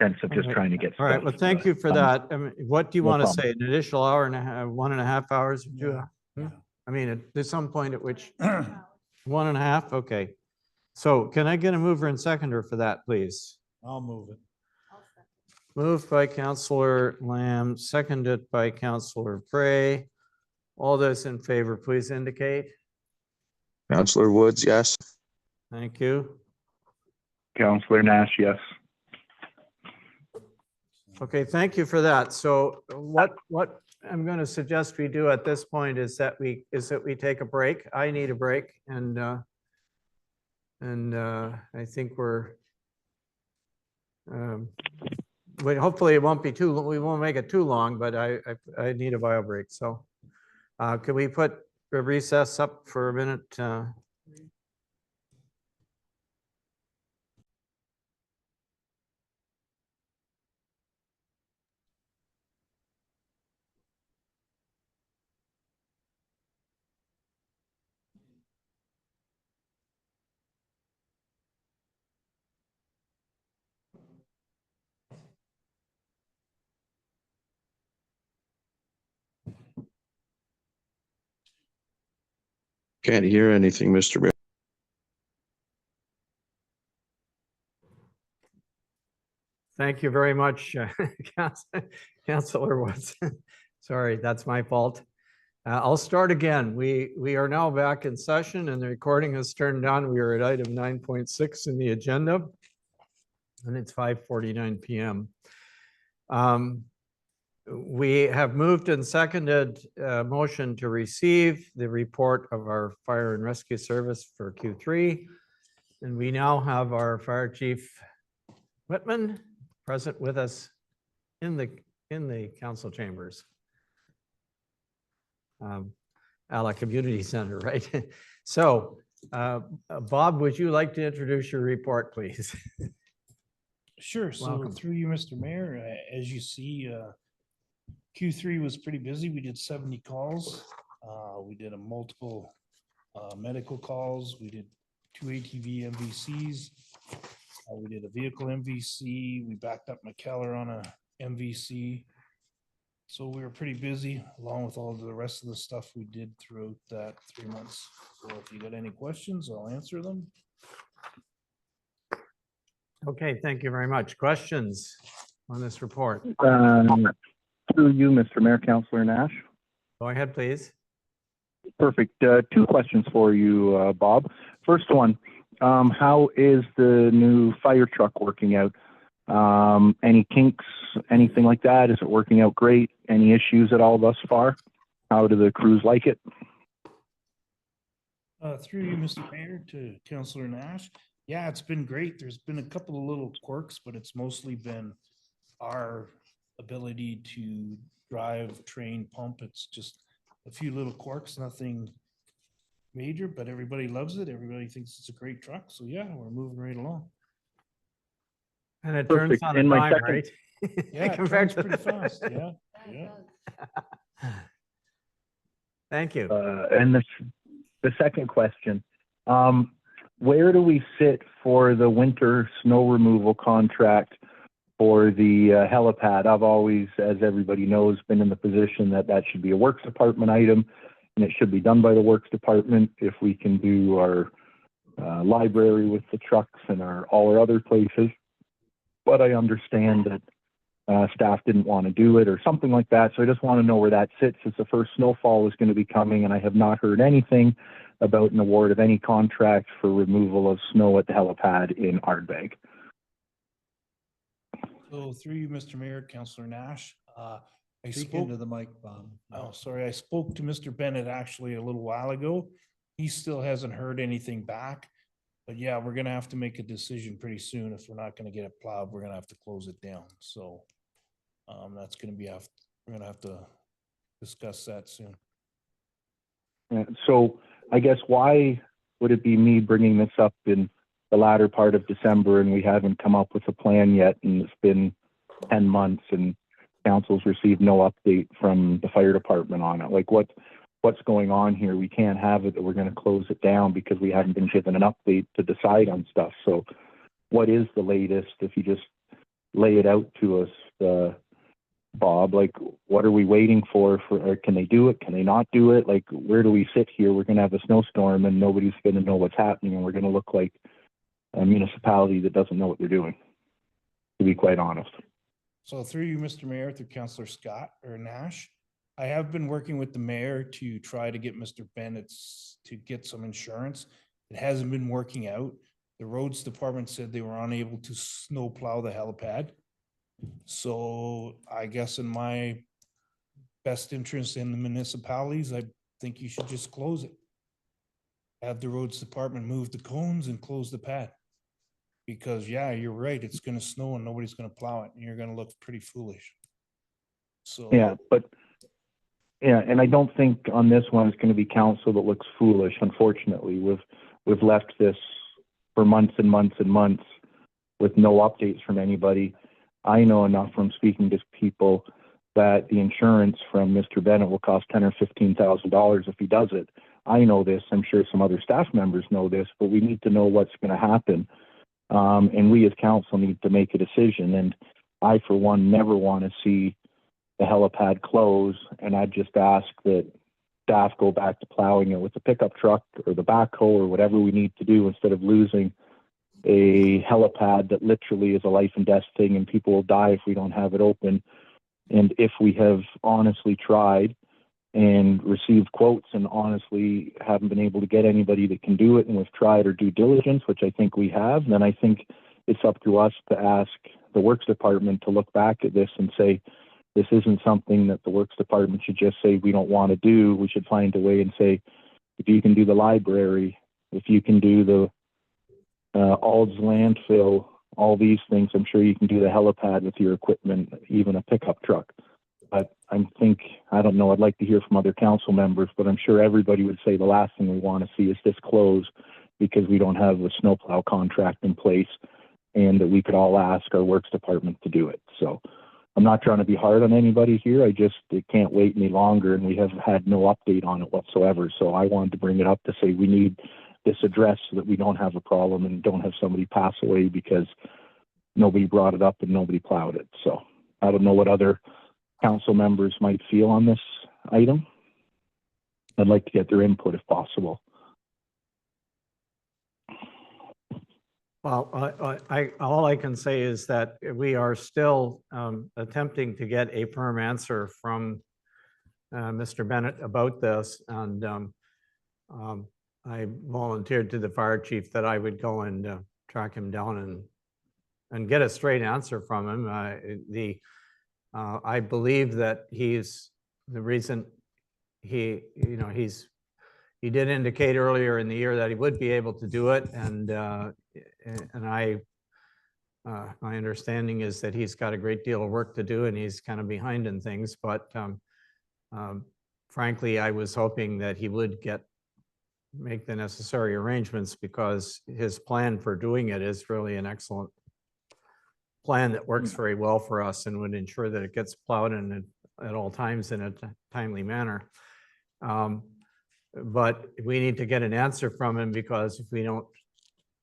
sense of just Okay. trying to get All right, stuff, well, thank you for done. that. I mean, what do you No want to problem. say? An additional hour and a half, 1.5 hours? or 2 Yeah, hours? yeah. I mean, there's some point at which 1.5, okay. So can I get a mover and seconder for that, please? I'll move it. Moved by Counselor Lamb, seconded by Counselor Bray. All those in favor, please indicate. Counselor Woods, yes. Thank you. Councillor Nash, yes. Okay, thank you for that. So what I'm going to suggest we do at this point is that we take a break. I need a break, and I think hopefully it won't be we won't make it too long, but I need a bio break. So could we put a recess up for a minute? Can't hear anything, Mr. Mayor. Thank you very much, Councillor Woods. Sorry, that's my fault. I'll start again. We are now back in session and the recording has turned on. We are at item 9.6 in the agenda and it's 5:49 p.m. We have moved and seconded a motion to receive the report of our fire and rescue service for Q3. And we now have our fire chief Whitman present with us in the council chambers. Ala Community Center, right? So, Bob, would you like to introduce your report, please? Sure. So Welcome. through you, Mr. Mayor, as you see, Q3 was pretty busy. We did 70 calls. We did a multiple medical calls. We did 2 ATV MVCs. We did a vehicle MVC. We backed up McKellar on a MVC. So we were pretty busy along with all of the rest of the stuff we did throughout that 3 months. So if you got any questions, I'll answer them. Okay, thank you very much. Questions on this report? Through you, Mr. Mayor, Councillor Nash. Go ahead, please. Perfect. 2 questions for you, Bob. First one, how is the new fire truck working out? Any kinks, anything like that? Is it working out great? Any issues at all thus far? How do the crews like it? Through you, Mr. Mayor, to Councillor Nash. Yeah, it's been great. There's been a couple of little quirks, but it's mostly been our ability to drive, train, pump. It's just a few little quirks, nothing major, but everybody loves it. Everybody thinks it's a great truck. So yeah, we're moving right along. And it turns Perfect. on a And my dime, second- right? Yeah, it Compared turns to pretty the- fast. Yeah, yeah. Thank you. And the second question, where do we sit for the winter snow removal contract for the helipad? I've always, as everybody knows, been in the position that that should be a Works Department item and it should be done by the Works Department. If we can do our library with the trucks and all our other places. But I understand that staff didn't want to do it or something like that. So I just want to know where that sits, as the first snowfall is going to be coming and I have not heard anything about an award of any contract for removal of snow at the helipad in Ardbeg. So through you, Mr. Mayor, Councillor Nash, I Speak spoke. into the mic, Bob. Oh, sorry. I spoke to Mr. Bennett actually a little while ago. He still hasn't heard anything back. But yeah, we're gonna have to make a decision pretty soon. If we're not gonna get it plowed, we're gonna have to close it down. So that's gonna be we're gonna have to discuss that soon. So I guess why would it be me bringing this up in the latter part of December and we haven't come up with a plan yet and it's been 10 months and council's received no update from the fire department on it? Like what's going on here? We can't have it that we're going to close it down because we haven't been given an update to decide on stuff. So what is the latest? If you just lay it out to us, Bob, like what are we waiting for, or can they do it? Can they not do it? Like where do we sit here? We're going to have a snowstorm and nobody's going to know what's happening and we're going to look like a municipality that doesn't know what they're doing, to be quite honest. So through you, Mr. Mayor, through Councillor Scott or Nash, I have been working with the mayor to try to get Mr. Bennett to get some insurance. It hasn't been working out. The roads department said they were unable to snow plow the helipad. So I guess in my best interest in the municipalities, I think you should just close it. Have the roads department move the cones and close the pad. Because yeah, you're right, it's gonna snow and nobody's gonna plow it and you're gonna look pretty foolish. So. Yeah, and I don't think on this one it's going to be council that looks foolish. Unfortunately, we've left this for months and months and months with no updates from anybody. I know enough from speaking to people that the insurance from Mr. Bennett will cost $10,000 or $15,000 if he does it. I know this. I'm sure some other staff members know this, but we need to know what's going to happen. And we as council need to make a decision. And I, for one, never want to see the helipad close. And I just ask that staff go back to plowing it with the pickup truck or the backhoe or whatever we need to do instead of losing a helipad that literally is a life and death thing and people will die if we don't have it open. And if we have honestly tried and received quotes and honestly haven't been able to get anybody that can do it, and we've tried our due diligence, which I think we have, then I think it's up to us to ask the Works Department to look back at this and say, this isn't something that the Works Department should just say we don't want to do. We should find a way and say, if you can do the library, if you can do the Ald's landfill, all these things, I'm sure you can do the helipad with your equipment, even a pickup truck. But I don't know, I'd like to hear from other council members, but I'm sure everybody would say the last thing we want to see is this close because we don't have a snowplow contract in place and that we could all ask our Works Department to do it. So I'm not trying to be hard on anybody here. It can't wait any longer and we have had no update on it whatsoever. So I wanted to bring it up to say we need this addressed so that we don't have a problem and don't have somebody pass away because nobody brought it up and nobody plowed it. So I don't know what other council members might feel on this item. I'd like to get their input if possible. Well, all I can say is that we are still attempting to get a firm answer from Mr. Bennett about this. And I volunteered to the fire chief that I would go and track him down and get a straight answer from him. I believe that he's the reason he did indicate earlier in the year that he would be able to do it. And my understanding is that he's got a great deal of work to do and he's kind of behind in things. But frankly, I was hoping that he would make the necessary arrangements because his plan for doing it is really an excellent plan that works very well for us and would ensure that it gets plowed in at all times in a timely manner. But we need to get an answer from him because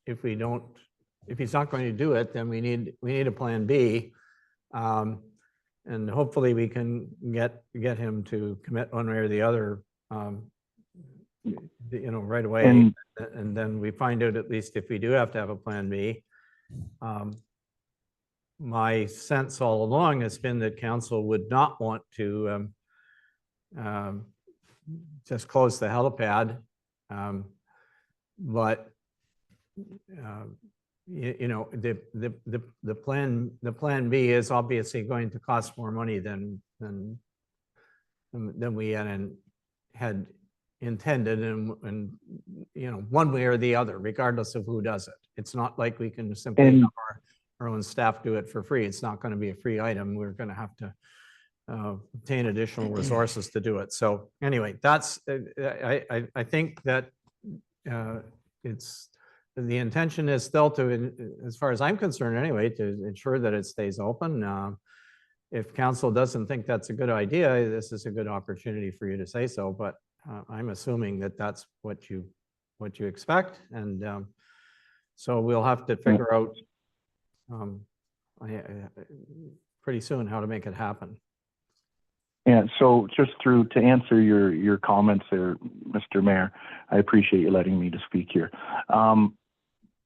if he's not going to do it, then we need a plan B. And hopefully we can get him to commit one way or the other, right away. And then we find out at least if we do have to have a plan B. My sense all along has been that council would not want to just close the helipad. But the plan B is obviously going to cost more money than we had intended, and one way or the other, regardless of who does it. It's not like we can simply have our own staff do it for free. It's not going to be a free item. We're going to have to obtain additional resources to do it. So anyway, that's I think that the intention is still to, as far as I'm concerned anyway, to ensure that it stays open. If council doesn't think that's a good idea, this is a good opportunity for you to say so, but I'm assuming that that's what you expect. And so we'll have to figure out pretty soon how to make it happen. Yeah, so just to answer your comments there, Mr. Mayor, I appreciate you letting me to speak here.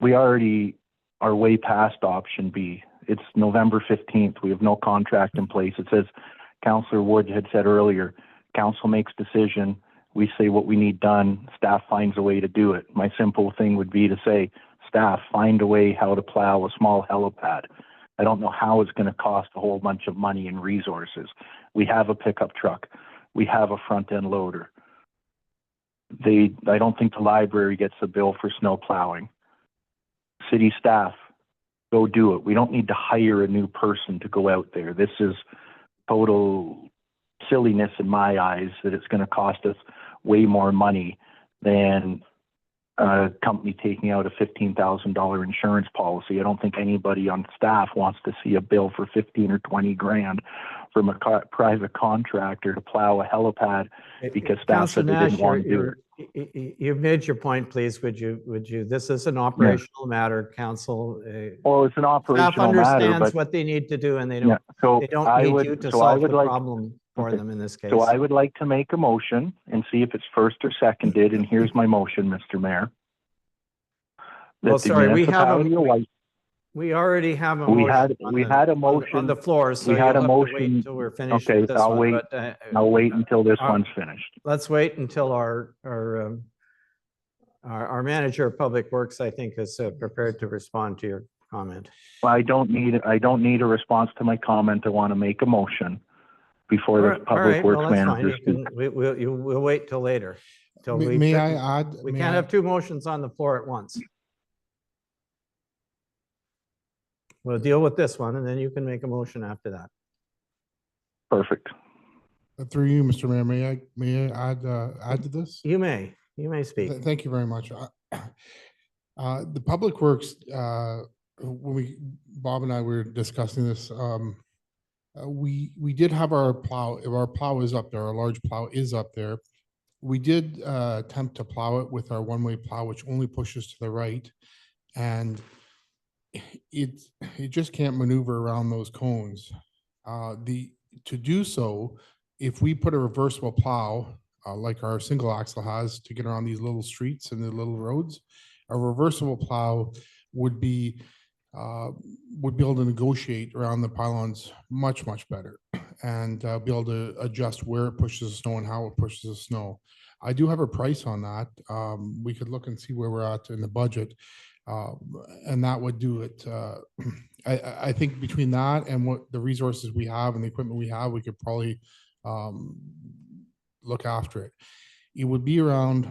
We already are way past option B. It's November 15th. We have no contract in place. It says, Councillor Wood had said earlier, council makes decision. We say what we need done. Staff finds a way to do it. My simple thing would be to say, staff, find a way how to plow a small helipad. I don't know how it's going to cost a whole bunch of money and resources. We have a pickup truck. We have a front end loader. I don't think the library gets a bill for snow plowing. City staff, go do it. We don't need to hire a new person to go out there. This is total silliness in my eyes that it's going to cost us way more money than a company taking out a $15,000 insurance policy. I don't think anybody on staff wants to see a bill for 15 or 20 grand from a private contractor to plow a helipad because staff said they didn't want to do it. You've made your point, please. Would you, this is an operational matter, council. Well, it's an operational staff understands matter, but what they need to do and they don't, so they don't I need would, you to so I solve would the like, problem. for Okay. them in this case. So I would like to make a motion and see if it's first or seconded, and here's my motion, Mr. Mayor. Well, That the sorry, we have municipality of White- We already have a We motion. had- on we the- had a on motion- the floor, so we you'll had have a to wait motion- until we're finished Okay, with this I'll one. wait. But, I'll wait until this uh, one's finished. let's wait until our manager of Public Works, I think, is prepared to respond to your comment. Well, I don't need a response to my comment. I want to make a motion before All the right, Public well, Works that's fine. manager You can, speaks. we'll wait till later. Till we May fit- I add? We may can't I- have two motions on the floor at once. We'll deal with this one and then you can make a motion after that. Perfect. Through you, Mr. Mayor, may I add to this? You may speak. Thank you very much. The Public Works, when Bob and I were discussing this, we did have our plow is up there, our large plow is up there. We did attempt to plow it with our one-way plow, which only pushes to the right. And it just can't maneuver around those cones. To do so, if we put a reversible plow, like our single axle has to get around these little streets and the little roads, a reversible plow would be able to negotiate around the pylons much better and be able to adjust where it pushes the snow and how it pushes the snow. I do have a price on that. We could look and see where we're at in the budget. And that would do it. I think between that and what the resources we have and the equipment we have, we could probably look after it. It would be around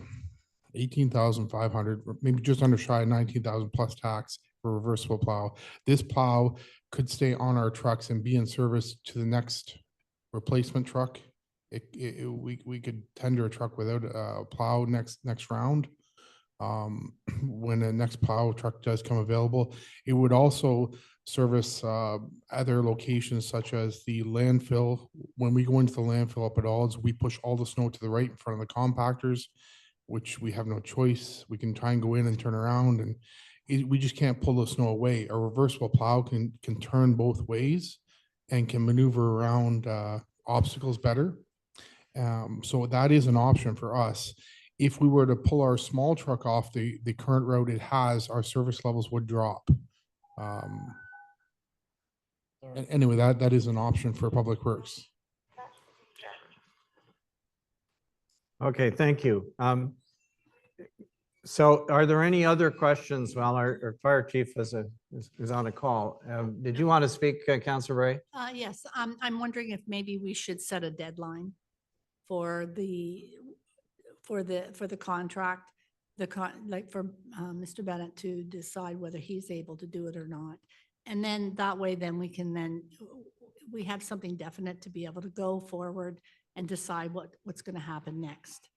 18,500, maybe just under shy of 19,000 plus tax for a reversible plow. This plow could stay on our trucks and be in service to the next replacement truck. We could tender a truck without a plow next round. When the next plow truck does come available, it would also service other locations such as the landfill. When we go into the landfill up at Alds, we push all the snow to the right in front of the compactors, which we have no choice. We can try and go in and turn around, and we just can't pull the snow away. A reversible plow can turn both ways and can maneuver around obstacles better. So that is an option for us. If we were to pull our small truck off the current road it has, our service levels would drop. Anyway, that is an option for Public Works. Okay, thank you. So are there any other questions while our fire chief is on a call? Did you want to speak, Councilor Ray? Yes, I'm wondering if maybe we should set a deadline for the contract, like for Mr. Bennett to decide whether he's able to do it or not. And then that way, then we have something definite to be able to go forward and decide what's going to happen next.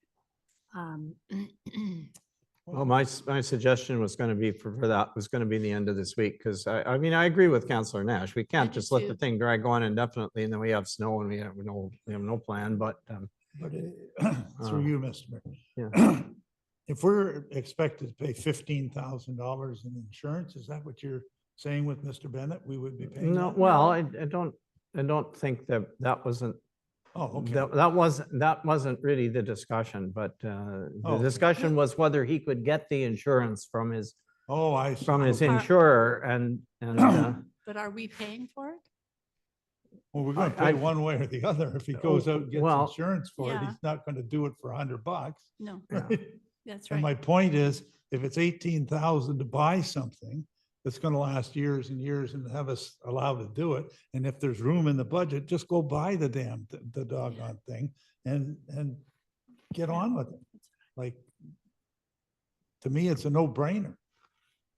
Well, my suggestion was going to be for that was going to be the end of this week, because I mean, I agree with Councilor Nash. We can't do just let the too. thing drag on indefinitely and then we have snow and we have no plan, but Through you, Mr. Mayor. yeah. If we're expected to pay $15,000 in insurance, is that what you're saying with Mr. Bennett? We would be paying? No, that? well, I don't think that wasn't, Oh, okay. that wasn't really the discussion, but the Oh, okay. discussion was whether he could get the insurance from his Oh, I see. his Okay. insurer and But are we paying for it? Well, we're going to I- pay one way or the other. If he goes out and gets Well, insurance for it, yeah. he's not going to do it for $100. No, right? that's And my right. point is, if it's 18,000 to buy something that's going to last years and years and have us allowed to do it, and if there's room in the budget, just go buy the the doggone thing and get on with it. Like, to me, it's a no-brainer.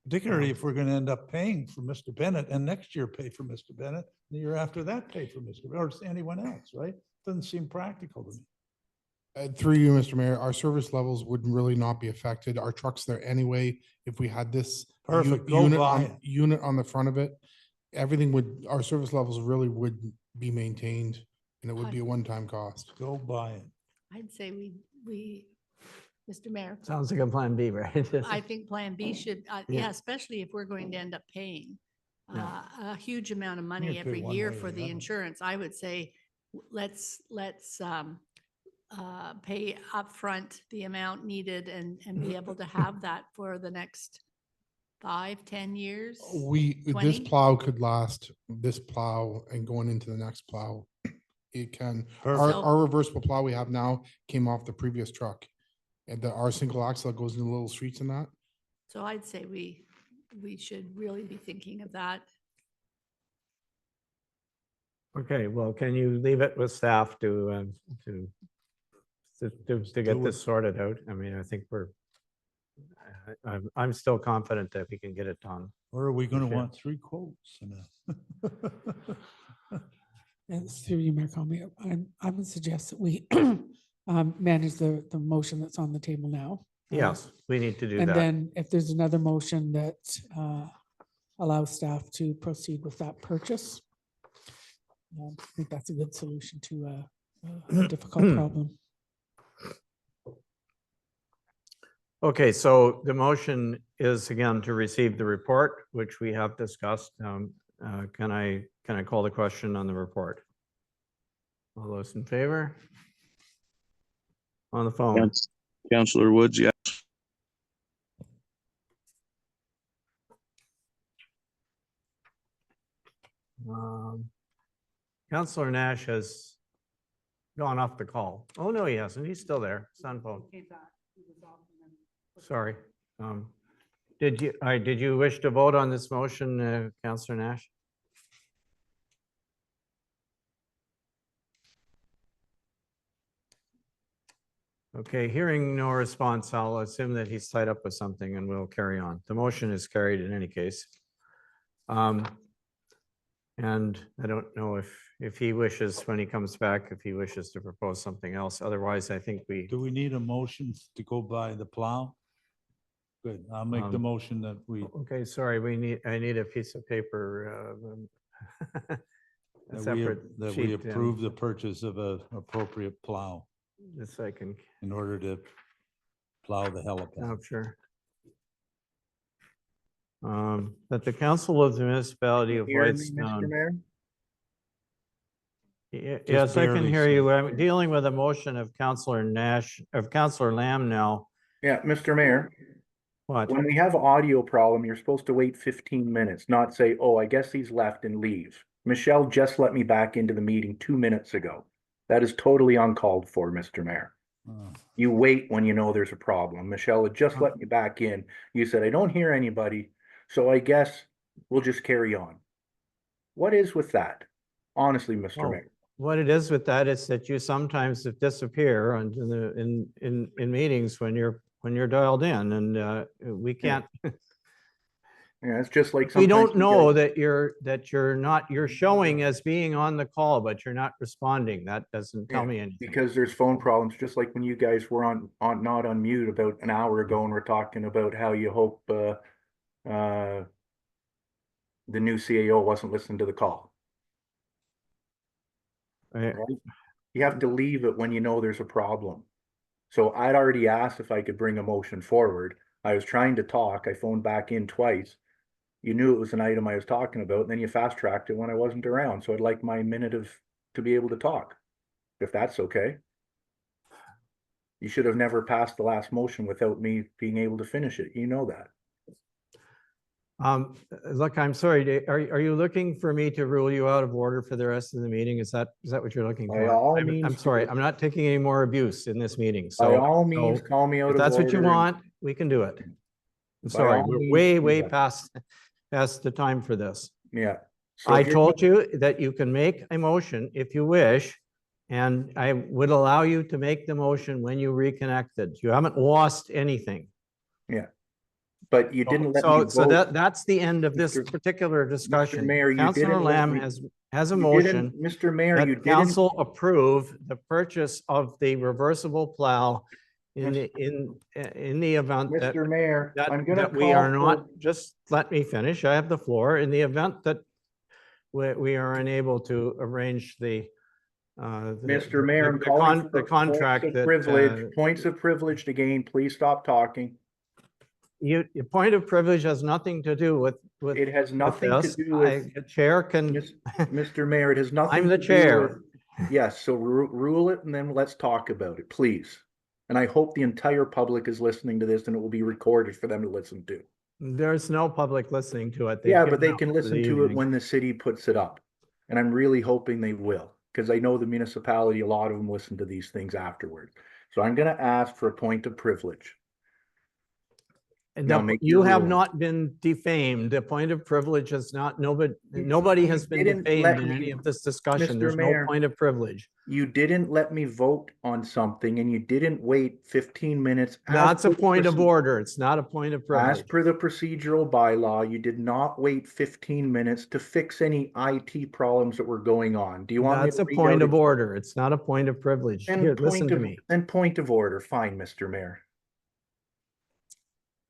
Particularly if we're going to end up paying for Mr. Bennett and next year pay for Mr. Bennett, the year after that pay for Mr. Bennett, or anyone else, right? Doesn't seem practical to me. Through you, Mr. Mayor, our service levels would really not be affected. Our truck's there anyway. If we had this Perfect, go buy it. unit on the front of it, our service levels really would be maintained, and it would be a one-time cost. Go buy it. I'd say we, Mr. Mayor, sounds like a plan B, right? I think Plan B should, Yeah. yeah, especially if we're going to end up paying Yeah. a huge amount of You money pay every one year way or for the the other. insurance. I would say let's pay upfront the amount needed and be able to have that for the next 5, 10 years? This 20? plow could last, this plow and going into the next plow. It can, our, So- our reversible plow we have now came off the previous truck. And our single axle that goes into the little streets and that. So I'd say we should really be thinking of that. Okay, well, can you leave it with staff to get this sorted out? I mean, I think I'm still confident that we can get it done. Or are we gonna Sure. want 3 quotes? And through you, Mayor Conley, I would suggest that we manage the motion that's on the table now. Yes, we need to do And that. then if there's another motion that allows staff to proceed with that purchase, I think that's a good solution to a difficult problem. Okay, so the motion is again to receive the report, which we have discussed. Can I call the question on the report? All those in favor? On the phone. Councillor Woods, yes. Councillor Nash has gone off the call. Oh, no, he hasn't. He's still there. It's on phone. Sorry. Did you wish to vote on this motion, Councillor Nash? Okay, hearing no response, I'll assume that he's tied up with something and we'll carry on. The motion is carried in any case. And I don't know if he wishes, when he comes back, if he wishes to propose something else. Otherwise, I think we, Do we need a motion to go by the plow? Good, I'll make the motion that we, okay, sorry, I need a piece of paper. A separate that we sheet, approve the purchase of a appropriate plow just so I can in order to plow the helipad. capture. That the Council of the Municipality of Hear me, Mr. Whitestone. Mayor? Yes, I can barely, hear you. sir. I'm dealing with a motion of Councillor Nash, of Councillor Lamb now. Yeah, Mr. Mayor, What? when we have audio problem, you're supposed to wait 15 minutes, not say, oh, I guess he's left and leave. Michelle just let me back into the meeting 2 minutes ago. That is totally uncalled for, Mr. Mayor. You wait when you know there's a problem. Michelle had just let me back in. You said, I don't hear anybody, so I guess we'll just carry on. What is with that? Honestly, Mr. Well, Mayor. What it is with that is that you sometimes disappear in meetings when you're dialed in, and we can't. Yeah, it's just like. We don't sometimes you know guys- that you're showing as being on the call, but you're not responding. That doesn't tell Yeah, me anything. Because there's phone problems, just like when you guys were not on mute about an hour ago and we're talking about how you hope the new CAO wasn't listening to the call. Right. Right? You have to leave it when you know there's a problem. So I'd already asked if I could bring a motion forward. I was trying to talk. I phoned back in twice. You knew it was an item I was talking about, and then you fast tracked it when I wasn't around. So I'd like my minute to be able to talk, if that's okay. You should have never passed the last motion without me being able to finish it. You know that. Look, I'm sorry, are you looking for me to rule you out of order for the rest of the meeting? Is that what you're looking By for? all I'm means, sorry, I'm not taking any more abuse in this meeting, By so. all means, so call me out If of that's what you order and- want, we can do it. I'm By sorry, all we're means, way, do way that. past the time for this. Yeah. So I if you're told you that you can make a motion if you wish, and I would allow you to make the motion when you reconnected. You haven't lost anything. Yeah. But you didn't let So, me so vote. that's the end of this Mr. particular discussion. Mayor, you Councillor didn't let Lamb me- has a You motion didn't- Mr. Mayor, you that didn't. council approve the purchase of the reversible plow in the event that Mr. Mayor, I'm gonna that we are call not, for- just let me finish, I have the floor, in the event that we are unable to arrange the Mr. Mayor, I'm the calling con- for the contract points of that, privilege, points of privilege again. Please stop talking. your point of privilege has nothing to do with It has nothing to this. do with, The chair can, Mr. Mayor, it has nothing. I'm the to do chair. with- Yes, so rule it and then let's talk about it, please. And I hope the entire public is listening to this and it will be recorded for them to listen to. There's no public listening to it. They've Yeah, but given they up can for listen the to it evening. when the city puts it up. And I'm really hoping they will, because I know the municipality, a lot of them listen to these things afterward. So I'm gonna ask for a point of privilege. And Now the- make you your have ruling. not been defamed. The point of privilege is not, nobody you has been didn't defamed let in me- any of this discussion. Mr. There's no Mayor, point of privilege. You didn't let me vote on something and you didn't wait 15 minutes. as That's a per the point of proce- order. It's not a point of As privilege. per the procedural bylaw, you did not wait 15 minutes to fix any IT problems that were going on. Do you want me That's to a read point out of order. It's not a point of privilege. And Here, listen point to of, me. and point of order, fine, Mr. Mayor.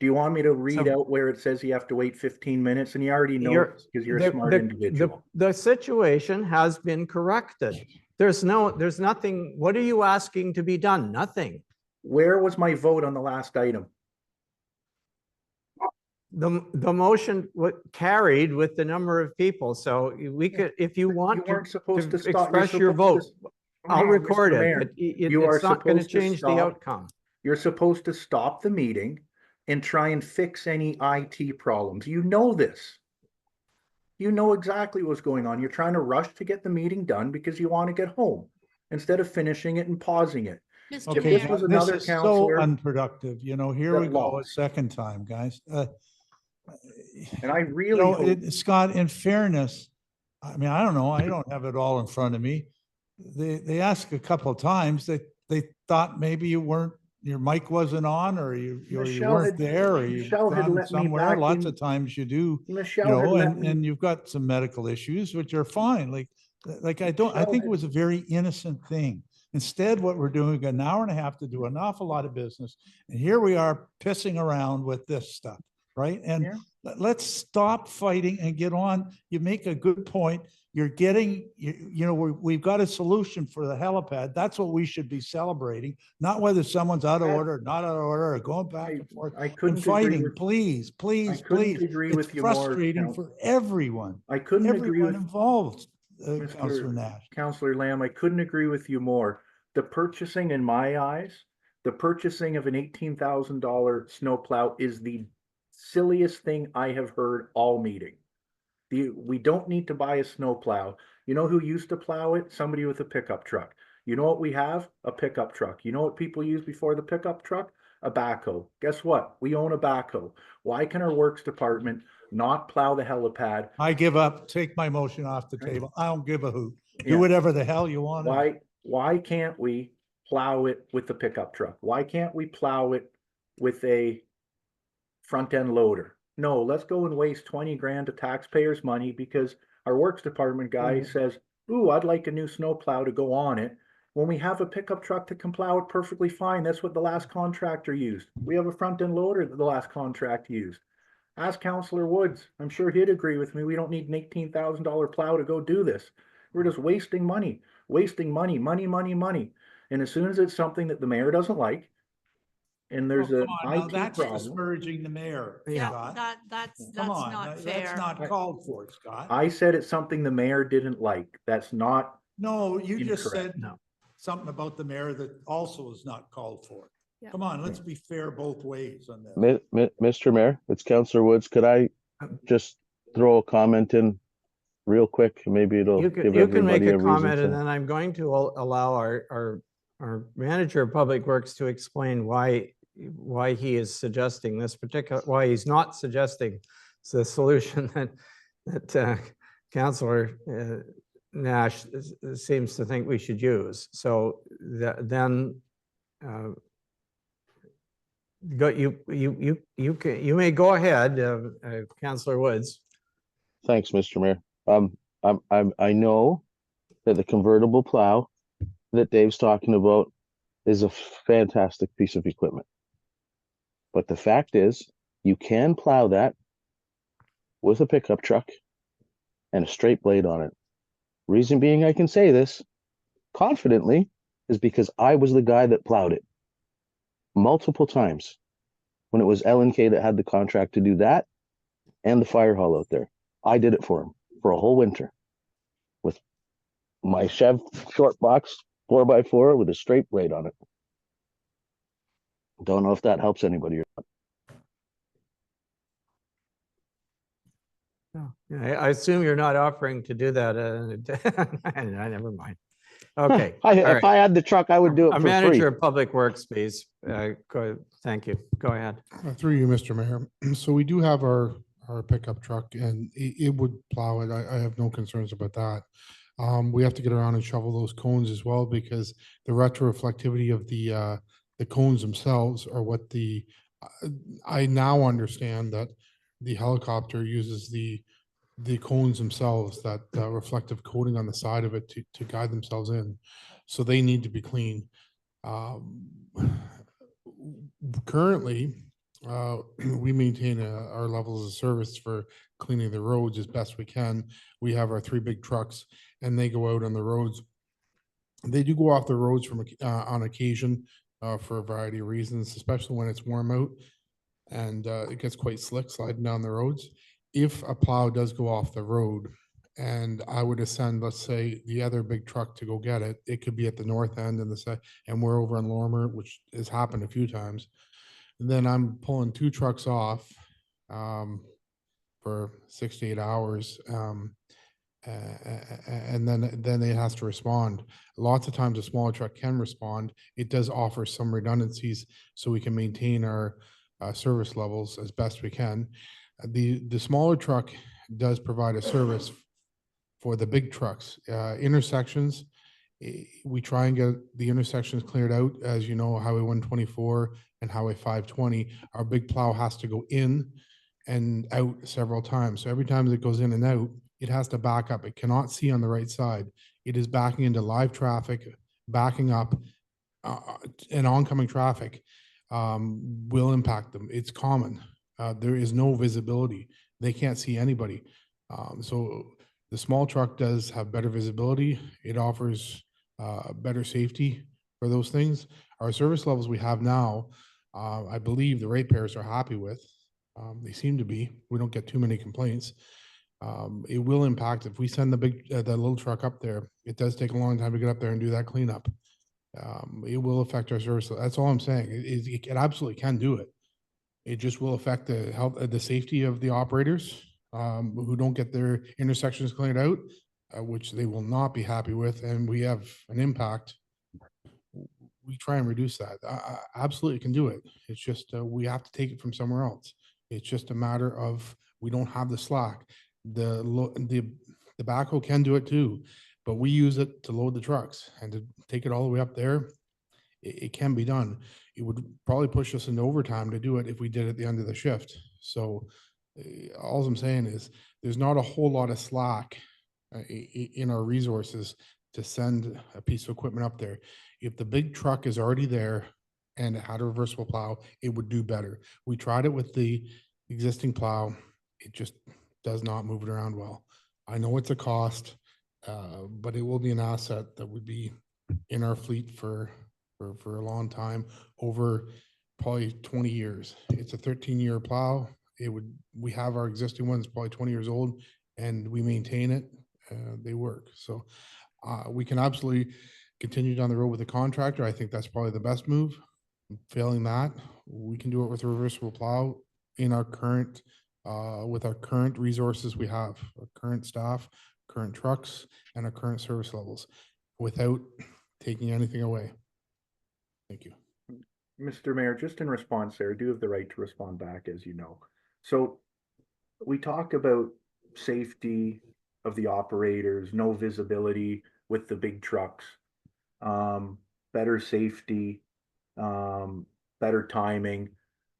Do you want me to read So- out where it says you have to wait 15 minutes? And you already know You're- because you're the- a smart the- individual. The situation has been corrected. There's nothing, what are you asking to be done? Nothing. Where was my vote on the last item? The motion carried with the number of people, so we could, if you You want to weren't supposed to stop. You're express your supposed vote, to- I'll No, record Mr. it, Mayor, but you are it's not going to supposed to change the stop. outcome. You're supposed to stop the meeting and try and fix any IT problems. You know this. You know exactly what's going on. You're trying to rush to get the meeting done because you want to get home instead of finishing it and pausing it. Mr. Okay, this Mayor, now was this another is so counselor unproductive. You know, here that we go a lost. second time, guys. And I You really know, hope, Scott, in fairness, I mean, I don't know, I don't have it all in front of me. They asked a couple of times that they thought maybe you weren't, your mic wasn't on, or you Michelle weren't had- there, or you Michelle had gone let me somewhere. back Lots in- of times you do, you Michelle had know, let and, me, and you've got some medical issues, which are fine. Like I don't, I Michelle think it had- was a very innocent thing. Instead, what we're doing, we've got an hour and a half to do an awful lot of business. And here we are pissing around with this stuff, right? And Yeah. let's stop fighting and get on. You make a good point. You're getting, you know, we've got a solution for the helipad. That's what we should be celebrating, not whether someone's out of order, not out of order, or going back and forth. I And couldn't agree fighting, with, please, please, couldn't please. agree It's with you more, frustrating Counsel. for everyone, I couldn't agree everyone with involved, Councillor Mr. Nash. Counselor Lamb, I couldn't agree with you more. The purchasing, in my eyes, the purchasing of an $18,000 snowplow is the silliest thing I have heard all meeting. We don't need to buy a snowplow. You know who used to plow it? Somebody with a pickup truck. You know what we have? A pickup truck. You know what people use before the pickup truck? A backhoe. Guess what? We own a backhoe. Why can our works department not plow the helipad? I give up, take my motion off the table. I don't give a hoot. Yeah. Do whatever the hell you want. to do. Why can't we plow it with the pickup truck? Why can't we plow it with a front end loader? No, let's go and waste 20 grand of taxpayers' money because our works department guy says, ooh, I'd like a new snowplow to go on it. When we have a pickup truck that can plow it perfectly fine, that's what the last contractor used. We have a front end loader that the last contract used. Ask Councillor Woods. I'm sure he'd agree with me. We don't need an $18,000 plow to go do this. We're just wasting money, money. And as soon as it's something that the mayor doesn't like, and there's Oh, a come on, now IT that's problem, disparaging the mayor, yeah, Scott. that's Come on, not that's fair. not called for, Scott. I said it's something the mayor didn't like. That's not, No, you just Incorrect. said No. something about the mayor that also is not called for. Yeah. Come on, let's be fair both ways on that. Mr. Mayor, it's Councillor Woods. Could I just throw a comment in real quick? Maybe it'll You give can make everybody a a reason comment and to. then I'm going to allow our manager of public works to explain why he is suggesting this particular, why he's not suggesting the solution that Councillor Nash seems to think we should use. So then you may go ahead, Councillor Woods. Thanks, Mr. Mayor. I know that the convertible plow that Dave's talking about is a fantastic piece of equipment. But the fact is, you can plow that with a pickup truck and a straight blade on it. Reason being I can say this confidently is because I was the guy that plowed it multiple times when it was L&K that had the contract to do that and the fire hall out there. I did it for him for a whole winter with my Chev short box 4x4 with a straight blade on it. Don't know if that helps anybody. Oh, yeah, I assume you're not offering to do that. Never mind. Okay. all If right. I had the truck, I would do it A for manager free. of public works, please. Thank you. Go ahead. Through you, Mr. Mayor. So we do have our pickup truck and it would plow it. I have no concerns about that. We have to get around and shovel those cones as well because the retroreflectivity of the cones themselves are what I now understand that the helicopter uses the cones themselves, that reflective coating on the side of it to guide themselves in. So they need to be clean. Currently, we maintain our levels of service for cleaning the roads as best we can. We have our 3 big trucks and they go out on the roads. They do go off the roads from on occasion for a variety of reasons, especially when it's warm out and it gets quite slick sliding down the roads. If a plow does go off the road and I would ascend, let's say, the other big truck to go get it, it could be at the north end and and we're over on Lorimer, which has happened a few times. And then I'm pulling 2 trucks off for 6 to 8 hours. And then it has to respond. Lots of times a smaller truck can respond. It does offer some redundancies so we can maintain our service levels as best we can. The smaller truck does provide a service for the big trucks. Intersections, we try and get the intersections cleared out. As you know, Highway 124 and Highway 520, our big plow has to go in and out several times. So every time it goes in and out, it has to back up. It cannot see on the right side. It is backing into live traffic, backing up, and oncoming traffic will impact them. It's common. There is no visibility. They can't see anybody. So the small truck does have better visibility. It offers better safety for those things. Our service levels we have now, I believe the ratepayers are happy with. They seem to be. We don't get too many complaints. It will impact if we send the little truck up there. It does take a long time to get up there and do that cleanup. It will affect our service. That's all I'm saying. It absolutely can do it. It just will affect the health, the safety of the operators who don't get their intersections cleared out, which they will not be happy with, and we have an impact. We try and reduce that. Absolutely can do it. It's just we have to take it from somewhere else. It's just a matter of we don't have the slack. The backhoe can do it too, but we use it to load the trucks and to take it all the way up there. It can be done. It would probably push us into overtime to do it if we did it at the end of the shift. So all I'm saying is there's not a whole lot of slack in our resources to send a piece of equipment up there. If the big truck is already there and it had a reversible plow, it would do better. We tried it with the existing plow. It just does not move it around well. I know it's a cost, but it will be an asset that would be in our fleet for a long time, over probably 20 years. It's a 13-year plow. We have our existing ones probably 20 years old and we maintain it. They work. So we can absolutely continue down the road with a contractor. I think that's probably the best move. Failing that, we can do it with a reversible plow in our current, with our current resources we have, our current staff, current trucks, and our current service levels without taking anything away. Thank you. Mr. Mayor, just in response there, I do have the right to respond back, as you know. So we talk about safety of the operators, no visibility with the big trucks, better safety, better timing,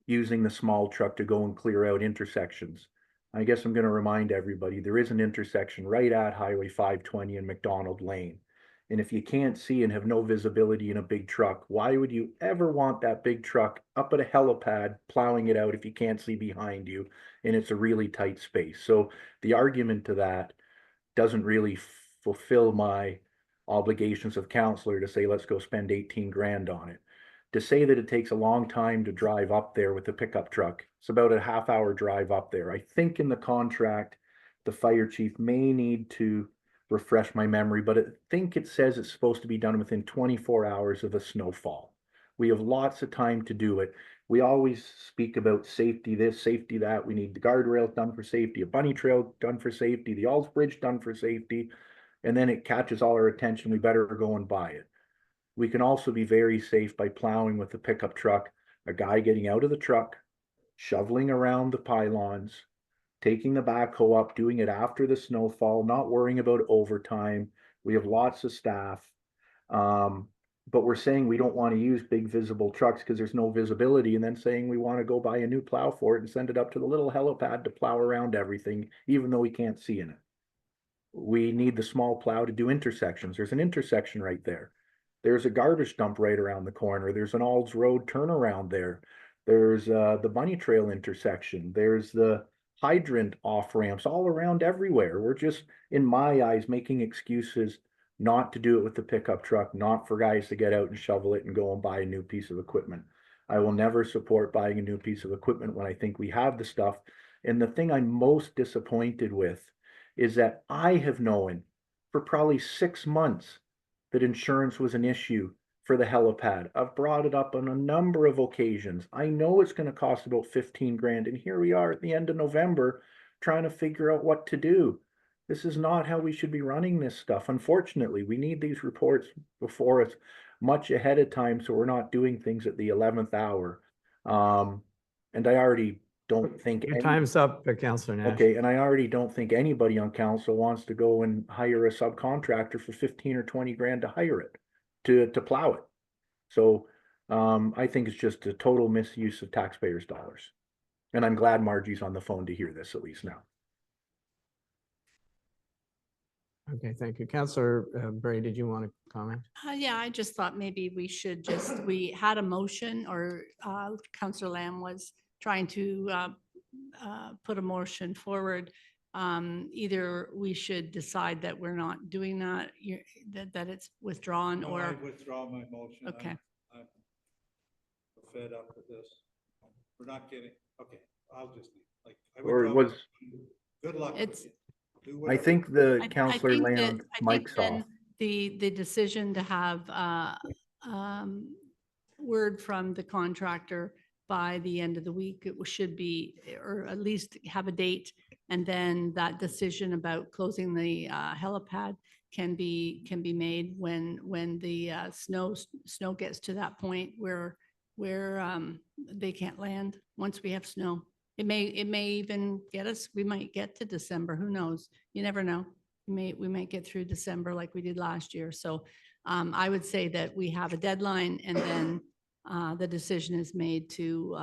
using the small truck to go and clear out intersections. I guess I'm going to remind everybody, there is an intersection right at Highway 520 and McDonald Lane. And if you can't see and have no visibility in a big truck, why would you ever want that big truck up at a helipad plowing it out if you can't see behind you and it's a really tight space? So the argument to that doesn't really fulfill my obligations of counselor to say, let's go spend 18 grand on it. To say that it takes a long time to drive up there with a pickup truck, it's about a half-hour drive up there. I think in the contract, the fire chief may need to refresh my memory, but I think it says it's supposed to be done within 24 hours of a snowfall. We have lots of time to do it. We always speak about safety this, safety that. We need the guardrails done for safety, a bunny trail done for safety, the Alls Bridge done for safety, and then it catches all our attention. We better go and buy it. We can also be very safe by plowing with the pickup truck, a guy getting out of the truck, shoveling around the pylons, taking the backhoe up, doing it after the snowfall, not worrying about overtime. We have lots of staff. But we're saying we don't want to use big visible trucks because there's no visibility, and then saying we want to go buy a new plow for it and send it up to the little helipad to plow around everything, even though we can't see in it. We need the small plow to do intersections. There's an intersection right there. There's a garbage dump right around the corner. There's an Alds Road turnaround there. There's the bunny trail intersection. There's the hydrant off ramps all around everywhere. We're just, in my eyes, making excuses not to do it with the pickup truck, not for guys to get out and shovel it and go and buy a new piece of equipment. I will never support buying a new piece of equipment when I think we have the stuff. And the thing I'm most disappointed with is that I have known for probably 6 months that insurance was an issue for the helipad. I've brought it up on a number of occasions. I know it's going to cost about 15 grand, and here we are at the end of November trying to figure out what to do. This is not how we should be running this stuff. Unfortunately, we need these reports before us much ahead of time, so we're not doing things at the 11th hour. And I already don't think Your time's up, Councillor Nash. okay, and I already don't think anybody on council wants to go and hire a subcontractor for 15 or 20 grand to hire it, to plow it. So I think it's just a total misuse of taxpayers' dollars. And I'm glad Margie's on the phone to hear this at least now. Okay, thank you. Councillor Bray, did you want to comment? Yeah, I just thought maybe we should just, we had a motion, or Councillor Lamb was trying to put a motion forward. Either we should decide that we're not doing that, that it's withdrawn, No, or. I withdraw my motion. Okay. I'm fed up with this. We're not getting, okay, I'll just, like. I Or it withdraw my was, motion. Good luck with It's- it. Do I whatever. think the I Councillor think that- Lamb I think mic's then off. the decision to have word from the contractor by the end of the week, it should be, or at least have a date. And then that decision about closing the helipad can be made when the snow gets to that point where they can't land once we have snow. It may even get us, we might get to December, who knows? You never know. We might get through December like we did last year. So I would say that we have a deadline, and then the decision is made to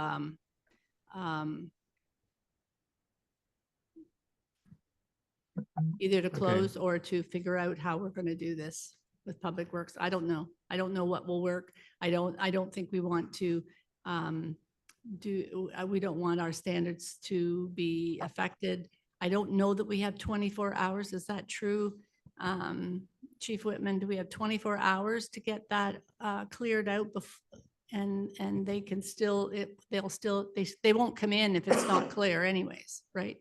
either to close or to figure out how we're going to do this with Public Works. I don't know. I don't know what will work. I don't think we want to we don't want our standards to be affected. I don't know that we have 24 hours. Is that true? Chief Whitman, do we have 24 hours to get that cleared out? And they can still, they won't come in if it's not clear anyways, right?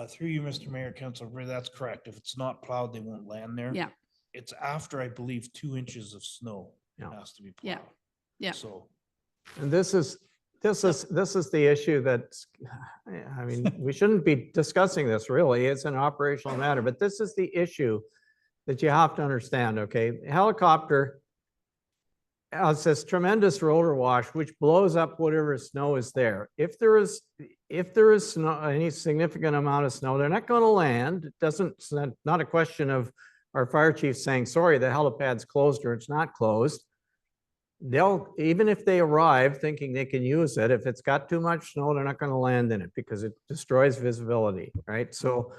Through you, Mr. Mayor, Councilor Bray, that's correct. If it's not plowed, they won't land there. Yeah. It's after, I believe, 2 inches of snow Yeah. has to be Yeah. plowed. Yeah. So. And this is the issue that's, I mean, we shouldn't be discussing this really. It's an operational matter, but this is the issue that you have to understand, okay? Helicopter has this tremendous rotor wash, which blows up whatever snow is there. If there is snow, any significant amount of snow, they're not going to land. It's not a question of our fire chief saying, sorry, the helipad's closed or it's not closed. They'll, even if they arrive thinking they can use it, if it's got too much snow, they're not going to land in it because it destroys visibility, right? So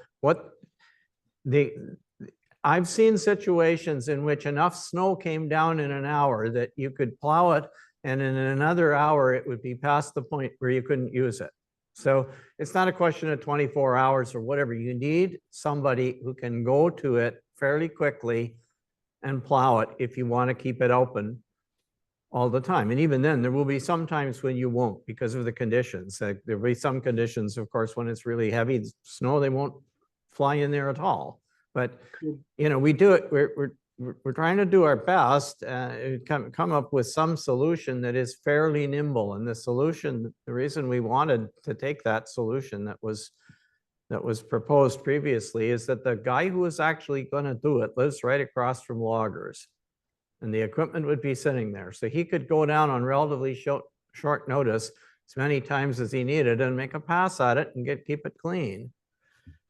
I've seen situations in which enough snow came down in an hour that you could plow it, and in another hour, it would be past the point where you couldn't use it. So it's not a question of 24 hours or whatever. You need somebody who can go to it fairly quickly and plow it if you want to keep it open all the time. And even then, there will be some times when you won't because of the conditions. Like, there'll be some conditions, of course, when it's really heavy snow, they won't fly in there at all. But, you know, we do it, we're trying to do our best, come up with some solution that is fairly nimble. And the solution, the reason we wanted to take that solution that was proposed previously is that the guy who is actually going to do it lives right across from loggers. And the equipment would be sitting there. So he could go down on relatively short notice as many times as he needed and make a pass at it and keep it clean.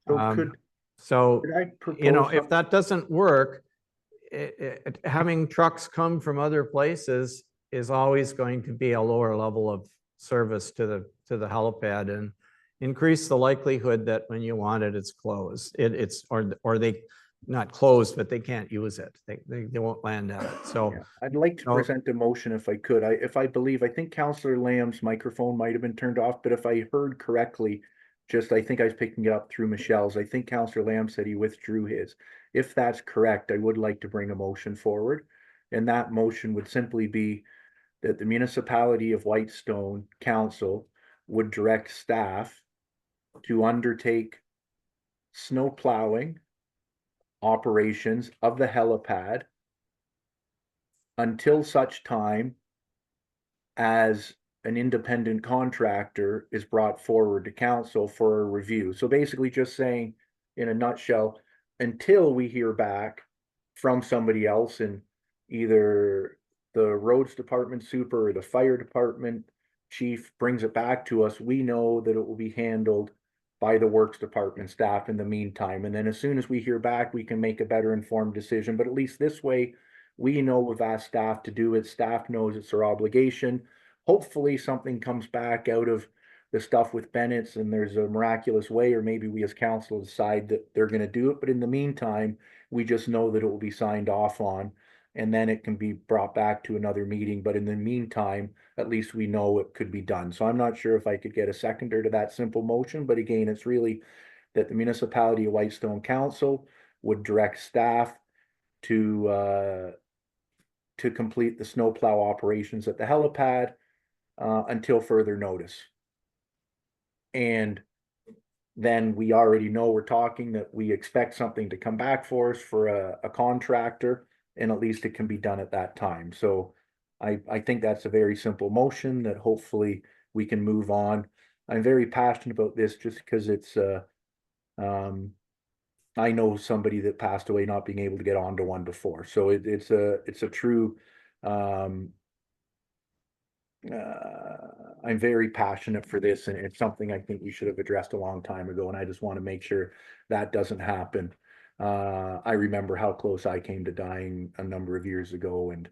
So So, could I you know, propose if that doesn't work, having trucks come from other places is always going to be a lower level of service to the helipad and increase the likelihood that when you want it, it's closed. Or they not closed, but they can't use it. They won't land at it. So Yeah, I'd like to present a motion if I could. I think Councillor Lamb's microphone might have been turned off, but if I heard correctly, I think I was picking it up through Michelle's. I think Councillor Lamb said he withdrew his. If that's correct, I would like to bring a motion forward. And that motion would simply be that the municipality of Whitestone Council would direct staff to undertake snow plowing operations of the helipad until such time as an independent contractor is brought forward to council for a review. So basically just saying, in a nutshell, until we hear back from somebody else in either the roads department super or the fire department chief brings it back to us, we know that it will be handled by the works department staff in the meantime. And then as soon as we hear back, we can make a better informed decision. But at least this way, we know we've asked staff to do it. Staff knows it's their obligation. Hopefully something comes back out of the stuff with Bennett's and there's a miraculous way, or maybe we as council decide that they're going to do it. But in the meantime, we just know that it will be signed off on and then it can be brought back to another meeting. But in the meantime, at least we know it could be done. So I'm not sure if I could get a seconder to that simple motion, but again, it's really that the municipality of Whitestone Council would direct staff to complete the snowplow operations at the helipad until further notice. And then we already know we're talking that we expect something to come back for us for a contractor, and at least it can be done at that time. So I think that's a very simple motion that hopefully we can move on. I'm very passionate about this just because it's I know somebody that passed away not being able to get onto one before. So it's a true I'm very passionate for this, and it's something I think we should have addressed a long time ago, and I just want to make sure that doesn't happen. I remember how close I came to dying a number of years ago, and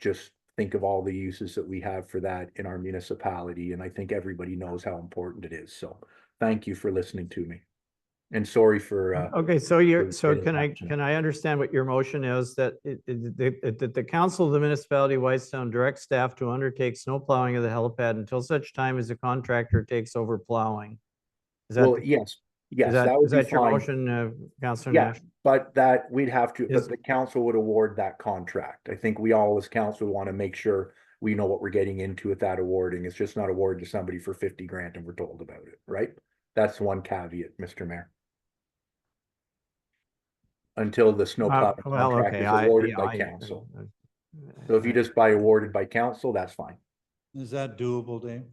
just think of all the uses that we have for that in our municipality, and I think everybody knows how important it is. So thank you for listening to me. And sorry for okay, so can I understand what your motion is, that the council of the municipality of Whitestone directs staff to undertake snow plowing of the helipad until such time as the contractor takes over plowing? Is that well, yes, that would is be that your fine. motion, Councillor Yeah, Nash? but that we'd have to, Yes. but the council would award that contract. I think we all as council want to make sure we know what we're getting into with that awarding. It's just not awarded to somebody for 50 grand and we're told about it, right? That's one caveat, Mr. Mayor. Until the snowplow Well, contract okay, is awarded by council. So if you just buy awarded by council, that's fine. Is that doable, Dave?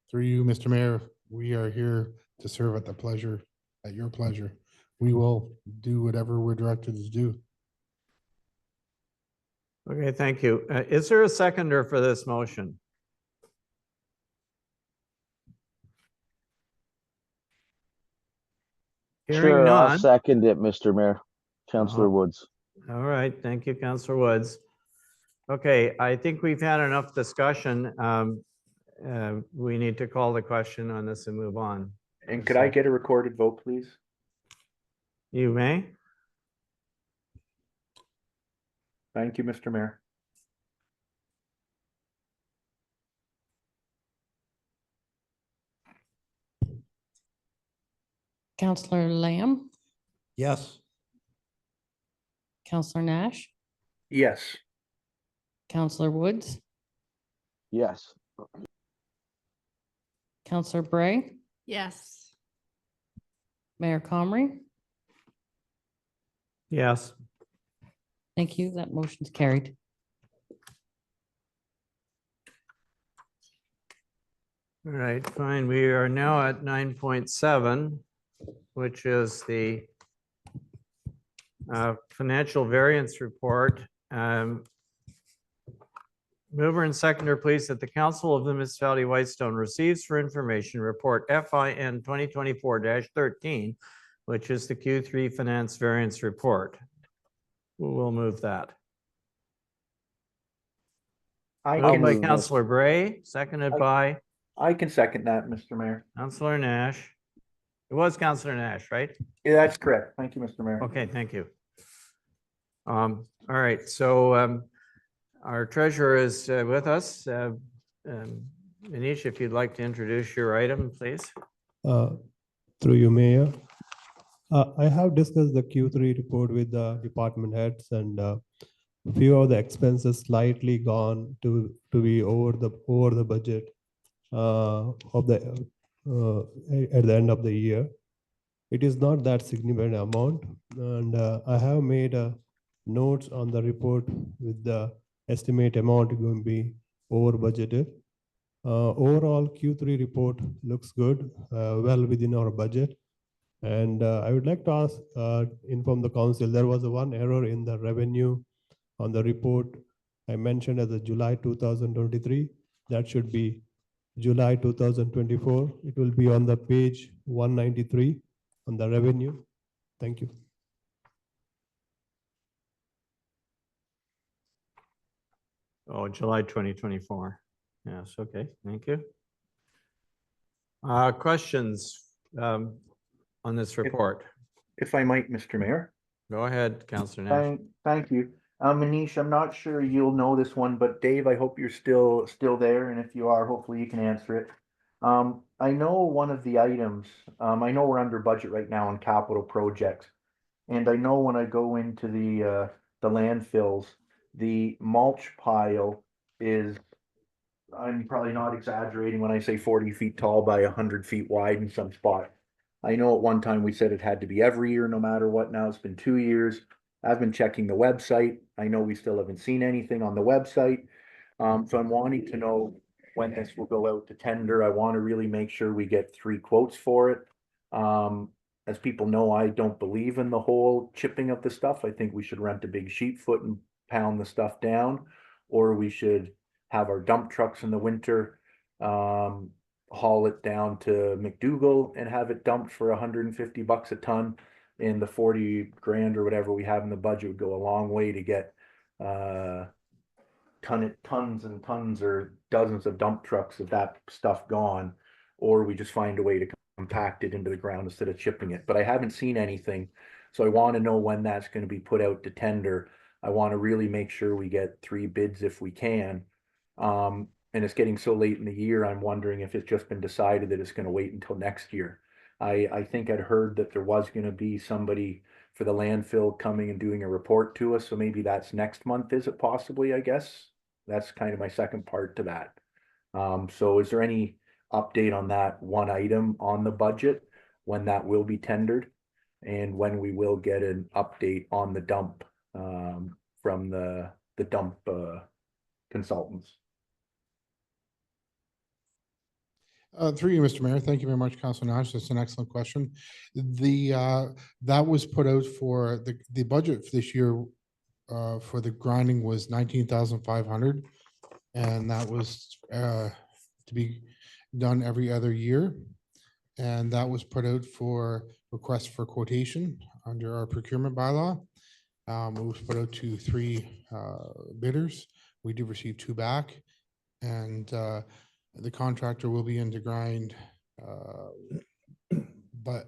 Through you, Mr. Mayor, we are here to serve at your pleasure. We will do whatever we're directed to do. Okay, thank you. Is there a seconder for this motion? Hearing Sure, I'll none. second it, Mr. Mayor. Councillor Woods. All right, thank you, Councillor Woods. Okay, I think we've had enough discussion. We need to call the question on this and move on. And could I get a recorded vote, please? You may. Thank you, Mr. Mayor. Councillor Lamb, Yes. Councillor Nash, Yes. Councillor Woods, Yes. Counselor Bray, Yes. Mayor Comrie. Yes. Thank you. That motion's carried. All right, fine. We are now at 9.7, which is the financial variance report. Mover and seconder, please, that the Council of the Municipality of Whitestone receives for information report FIN 2024-13, which is the Q3 finance variance report. Who will move that? I Moved can, by move that. Councillor Bray, seconded by I can second that, Mr. Mayor. Councillor Nash. It was Councillor Nash, right? Yeah, that's correct. Thank you, Mr. Mayor. Okay, thank you. All right, so our treasurer is with us. Manish, if you'd like to introduce your item, please. Through you, Mayor. I have discussed the Q3 report with the department heads, and few of the expenses slightly gone to be over the budget of the at the end of the year. It is not that significant amount, and I have made notes on the report with the estimate amount going to be over budgeted. Overall, Q3 report looks good, well within our budget. And I would like to ask, inform the council, there was one error in the revenue on the report. I mentioned as a July 2023, that should be July 2024. It will be on the page 193 on the revenue. Thank you. Oh, July 2024. Yes, okay, thank you. Questions on this report? If I might, Mr. Mayor. Go ahead, Councillor Nash. Thank you. Manish, I'm not sure you'll know this one, but Dave, I hope you're still there, and if you are, hopefully you can answer it. I know one of the items, I know we're under budget right now on capital projects, and I know when I go into the landfills, the mulch pile is, I'm probably not exaggerating when I say 40 feet tall by 100 feet wide in some spots. I know at one time we said it had to be every year, no matter what. Now it's been 2 years. I've been checking the website. I know we still haven't seen anything on the website. So I'm wanting to know when this will go out to tender. I want to really make sure we get 3 quotes for it. As people know, I don't believe in the whole chipping of the stuff. I think we should rent a big sheet foot and pound the stuff down, or we should have our dump trucks in the winter, haul it down to McDougall and have it dumped for $150 a ton. And the 40 grand or whatever we have in the budget would go a long way to get tons and tons or dozens of dump trucks of that stuff gone, or we just find a way to compact it into the ground instead of chipping it. But I haven't seen anything, so I want to know when that's going to be put out to tender. I want to really make sure we get 3 bids if we can. And it's getting so late in the year, I'm wondering if it's just been decided that it's going to wait until next year. I think I'd heard that there was going to be somebody for the landfill coming and doing a report to us, so maybe that's next month, is it possibly, I guess? That's kind of my second part to that. So is there any update on that one item on the budget, when that will be tendered, and when we will get an update on the dump from the dump consultants? Through you, Mr. Mayor. Thank you very much, Councilor Nash. That's an excellent question. That was put out for the budget for this year for the grinding was 19,500, and that was to be done every other year. And that was put out for request for quotation under our procurement bylaw. It was put out to 3 bidders. We did receive 2 back, and the contractor will be in to grind, but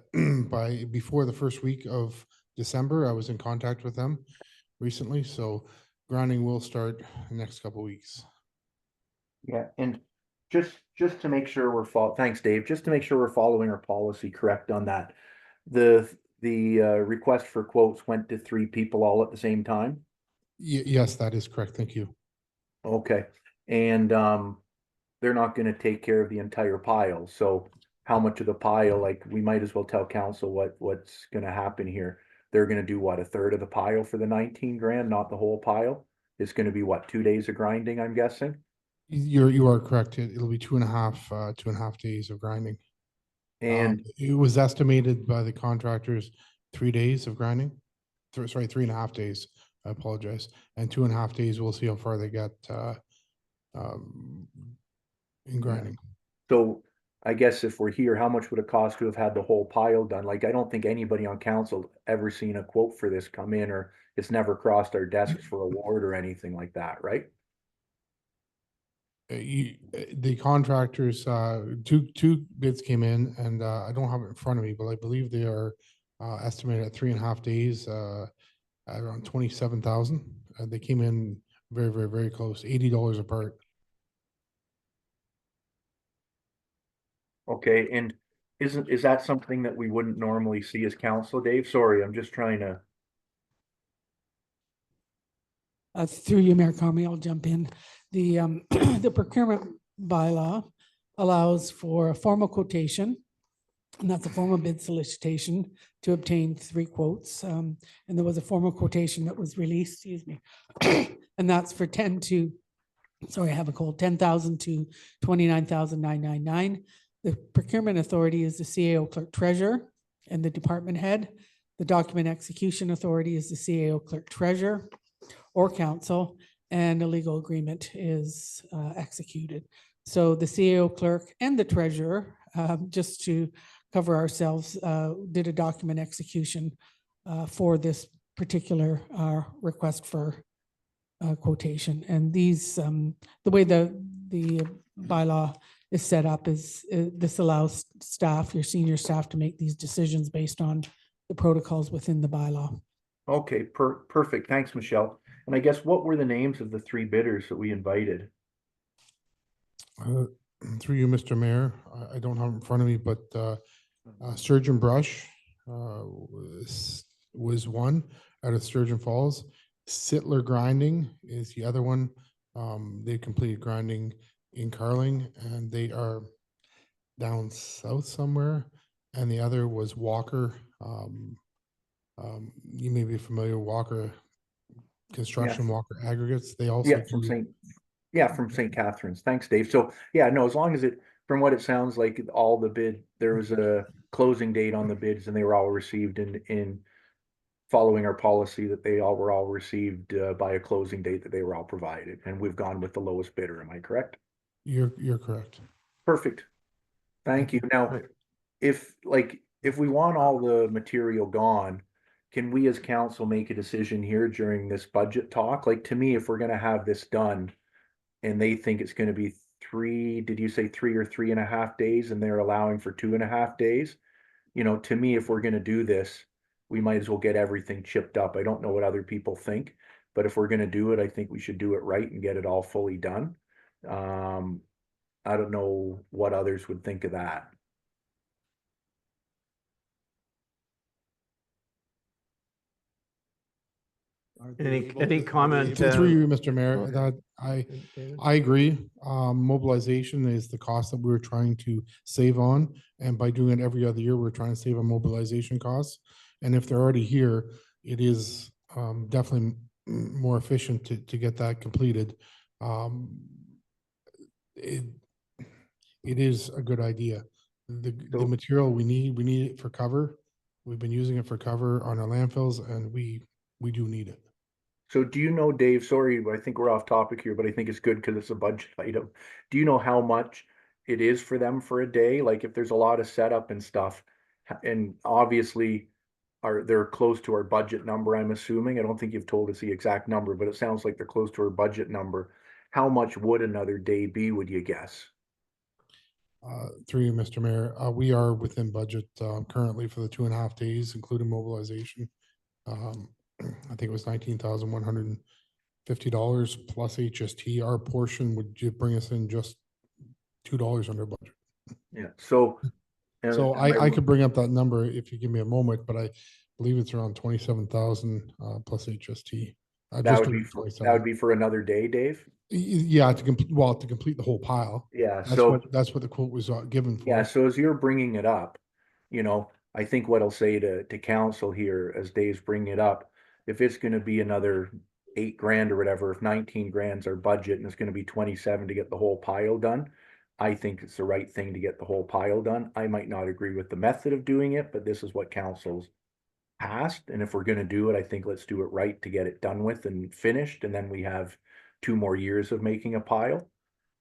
before the first week of December. I was in contact with them recently, so grinding will start the next couple weeks. Yeah, and just to make sure we're thanks, Dave. Just to make sure we're following our policy correct on that. The request for quotes went to 3 people all at the same time? Yes, that is correct. Thank you. Okay, and they're not gonna take care of the entire pile, so how much of the pile, like, we might as well tell council what's gonna happen here. They're gonna do what, a third of the pile for the 19 grand, not the whole pile? It's gonna be what, 2 days of grinding, I'm guessing? You are correct. It'll be 2.5 days of grinding. And It was estimated by the contractors 3 days of grinding. Sorry, 3.5 days. I apologize. And 2.5 days, we'll see how far they get in grinding. so I guess if we're here, how much would it cost to have had the whole pile done? Like, I don't think anybody on council ever seen a quote for this come in, or it's never crossed our desks for award or anything like that, right? The contractors, two bids came in, and I don't have it in front of me, but I believe they are estimated at 3.5 days, at around 27,000. They came in very, very, very close, $80 a part. Okay, and is that something that we wouldn't normally see as council, Dave? Sorry, I'm just trying to. Through you, Mayor Comrie, I'll jump in. The, the procurement bylaw allows for a formal quotation, and that's a formal bid solicitation to obtain 3 quotes. And there was a formal quotation that was released, excuse me, and that's for 10 to, sorry, I have a cold, 10,000 to 29,999. The procurement authority is the CAO clerk treasurer and the department head. The document execution authority is the CAO clerk treasurer or council, and a legal agreement is executed. So the CAO clerk and the treasurer, just to cover ourselves, did a document execution for this particular request for quotation. And these, the way the bylaw is set up is this allows staff, your senior staff, to make these decisions based on the protocols within the bylaw. Okay, perfect. Thanks, Michelle. And I guess what were the names of the 3 bidders that we invited? Through you, Mr. Mayor, I don't have it in front of me, but Sturgeon Brush was one out of Sturgeon Falls. Sittler Grinding is the other one. They completed grinding in Carling, and they are down south somewhere. And the other was Walker. You may be familiar with Walker Construction, Yeah. Walker Aggregates. They also Yeah, from St. Catharines. Thanks, Dave. So, yeah, no, as long as from what it sounds like, all the bid, there was a closing date on the bids and they were all received in following our policy that they all were all received by a closing date that they were all provided. And we've gone with the lowest bidder. Am I correct? You're correct. Perfect. Thank you. Now, if we want all the material gone, can we as council make a decision here during this budget talk? Like, to me, if we're gonna have this done and they think it's gonna be 3, did you say 3 or 3.5 days, and they're allowing for 2.5 days? You know, to me, if we're gonna do this, we might as well get everything chipped up. I don't know what other people think, but if we're gonna do it, I think we should do it right and get it all fully done. I don't know what others would think of that. Any comment? Through you, Mr. Mayor, that I agree. Mobilization is the cost that we're trying to save on. And by doing it every other year, we're trying to save on mobilization costs. And if they're already here, it is definitely more efficient to get that completed. It is a good idea. The material we need it for cover. We've been using it for cover on our landfills, and we do need it. So do you know, Dave, sorry, I think we're off topic here, but I think it's good because it's a budget item. Do you know how much it is for them for a day? Like, if there's a lot of setup and stuff, and obviously they're close to our budget number, I'm assuming. I don't think you've told us the exact number, but it sounds like they're close to our budget number. How much would another day be, would you guess? Through you, Mr. Mayor, we are within budget currently for the 2.5 days, including mobilization. I think it was $19,150 plus HST. Our portion would bring us in just $2 under budget. Yeah. So I could bring up that number if you give me a moment, but I believe it's around 27,000 plus HST. That would be for another day, Dave? Yeah, to complete, well, to complete the whole pile. Yeah, That's what the quote was given for. yeah, so as you're bringing it up, you know, I think what I'll say to council here, as Dave's bringing it up, if it's gonna be another 8 grand or whatever, if 19 grand's our budget and it's gonna be 27 to get the whole pile done, I think it's the right thing to get the whole pile done. I might not agree with the method of doing it, but this is what council's passed, and if we're gonna do it, I think let's do it right to get it done with and finished, and then we have 2 more years of making a pile.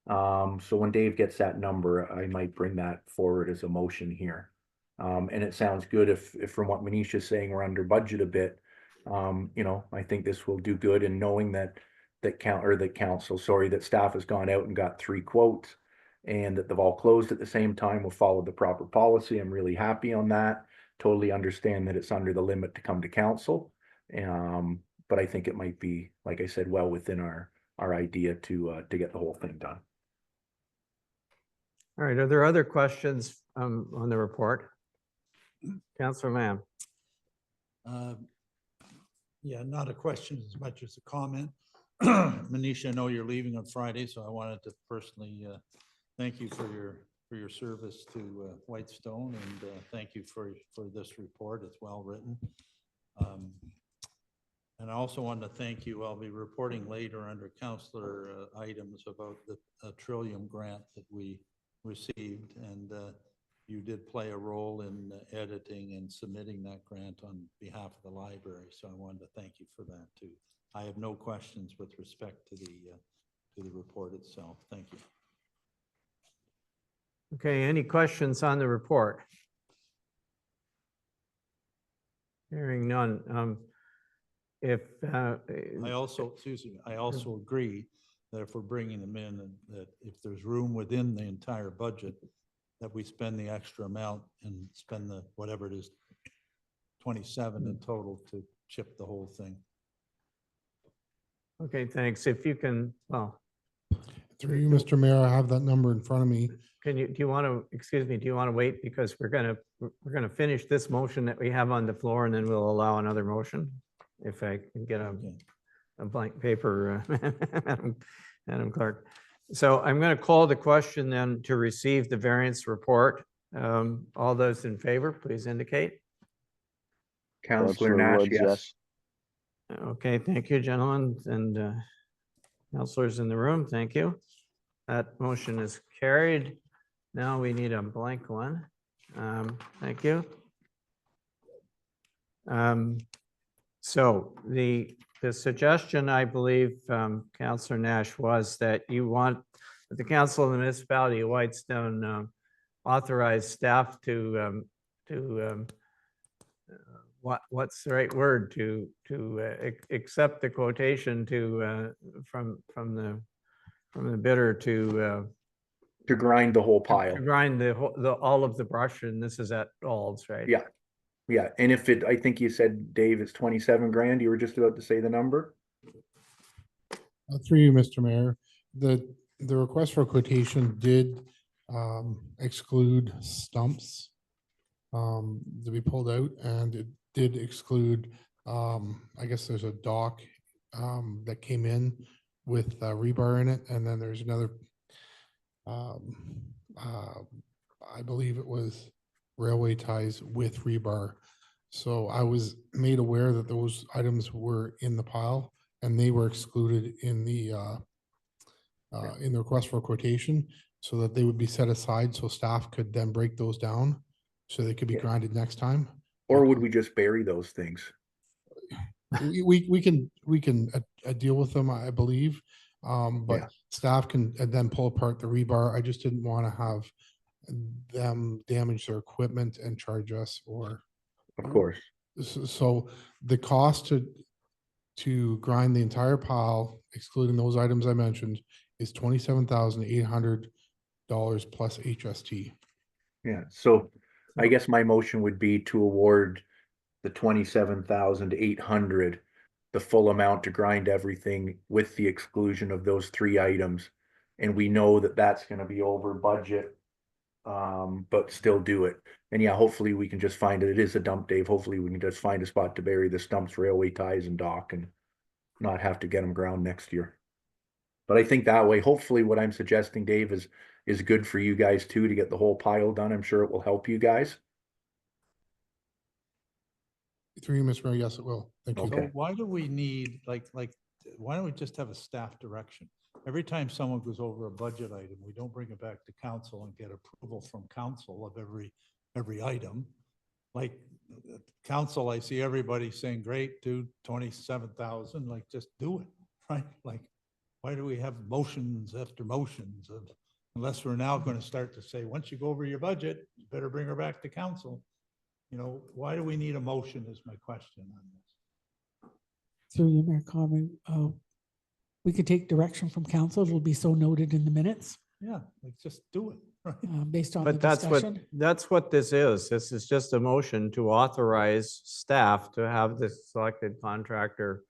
So when Dave gets that number, I might bring that forward as a motion here. And it sounds good if from what Manisha's saying, we're under budget a bit. You know, I think this will do good, and knowing that that staff has gone out and got 3 quotes and that they've all closed at the same time, will follow the proper policy. I'm really happy on that. Totally understand that it's under the limit to come to council. But I think it might be, like I said, well within our idea to get the whole thing done. All right, are there other questions on the report? Councillor Lamb. Yeah, not a question as much as a comment. Manisha, I know you're leaving on Friday, so I wanted to personally thank you for your service to Whitestone, and thank you for this report. It's well written. And I also want to thank you. I'll be reporting later under councillor items about the Trillium grant that we received, and you did play a role in editing and submitting that grant on behalf of the library. So I wanted to thank you for that too. I have no questions with respect to the report itself. Thank you. Okay, any questions on the report? Hearing none. I also, Susie, I also agree that if we're bringing them in, and that if there's room within the entire budget, that we spend the extra amount and spend the, whatever it is, 27 in total to chip the whole thing. Okay, thanks. If you can, well, Through you, Mr. Mayor, I have that number in front of me. do you want to, excuse me, do you want to wait? Because we're gonna finish this motion that we have on the floor, and then we'll allow another motion. If I can get a blank paper, Madam Clerk. So I'm going to call the question then to receive the variance report. All those in favor, please indicate. Councillor Nash, Woods, yes. Okay, thank you, gentlemen, and councillors in the room, thank you. That motion is carried. Now we need a blank one. Thank you. So the suggestion, I believe, Councillor Nash, was that you want that the Council of the Municipality of Whitestone authorize staff to what's the right word, to accept the quotation from the bidder to grind the whole pile. To grind all of the brush, and this is at Ald's, right? Yeah. Yeah, and if I think you said, Dave, it's 27 grand. You were just about to say the number. Through you, Mr. Mayor, the request for quotation did exclude stumps to be pulled out, and it did exclude, I guess there's a dock that came in with rebar in it, and then there's another, I believe it was railway ties with rebar. So I was made aware that those items were in the pile, and they were excluded in the request for quotation, so that they would be set aside so staff could then break those down so they could be grinded next time. Or would we just bury those things? We can deal with them, I believe, but staff can then pull apart the rebar. I just didn't want to have them damage their equipment and charge us, or of course. So the cost to grind the entire pile, excluding those items I mentioned, is $27,800 plus HST. Yeah, so I guess my motion would be to award the 27,800, the full amount to grind everything with the exclusion of those 3 items. And we know that that's going to be over budget, but still do it. And yeah, hopefully we can just find it. It is a dump, Dave. Hopefully we can just find a spot to bury the stumps, railway ties, and dock, and not have to get them ground next year. But I think that way, hopefully what I'm suggesting, Dave, is good for you guys too, to get the whole pile done. I'm sure it will help you guys. Through you, Mr. Mayor, yes, it will. Thank you. Okay. So why do we need, why don't we just have a staff direction? Every time someone goes over a budget item, we don't bring it back to council and get approval from council of every item. Like council, I see everybody saying, great, do 27,000, like just do it, right? Like, why do we have motions after motions of, unless we're now going to start to say, once you go over your budget, you better bring her back to council. You know, why do we need a motion is my question on this. Through you, Mayor Conroy, we could take direction from council. It'll be so noted in the minutes, Yeah, like just do it, right? based on the But discussion. that's what this is. This is just a motion to authorize staff to have the selected contractor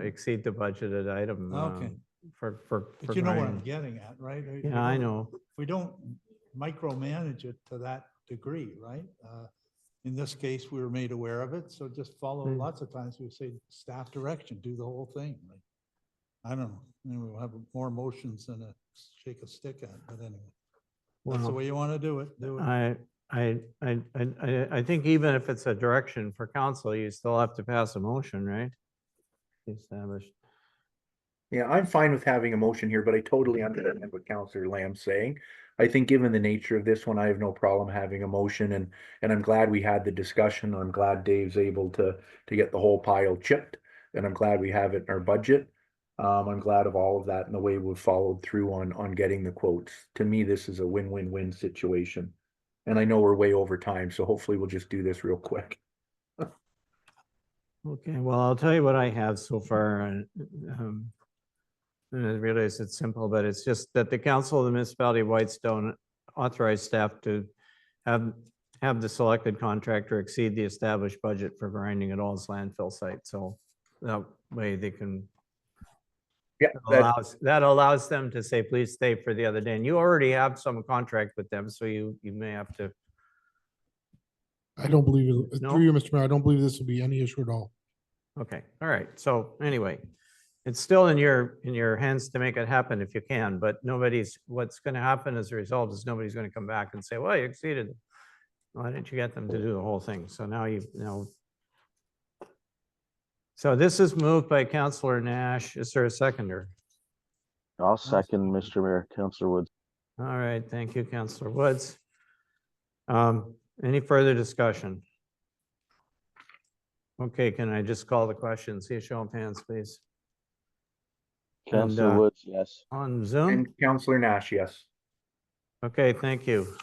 exceed the budgeted item. Okay. For But you know what I'm grinding. getting at, right? Yeah, I know. We don't micromanage it to that degree, right? In this case, we were made aware of it, so just follow, Hmm. lots of times we say staff direction, do the whole thing. Like, I don't know, maybe we'll have more motions than a shake a stick at, but anyway. That's the Well, way you want to do it, do it. I think even if it's a direction for council, you still have to pass a motion, right? Established. Yeah, I'm fine with having a motion here, but I totally understand what Councillor Lamb's saying. I think given the nature of this one, I have no problem having a motion, and I'm glad we had the discussion. I'm glad Dave's able to get the whole pile chipped, and I'm glad we have it in our budget. I'm glad of all of that and the way we've followed through on getting the quotes. To me, this is a win-win-win situation. And I know we're way over time, so hopefully we'll just do this real quick. Okay, well, I'll tell you what I have so far, and I realize it's simple, but it's just that the council of the municipality of Whitestone authorized staff to have the selected contractor exceed the established budget for grinding at all landfill sites. So that way they can, Yeah, that allows them to say, please stay for the other day. And you already have some contract with them, so you may have to. I don't believe, No? through you, Mr. Mayor, I don't believe this will be any issue at all. Okay, all right. So anyway, it's still in your hands to make it happen if you can, but what's going to happen as a result is nobody's going to come back and say, well, you exceeded. Why didn't you get them to do the whole thing? So now so this is moved by Councillor Nash. Is there a seconder? I'll second, Mr. Mayor, Councillor Woods. All right, thank you, Councillor Woods. Any further discussion? Okay, can I just call the question? See a show of hands, please. Councillor Woods, yes. On Zoom? And Councillor Nash, yes. Okay, thank you.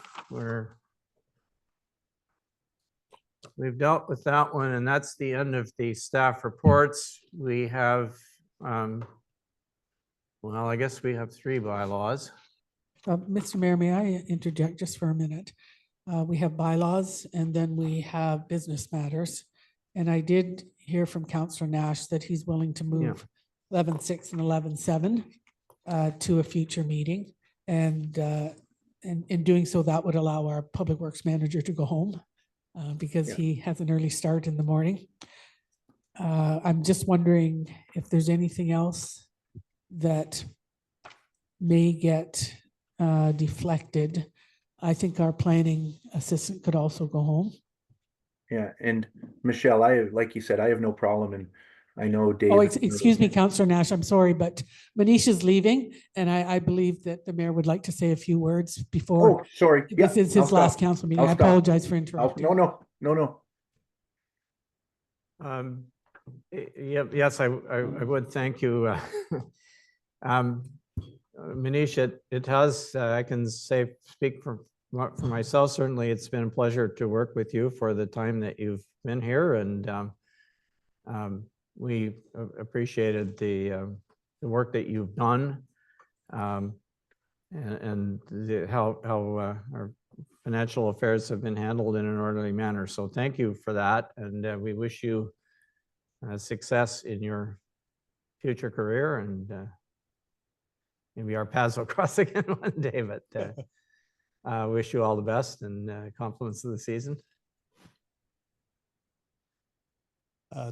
We've dealt with that one, and that's the end of the staff reports. We have, well, I guess we have 3 bylaws. Mr. Mayor, may I interject just for a minute? We have bylaws and then we have business matters. And I did hear from Councillor Nash that he's willing to move 11.6 and 11.7 to a future meeting. And in doing so, that would allow our Public Works Manager to go home because he has an early start in the morning. I'm just wondering if there's anything else that may get deflected. I think our planning assistant could also go home. Yeah, and Michelle, like you said, I have no problem, and I know Dave. Oh, excuse me, Councillor Nash, I'm sorry, but Manish is leaving, and I believe that the mayor would like to say a few words before. Oh, sorry. This is his last council meeting. I apologize for interrupting. No. Yes, I would thank you. Manish, it has, I can speak for myself, certainly it's been a pleasure to work with you for the time that you've been here, and we appreciated the work that you've done and how our financial affairs have been handled in an orderly manner. So thank you for that, and we wish you success in your future career, and maybe our paths will cross again one day, but wish you all the best and compliments of the season.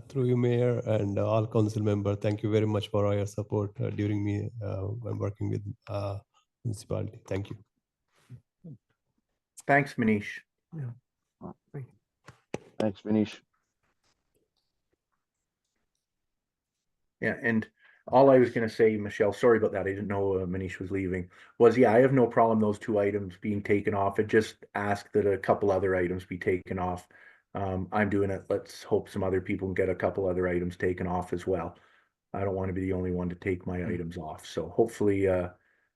Through you, Mayor, and all council member, thank you very much for all your support during me when working with municipality. Thank you. Thanks, Manish. Thanks, Manish. Yeah, and all I was gonna say, Michelle, sorry about that. I didn't know Manish was leaving. Was, yeah, I have no problem those two items being taken off. I just asked that a couple other items be taken off. I'm doing it. Let's hope some other people can get a couple other items taken off as well. I don't want to be the only one to take my items off. So hopefully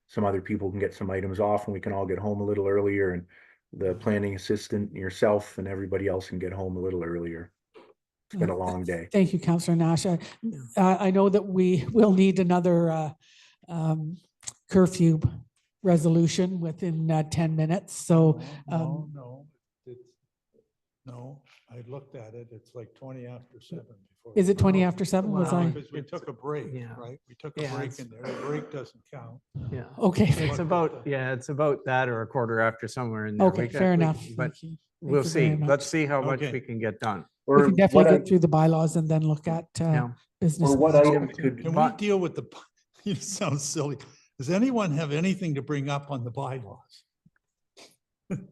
some other people can get some items off and we can all get home a little earlier, and the planning assistant, yourself, and everybody else can get home a little earlier. It's been a long day. Thank you, Councillor Nash. I know that we will need another curfew resolution within 10 minutes, so. No, I looked at it. It's like 20 after 7. Is it 20 after 7? Was I? Because we took a break, Yeah. right? We took a Yeah, break it's- in there. The break doesn't count. Yeah. Okay. It's about, yeah, it's about that or a quarter after somewhere in there. Okay, We got- fair we- enough. But Thank you. we'll you very see. much. Let's see how much Okay. we can get done. We Or can what definitely I- get through the bylaws and then look at Yeah. business. Or what items Can could, we But- deal with the, you sound silly. Does anyone have anything to bring up on the bylaws?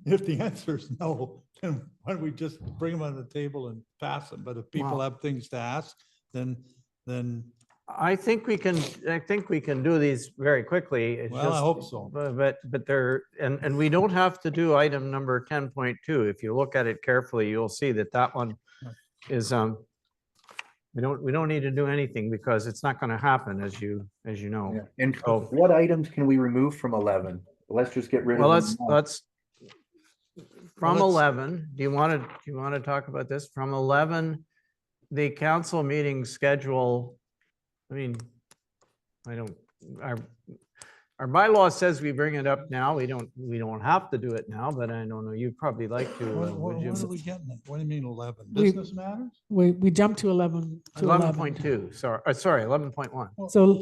If the answer is no, then why don't we just bring them on the table and pass them? But if people Well- have things to ask, then I think we can do these very quickly. It's Well, I just- hope so. But they're, and we don't have to do item number 10.2. If you look at it carefully, you'll see that that one is, we don't need to do anything because it's not going to happen as you know. yeah. And So- what items can we remove from 11? Let's just get rid of Well, them. let's, from let's- 11, do you want to talk about this? From 11, the council meeting schedule, I mean, our bylaw says we bring it up now. We don't have to do it now, but I don't know, you'd probably like to. what would you? are we getting at? What do you mean 11? We- Business matters? We jumped to 11. 11.2, sorry, 11.1. So do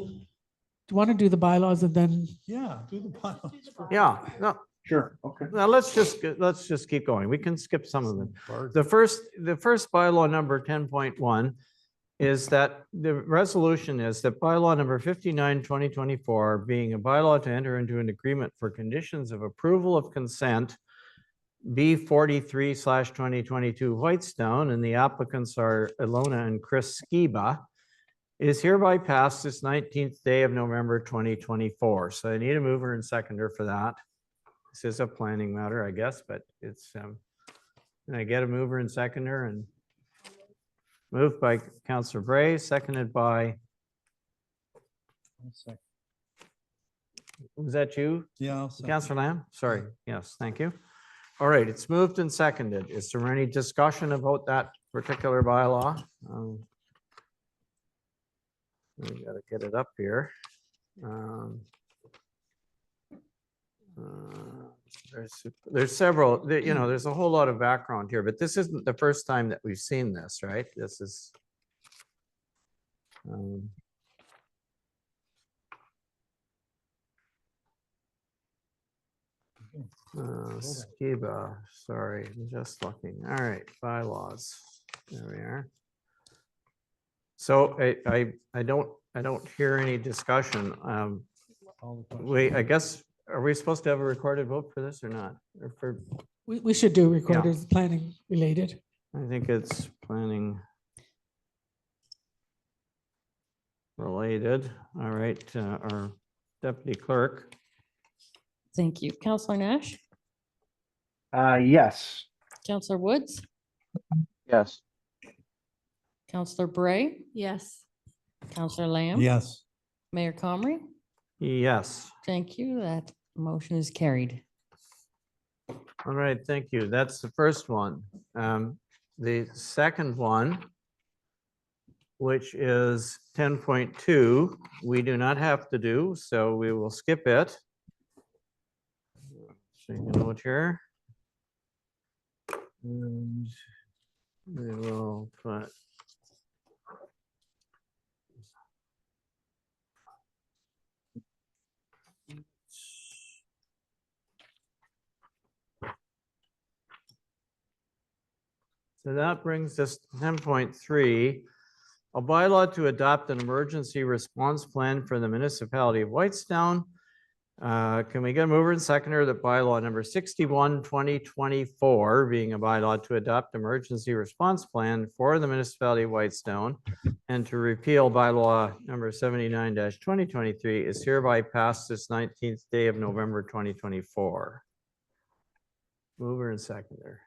you want to do the bylaws and then, Yeah, do the bylaws. first. Yeah, no, Sure, okay. now let's just keep going. We can skip some of them. Bargain. The first bylaw number 10.1 is that the resolution is that bylaw number 59, 2024, being a bylaw to enter into an agreement for conditions of approval of consent, B43/2022 Whitestone, and the applicants are Ilona and Chris Skiba, is hereby passed this 19th day of November 2024. So I need a mover and seconder for that. This is a planning matter, I guess, but it's, can I get a mover and seconder? And moved by Councillor Bray, seconded by, was that you? Yeah. I'll second. Councillor Lamb? Sorry, yes, thank you. All right, it's moved and seconded. Is there any discussion about that particular bylaw? We gotta get it up here. There's several, there's a whole lot of background here, but this isn't the first time that we've seen this, right? This is. Skiba, sorry, I'm just looking. All right, bylaws. There we are. So I don't hear any discussion. Wait, I guess, are we supposed to have a recorded vote for this or not? Or for, we should do recorders planning related. I think it's planning related. All right, our deputy clerk. Thank you. Counselor Nash, Yes. Counselor Woods, Yes. Counselor Bray, Yes. Counselor Lamb. Yes. Mayor Comrie. Yes. Thank you. That motion is carried. All right, thank you. That's the first one. The second one, which is 10.2, we do not have to do, so we will skip it. So you can note here. And we will put. So that brings us to 10.3, a bylaw to adopt an emergency response plan for the municipality of Whitestown. Can we get a mover and seconder that bylaw number 61, 2024, being a bylaw to adopt emergency response plan for the municipality of Whitestone and to repeal bylaw number 79, 2023 is hereby passed this 19th day of November, 2024. Mover and seconder.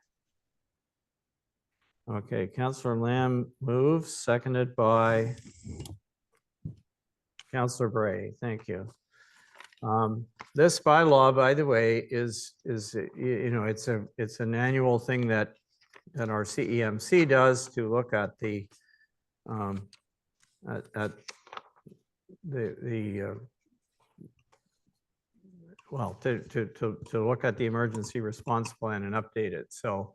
Okay, Councillor Lamb moves, seconded by Councillor Bray. Thank you. This bylaw, by the way, is it's an annual thing that our CEMC does to look at the well, to look at the emergency response plan and update it. So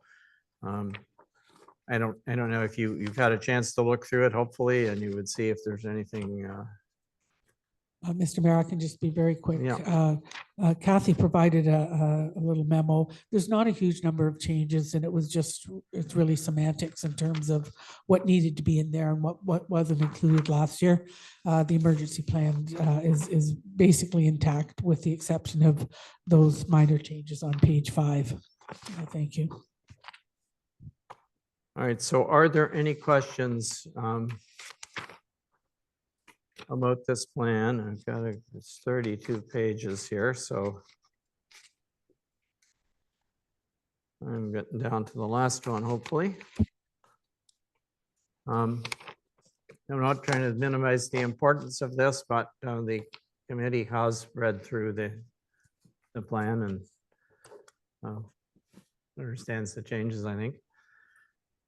I don't know if you've had a chance to look through it, hopefully, and you would see if there's anything. Mr. Mayor, I can just be very quick. Yeah. Kathy provided a little memo. There's not a huge number of changes, and it's really semantics in terms of what needed to be in there and what wasn't included last year. The emergency plan is basically intact with the exception of those minor changes on page 5. Thank you. All right, so are there any questions about this plan? I've got it's 32 pages here, so I'm getting down to the last one, hopefully. I'm not trying to minimize the importance of this, but the committee has read through the plan and understands the changes, I think.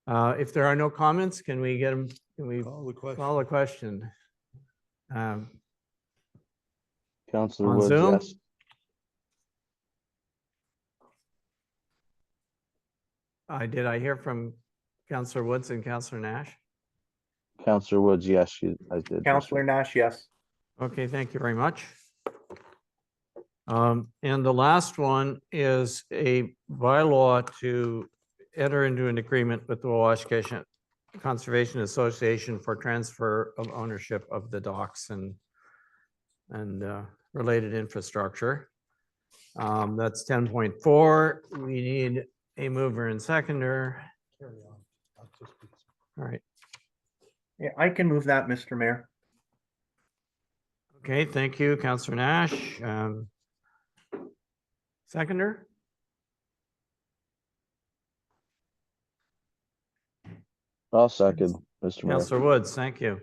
If there are no comments, can we get them? Can we call the question? Councillor On Woods, Zoom? yes. Did I hear from Councillor Woods and Councillor Nash? Councillor Woods, yes, I did. Councillor Nash, yes. Okay, thank you very much. And the last one is a bylaw to enter into an agreement with the Washkesha Conservation Association for transfer of ownership of the docks and related infrastructure. That's 10.4. We need a mover and seconder. All right. Yeah, I can move that, Mr. Mayor. Okay, thank you, Councillor Nash. Seconder? I'll second, Mr. Mayor. Councillor Woods, thank you.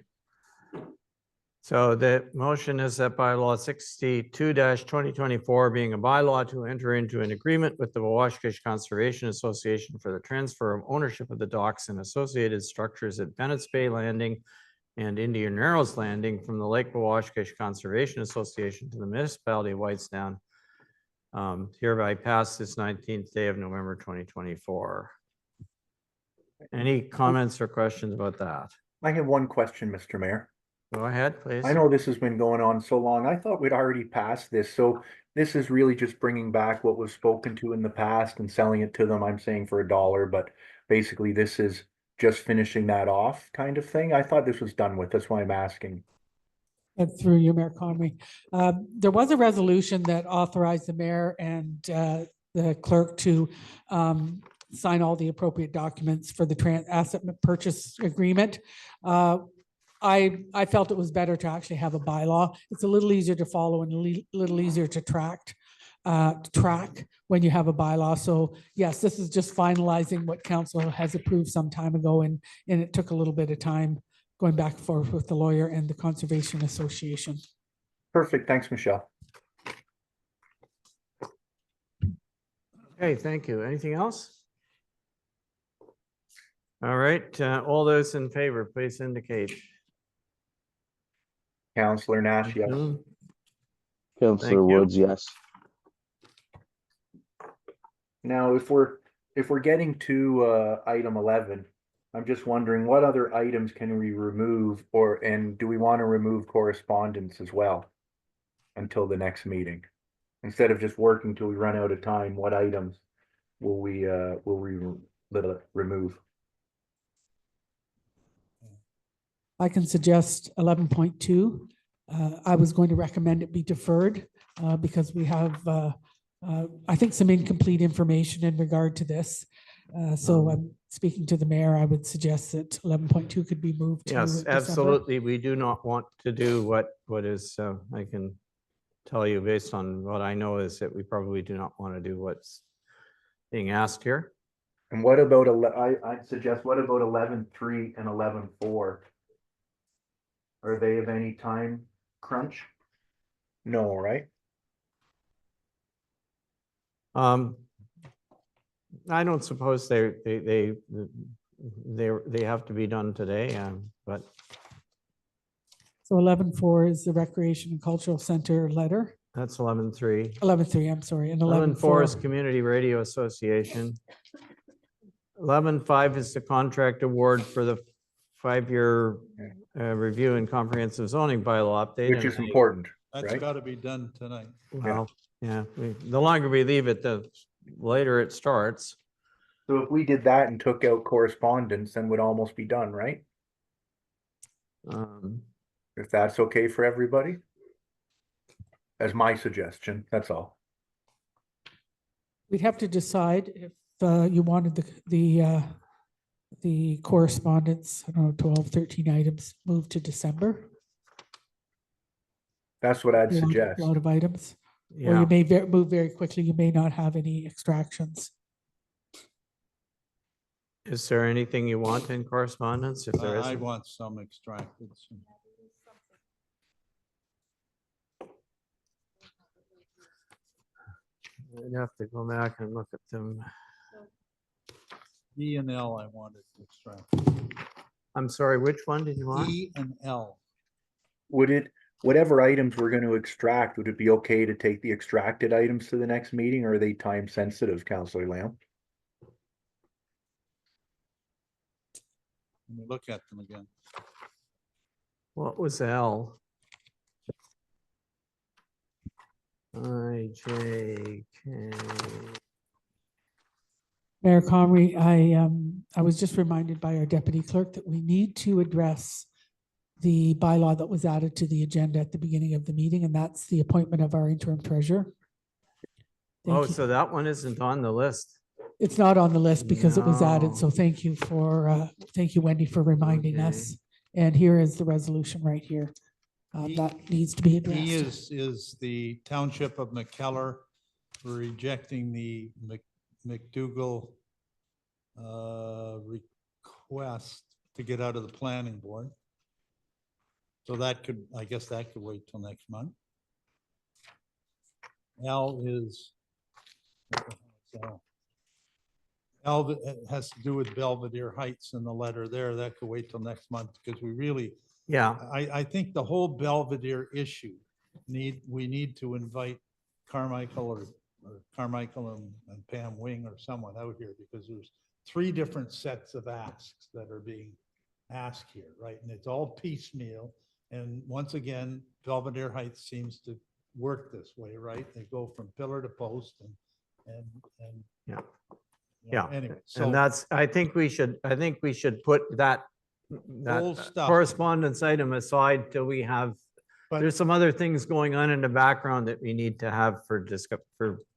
So the motion is that bylaw 62-2024 being a bylaw to enter into an agreement with the Washkish Conservation Association for the transfer of ownership of the docks and associated structures at Bennett's Bay Landing and Indian Narrows Landing from the Lake Washkish Conservation Association to the municipality of Whitestown. Hereby passed this 19th day of November 2024. Any comments or questions about that? I have one question, Mr. Mayor. Go ahead, please. I know this has been going on so long. I thought we'd already passed this. So this is really just bringing back what was spoken to in the past and selling it to them. I'm saying for $1, but basically this is just finishing that off kind of thing. I thought this was done with. That's why I'm asking. Through you, Mayor Conry. There was a resolution that authorized the mayor and the clerk to sign all the appropriate documents for the asset purchase agreement. I felt it was better to actually have a bylaw. It's a little easier to follow and a little easier to track when you have a bylaw. So yes, this is just finalizing what council has approved some time ago, and it took a little bit of time going back and forth with the lawyer and the Conservation Association. Perfect. Thanks, Michelle. Okay, thank you. Anything else? All right, all those in favor, please indicate. Councillor Nash, yes. Councillor Woods, yes. Now, if we're getting to item 11, I'm just wondering what other items can we remove, and do we want to remove correspondence as well until the next meeting? Instead of just working till we run out of time, what items will we remove? I can suggest 11.2. I was going to recommend it be deferred because we have, I think, some incomplete information in regard to this. So I'm speaking to the mayor. I would suggest that 11.2 could be moved to Yes, December. absolutely. We do not want to do what is, I can tell you based on what I know is that we probably do not want to do what's being asked here. And what about, I'd suggest, what about 11.3 and 11.4? Are they of any time crunch? No, right? I don't suppose they have to be done today, but So 11.4 is the Recreation and Cultural Center letter. that's 11.3. 11.3, I'm sorry, and 11.4 is 11.4. Community Radio Association. 11.5 is the contract award for the 5-year review and comprehensive zoning bylaw update. Which is important, That's right? got to be done tonight. Well, yeah, the longer we leave it, the later it starts. So if we did that and took out correspondence, then we'd almost be done, right? If that's okay for everybody? As my suggestion, that's all. We'd have to decide if you wanted the correspondence, I don't know, 12, 13 items moved to December. That's what I'd A suggest. lot of items. Or Yeah, you may move very quickly. You may not have any extractions. is there anything you want in correspondence? If there I isn't, want some extracted. I'd have to go back and look at them. E and L I wanted to extract. I'm sorry, which one did you want? E and L. Would it, whatever items we're going to extract, would it be okay to take the extracted items to the next meeting, or are they time sensitive, Councillor Lamb? Let me look at them again. What was L? I, J, K. Mayor Comrie, I was just reminded by our deputy clerk that we need to address the bylaw that was added to the agenda at the beginning of the meeting, and that's the appointment of our interim treasurer. Thank Oh, you. so that one isn't on the list. It's not on the list because it was added, No. so thank you, Wendy, for reminding Okay. us. And here is the resolution right here. That needs to be E addressed. is the Township of McKellar rejecting the McDougal request to get out of the planning board. So that could, I guess that could wait till next month. L is L has to do with Belvedere Heights and the letter there. That could wait till next month because we really, Yeah, I think the whole Belvedere issue we need to invite Carmichael or Carmichael and Pam Wing or someone out here because there's 3 different sets of asks that are being asked here, right? And it's all piecemeal. And once again, Belvedere Heights seems to work this way, right? They go from pillar to post and yeah. you know, Yeah, anyway, and so that's, I think we should put that Whole stuff. correspondence item aside till we have, But- there's some other things going on in the background that we need to have for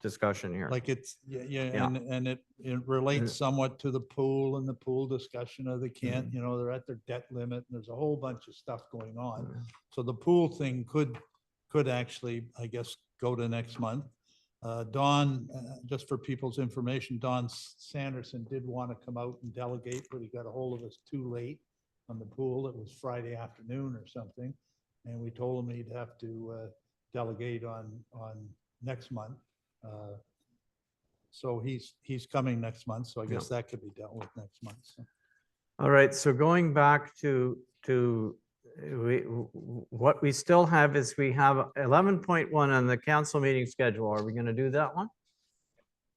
discussion here. like it's, Yeah. yeah, and it relates somewhat to the pool and the pool discussion of the can't, you know, they're at their debt limit and there's a whole bunch of stuff going on. So the pool thing could actually, I guess, go to next month. Don, just for people's information, Don Sanderson did want to come out and delegate, but he got a hold of us too late on the pool. It was Friday afternoon or something. And we told him he'd have to delegate on next month. So he's coming next month. So I guess that could be dealt with next month. So. All right, so going back to what we still have is we have 11.1 on the council meeting schedule. Are we going to do that one?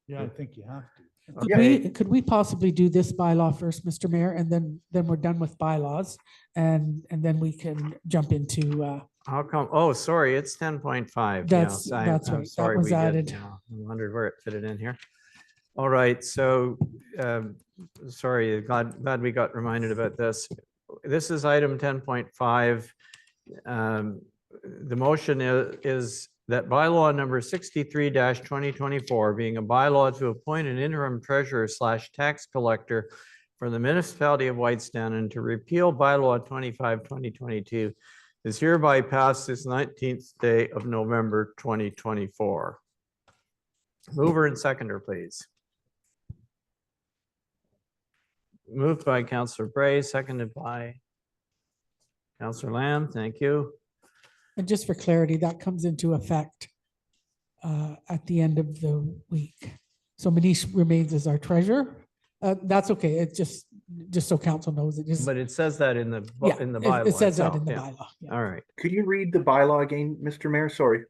Yeah, I think you have to. Could we possibly do this bylaw first, Mr. Mayor, and then we're done with bylaws, and then we can jump into. How come? Oh, sorry, it's 10.5. That's Yes, right. I'm That sorry, was we did, added. yeah. I wondered where it fitted in here. All right, so sorry, glad we got reminded about this. this is item 10.5. The motion is that bylaw number 63-2024, being a bylaw to appoint an interim treasurer / tax collector for the municipality of Whitestone and to repeal bylaw 25-2022, is hereby passed this 19th day of November 2024. Mover and seconder, please. Moved by Councillor Bray, seconded by Councillor Lamb. Thank you. And just for clarity, that comes into effect at the end of the week. So Manish remains as our treasurer. That's okay. It's just so council knows it is. But it says that in the Yeah, in the it bylaw. says that itself, in the yeah. bylaw. Yeah. All right. Could you read the bylaw again, Mr. Mayor? Sorry.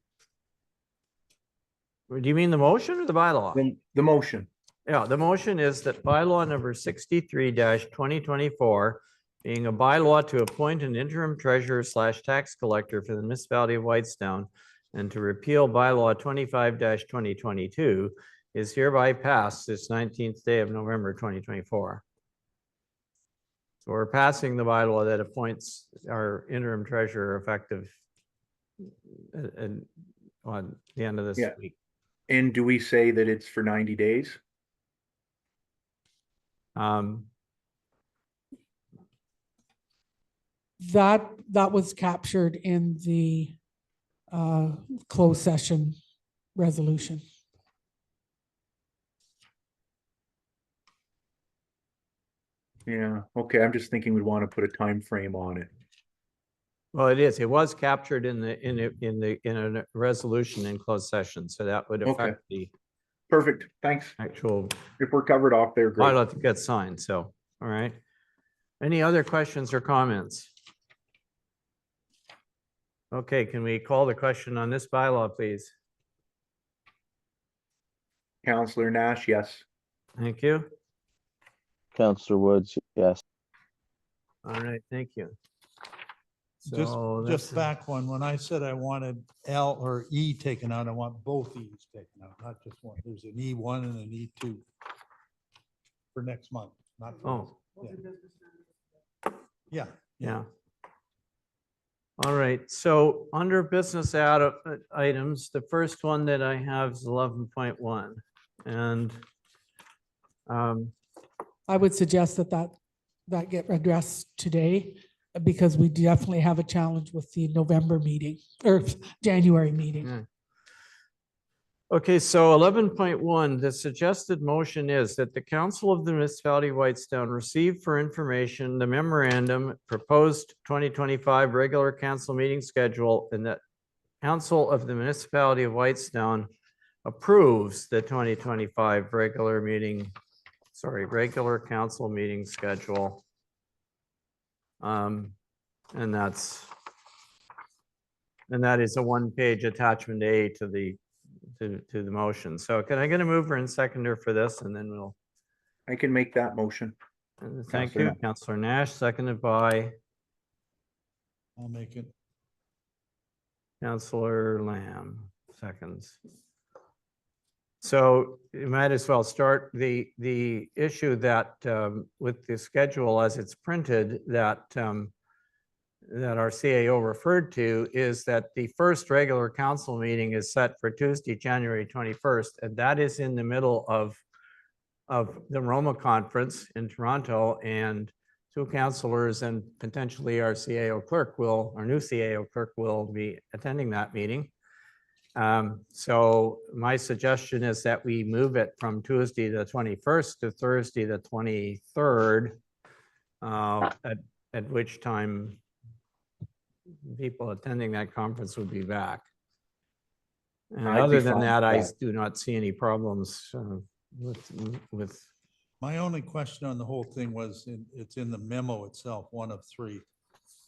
Do you mean the motion or the bylaw? The motion. Yeah, the motion is that bylaw number 63-2024, being a bylaw to appoint an interim treasurer / tax collector for the municipality of Whitestone and to repeal bylaw 25-2022, is hereby passed this 19th day of November 2024. So we're passing the bylaw that appoints our interim treasurer effective on the end of this Yeah. week. And do we say that it's for 90 days? That was captured in the closed session resolution. Yeah, okay, I'm just thinking we'd want to put a time frame on it. Well, it is. It was captured in a resolution in closed session, so that would Okay. affect the Perfect, thanks. actual If we're covered off there, great. bylaw that gets signed. So, all right. Any other questions or comments? Okay, can we call the question on this bylaw, please? Councillor Nash, yes. Thank you. Councillor Woods, yes. All right, thank you. Just, So just that's- back one, when I said I wanted L or E taken out, I want both E's taken out, not just one. There's an E1 and an E2 for next month, not. for Oh. this. Yeah. Yeah. All right, so under business items, the first one that I have is 11.1. And I would suggest that get addressed today because we definitely have a challenge with the November meeting or January meeting. Yeah. Okay, so 11.1, the suggested motion is that the Council of the Municipality of Whitestone receive for information the memorandum proposed 2025 regular council meeting schedule, and that Council of the Municipality of Whitestone approves the 2025 regular council meeting schedule. And that is a one-page attachment A to the motion. So can I get a mover and seconder for this, and then we'll. I can make that motion. Thank Councillor you, Nash. Councillor Nash, seconded by I'll make it. Councillor Lamb, seconds. So you might as well start the issue that with the schedule as it's printed that our CAO referred to is that the first regular council meeting is set for Tuesday, January 21st, and that is in the middle of the Roma conference in Toronto, and two councillors and potentially our new CAO clerk will be attending that meeting. So my suggestion is that we move it from Tuesday the 21st to Thursday the 23rd, at which time people attending that conference would be back. And I'd be other than fine that, with I that. do not see any problems with. My only question on the whole thing was, it's in the memo itself, one of three.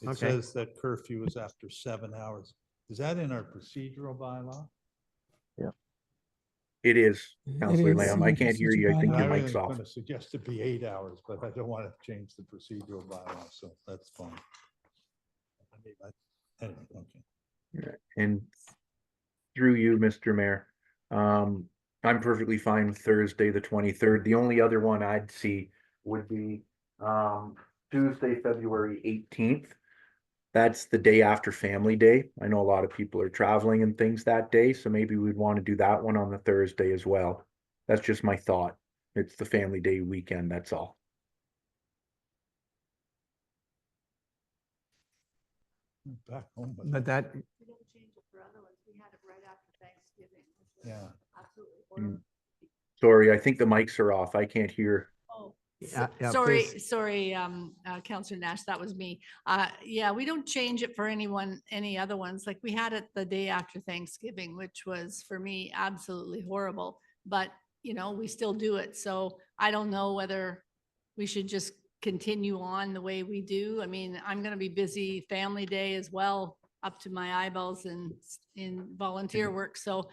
It Okay. says that curfew is after 7 hours. Is that in our procedural bylaw? It is, Councillor is Lamb. in I the can't hear you. I procedure think bylaw. your I mic's was off. going to suggest it be 8 hours, but I don't want to change the procedural bylaw, so that's fine. Anyway, okay. And through you, Mr. Mayor, I'm perfectly fine with Thursday, the 23rd. The only other one I'd see would be Tuesday, February 18th. That's the day after Family Day. I know a lot of people are traveling and things that day, so maybe we'd want to do that one on the Thursday as well. That's just my thought. It's the Family Day weekend, that's all. Back home, But that, We don't change it for other ones. We had it right after Thanksgiving. which was Yeah. Absolutely Mm. horrible. Sorry, I think the mics are off. I can't hear. Oh, Yeah, yeah, sorry, please. sorry, Counselor Nash, that was me. Yeah, we don't change it for any other ones. Like we had it the day after Thanksgiving, which was for me absolutely horrible. But, you know, we still do it. So I don't know whether we should just continue on the way we do. I mean, I'm gonna be busy Family Day as well, up to my eyeballs in volunteer work. So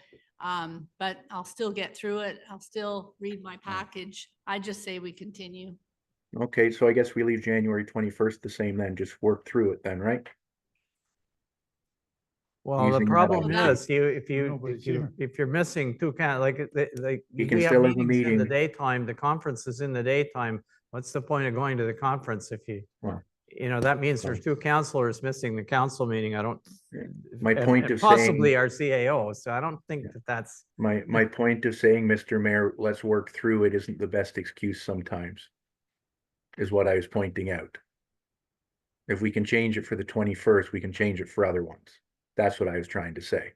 but I'll still get through it. I'll still read my package. I just say we continue. Okay, so I guess we leave January 21st the same then, just work through it then, right? well, the Using that problem idea. is Nobody's if here. you're missing two like, You can we have still have a meetings in the meeting. daytime, the conference is in the daytime. What's the point of going to the conference if Well, you know, that means there's two counselors missing the council meeting. I don't. My and- point and of Possibly saying- our CAO, so I don't think that that's, My point of saying, Mr. Mayor, let's work through it isn't the best excuse sometimes. Is what I was pointing out. If we can change it for the 21st, we can change it for other ones. That's what I was trying to say.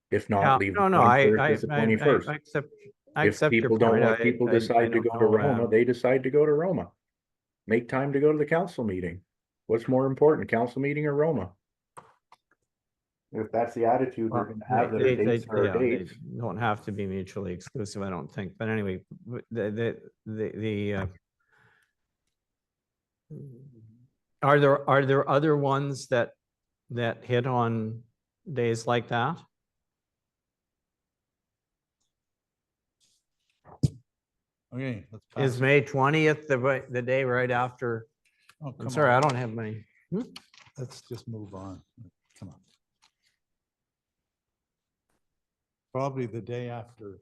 If yeah, not, leave the no, 21st as the 21st. I accept, I If accept your people don't point. want, people I decide to don't go to know, Roma, they decide to go to Roma. Make time to go to the council meeting. What's more important, council meeting or Roma? If that's the attitude we're well, gonna have, that our dates are yeah, our they dates. don't have to be mutually exclusive, I don't think. But anyway, are there other ones that hit on days like that? Okay, let's Is pass. May 20th the day right after? Oh, I'm come sorry, I on. don't have my, Let's just move on. Come on. Probably the day after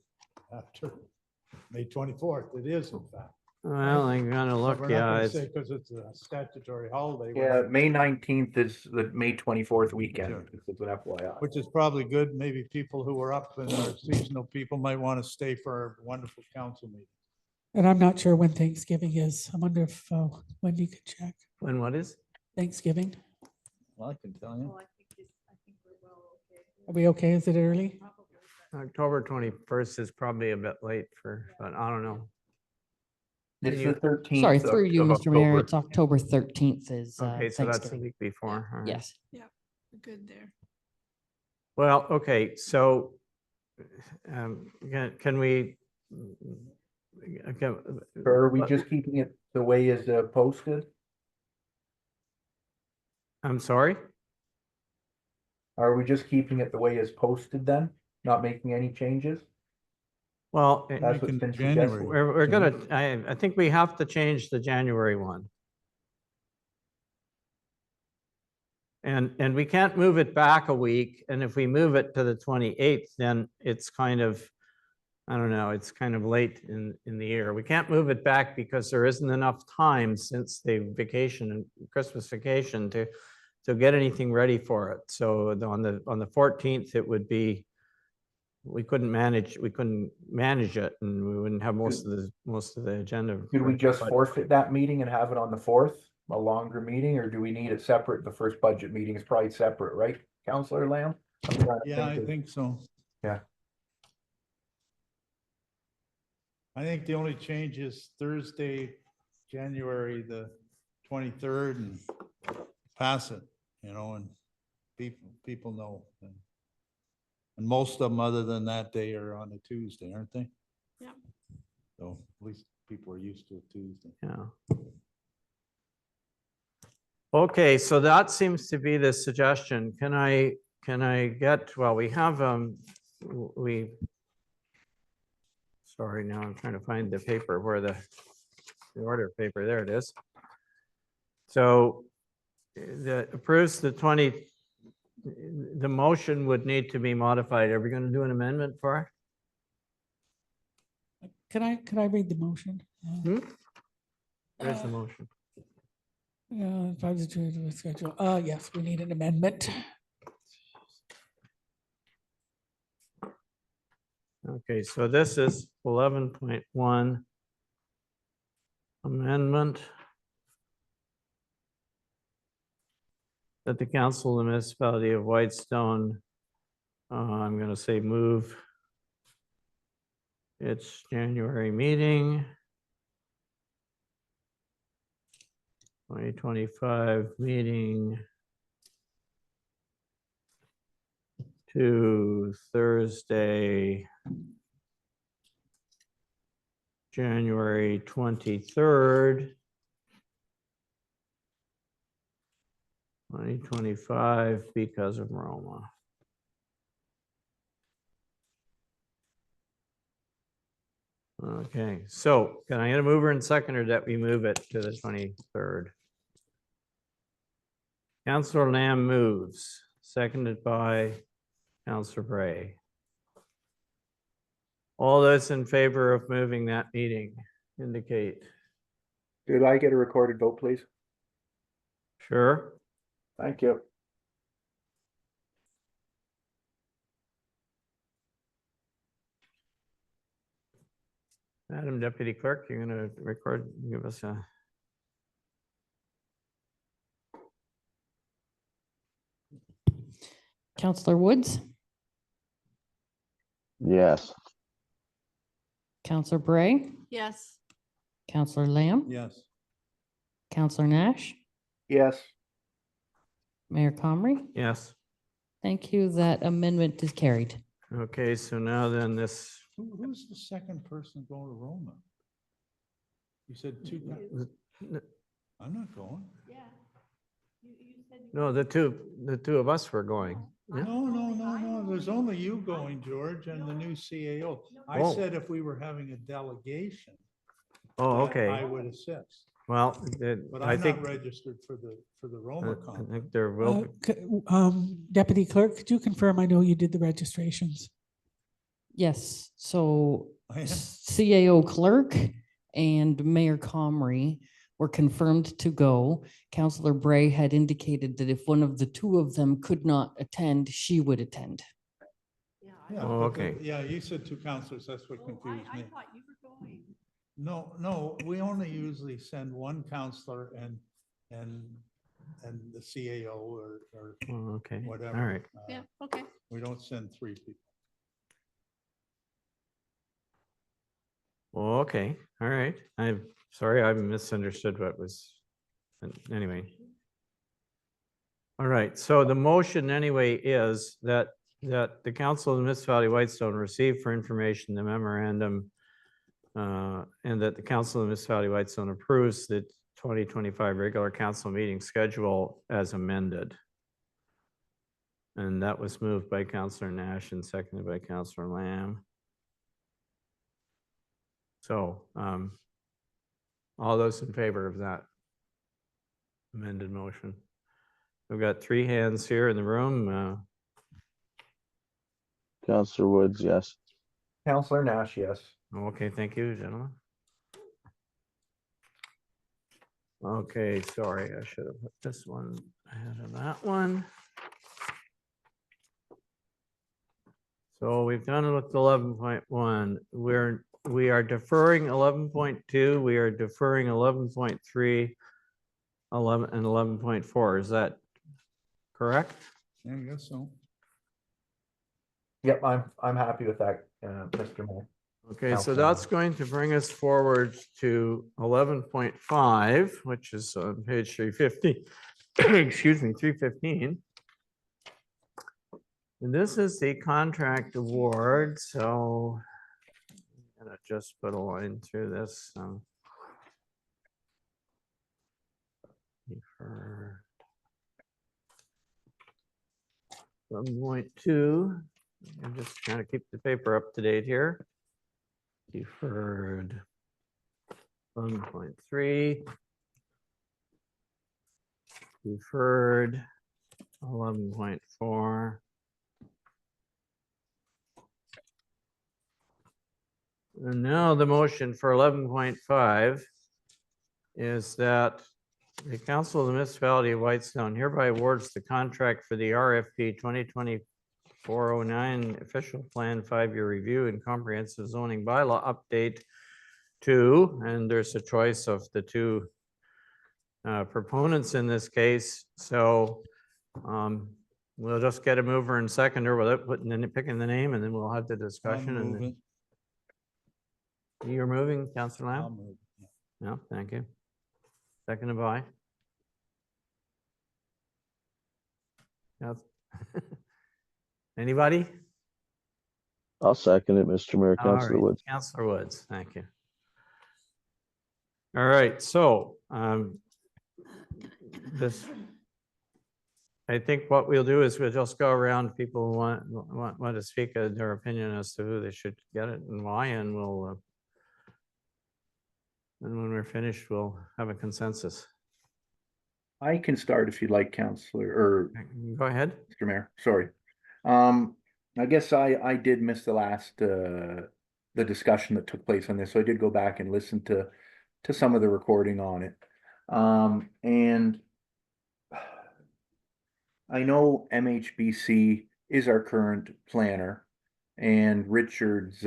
May 24th. It is in fact. well, I'm gonna But look, we're not yeah, gonna it's, say because it's a statutory holiday. Yeah, May 19th is the May 24th weekend. Sure. It's an FYI. Which is probably good. Maybe people who are up and are seasonal people might want to stay for our wonderful council meeting. And I'm not sure when Thanksgiving is. I wonder if Wendy could check. when what is? Thanksgiving. Well, I can tell you. Oh, I think we're well okay. Are we okay? Is it early? October 21st is probably a bit late but I don't know. It's You- the 13th. Sorry, through you, of Mr. Mayor, October. it's October 13th is Okay, so that's the Thanksgiving. week before. all right. Yes. Yeah, we're good there. Well, okay, so can we? Or are we just keeping it the way is posted? I'm sorry? Are we just keeping it the way is posted then? Not making any changes? Well, That's what's Making been January. suggested. we're gonna, I think we have to change the January one. And we can't move it back a week, and if we move it to the 28th, then it's kind of, I don't know, it's kind of late in the year. We can't move it back because there isn't enough time since the vacation and Christmas vacation to get anything ready for it. So on the 14th, it would be, we couldn't manage it, and we wouldn't have most of the agenda. Could we just But- forfeit that meeting and have it on the 4th, a longer meeting, or do we need it separate? The first budget meeting is probably separate, right, Counselor Lamb? I'm trying to Yeah, I of- think so. Yeah. I think the only change is Thursday, January the 23rd, and pass it, and people know. And most of them, other than that day, are on a Tuesday, aren't they? Yeah. So at least people are used to a Tuesday. Yeah. Okay, so that seems to be the suggestion. Can I get, well, we have, sorry, now I'm trying to find the paper where the order paper, there it is. So the approves the the motion would need to be modified. Are we going to do an amendment for it? Could I read the motion? There's the motion. Yeah, advisory to the schedule. Yes, we need an amendment. Okay, so this is 11.1 amendment that the council of the municipality of Whitestone, I'm going to say move its January meeting, 2025 meeting to Thursday, January 23rd, 2025 because of Roma. Okay, so can I get a mover and seconder that we move it to the 23rd? Councillor Lamb moves, seconded by Councillor Bray. All those in favor of moving that meeting indicate. Did I get a recorded vote, please? Sure. Thank you. Madam Deputy Clerk, you're going to record, give us a. Counselor Woods, Yes. Counselor Bray, Yes. Counselor Lamb, Yes. Counselor Nash, Yes. Mayor Comrie. Yes. Thank you. That amendment is carried. Okay, so now then this, Who's the second person going to Roma? You said two. I'm not going. Yeah. no, the two of us were going. Yeah. No. There's only you going, George, and the new CAO. I Oh. said if we were having a delegation, Oh, that okay. I would assist. Well, But I I'm think, not registered for the Roma I conference. think there will, Deputy Clerk, could you confirm? I know you did the registrations. Yes, so I am. CAO clerk and Mayor Comrie were confirmed to go. Counselor Bray had indicated that if one of the two of them could not attend, she would attend. Yeah, Oh, but okay. yeah, you said two counselors. That's what confused me. thought you were going. No, we only usually send one counselor and the CAO or oh, okay, whatever. all right. Yeah, okay. We don't send three people. Well, okay, all right. I'm sorry, I misunderstood what was, anyway. All right, so the motion anyway is that the Council of the Municipality of Whitestone receive for information the memorandum and that the Council of the Municipality of Whitestone approves the 2025 regular council meeting schedule as amended. And that was moved by Councillor Nash and seconded by Councillor Lamb. So all those in favor of that amended motion? We've got three hands here in the room. Counselor Woods, yes. Councillor Nash, yes. Okay, thank you, gentlemen. Okay, sorry, I should have put this one ahead of that one. So we've done it with 11.1. We are deferring 11.2. We are deferring 11.3, 11 and 11.4. Is that correct? Yeah, I guess so. Yep, I'm happy with that, Mr. Mayor. Okay, so Councilor that's Nash. going to bring us forward to 11.5, which is on page 350. Excuse me, 315. And this is the contract award, so I'm gonna just put a line through this. For 1.2, I'm just trying to keep the paper up to date here. Deferred 1.3. Deferred 11.4. And now the motion for 11.5 is that The Council of the Municipality of Whitestone hereby awards the contract for the RFP 2020-409 official plan 5-year review and comprehensive zoning bylaw update to, and there's a choice of the two proponents in this case. So we'll just get a mover and seconder without picking the name, and then we'll have the discussion. I'll And move then it. you're moving, Councillor I'll Lamb? move. Yeah. No, thank you. Seconded by? Yes. Anybody? I'll second it, Mr. Mayor, All Councillor right, Woods. Councillor Woods, thank you. All right, so this, I think what we'll do is we'll just go around, people who want to speak their opinion as to who they should get it and why, and we'll and when we're finished, we'll have a consensus. I can start if you'd like, Counselor, or Go ahead. Mr. Mayor, sorry. I guess I did miss the last, the discussion that took place on this, so I did go back and listen to some of the recording on it. And I know MHBC is our current planner, and Richards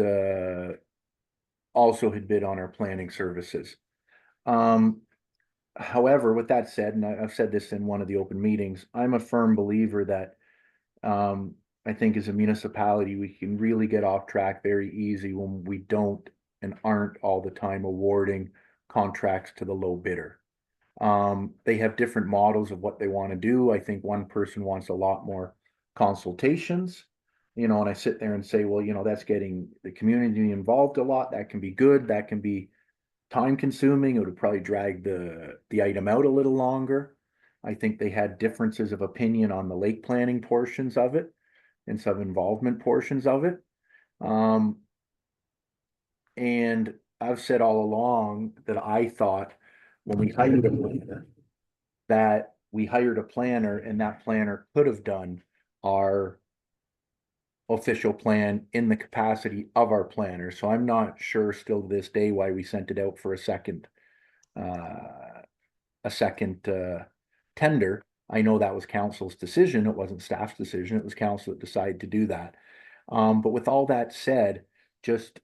also had bid on our planning services. However, with that said, and I've said this in one of the open meetings, I'm a firm believer that I think as a municipality, we can really get off track very easy when we don't and aren't all the time awarding contracts to the low bidder. They have different models of what they want to do. I think one person wants a lot more consultations, you know, and I sit there and say, well, you know, that's getting the community involved a lot. That can be good. That can be time consuming. It would probably drag the item out a little longer. I think they had differences of opinion on the lake planning portions of it and some involvement portions of it. And I've said all along that I thought when we hired a planner, that we hired a planner and that planner could have done our official plan in the capacity of our planner. So I'm not sure still to this day why we sent it out for a second tender. I know that was council's decision. It wasn't staff's decision. It was council that decided to do that. But with all that said, just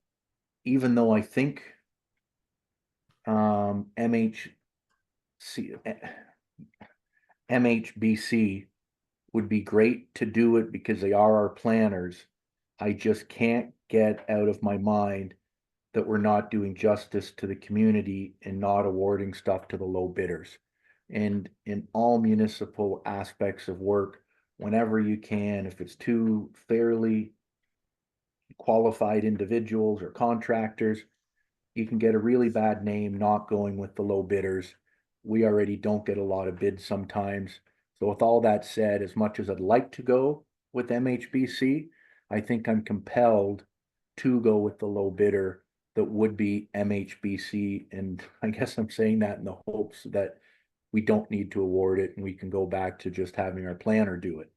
even though I think MHBC would be great to do it because they are our planners, I just can't get out of my mind that we're not doing justice to the community and not awarding stuff to the low bidders. And in all municipal aspects of work, whenever you can, if it's two fairly qualified individuals or contractors, you can get a really bad name not going with the low bidders. We already don't get a lot of bids sometimes. So with all that said, as much as I'd like to go with MHBC, I think I'm compelled to go with the low bidder that would be MHBC. And I guess I'm saying that in the hopes that we don't need to award it and we can go back to just having our planner do it.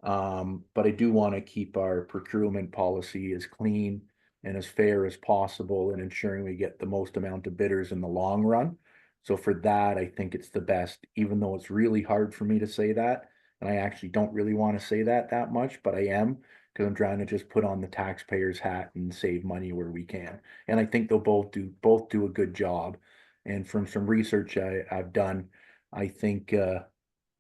But I do want to keep our procurement policy as clean and as fair as possible and ensuring we get the most amount of bidders in the long run. So for that, I think it's the best, even though it's really hard for me to say that. And I actually don't really want to say that much, but I am, because I'm trying to just put on the taxpayer's hat and save money where we can. And I think they'll both do a good job. And from some research I've done, I think, you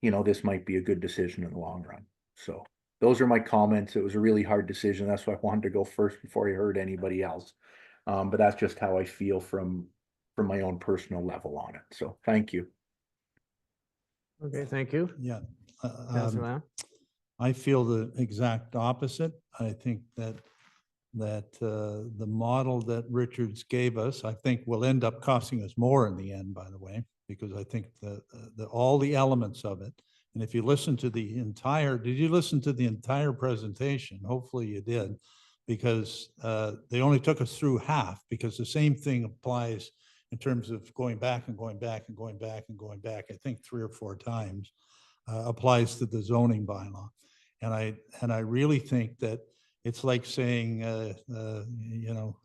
know, this might be a good decision in the long run. So those are my comments. It was a really hard decision. That's why I wanted to go first before I heard anybody else. But that's just how I feel from my own personal level on it. So thank you. Okay, thank you. Yeah. Councillor Lamb? I feel the exact opposite. I think that the model that Richards gave us, I think will end up costing us more in the end, by the way, because I think all the elements of it. And if you listen to the entire, did you listen to the entire presentation? Hopefully you did, because they only took us through half, because the same thing applies in terms of going back and going back and going back and going back, I think 3 or 4 times, applies to the zoning bylaw. And I really think that it's like saying, you know,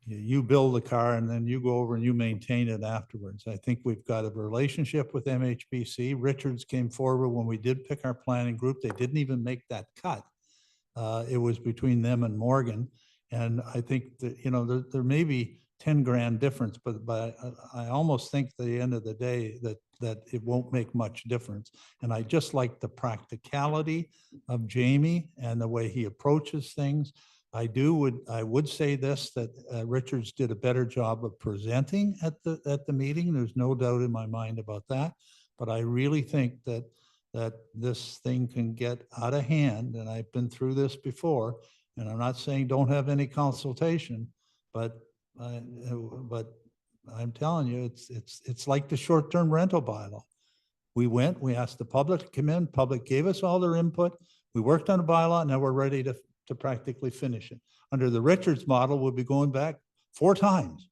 you build the car and then you go over and you maintain it afterwards. I think we've got a relationship with MHBC. Richards came forward when we did pick our planning group. They didn't even make that cut. It was between them and Morgan. And I think that, you know, there may be 10 grand difference, but I almost think at the end of the day that it won't make much difference. And I just like the practicality of Jamie and the way he approaches things. I would say this, that Richards did a better job of presenting at the meeting. There's no doubt in my mind about that. But I really think that this thing can get out of hand, and I've been through this before, and I'm not saying don't have any consultation, but I'm telling you, it's like the short-term rental bylaw. We asked the public to come in, public gave us all their input. We worked on the bylaw, now we're ready to practically finish it. Under the Richards model, we'll be going back 4 times,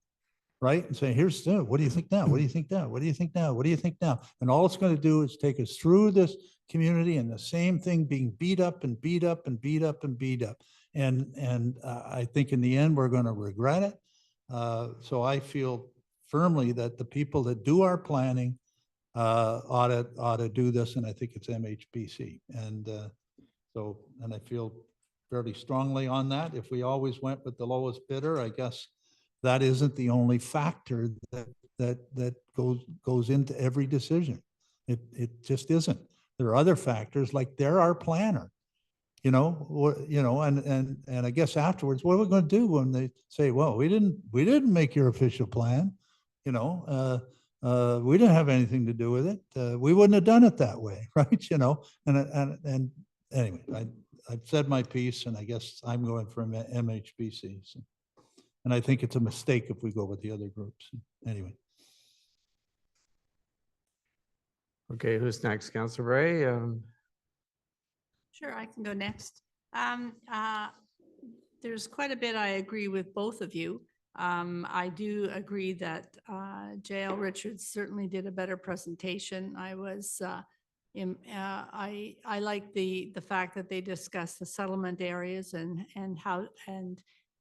right? And saying, here's, what do you think now? What do you think now? What do you think now? What do you think now? And all it's going to do is take us through this community and the same thing being beat up and beat up and beat up and beat up. And I think in the end, we're going to regret it. So I feel firmly that the people that do our planning ought to do this, and I think it's MHBC. And I feel fairly strongly on that. If we always went with the lowest bidder, I guess that isn't the only factor that goes into every decision. It just isn't. There are other factors, like they're our planner. And I guess afterwards, what are we going to do when they say, well, we didn't make your official plan, we didn't have anything to do with it. We wouldn't have done it that way, right? And anyway, I've said my piece, and I guess I'm going for MHBC. So. And I think it's a mistake if we go with the other groups. Anyway. Okay, who's next? Councillor Bray? Sure, I can go next. There's quite a bit I agree with both of you. I do agree that JL Richards certainly did a better presentation. I like the fact that they discussed the settlement areas and how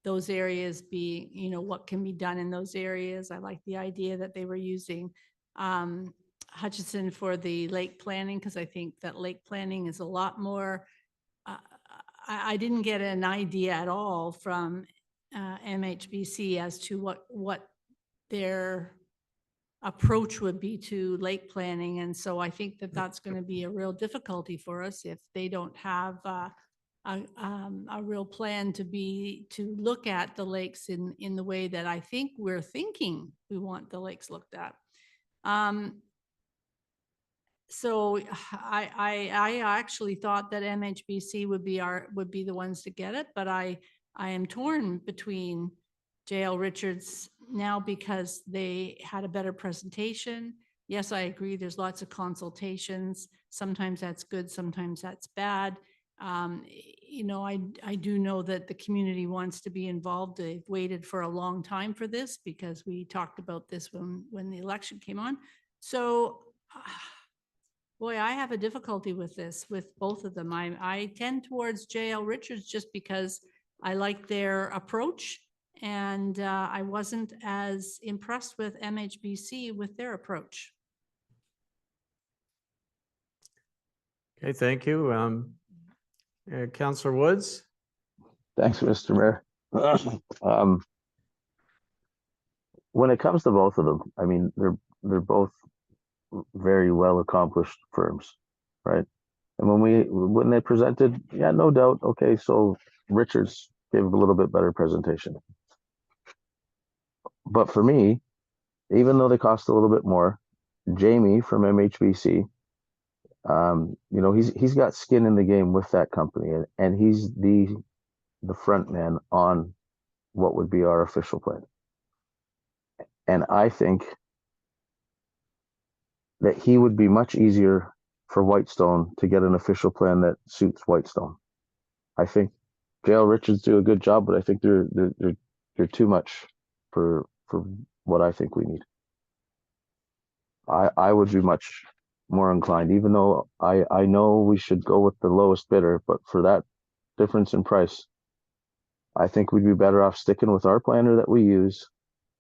those areas being, what can be done in those areas. I like the idea that they were using Hutchison for the lake planning, because I think that lake planning is a lot more. I didn't get an idea at all from MHBC as to what their approach would be to lake planning, and so I think that that's going to be a real difficulty for us if they don't have a real plan to look at the lakes in the way that I think we're thinking we want the lakes looked at. So I actually thought that MHBC would be the ones to get it, but I am torn between JL Richards now because they had a better presentation. Yes, I agree. There's lots of consultations. Sometimes that's good, sometimes that's bad. I do know that the community wants to be involved. They've waited for a long time for this because we talked about this when the election came on. So, boy, I have a difficulty with this, with both of them. I tend towards JL Richards just because I like their approach, and I wasn't as impressed with MHBC with their approach. Okay, thank you. Councillor Woods? Thanks, Mr. Mayor. When it comes to both of them, I mean, they're both very well accomplished firms, right? And when they presented, yeah, no doubt. Okay, so Richards gave a little bit better presentation. But for me, even though they cost a little bit more, Jamie from MHBC, he's got skin in the game with that company, and he's the front man on what would be our official plan. And I think that he would be much easier for Whitestone to get an official plan that suits Whitestone. I think JL Richards do a good job, but I think they're too much for what I think we need. I would be much more inclined, even though I know we should go with the lowest bidder, but for that difference in price, I think we'd be better off sticking with our planner that we use,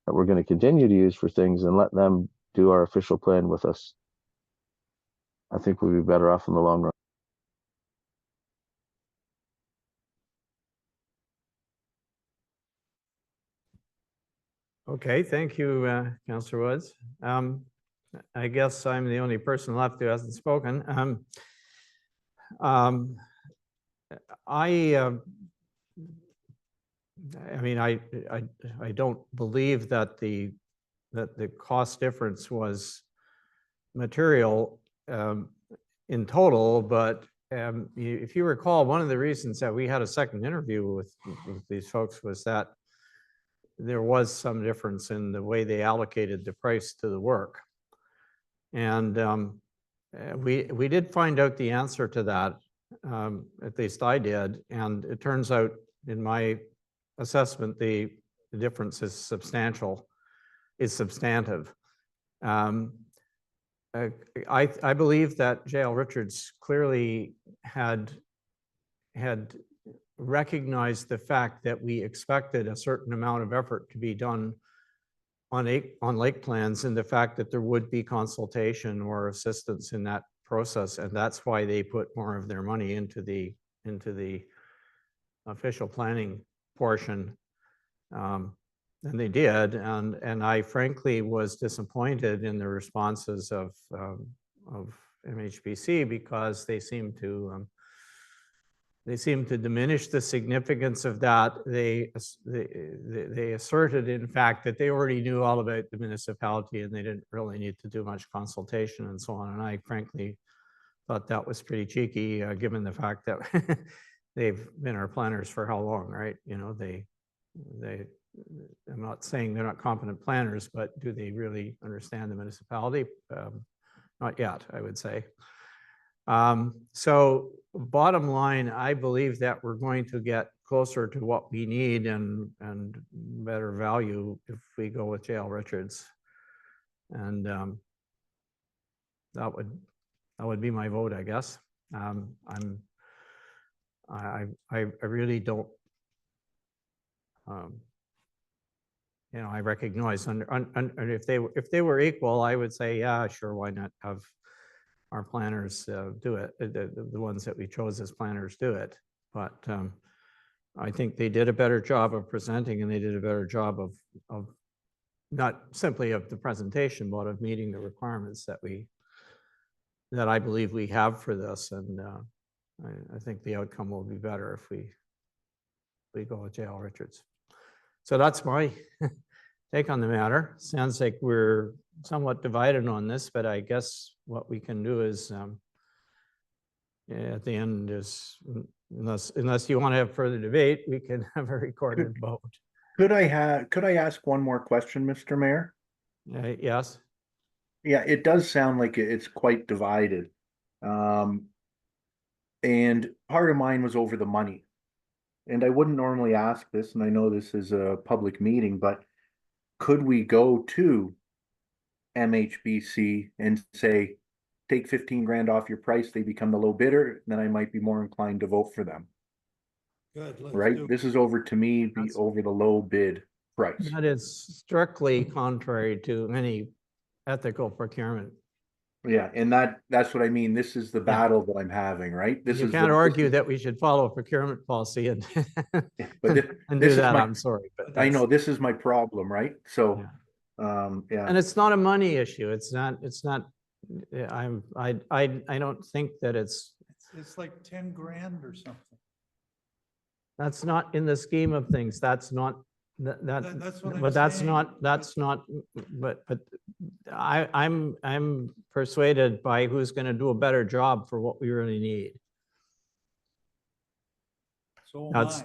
that we're going to continue to use for things, and let them do our official plan with us. I think we'd be better off in the long run. Okay, thank you, Councillor Woods. I guess I'm the only person left who hasn't spoken. I mean, I don't believe that the cost difference was material in total, but if you recall, one of the reasons that we had a second interview with these folks was that there was some difference in the way they allocated the price to the work. And we did find out the answer to that, at least I did, and it turns out in my assessment, the difference is substantial, is substantive. I believe that J.L. Richards clearly had recognized the fact that we expected a certain amount of effort to be done on lake plans, and the fact that there would be consultation or assistance in that process, and that's why they put more of their money into the official planning portion than they did, and I frankly was disappointed in the responses of MHBC, because they seem to diminish the significance of that. They asserted, in fact, that they already knew all about the municipality and they didn't really need to do much consultation and so on. And I frankly thought that was pretty cheeky, given the fact that they've been our planners for how long, right? You know, I'm not saying they're not competent planners, but do they really understand the municipality? Not yet, I would say. So bottom line, I believe that we're going to get closer to what we need and better value if we go with J.L. Richards. And that would be my vote, I guess. I really don't, you know, I recognize and if they were equal, I would say, yeah, sure, why not have our planners do it, the ones that we chose as planners do it. But I think they did a better job of presenting, and they did a better job of not simply of the presentation, but of meeting the requirements that I believe we have for this. And I think the outcome will be better if we go with J.L. Richards. So that's my take on the matter. Sounds like we're somewhat divided on this, but I guess what we can do is at the end is, unless you want to have further debate, we can have a recorded vote. Could I ask one more question, Mr. Mayor? Yes. Yeah, it does sound like it's quite divided. And part of mine was over the money. And I wouldn't normally ask this, and I know this is a public meeting, but could we go to MHBC and say, take 15 grand off your price, they become the low bidder, then I might be more inclined to vote for them. Good. Right? This is over, to me, be over the low bid price. That is strictly contrary to any ethical procurement. Yeah, and that's what I mean. This is the battle that I'm having, right? You can't argue that we should follow a procurement policy and and do that. I'm sorry, but I know this is my problem, right? So, yeah. And it's not a money issue. It's not. I don't think that it's like 10 grand or something. That's not in the scheme of things. That's not That's what I'm but that's saying. not but I'm persuaded by who's going to do a better job for what we really need. So That's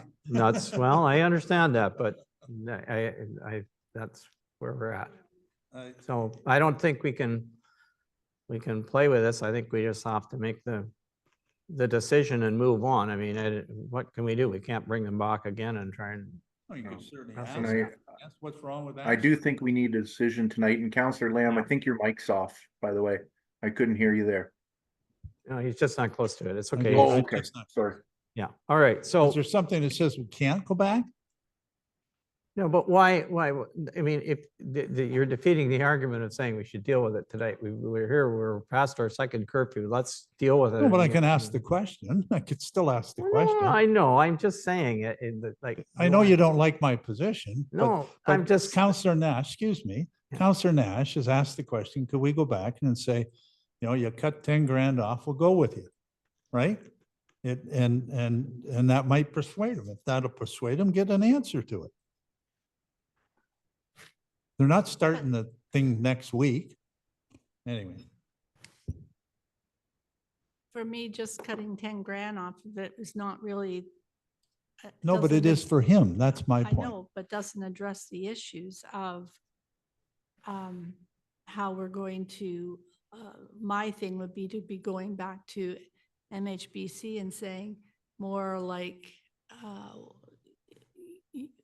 well, I understand that, but I that's where we're at. So I don't think we can play with this. I think we just have to make the decision and move on. I mean, what can we do? We can't bring them back again and try and. Oh, you can certainly ask what's wrong with that. I do think we need a decision tonight. And Councillor Lamb, I think your mic's off, by the way. I couldn't hear you there. No, he's just not close to it. It's okay. Oh, okay. Sorry. Yeah. All right. So is there something that says we can't go back? No, but why, I mean, if you're defeating the argument of saying we should deal with it today. We're here, we're past our second curfew. Let's deal with it. No, but I and can get- ask the question. I could still ask the No, question. I know, I'm just saying it, like. I know you don't like my position. but- No, but I'm just. Counselor Nash, excuse me, Yeah. Counselor Nash has asked the question, could we go back and say, you know, you cut 10 grand off, we'll go with you, right? And that might persuade them. If that'll persuade them, get an answer to it. They're not starting the thing next week. Anyway, For me, just cutting 10 grand off of it is not really. no, but it doesn't is for him. That's my I point. know, but doesn't address the issues of how we're going to, my thing would be to be going back to MHBC and saying more like,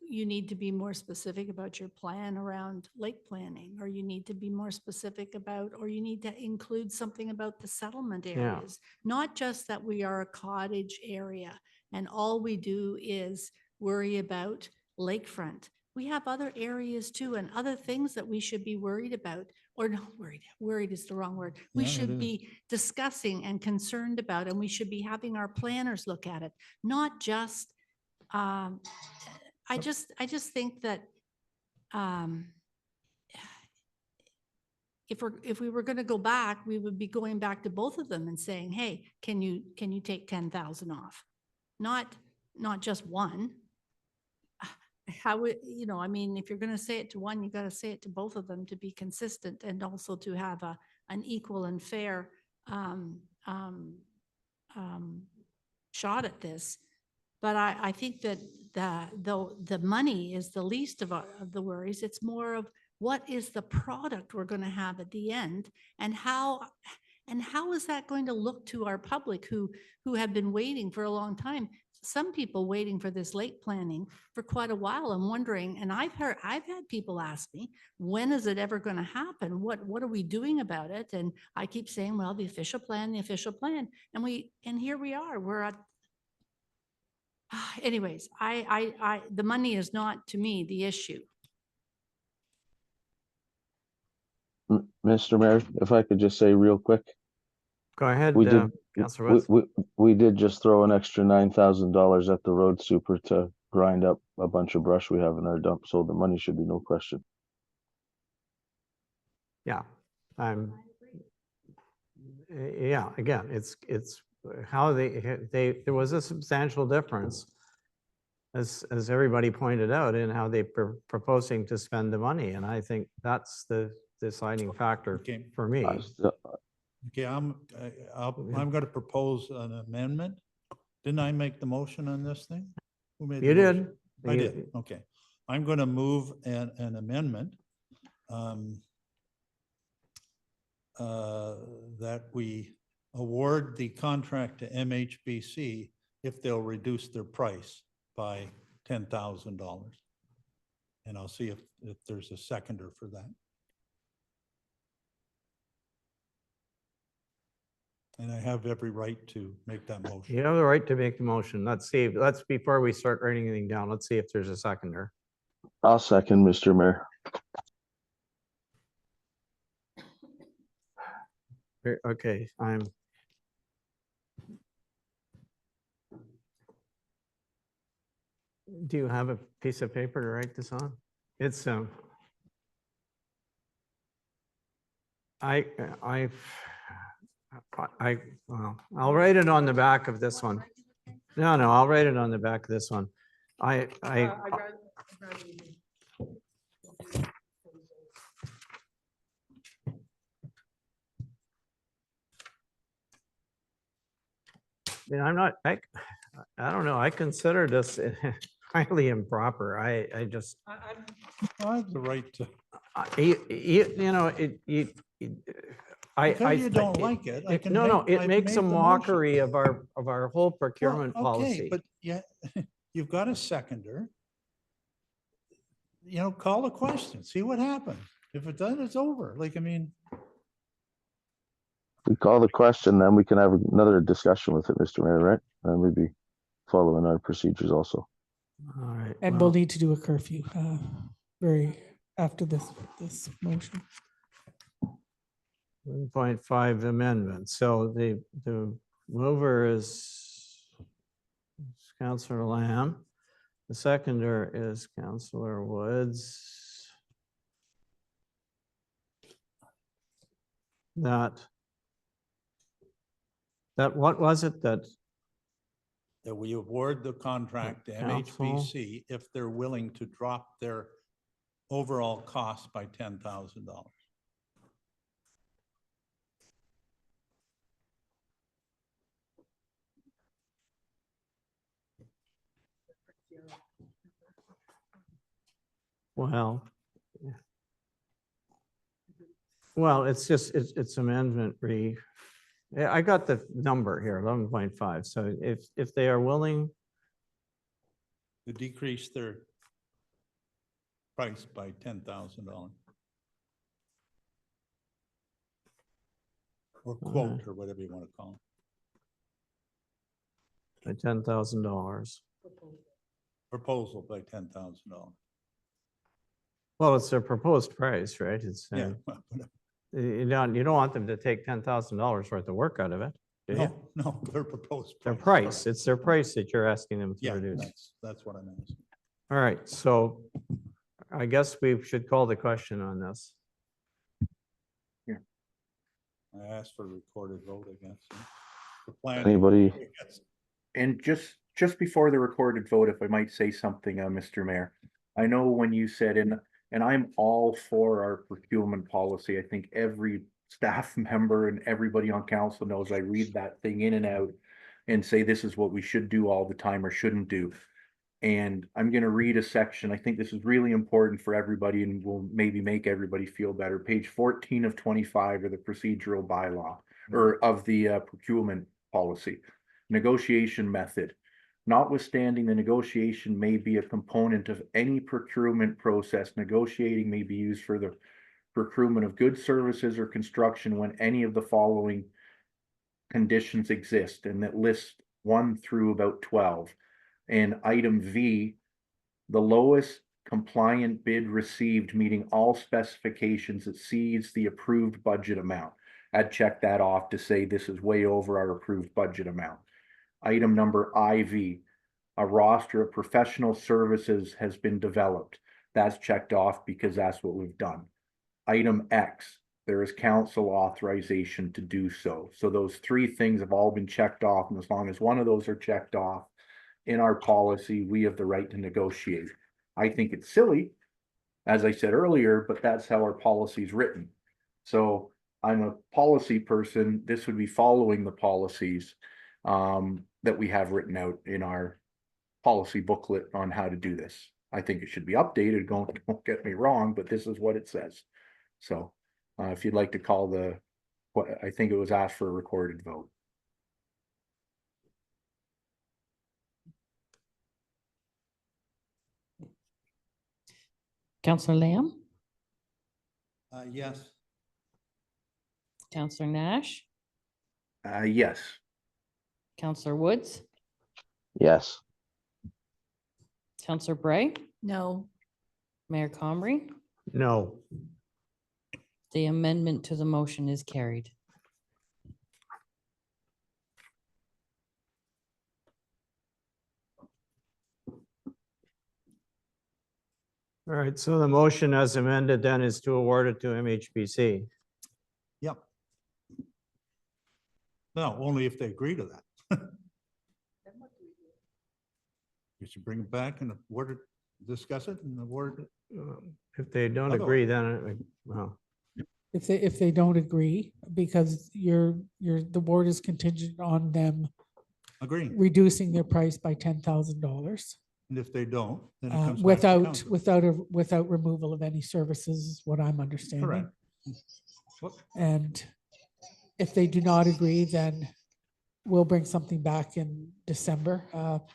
you need to be more specific about your plan around lake planning, or you need to be more specific about, or you need to include something about the settlement areas. Not just that we are a cottage area and all we do is worry about lakefront. We have other areas too and other things that we should be worried about, or not worried, worried is the wrong word. We Yeah, it should is. be discussing and concerned about, and we should be having our planners look at it, not just, I just think that, if we were going to go back, we would be going back to both of them and saying, hey, can you take 10,000 off? Not just one. How would, I mean, if you're going to say it to one, you got to say it to both of them to be consistent and also to have an equal and fair shot at this. But I think that the money is the least of the worries. It's more of what is the product we're going to have at the end, and how is that going to look to our public who have been waiting for a long time. Some people waiting for this lake planning for quite a while and wondering, and I've had people ask me, when is it ever going to happen? What are we doing about it? And I keep saying, well, the official plan. And here we are, we're at, anyways, the money is not, to me, the issue. Mr. Mayor, if I could just say real quick, Go ahead, we did, Councillor West. we did just throw an extra $9,000 at the road super to grind up a bunch of brush we have in our dump, so the money should be no question. Yeah, yeah, again, it's how there was a substantial difference, as everybody pointed out, in how they proposing to spend the money. And I think that's the deciding factor Okay. for me. Okay, I'm going to propose an amendment. Didn't I make the motion on this thing? Who made the You motion? did. I You- did, okay. I'm going to move an amendment that we award the contract to MHBC if they'll reduce their price by $10,000. And I'll see if there's a seconder for that. And I have every right to make that motion. You have the right to make the motion. Let's see, before we start writing anything down, let's see if there's a seconder. I'll second, Mr. Mayor. Okay, do you have a piece of paper to write this on? It's, well, I'll write it on the back of this one. No, I'll write it on the back of this one. I'm not, I don't know, I consider this highly improper. I just, I have the right to. Because you don't like it, I can No, make- it I've makes made a the motion. mockery of our whole procurement Well, okay, policy. but yeah, you've got a seconder. Call a question, see what happens. If it doesn't, it's over. Like, I mean, We call the question, then we can have another discussion with it, Mr. Mayor, right? And we'd be following our procedures also. All right. And we'll well, need to do a curfew after this motion. 1.5 amendment. So the mover is Counselor Lamb. The seconder is Counselor Woods. That what was it that, That we award the contract to Council? MHBC if they're willing to drop their overall cost by $10,000. well, yeah. Well, it's just, it's amendment yeah, I got the number here, 11.5. So if they are willing, To decrease their price by $10,000. Or quote, or whatever you want to call by $10,000. it. Proposal by $10,000. Well, it's their proposed price, right? It's, Yeah. you don't want them to take $10,000 worth of work out of it, do you? No, their proposed. Their price, price, correct. it's their price that you're asking them to Yeah, reduce. that's what I'm asking. All right, so I guess we should call the question on this. I asked for a recorded vote, I guess. The plan. Anybody? And just before the recorded vote, if I might say something, Mr. Mayor, I know when you said, and I'm all for our procurement policy. I think every staff member and everybody on council knows I read that thing in and out and say this is what we should do all the time or shouldn't do. And I'm going to read a section. I think this is really important for everybody and will maybe make everybody feel better. Page 14 of 25 of the procedural bylaw or of the procurement policy. Negotiation method. Notwithstanding, the negotiation may be a component of any procurement process. Negotiating may be used for the procurement of goods, services, or construction when any of the following conditions exist, and that lists 1 through about 12. And item V, the lowest compliant bid received meeting all specifications exceeds the approved budget amount. I'd check that off to say this is way over our approved budget amount. Item number IV, a roster of professional services has been developed. That's checked off because that's what we've done. Item X, there is council authorization to do so. So those 3 things have all been checked off, and as long as one of those are checked off in our policy, we have the right to negotiate. I think it's silly, as I said earlier, but that's how our policy is written. So I'm a policy person. This would be following the policies that we have written out in our policy booklet on how to do this. I think it should be updated, don't get me wrong, but this is what it says. So if you'd like to call what I think it was asked for a recorded vote. Counselor Lamb, Yes. Counselor Nash, Yes. Counselor Woods, Yes. Counselor Bray, No. Mayor Comrie. No. The amendment to the motion is carried. All right, so the motion as amended then is to award it to MHPC. Yep. No, only if they agree to that. You should bring it back and award it, discuss it and award it. If they don't agree, then, well, If they don't agree, because the board is contingent on them Agreeing. reducing their price by $10,000 And if they don't, then it comes back to council. without removal of any services, is what I'm understanding. Correct. And if they do not agree, then we'll bring something back in December.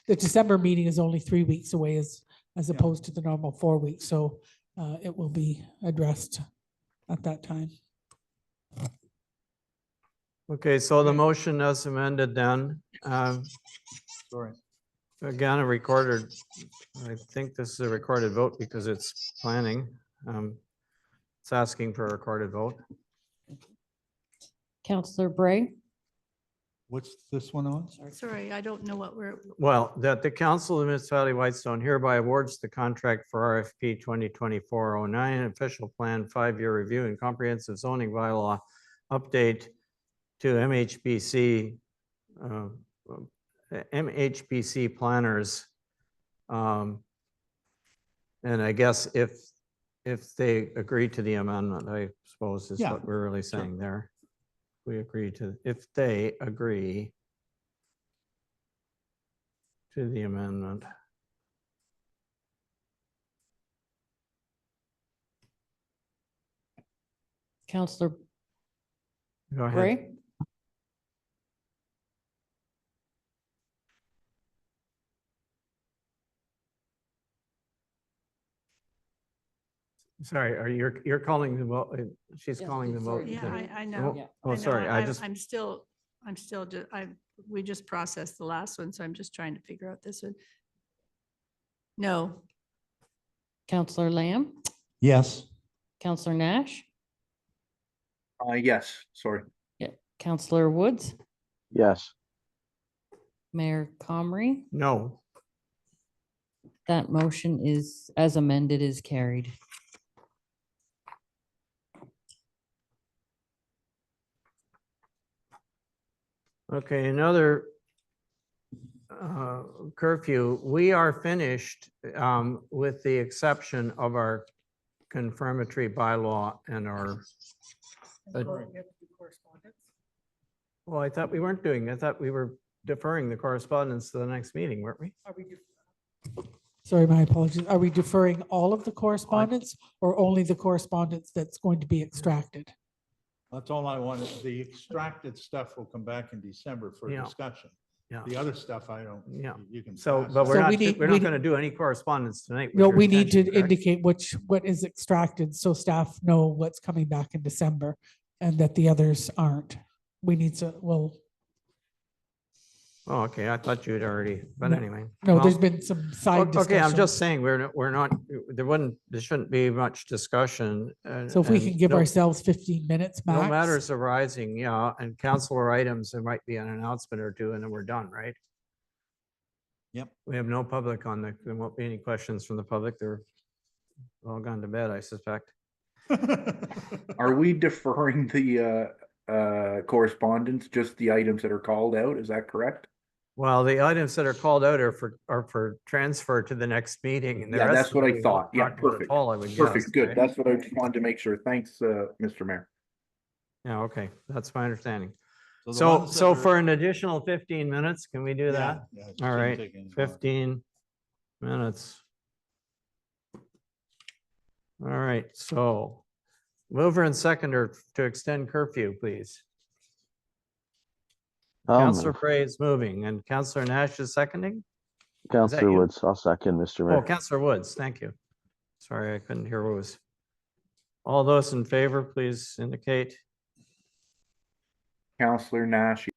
The December meeting is only 3 weeks away as opposed to the normal 4 weeks. So it will be addressed at that time. okay, so the motion as amended then, Sorry. Again, a recorded, I think this is a recorded vote because it's planning. It's asking for a recorded vote. Counselor Bray, What's this one on? Sorry, I don't know what we're, Well, that the Council of the Municipality of Whitestone hereby awards the contract for RFP 2024-09 official plan 5-year review and comprehensive zoning bylaw update to MHBC planners. And I guess if they agree to the amendment, I suppose is Yeah, what we're really sure. saying there. We agree to, if they agree to the amendment. Counselor Go ahead. Bray, Sorry, you're calling the vote, she's Yes, calling the please, vote. sorry. yeah, to- I know. Yeah. Oh, I know, sorry, I'm still just, we just processed the last one, so I'm just trying to figure out this one. No, Counselor Lamb, Yes. Counselor Nash, Yes, sorry. Counselor Woods, Yes. Mayor Comrie. No, That motion is, as amended, is carried. okay, another curfew. We are finished with the exception of our confirmatory bylaw and our. Well, I thought we weren't doing, I thought we were deferring the correspondence to the next meeting, weren't we? Sorry, my apologies. Are we deferring all of the correspondence or only the correspondence that's going to be extracted? That's all I wanted. The extracted stuff will come back in December for Yeah. discussion. Yeah. The other stuff I don't. Yeah. You can. So, pass. but we're So not, we need- we're we not need- going to do any correspondence tonight. was No, your we need to intention, correct? indicate what is extracted so staff know what's coming back in December and that the others aren't. We need to, well, Oh, okay, I thought you'd already, but No. anyway. no, there's Well, been some side Okay, I'm just discussions. saying, we're not, there shouldn't be much discussion. So if we and can give no- ourselves 15 minutes No max. matters arising, yeah, and councilor items, there might be an announcement or two and then we're done, right? Yep. We have no public on there won't be any questions from the public. They're all gone to bed, I suspect. Are we deferring the correspondence, just the items that are called out? Is that correct? Well, the items that are called out are for transfer to the next meeting. And the Yeah, rest that's of what it I we won't thought. Yeah, talk about at perfect. all, I would guess. Perfect, good. right? That's what I just wanted to make sure. Thanks, Mr. Mayor. Yeah, okay, that's my understanding. the So, ones that so are- for an additional 15 minutes, can we do Yeah, that? yeah, it All shouldn't right, take any longer. 15 minutes. All right, so mover and seconder to extend curfew, please. I'll Counselor move. Bray is moving and Counselor Nash is seconding? Counselor you? Woods, I'll second, Mr. Oh, Mayor. Counselor Woods, thank you. Sorry, I couldn't hear what was. All those in favor, please indicate. Counselor Nash,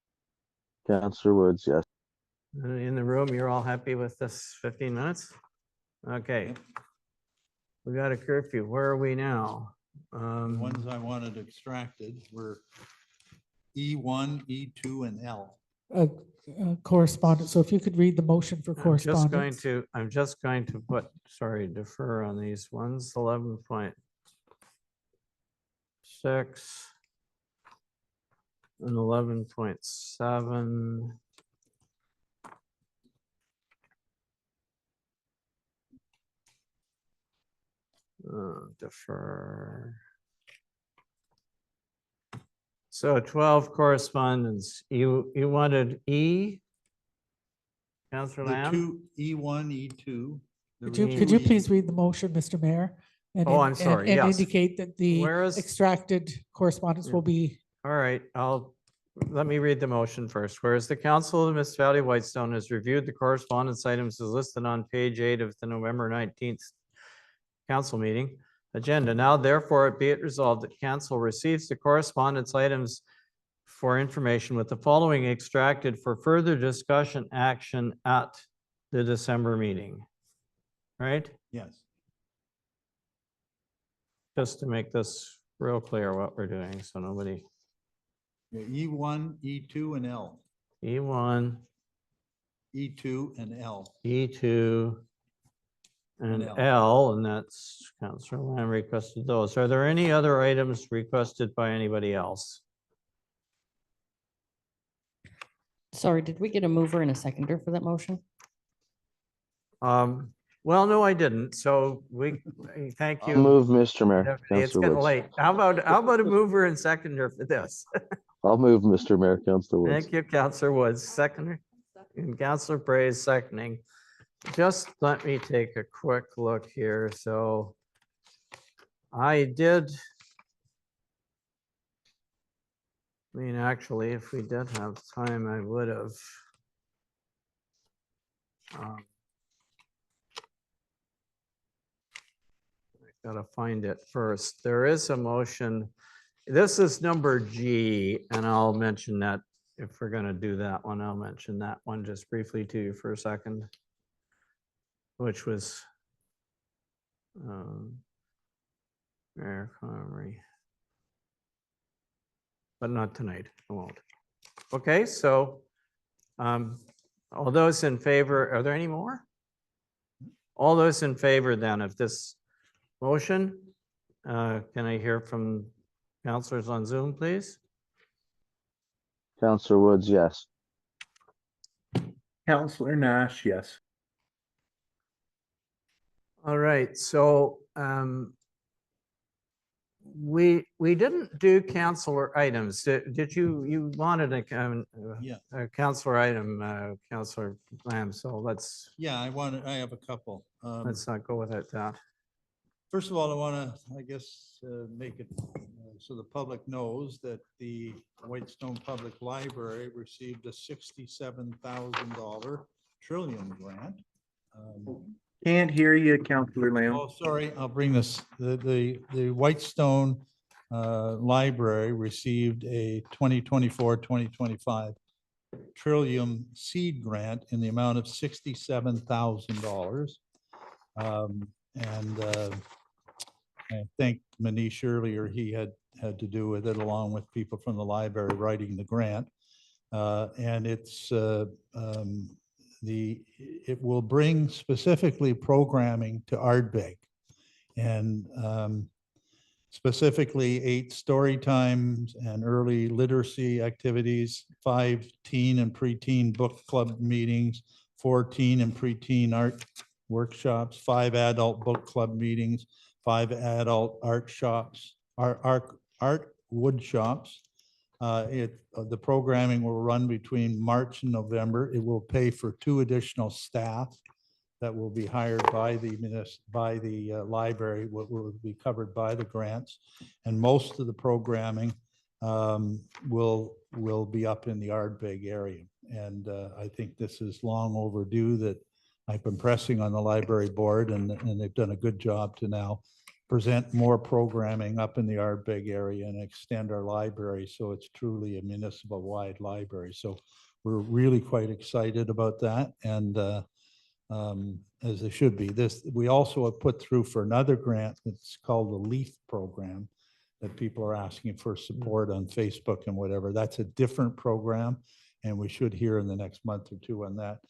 Counselor Woods, yes. In the room, you're all happy with this 15 minutes? Okay. We got a curfew. Where are we now? The ones I wanted extracted were E1, E2, and L. Correspondence. So if you could read the motion for correspondence. I'm just going to put, sorry, defer on these ones, 11.6 and 11.7. Defer. So 12 correspondence. You wanted E? Counselor The Lamb? two, E1, E2. the Could you E- please read the motion, Mr. Mayor? And Oh, in- I'm and- sorry, And yes. indicate that the Where is- extracted correspondence will be, All right, let me read the motion first. Whereas the Council of the Municipality of Whitestone has reviewed the correspondence items as listed on page 8 of the November 19th council meeting agenda. Now therefore it be it resolved that council receives the correspondence items for information with the following extracted for further discussion action at the December meeting, right? Yes. Just to make this real clear what we're doing, so nobody, Yeah, E1, E2, and L. E1, E2 and L. E2, and And L. L, and that's Councillor Lamb requested those. Are there any other items requested by anybody else? Sorry, did we get a mover and a seconder for that motion? Well, no, I didn't. So thank I'll you. move, Mr. Mayor. It's Councillor getting Woods. late. How about a mover and seconder for this? I'll move, Mr. Mayor. Councillor Woods. Thank you, Councillor Woods, seconder, and Councillor Bray is seconding. Just let me take a quick look here. So I did. I mean, actually, if we did have time, I would have. I gotta find it first. There is a motion. This is number G, and I'll mention that if we're gonna do that one, I'll mention that one just briefly to you for a second. Which was Mayor Comrie. But not tonight, I won't. Okay, so all those in favor, are there any more? All those in favor then of this motion, can I hear from councillors on Zoom, please? Councillor Woods, yes. Councillor Nash, yes. All right, so we didn't do councillor items. Did you wanted Yeah. a councillor item, Councillor Lamb? So let's Yeah, I have a couple. let's not go without that. First of all, I want to, I guess, make it so the public knows that the Whitestone Public Library received a $67,000 Trillium grant. Can't hear you, Councillor Lamb. Oh, sorry, I'll bring this. The Whitestone Library received a 2024-2025 Trillium seed grant in the amount of $67,000. I think Manish earlier, he had to do with it along with people from the library writing the grant. And it will bring specifically programming to Ardbeg. And specifically 8 story times and early literacy activities, 5 teen and preteen book club meetings, 4 teen and preteen art workshops, 5 adult book club meetings, 5 adult art shops, art wood shops. The programming will run between March and November. It will pay for 2 additional staff that will be hired by the library, what will be covered by the grants. And most of the programming will be up in the Ardbeg area. And I think this is long overdue that I've been pressing on the library board, and they've done a good job to now present more programming up in the Ardbeg area and extend our library so it's truly a municipal wide library. So we're really quite excited about that, and as it should be. We also have put through for another grant that's called the LEAF program that people are asking for support on Facebook and whatever. That's a different program, and we should hear in the next month or 2 on that.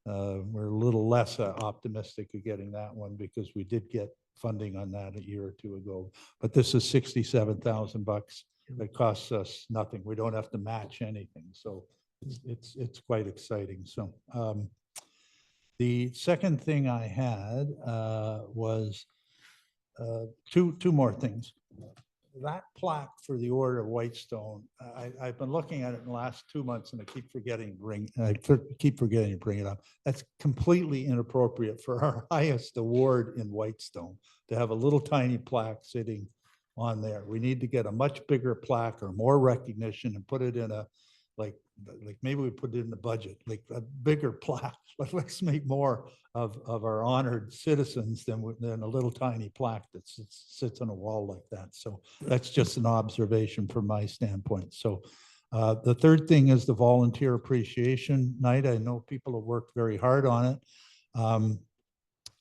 We're a little less optimistic of getting that one because we did get funding on that a year or 2 ago. But this is $67,000. It costs us nothing. We don't have to match anything. So it's quite exciting. So the second thing I had was two more things. That plaque for the Order of Whitestone, I've been looking at it in the last 2 months, and I keep forgetting to bring it up. That's completely inappropriate for our highest award in Whitestone to have a little tiny plaque sitting on there. We need to get a much bigger plaque or more recognition and put it in a like maybe we put it in the budget, like a bigger plaque. Let's make more of our honored citizens than a little tiny plaque that sits on a wall like that. So that's just an observation from my standpoint. So the third thing is the volunteer appreciation night. I know people have worked very hard on it.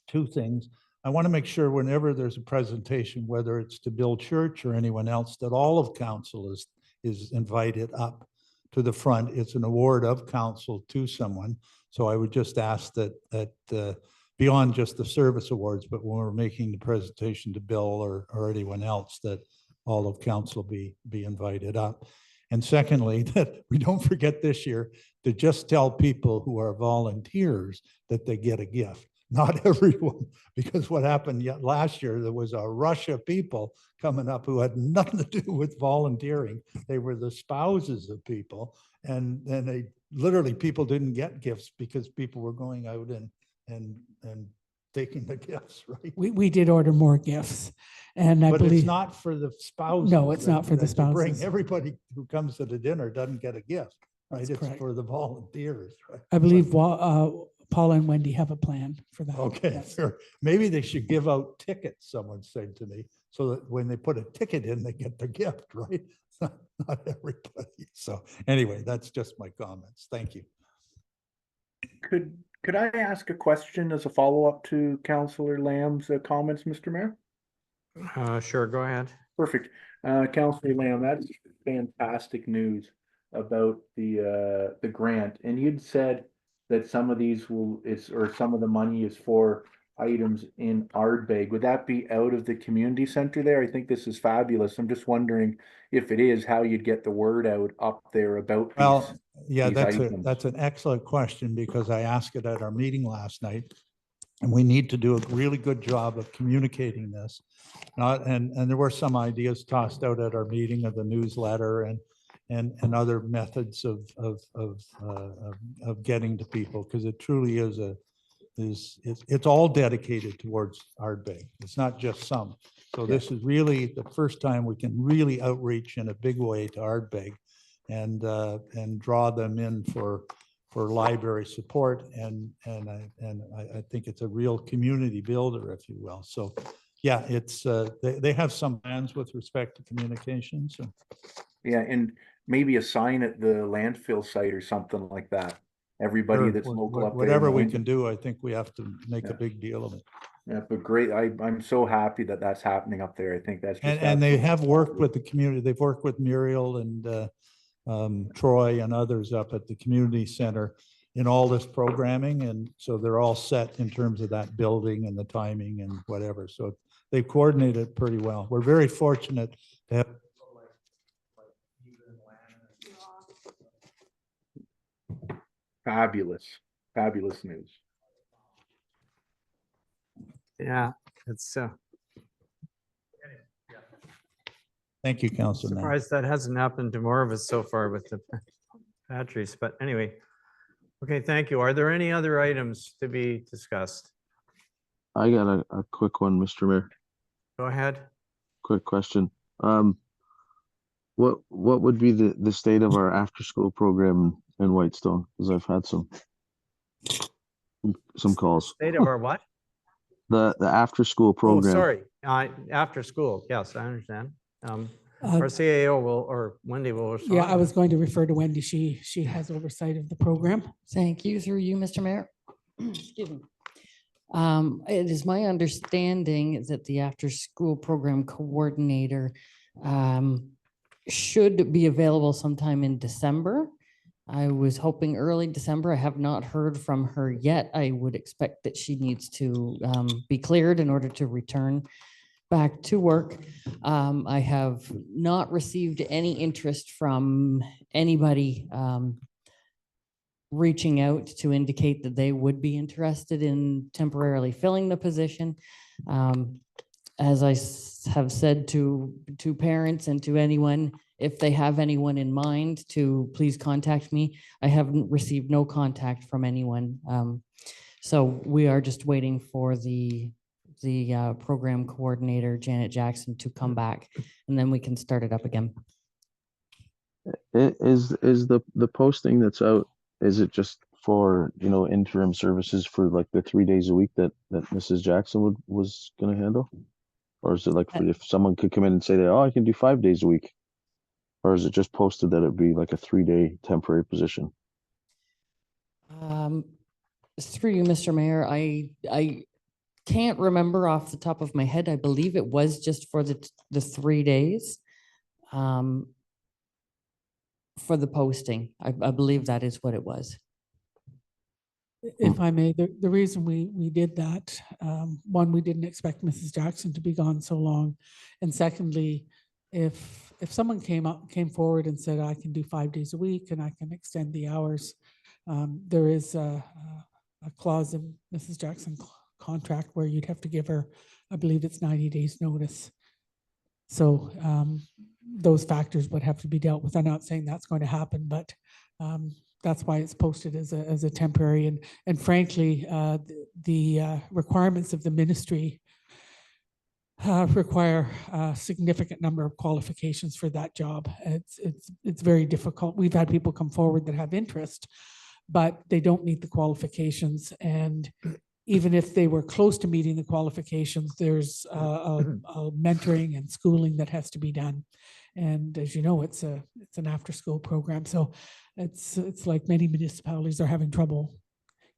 Two things. I want to make sure whenever there's a presentation, whether it's to Bill Church or anyone else, that all of council is invited up to the front. It's an award of council to someone. So I would just ask that beyond just the service awards, but when we're making the presentation to Bill or anyone else, that all of council be invited up. And secondly, that we don't forget this year to just tell people who are volunteers that they get a gift. Not everyone, because what happened last year, there was a rush of people coming up who had nothing to do with volunteering. They were the spouses of people, and they literally, people didn't get gifts because people were going out and taking the gifts, right? We did order more gifts, and I But it's believe, not for the spouses. No, it's not for the that you bring. spouses. Everybody who comes to the dinner doesn't get a gift, right? That's It's correct. for the volunteers, right? I believe Paula and Wendy have a plan for that. Okay, Yes. sure. Maybe they should give out tickets, someone said to me, so that when they put a ticket in, they get the gift, right? Not everybody. So anyway, that's just my comments. Thank you. Could I ask a question as a follow-up to Councillor Lamb's comments, Mr. Mayor? Sure, go ahead. Perfect. Councillor Lamb, that's fantastic news about the grant. And you'd said that some of these some of the money is for items in Ardbeg. Would that be out of the community center there? I think this is fabulous. I'm just wondering if it is, how you'd get the word out up there about Well, yeah, these items. that's an excellent question, because I asked it at our meeting last night. And we need to do a really good job of communicating this. And there were some ideas tossed out at our meeting of the newsletter and other methods of getting to people, because it truly it's all dedicated towards Ardbeg. It's not just some. So this is really the first time we can really outreach in a big way to Ardbeg and draw them in for library support. And I think it's a real community builder, if you will. So yeah, it's they have some plans with respect to communications. So. Yeah, and maybe a sign at the landfill site or something like that. Everybody Sure, that's local up there. whatever we knows. can do, I think we have to make a Yeah. big deal of it. Yeah, but great. I'm so happy that that's happening up there. I think that's just. And they have absolutely worked fabulous. with the community. They've worked with Muriel and Troy and others up at the community center in all this programming. And so they're all set in terms of that building and the timing and whatever. So they've coordinated pretty well. We're very fortunate to have. Fabulous, fabulous news. Yeah, it's Thank you, Councilor. Knapp. surprised that hasn't happened to more of us so far with the batteries, but anyway. Okay, thank you. Are there any other items to be discussed? I got a quick one, Mr. Mayor. Go ahead. Quick question. What would be the state of our after-school program in Whitestone? Because I've had some calls. State of our what? The after-school Oh, program. sorry. After school. Yes, I understand. Our CAO will, or Wendy will respond. Yeah, I was going to refer to Wendy. She has oversight of the program. Thank you, through you, Mr. Mayor. Excuse me. It is my understanding that the after-school program coordinator should be available sometime in December. I was hoping early December. I have not heard from her yet. I would expect that she needs to be cleared in order to return back to work. I have not received any interest from anybody reaching out to indicate that they would be interested in temporarily filling the position. As I have said to parents and to anyone, if they have anyone in mind, to please contact me. I haven't received no contact from anyone. So we are just waiting for the program coordinator, Janet Jackson, to come back, and then we can start it up again. Is the posting that's out, is it just for, interim services for like the 3 days a week that Mrs. Jackson was going to handle? Or is it like if someone could come in and say that, I can do 5 days a week? Or is it just posted that it'd be like a 3-day temporary position? Through you, Mr. Mayor, I can't remember off the top of my head. I believe it was just for the 3 days. For the posting. I believe that is what it was. If I may, the reason we did that, one, we didn't expect Mrs. Jackson to be gone so long. And secondly, if someone came forward and said, I can do 5 days a week and I can extend the hours, there is a clause in Mrs. Jackson's contract where you'd have to give her, I believe it's 90 days notice. So those factors would have to be dealt with. I'm not saying that's going to happen, but that's why it's posted as a temporary. And frankly, the requirements of the ministry require a significant number of qualifications for that job. It's very difficult. We've had people come forward that have interest, but they don't meet the qualifications. And even if they were close to meeting the qualifications, there's a mentoring and schooling that has to be done. And as you know, it's an after-school program. So it's like many municipalities are having trouble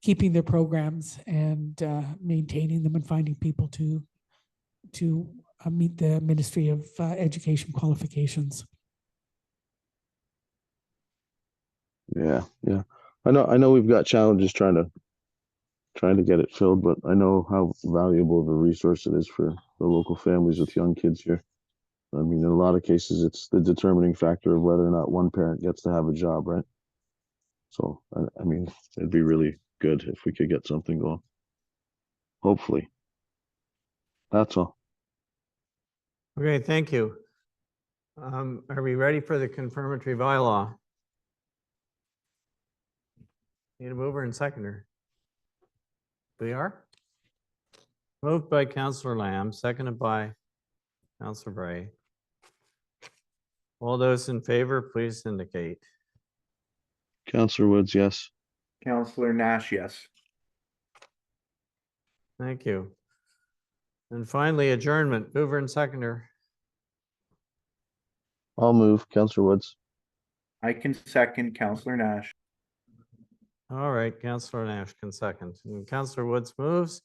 keeping their programs and maintaining them and finding people to meet the Ministry of Education qualifications. Yeah. I know we've got challenges trying to get it filled, but I know how valuable of a resource it is for the local families with young kids here. I mean, in a lot of cases, it's the determining factor of whether or not one parent gets to have a job, right? So, I mean, it'd be really good if we could get something going. Hopefully. That's all. Okay, thank you. Are we ready for the confirmatory bylaw? Need a mover and seconder. We are? Moved by Councillor Lamb, seconded by Councillor Bray. All those in favor, please indicate. Councillor Woods, yes. Counselor Nash, yes. Thank you. And finally, adjournment, mover and seconder. I'll move. Councillor Woods. I can second Counselor Nash. All right, Councillor Nash can second. And Councillor Woods moves.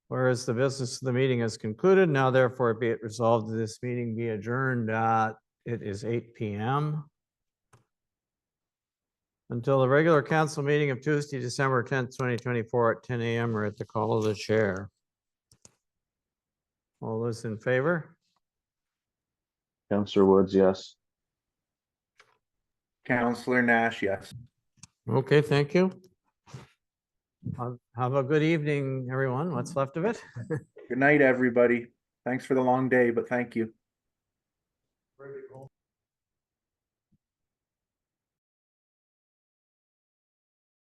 Whereas the business of the meeting is concluded, now therefore be it resolved that this meeting be adjourned at, it is 8 p.m. until the regular council meeting of Tuesday, December 10th, 2024 at 10 a.m. or at the call of the chair. All those in favor? Councillor Woods, yes. Counselor Nash, yes. Okay, thank you. Have a good evening, everyone. What's left of it? Good night, everybody. Thanks for the long day, but thank you.